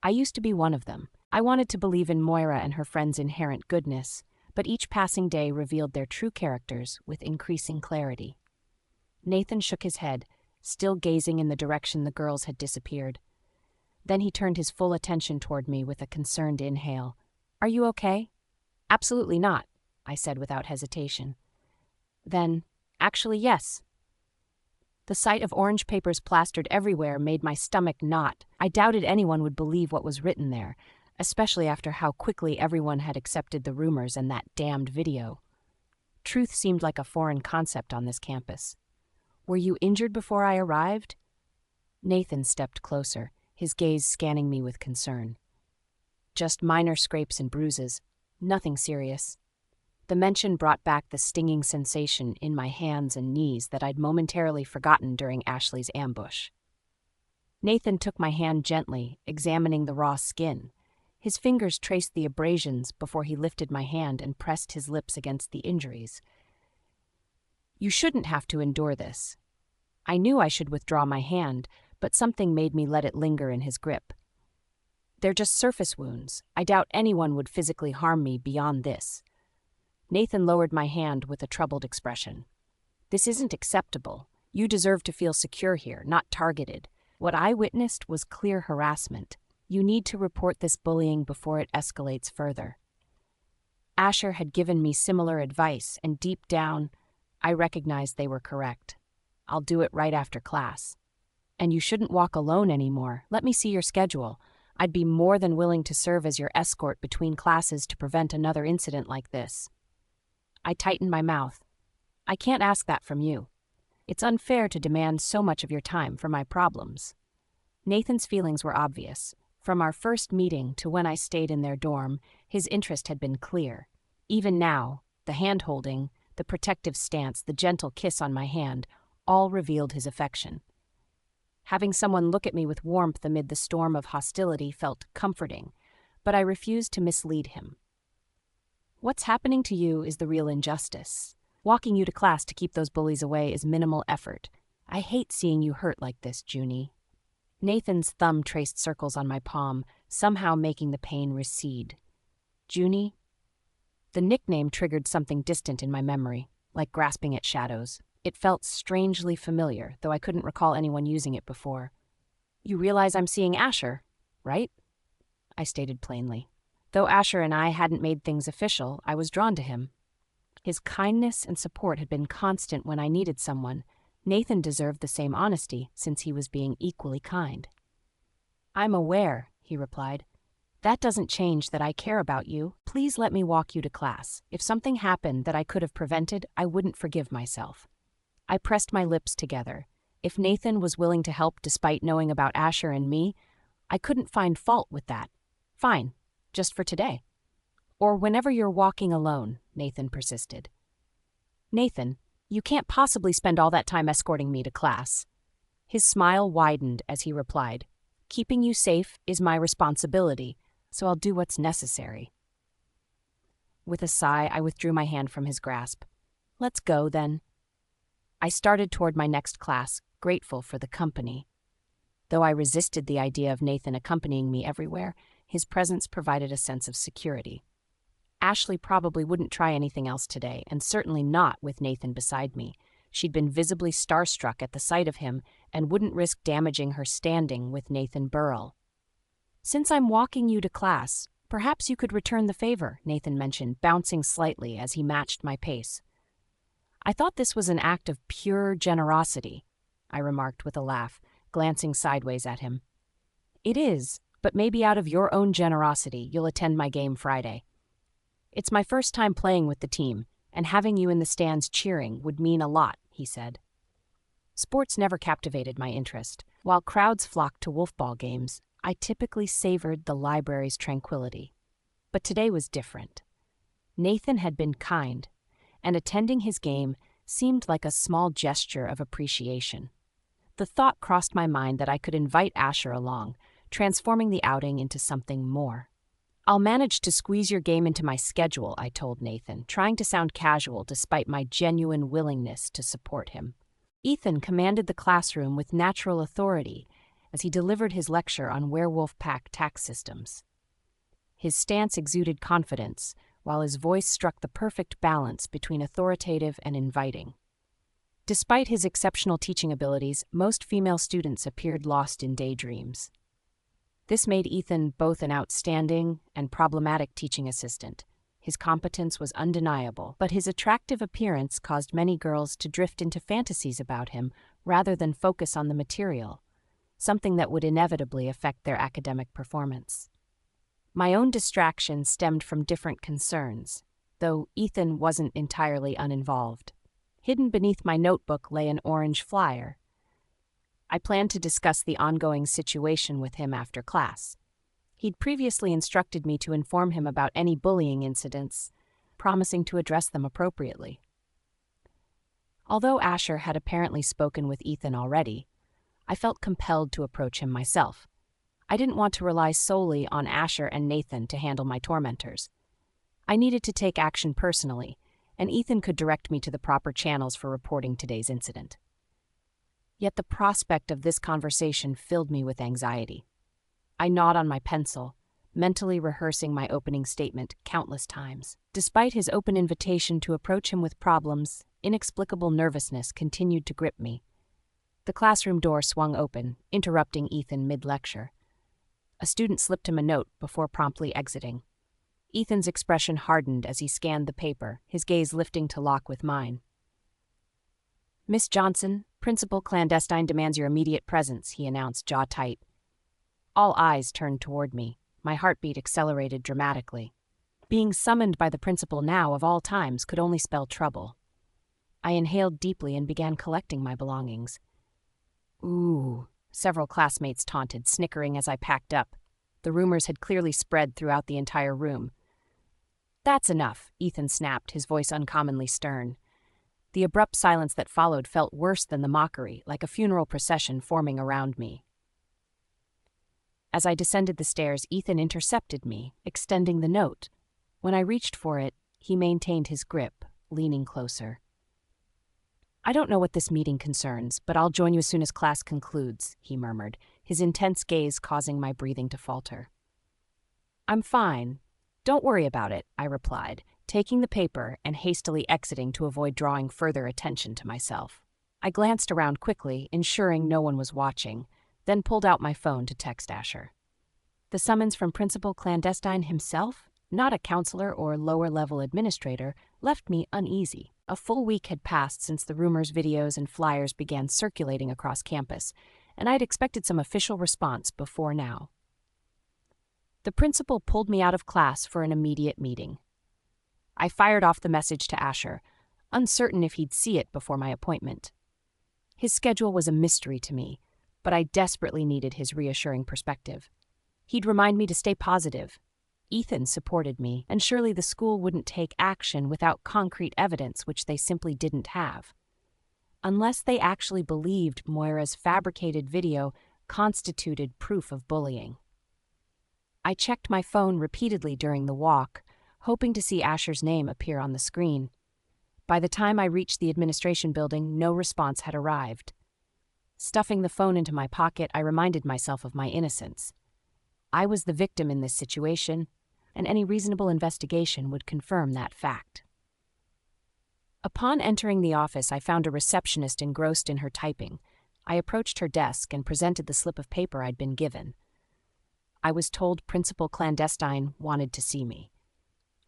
I used to be one of them. I wanted to believe in Moira and her friend's inherent goodness, but each passing day revealed their true characters with increasing clarity. Nathan shook his head, still gazing in the direction the girls had disappeared. Then he turned his full attention toward me with a concerned inhale. Are you okay? Absolutely not, I said without hesitation. Then, actually, yes. The sight of orange papers plastered everywhere made my stomach knot. I doubted anyone would believe what was written there, especially after how quickly everyone had accepted the rumors and that damned video. Truth seemed like a foreign concept on this campus. Were you injured before I arrived? Nathan stepped closer, his gaze scanning me with concern. Just minor scrapes and bruises. Nothing serious. The mention brought back the stinging sensation in my hands and knees that I'd momentarily forgotten during Ashley's ambush. Nathan took my hand gently, examining the raw skin. His fingers traced the abrasions before he lifted my hand and pressed his lips against the injuries. You shouldn't have to endure this. I knew I should withdraw my hand, but something made me let it linger in his grip. They're just surface wounds. I doubt anyone would physically harm me beyond this. Nathan lowered my hand with a troubled expression. This isn't acceptable. You deserve to feel secure here, not targeted. What I witnessed was clear harassment. You need to report this bullying before it escalates further. Asher had given me similar advice, and deep down, I recognized they were correct. I'll do it right after class. And you shouldn't walk alone anymore. Let me see your schedule. I'd be more than willing to serve as your escort between classes to prevent another incident like this. I tightened my mouth. I can't ask that from you. It's unfair to demand so much of your time for my problems. Nathan's feelings were obvious. From our first meeting to when I stayed in their dorm, his interest had been clear. Even now, the hand-holding, the protective stance, the gentle kiss on my hand, all revealed his affection. Having someone look at me with warmth amid the storm of hostility felt comforting, but I refused to mislead him. What's happening to you is the real injustice. Walking you to class to keep those bullies away is minimal effort. I hate seeing you hurt like this, Junie. Nathan's thumb traced circles on my palm, somehow making the pain recede. Junie? The nickname triggered something distant in my memory, like grasping at shadows. It felt strangely familiar, though I couldn't recall anyone using it before. You realize I'm seeing Asher, right? I stated plainly. Though Asher and I hadn't made things official, I was drawn to him. His kindness and support had been constant when I needed someone. Nathan deserved the same honesty, since he was being equally kind. I'm aware, he replied. That doesn't change that I care about you. Please let me walk you to class. If something happened that I could have prevented, I wouldn't forgive myself. I pressed my lips together. If Nathan was willing to help despite knowing about Asher and me, I couldn't find fault with that. Fine, just for today. Or whenever you're walking alone, Nathan persisted. Nathan, you can't possibly spend all that time escorting me to class. His smile widened as he replied, Keeping you safe is my responsibility, so I'll do what's necessary. With a sigh, I withdrew my hand from his grasp. Let's go, then. I started toward my next class, grateful for the company. Though I resisted the idea of Nathan accompanying me everywhere, his presence provided a sense of security. Ashley probably wouldn't try anything else today, and certainly not with Nathan beside me. She'd been visibly starstruck at the sight of him and wouldn't risk damaging her standing with Nathan Burrell. Since I'm walking you to class, perhaps you could return the favor, Nathan mentioned, bouncing slightly as he matched my pace. I thought this was an act of pure generosity, I remarked with a laugh, glancing sideways at him. It is, but maybe out of your own generosity you'll attend my game Friday. It's my first time playing with the team, and having you in the stands cheering would mean a lot, he said. Sports never captivated my interest. While crowds flocked to wolfball games, I typically savored the library's tranquility. But today was different. Nathan had been kind, and attending his game seemed like a small gesture of appreciation. The thought crossed my mind that I could invite Asher along, transforming the outing into something more. I'll manage to squeeze your game into my schedule, I told Nathan, trying to sound casual despite my genuine willingness to support him. Ethan commanded the classroom with natural authority as he delivered his lecture on werewolf pack tax systems. His stance exuded confidence, while his voice struck the perfect balance between authoritative and inviting. Despite his exceptional teaching abilities, most female students appeared lost in daydreams. This made Ethan both an outstanding and problematic teaching assistant. His competence was undeniable, but his attractive appearance caused many girls to drift into fantasies about him rather than focus on the material, something that would inevitably affect their academic performance. My own distraction stemmed from different concerns, though Ethan wasn't entirely uninvolved. Hidden beneath my notebook lay an orange flyer. I planned to discuss the ongoing situation with him after class. He'd previously instructed me to inform him about any bullying incidents, promising to address them appropriately. Although Asher had apparently spoken with Ethan already, I felt compelled to approach him myself. I didn't want to rely solely on Asher and Nathan to handle my tormentors. I needed to take action personally, and Ethan could direct me to the proper channels for reporting today's incident. Yet the prospect of this conversation filled me with anxiety. I gnawed on my pencil, mentally rehearsing my opening statement countless times. Despite his open invitation to approach him with problems, inexplicable nervousness continued to grip me. The classroom door swung open, interrupting Ethan mid-lecture. A student slipped him a note before promptly exiting. Ethan's expression hardened as he scanned the paper, his gaze lifting to lock with mine. "Miss Johnson, Principal Clandestine demands your immediate presence," he announced, jaw tight. All eyes turned toward me. My heartbeat accelerated dramatically. Being summoned by the principal now, of all times, could only spell trouble. I inhaled deeply and began collecting my belongings. "Ooh," several classmates taunted, snickering as I packed up. The rumors had clearly spread throughout the entire room. "That's enough," Ethan snapped, his voice uncommonly stern. The abrupt silence that followed felt worse than the mockery, like a funeral procession forming around me. As I descended the stairs, Ethan intercepted me, extending the note. When I reached for it, he maintained his grip, leaning closer. "I don't know what this meeting concerns, but I'll join you as soon as class concludes," he murmured, his intense gaze causing my breathing to falter. "I'm fine. Don't worry about it," I replied, taking the paper and hastily exiting to avoid drawing further attention to myself. I glanced around quickly, ensuring no one was watching, then pulled out my phone to text Asher. The summons from Principal Clandestine himself, not a counselor or lower-level administrator, left me uneasy. A full week had passed since the rumors, videos, and flyers began circulating across campus, and I'd expected some official response before now. The principal pulled me out of class for an immediate meeting. I fired off the message to Asher, uncertain if he'd see it before my appointment. His schedule was a mystery to me, but I desperately needed his reassuring perspective. He'd remind me to stay positive. Ethan supported me, and surely the school wouldn't take action without concrete evidence, which they simply didn't have. Unless they actually believed Moira's fabricated video constituted proof of bullying. I checked my phone repeatedly during the walk, hoping to see Asher's name appear on the screen. By the time I reached the administration building, no response had arrived. Stuffing the phone into my pocket, I reminded myself of my innocence. I was the victim in this situation, and any reasonable investigation would confirm that fact. Upon entering the office, I found a receptionist engrossed in her typing. I approached her desk and presented the slip of paper I'd been given. I was told Principal Clandestine wanted to see me.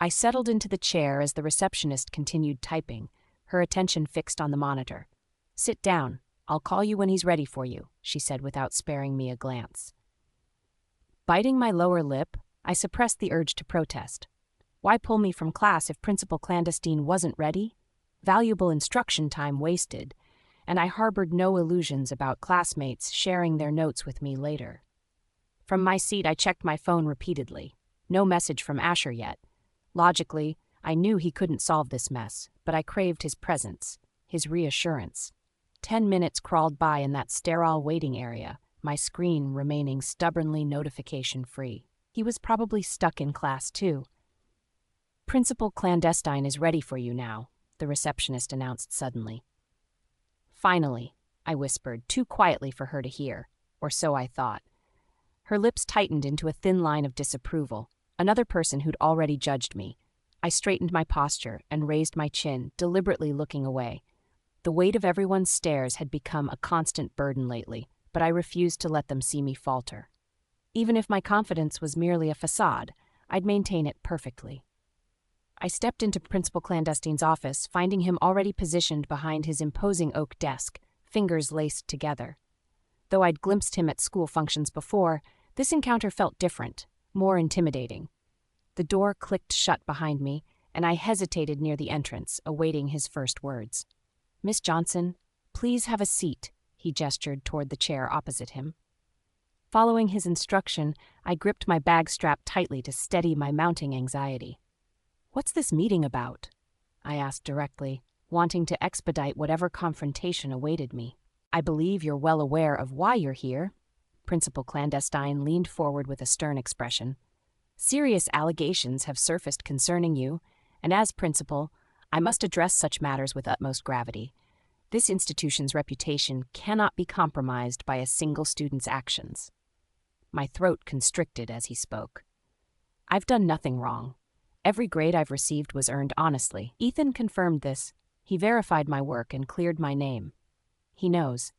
I settled into the chair as the receptionist continued typing, her attention fixed on the monitor. "Sit down. I'll call you when he's ready for you," she said without sparing me a glance. Biting my lower lip, I suppressed the urge to protest. Why pull me from class if Principal Clandestine wasn't ready? Valuable instruction time wasted, and I harbored no illusions about classmates sharing their notes with me later. From my seat, I checked my phone repeatedly. No message from Asher yet. Logically, I knew he couldn't solve this mess, but I craved his presence, his reassurance. 10 minutes crawled by in that sterile waiting area, my screen remaining stubbornly notification-free. He was probably stuck in class, too. "Principal Clandestine is ready for you now," the receptionist announced suddenly. "Finally," I whispered, too quietly for her to hear, or so I thought. Her lips tightened into a thin line of disapproval, another person who'd already judged me. I straightened my posture and raised my chin, deliberately looking away. The weight of everyone's stares had become a constant burden lately, but I refused to let them see me falter. Even if my confidence was merely a facade, I'd maintain it perfectly. I stepped into Principal Clandestine's office, finding him already positioned behind his imposing oak desk, fingers laced together. Though I'd glimpsed him at school functions before, this encounter felt different, more intimidating. The door clicked shut behind me, and I hesitated near the entrance, awaiting his first words. "Miss Johnson, please have a seat," he gestured toward the chair opposite him. Following his instruction, I gripped my bag strap tightly to steady my mounting anxiety. "What's this meeting about?" I asked directly, wanting to expedite whatever confrontation awaited me. "I believe you're well aware of why you're here." Principal Clandestine leaned forward with a stern expression. "Serious allegations have surfaced concerning you, and as principal, I must address such matters with utmost gravity. This institution's reputation cannot be compromised by a single student's actions." My throat constricted as he spoke. "I've done nothing wrong. Every grade I've received was earned honestly." Ethan confirmed this. He verified my work and cleared my name. He knows.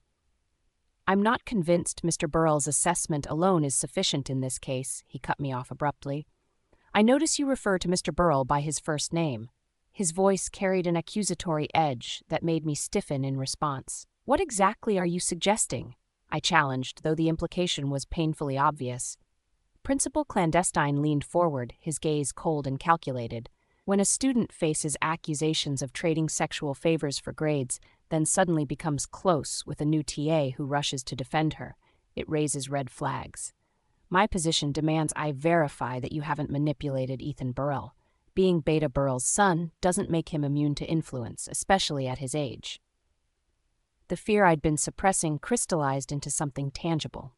I'm not convinced Mr. Burrell's assessment alone is sufficient in this case, he cut me off abruptly. I notice you refer to Mr. Burrell by his first name. His voice carried an accusatory edge that made me stiffen in response. What exactly are you suggesting? I challenged, though the implication was painfully obvious. Principal Clandestine leaned forward, his gaze cold and calculated. When a student faces accusations of trading sexual favors for grades, then suddenly becomes close with a new TA who rushes to defend her, it raises red flags. My position demands I verify that you haven't manipulated Ethan Burrell. Being Beta Burrell's son doesn't make him immune to influence, especially at his age. The fear I'd been suppressing crystallized into something tangible.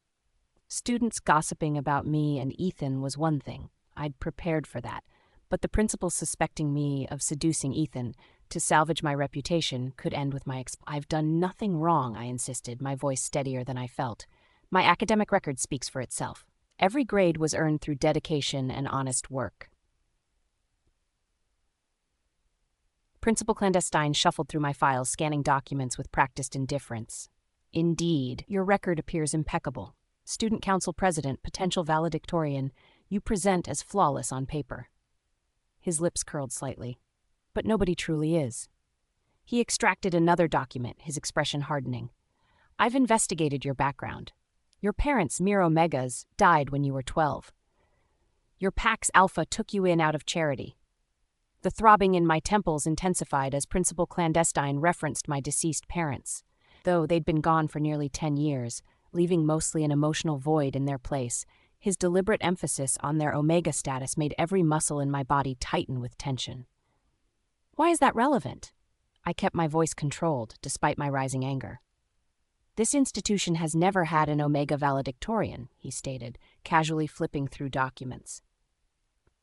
Students gossiping about me and Ethan was one thing. I'd prepared for that. But the principal suspecting me of seducing Ethan to salvage my reputation could end with my I've done nothing wrong, I insisted, my voice steadier than I felt. My academic record speaks for itself. Every grade was earned through dedication and honest work. Principal Clandestine shuffled through my files, scanning documents with practiced indifference. Indeed, your record appears impeccable. Student council president, potential valedictorian, you present as flawless on paper. His lips curled slightly. But nobody truly is. He extracted another document, his expression hardening. I've investigated your background. Your parents, mere Omegas, died when you were 12. Your Pax Alpha took you in out of charity. The throbbing in my temples intensified as Principal Clandestine referenced my deceased parents. Though they'd been gone for nearly 10 years, leaving mostly an emotional void in their place, his deliberate emphasis on their Omega status made every muscle in my body tighten with tension. Why is that relevant? I kept my voice controlled, despite my rising anger. This institution has never had an Omega valedictorian, he stated, casually flipping through documents.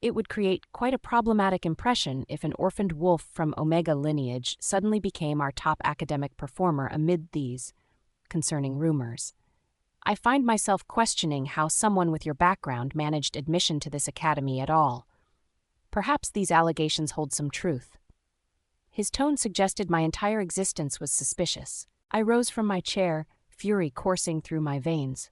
It would create quite a problematic impression if an orphaned wolf from Omega lineage suddenly became our top academic performer amid these concerning rumors. I find myself questioning how someone with your background managed admission to this academy at all. Perhaps these allegations hold some truth. His tone suggested my entire existence was suspicious. I rose from my chair, fury coursing through my veins.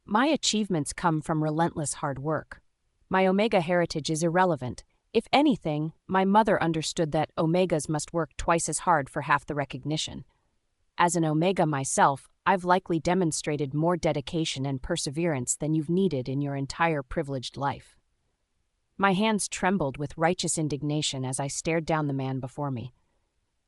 My achievements come from relentless hard work. My Omega heritage is irrelevant. If anything, my mother understood that Omegas must work twice as hard for half the recognition. As an Omega myself, I've likely demonstrated more dedication and perseverance than you've needed in your entire privileged life. My hands trembled with righteous indignation as I stared down the man before me.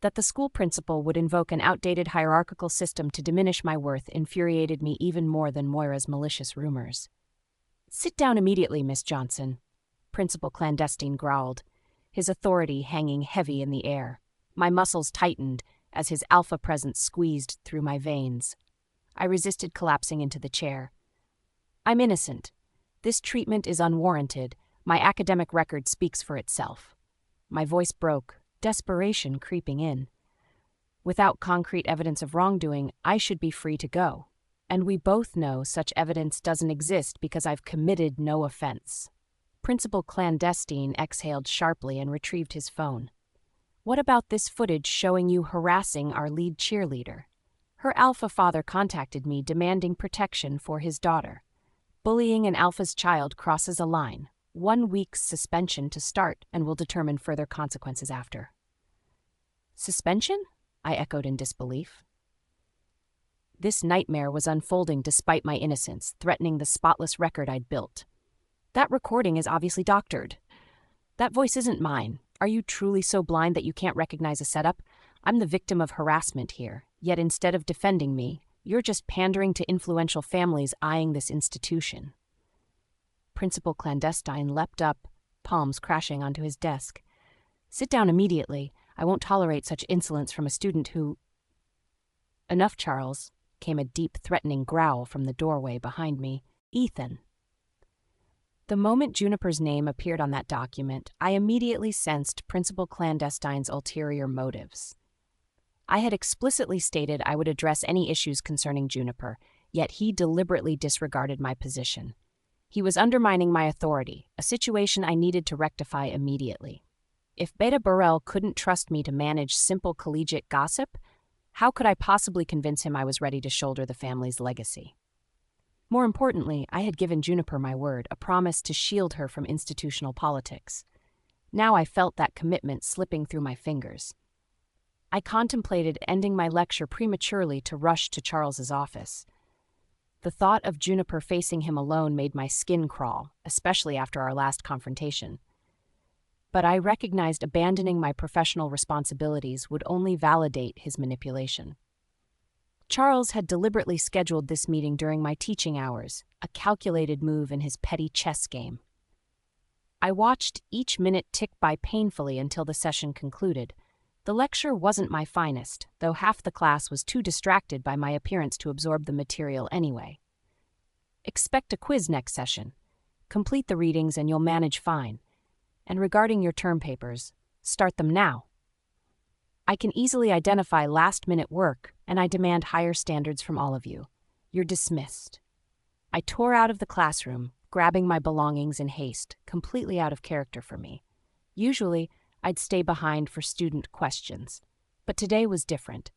That the school principal would invoke an outdated hierarchical system to diminish my worth infuriated me even more than Moira's malicious rumors. "Sit down immediately, Miss Johnson," Principal Clandestine growled, his authority hanging heavy in the air. My muscles tightened as his alpha presence squeezed through my veins. I resisted collapsing into the chair. "I'm innocent. This treatment is unwarranted. My academic record speaks for itself." My voice broke, desperation creeping in. Without concrete evidence of wrongdoing, I should be free to go. And we both know such evidence doesn't exist because I've committed no offense. Principal Clandestine exhaled sharply and retrieved his phone. "What about this footage showing you harassing our lead cheerleader? Her alpha father contacted me demanding protection for his daughter. Bullying an alpha's child crosses a line. 1 week's suspension to start and will determine further consequences after." "Suspension?" I echoed in disbelief. This nightmare was unfolding despite my innocence, threatening the spotless record I'd built. "That recording is obviously doctored. That voice isn't mine. Are you truly so blind that you can't recognize a setup? I'm the victim of harassment here, yet instead of defending me, you're just pandering to influential families eyeing this institution." Principal Clandestine leapt up, palms crashing onto his desk. "Sit down immediately. I won't tolerate such insolence from a student who—" "Enough, Charles," came a deep, threatening growl from the doorway behind me. "Ethan." The moment Juniper's name appeared on that document, I immediately sensed Principal Clandestine's ulterior motives. I had explicitly stated I would address any issues concerning Juniper, yet he deliberately disregarded my position. He was undermining my authority, a situation I needed to rectify immediately. If Beta Burrell couldn't trust me to manage simple collegiate gossip, How could I possibly convince him I was ready to shoulder the family's legacy? More importantly, I had given Juniper my word, a promise to shield her from institutional politics. Now I felt that commitment slipping through my fingers. I contemplated ending my lecture prematurely to rush to Charles's office. The thought of Juniper facing him alone made my skin crawl, especially after our last confrontation. But I recognized abandoning my professional responsibilities would only validate his manipulation. Charles had deliberately scheduled this meeting during my teaching hours, a calculated move in his petty chess game. I watched each minute tick by painfully until the session concluded. The lecture wasn't my finest, though half the class was too distracted by my appearance to absorb the material anyway. Expect a quiz next session. Complete the readings and you'll manage fine. And regarding your term papers, start them now. I can easily identify last-minute work, and I demand higher standards from all of you. You're dismissed. I tore out of the classroom, grabbing my belongings in haste, completely out of character for me. Usually, I'd stay behind for student questions, but today was different.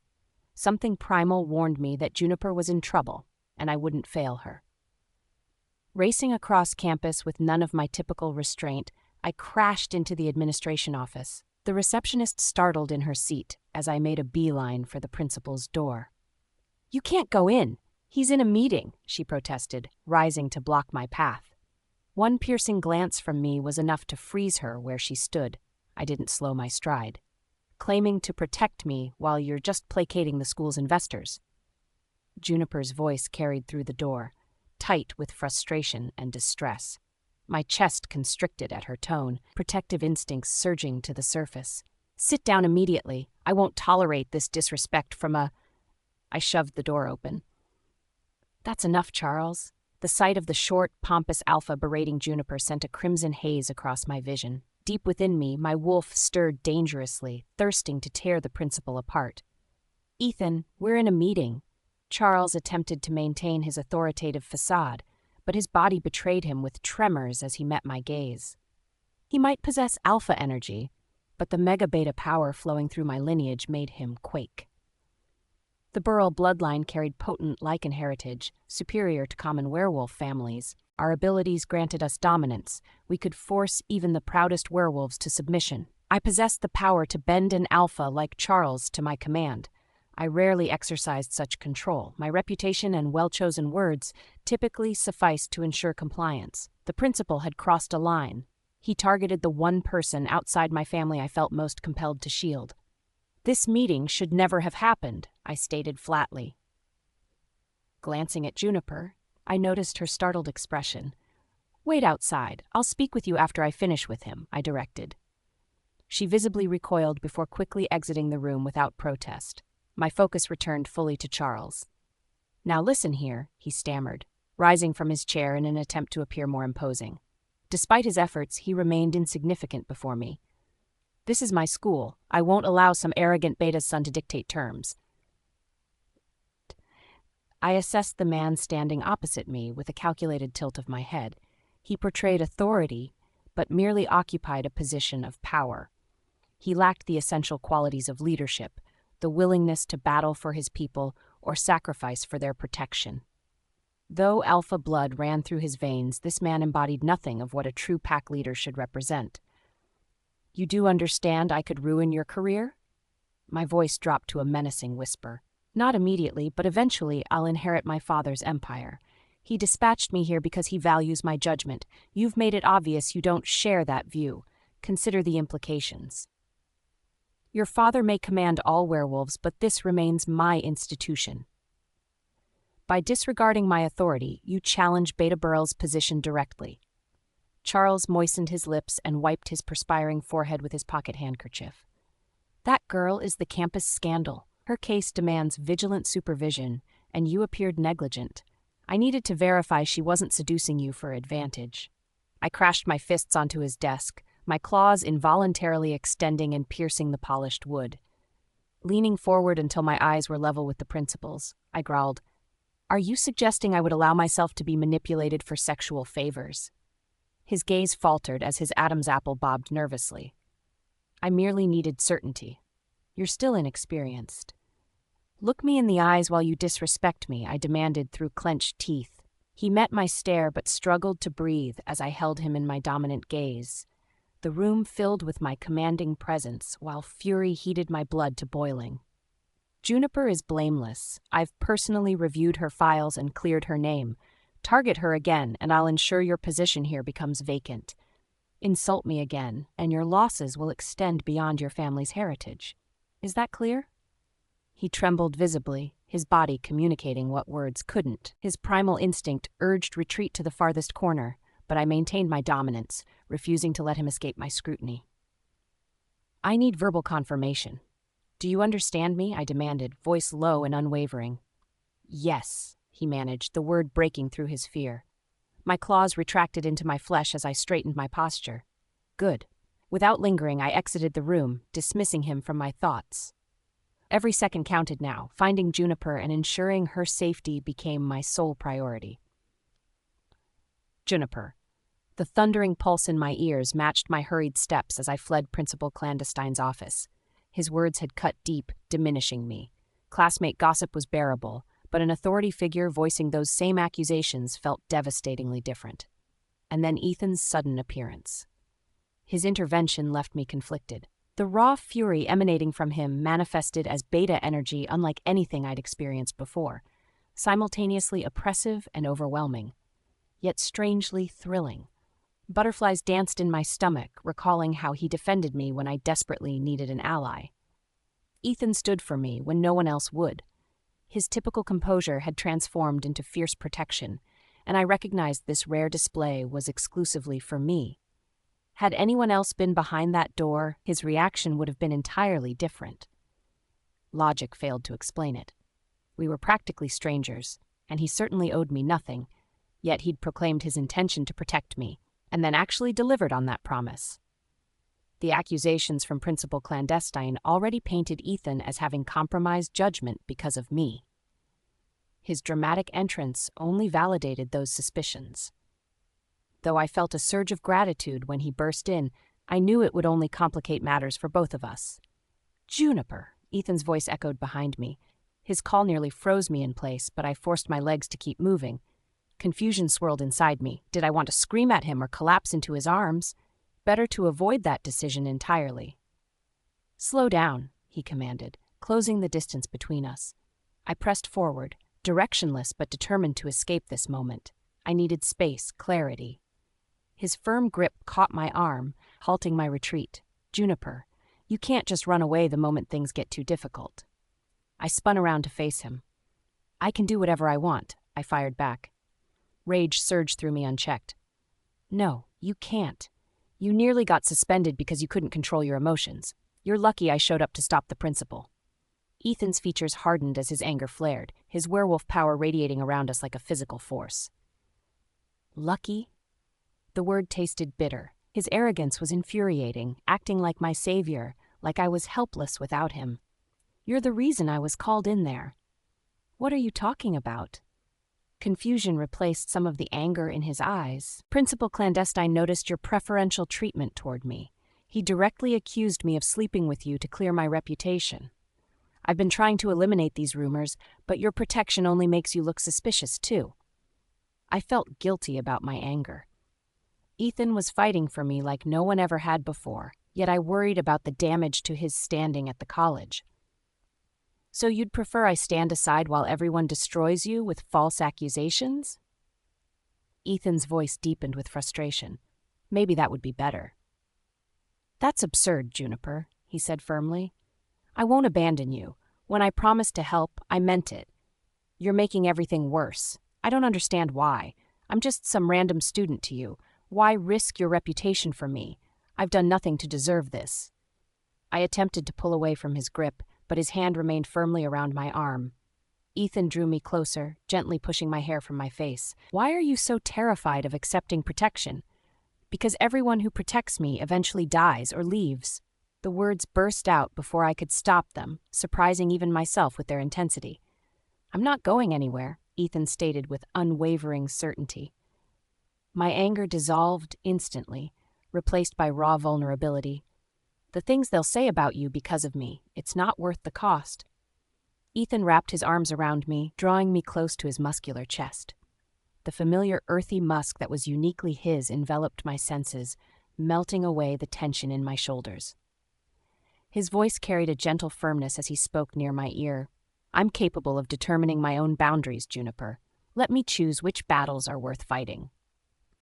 Something primal warned me that Juniper was in trouble, and I wouldn't fail her. Racing across campus with none of my typical restraint, I crashed into the administration office. The receptionist startled in her seat as I made a beeline for the principal's door. "You can't go in. He's in a meeting," she protested, rising to block my path. One piercing glance from me was enough to freeze her where she stood. I didn't slow my stride. "Claiming to protect me while you're just placating the school's investors." Juniper's voice carried through the door, tight with frustration and distress. My chest constricted at her tone, protective instincts surging to the surface. "Sit down immediately. I won't tolerate this disrespect from a—" I shoved the door open. "That's enough, Charles." The sight of the short, pompous alpha berating Juniper sent a crimson haze across my vision. Deep within me, my wolf stirred dangerously, thirsting to tear the principal apart. "Ethan, we're in a meeting." Charles attempted to maintain his authoritative facade, but his body betrayed him with tremors as he met my gaze. He might possess alpha energy, but the mega-beta power flowing through my lineage made him quake. The Burrell bloodline carried potent lichen heritage, superior to common werewolf families. Our abilities granted us dominance. We could force even the proudest werewolves to submission. I possessed the power to bend an alpha like Charles to my command. I rarely exercised such control. My reputation and well-chosen words typically sufficed to ensure compliance. The principal had crossed a line. He targeted the one person outside my family I felt most compelled to shield. "This meeting should never have happened," I stated flatly. Glancing at Juniper, I noticed her startled expression. "Wait outside. I'll speak with you after I finish with him," I directed. She visibly recoiled before quickly exiting the room without protest. My focus returned fully to Charles. "Now listen here," he stammered, rising from his chair in an attempt to appear more imposing. Despite his efforts, he remained insignificant before me. "This is my school. I won't allow some arrogant beta's son to dictate terms." I assessed the man standing opposite me with a calculated tilt of my head. He portrayed authority, but merely occupied a position of power. He lacked the essential qualities of leadership, the willingness to battle for his people or sacrifice for their protection. Though alpha blood ran through his veins, this man embodied nothing of what a true pack leader should represent. "You do understand I could ruin your career?" My voice dropped to a menacing whisper. "Not immediately, but eventually I'll inherit my father's empire. He dispatched me here because he values my judgment. You've made it obvious you don't share that view. Consider the implications. Your father may command all werewolves, but this remains my institution. By disregarding my authority, you challenge Beta Burrell's position directly." Charles moistened his lips and wiped his perspiring forehead with his pocket handkerchief. "That girl is the campus scandal. Her case demands vigilant supervision, and you appeared negligent. I needed to verify she wasn't seducing you for advantage." I crashed my fists onto his desk, my claws involuntarily extending and piercing the polished wood. Leaning forward until my eyes were level with the principal's, I growled, "Are you suggesting I would allow myself to be manipulated for sexual favors?" His gaze faltered as his Adam's apple bobbed nervously. "I merely needed certainty. You're still inexperienced." Look me in the eyes while you disrespect me, I demanded through clenched teeth. He met my stare but struggled to breathe as I held him in my dominant gaze. The room filled with my commanding presence, while fury heated my blood to boiling. Juniper is blameless. I've personally reviewed her files and cleared her name. Target her again, and I'll ensure your position here becomes vacant. Insult me again, and your losses will extend beyond your family's heritage. Is that clear? He trembled visibly, his body communicating what words couldn't. His primal instinct urged retreat to the farthest corner, but I maintained my dominance, refusing to let him escape my scrutiny. I need verbal confirmation. Do you understand me? I demanded, voice low and unwavering. Yes, he managed, the word breaking through his fear. My claws retracted into my flesh as I straightened my posture. Good. Without lingering, I exited the room, dismissing him from my thoughts. Every second counted now. Finding Juniper and ensuring her safety became my sole priority. Juniper. The thundering pulse in my ears matched my hurried steps as I fled Principal Clandestine's office. His words had cut deep, diminishing me. Classmate gossip was bearable, but an authority figure voicing those same accusations felt devastatingly different. And then Ethan's sudden appearance. His intervention left me conflicted. The raw fury emanating from him manifested as beta energy unlike anything I'd experienced before, simultaneously oppressive and overwhelming, yet strangely thrilling. Butterflies danced in my stomach, recalling how he defended me when I desperately needed an ally. Ethan stood for me when no one else would. His typical composure had transformed into fierce protection, and I recognized this rare display was exclusively for me. Had anyone else been behind that door, his reaction would have been entirely different. Logic failed to explain it. We were practically strangers, and he certainly owed me nothing, yet he'd proclaimed his intention to protect me, and then actually delivered on that promise. The accusations from Principal Clandestine already painted Ethan as having compromised judgment because of me. His dramatic entrance only validated those suspicions. Though I felt a surge of gratitude when he burst in, I knew it would only complicate matters for both of us. Juniper, Ethan's voice echoed behind me. His call nearly froze me in place, but I forced my legs to keep moving. Confusion swirled inside me. Did I want to scream at him or collapse into his arms? Better to avoid that decision entirely. Slow down, he commanded, closing the distance between us. I pressed forward, directionless but determined to escape this moment. I needed space, clarity. His firm grip caught my arm, halting my retreat. Juniper, you can't just run away the moment things get too difficult. I spun around to face him. I can do whatever I want, I fired back. Rage surged through me unchecked. No, you can't. You nearly got suspended because you couldn't control your emotions. You're lucky I showed up to stop the principal. Ethan's features hardened as his anger flared, his werewolf power radiating around us like a physical force. Lucky? The word tasted bitter. His arrogance was infuriating, acting like my savior, like I was helpless without him. You're the reason I was called in there. What are you talking about? Confusion replaced some of the anger in his eyes. Principal Clandestine noticed your preferential treatment toward me. He directly accused me of sleeping with you to clear my reputation. I've been trying to eliminate these rumors, but your protection only makes you look suspicious, too. I felt guilty about my anger. Ethan was fighting for me like no one ever had before, yet I worried about the damage to his standing at the college. So you'd prefer I stand aside while everyone destroys you with false accusations? Ethan's voice deepened with frustration. Maybe that would be better. That's absurd, Juniper, he said firmly. I won't abandon you. When I promised to help, I meant it. You're making everything worse. I don't understand why. I'm just some random student to you. Why risk your reputation for me? I've done nothing to deserve this. I attempted to pull away from his grip, but his hand remained firmly around my arm. Ethan drew me closer, gently pushing my hair from my face. Why are you so terrified of accepting protection? Because everyone who protects me eventually dies or leaves. The words burst out before I could stop them, surprising even myself with their intensity. I'm not going anywhere, Ethan stated with unwavering certainty. My anger dissolved instantly, replaced by raw vulnerability. The things they'll say about you because of me, it's not worth the cost. Ethan wrapped his arms around me, drawing me close to his muscular chest. The familiar earthy musk that was uniquely his enveloped my senses, melting away the tension in my shoulders. His voice carried a gentle firmness as he spoke near my ear. I'm capable of determining my own boundaries, Juniper. Let me choose which battles are worth fighting.